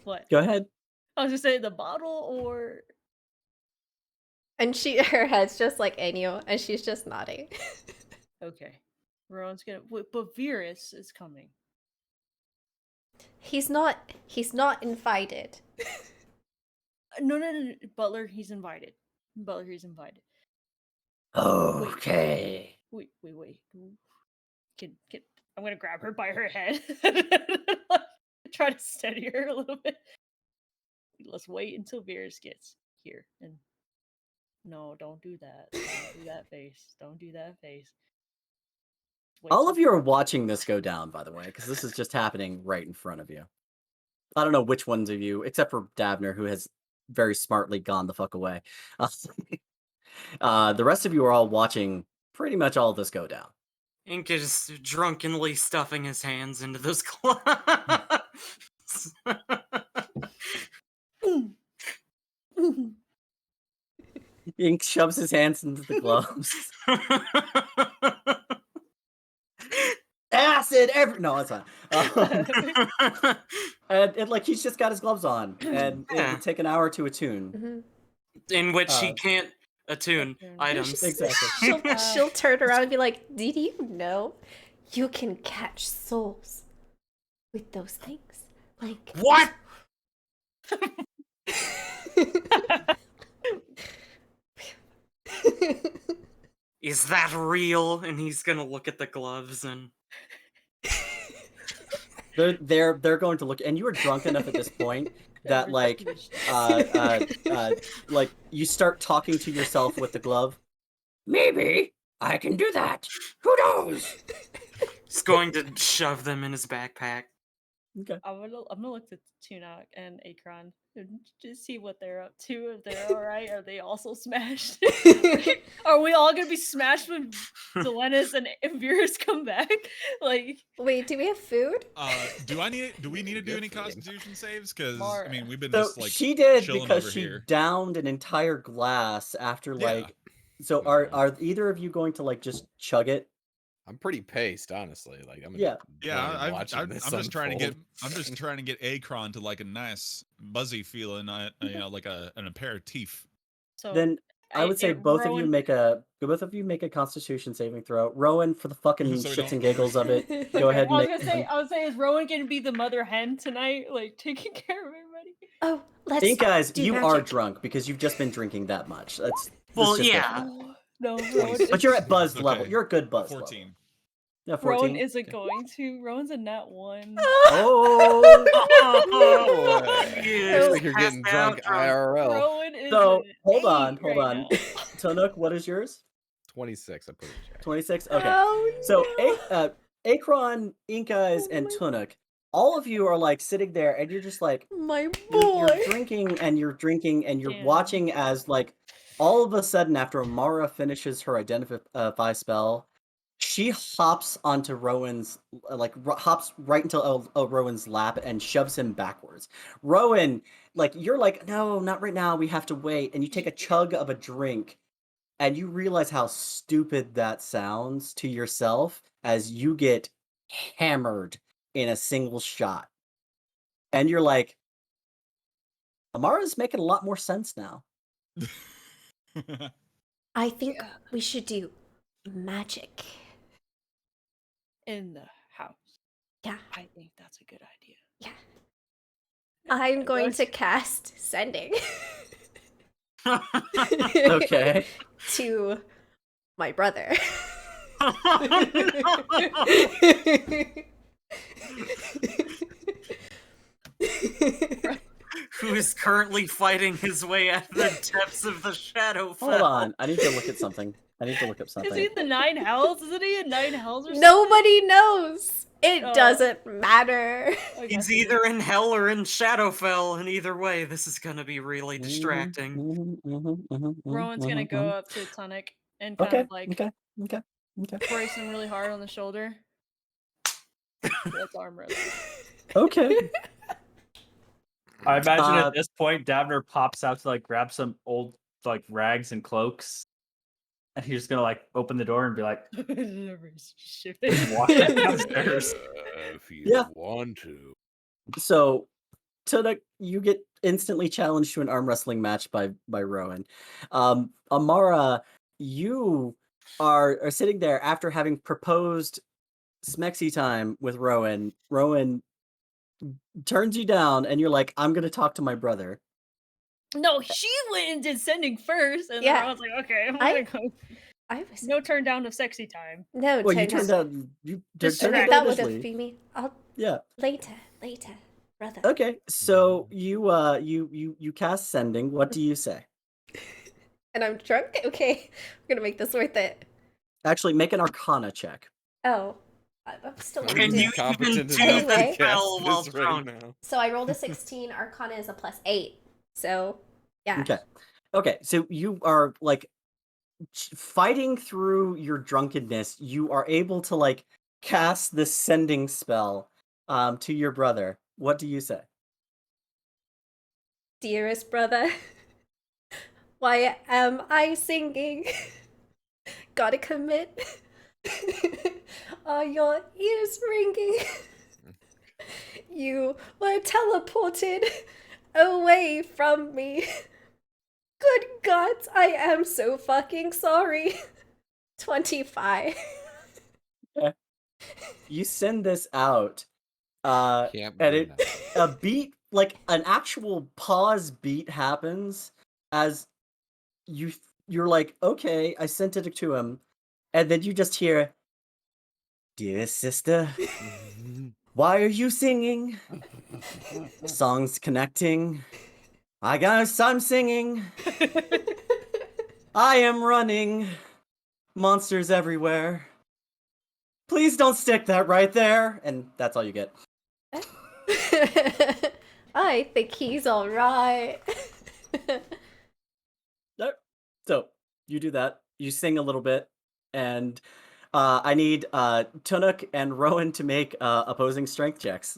What?
Go ahead.
I was just saying the bottle or
And her head's just like Enyo, and she's just nodding.
okay. Rowan's gonna but Virus is coming.
He's not invited.
No. Butler, he's invited. Butler, he's invited.
Okay.
Wait. Can I'm gonna grab her by her head. Try to steady her a little bit. Let's wait until Virus gets here. And no, don't do that. Don't do that face. Don't do that face. Wait
All
till-
of you are watching this go down, by the way, because this is just happening right in front of you. I don't know which ones of you, except for Davner, who has very smartly gone the fuck away. The rest of you are all watching pretty much all of this go down.
Ink is drunkenly stuffing his hands into those gloves.
Ink shoves his hands into the gloves. Acid every no, that's fine. And like he's just got his gloves on, and it
Yeah.
would take an hour to attune.
In which he
Uh,
can't attune items.
Exactly.
She'll turn around and be like, "Did you know you can catch souls with those things?" Like
What? Is that real? And he's gonna look at the gloves and
They're going to look, and you are drunk enough at this point that like like you start talking to yourself with the glove. Maybe I can do that. Who knows?
he's going to shove them in his backpack.
Okay.
I'm gonna look at Tunok and Akron and just see what they're up to. If they're all right, are they also smashed? Are we all gonna be smashed when Delenis and Virus come back? Like,
Wait, do we have food?
Do we need to do
Good
any
for them.
constitution saves? Because I
Mara.
mean, we've been
So
just like
she did
chilling
because
over
she
here.
downed an entire glass after
Yeah.
like. So are either of you going to like just chug it?
I'm pretty paced, honestly. Like I'm
Yeah.
Yeah,
watching
I'm
this
just trying to get
unfold.
Akron to like a nice buzzy feeling, like an aperitif.
so
Then I would say both of you
Rowan-
make a Constitution saving throw. Rowan, for the fucking
So we
shits
don't
and giggles of it,
Okay,
go ahead and
I was
make.
gonna say, is Rowan gonna be the mother hen tonight, like taking care of everybody?
Oh,
I
let's
think, guys,
do
you
magic.
are drunk because you've just been drinking that much. That's
Well,
just
yeah.
Oh, no, Rowan.
26.
But you're at buzz level.
Okay.
You're a good buzz
14.
level. Yeah,
Rowan
14.
isn't going to. Rowan's a nat 1.
Oh.
Boy.
He
Looks
is
like you're getting
passed out
drunk IRL.
Rowan is
So
an
hold
8
on.
right now.
Tanuk, what is yours?
26. I put it in chat.
26. Okay.
Oh,
So
no.
Akron, Inkeyes,
Oh
and
my-
Tunuk, all of you are like sitting there, and you're just like
My
you're
boy.
drinking and you're drinking and you're
Damn.
watching as like all of a sudden after Amara finishes her identify spell, she hops onto Rowan's hops right into Rowan's lap and shoves him backwards. Rowan, like you're like, no, not right now. We have to wait. And you take a chug of a drink, and you realize how stupid that sounds to yourself as you get hammered in a single shot. And you're like, Amara's making a lot more sense now.
I think we should do magic.
In the house.
Yeah.
I think that's a good idea.
Yeah. I'm going
Rose-
to cast sending
Okay.
to my brother.
Who is currently fighting his way out of the depths of the Shadowfell.
Hold on. I need to look at something. I need to look up
Is
something.
he in the 9 hells? Isn't he in 9 hells or something?
Nobody knows. It
Oh.
doesn't matter.
I guess
He's
he
either in hell or in Shadowfell, and either way, this is gonna be really
Mm-hmm,
distracting.
Rowan's gonna go up to Tunic and kind
Okay.
of like
Okay.
brace him really hard on the shoulder. That's arm wrestle.
Okay.
I imagine
Uh,
at this point, Davner pops out to like grab some old like rags and cloaks, and he's just gonna like open the door and be like, walk downstairs.
If you
Yeah.
want to.
So, Tunuk, you get instantly challenged to an arm wrestling match by Rowan. Amara, you are sitting there after having proposed smexy time with Rowan. Rowan turns you down, and you're like, "I'm gonna talk to my brother."
No, she went and did sending first, and
Yeah.
then I was like, okay, I'm
I-
gonna go.
I was
No turn down of sexy time.
no.
Well, you
turn
turned
down.
out you
Just
turned
Okay,
out
that would
initially.
have been me. I'll
Yeah.
later, brother.
Okay. So you cast sending. What do you say?
And I'm drunk. Okay, we're gonna make this worth it.
Actually, make an Arcana check.
Oh, I'm still
Are
Can
gonna
you
do.
competent
even
enough
do
to
Anyway.
the spell
cast
while
this right
drunk?
now?
So I rolled a 16. Arcana is a +8. So yeah.
Okay. So you are like fighting through your drunkenness. You are able to like cast this sending spell to your brother. What do you say?
Dearest brother, why am I singing? Gotta commit. Are your ears ringing? You were teleported away from me. Good God, I am so fucking sorry. 25.
You send this out,
Can't
and
believe
a beat like an actual pause beat happens as you're like, okay, I sent it to him, and then you just hear, "Dear sister, why are you singing? Songs connecting. I'm singing. I am running. Monsters everywhere. Please don't stick that right there." And that's all you get.
I think he's all right.
Nope. So you do that. You sing a little bit, and I need Tunuk and Rowan to make opposing strength checks.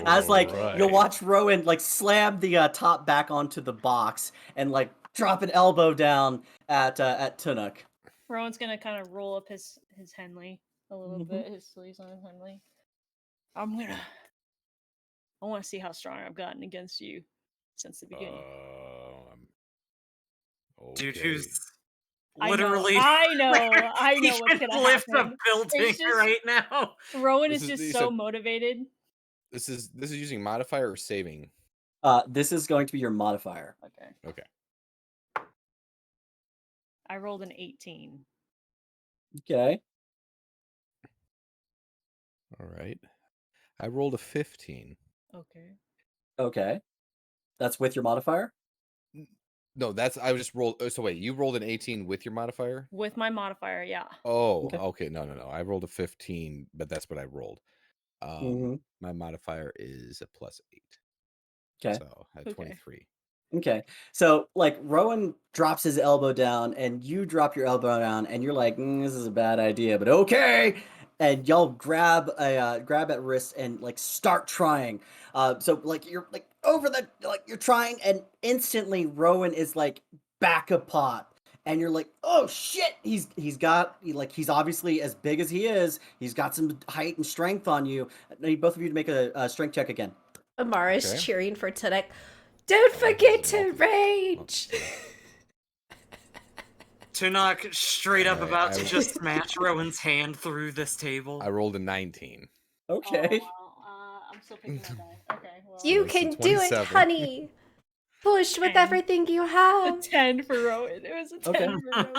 As like you'll
Alright.
watch Rowan like slam the top back onto the box and like drop an elbow down at Tunuk.
Rowan's gonna kind of roll up his Henley a little
Mhm.
bit, his sleeves on his Henley. I want to see how strong I've gotten against you since the beginning.
Dude,
Okay.
who's
I know,
literally
I know
he
what's
can
gonna
lift a
happen.
building
It's just
right now.
Rowan
This
is
is-
just
you
so
said-
motivated.
This is using modifier or saving.
This is going to be your modifier.
Okay.
Okay.
I rolled an 18.
Okay.
All right. I rolled a 15.
Okay.
Okay. That's with your modifier?
No, I just rolled. So wait, you rolled an 18 with your modifier?
With my modifier, yeah.
Oh,
Okay.
okay. No. I rolled a 15, but that's what I rolled.
Mhm.
My modifier is a +8.
Okay.
So I had
Okay.
23.
Okay. So like Rowan drops his elbow down and you drop your elbow down and you're like, this is a bad idea, but okay. And y'all grab at wrist and like start trying. So like you're like over the like you're trying and instantly Rowan is like back a pot. And you're like, oh shit, he's obviously as big as he is. He's got some height and strength on you. I need both of you to make a strength check again.
Amara's
Okay.
cheering for Tunuk. Don't
Oh,
forget
this is
to rage.
Tunok straight up
Alright,
about to
I-
just smash Rowan's hand through this table.
I rolled a 19.
Okay.
I'm still picking my die. Okay, well.
You
That's a
can do it,
27.
honey. Push with
10.
everything you
A
have.
10 for Rowan. It was a 10
Okay.
for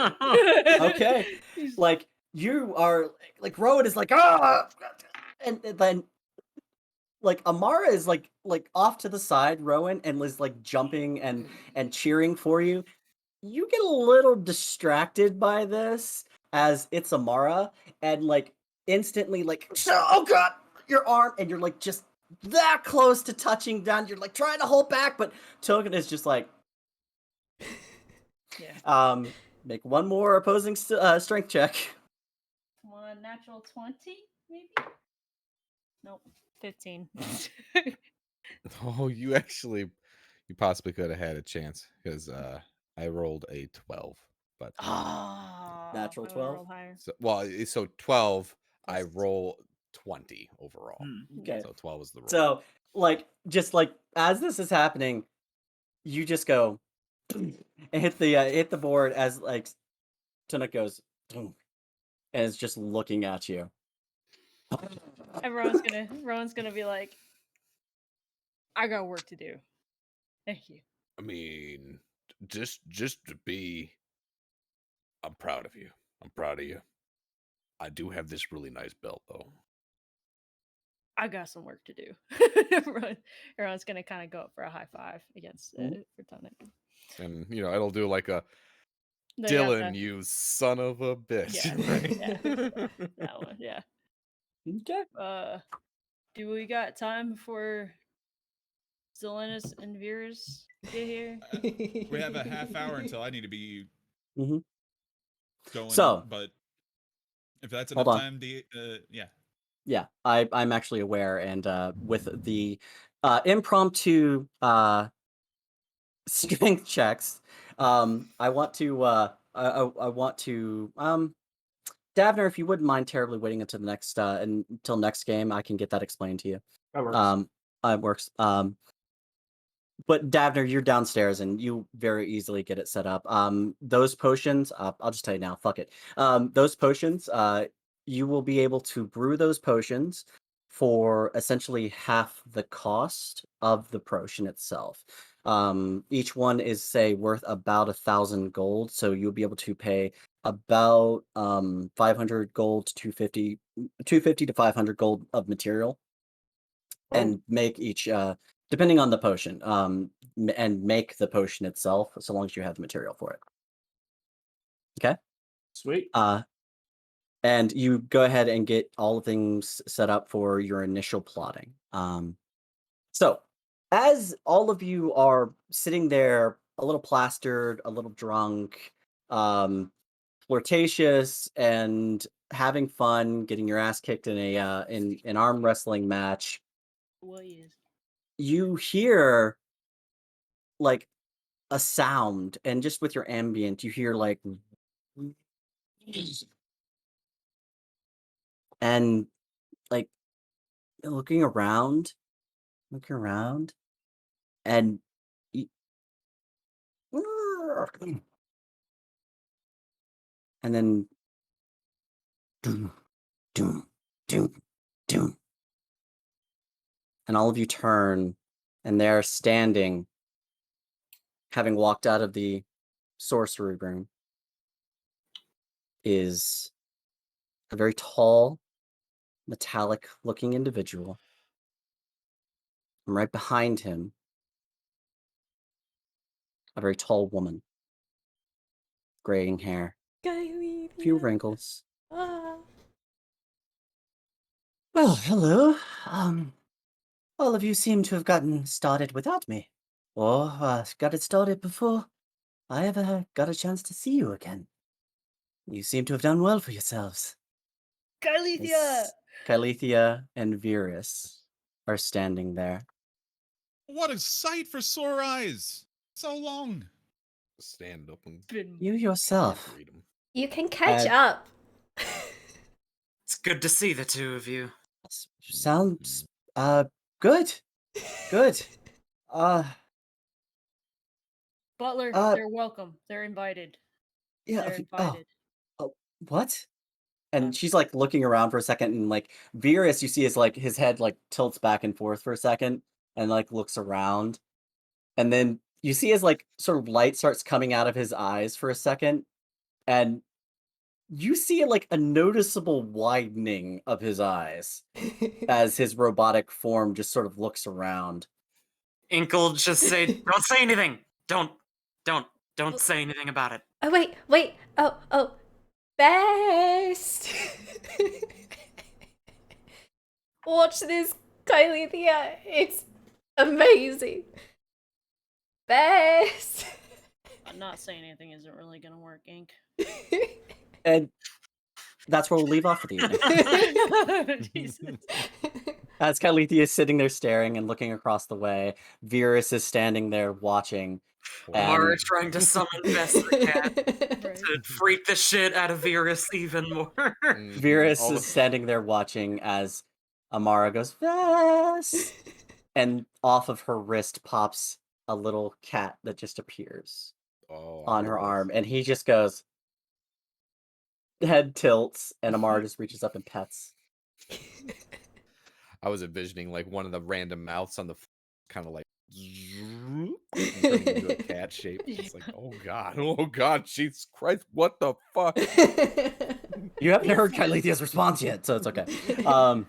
Rowan.
Okay.
He's-
Like you are like Rowan is like ah, and then like Amara is like off to the side, Rowan, and is like jumping and cheering for you. You get a little distracted by this as it's Amara and like instantly like oh god your arm and you're like just that close to touching down. You're like trying to hold back, but Token is just like
yeah.
make one more opposing strength check.
Come on, natural 20, maybe? Nope. 15.
Oh, you possibly could have had a chance because I rolled a 12. But
Oh,
Natural
I would've
12?
rolled higher.
so 12, I
Plus-
roll 20 overall.
Okay.
So 12 was the roll.
So, like, just like as this is happening, you just go and hit the board as like Tunuk goes and is just looking at you.
And Rowan's gonna be like, I got work to do. Thank you.
I mean, just to be, I'm proud of you. I'm proud of you. I do have this really nice belt, though.
I got some work to do. Rowan's gonna kind of go up for a high five against for Tonic.
And it'll do like a
No, you have
Dylan,
to-
you son of a bitch.
Yeah,
right?
yeah. That one, yeah.
Okay.
Do we got time before Zelenus and Veers get here?
We have a half hour until I need to be
Mhm.
going.
So-
but if that's
Hold
enough
on.
time, yeah.
Yeah, I'm actually aware, and with the impromptu strength checks, I want to Davner, if you wouldn't mind terribly waiting until the next until next game, I can get that explained to you.
That works.
It works. But Davner, you're downstairs and you very easily get it set up. Those potions, I'll just tell you now, fuck it. Those potions, you will be able to brew those potions for essentially half the cost of the potion itself. Each one is, say, worth about 1,000 gold, so you'll be able to pay about 500 gold to 250 to 500 gold of material, and make each depending on the potion, and make the potion itself, so long as you have the material for it. Okay.
Sweet.
And you go ahead and get all the things set up for your initial plotting. So, as all of you are sitting there, a little plastered, a little drunk, flirtatious, and having fun, getting your ass kicked in in an arm wrestling match,
What is?
you hear like a sound, and just with your ambient, you hear like, and like looking around, and y- and then doom, doom, doom, doom, and all of you turn, and they're standing, having walked out of the sorcery room, is a very tall, metallic-looking individual. And right behind him, a very tall woman, graying hair,
Kylie,
a few
yeah.
wrinkles.
Ah.
Well, hello. All of you seem to have gotten started without me, or got it started before I ever got a chance to see you again. You seem to have done well for yourselves.
Kylethia!
As Kylethia and Virus are standing there.
What a sight for sore eyes! So long.
Stand up and
Been
You yourself.
read 'em.
You can catch
Uh,
up.
It's good to see the two of you.
Sounds good. Good. Uh
Butler,
uh
they're welcome. They're invited.
yeah,
They're invited.
oh, what?
Uh,
And she's like looking around for a second, and like Virus, you see is like his head like tilts back and forth for a second and like looks around. And then you see his like sort of light starts coming out of his eyes for a second, and you see like a noticeable widening of his eyes as his robotic form just sort of looks around.
Ink'll just say, "Don't say anything. Don't say anything about it."
Oh, wait. Oh. Best. Watch this, Kylie. Yeah, it's amazing. Best.
not saying anything isn't really gonna work, Ink.
And that's where we'll leave off for the evening.
Jesus.
As Calithia is sitting there staring and looking across the way, Virus is standing there watching.
Amara
And
trying to summon Vesper Cat
Right.
to freak the shit out of Virus even more.
Virus
All
is
the-
standing there watching as Amara goes, Vess! And off of her wrist pops a little cat that just appears
Oh,
on
I
her
love this.
arm. And he just goes, head tilts, and Amara just reaches up and pets.
I was envisioning like one of the random mouths on the kind of like and turning into a cat shape. It's like, oh god, Jesus Christ, what the fuck?
You haven't heard Kylethia's response yet, so it's okay.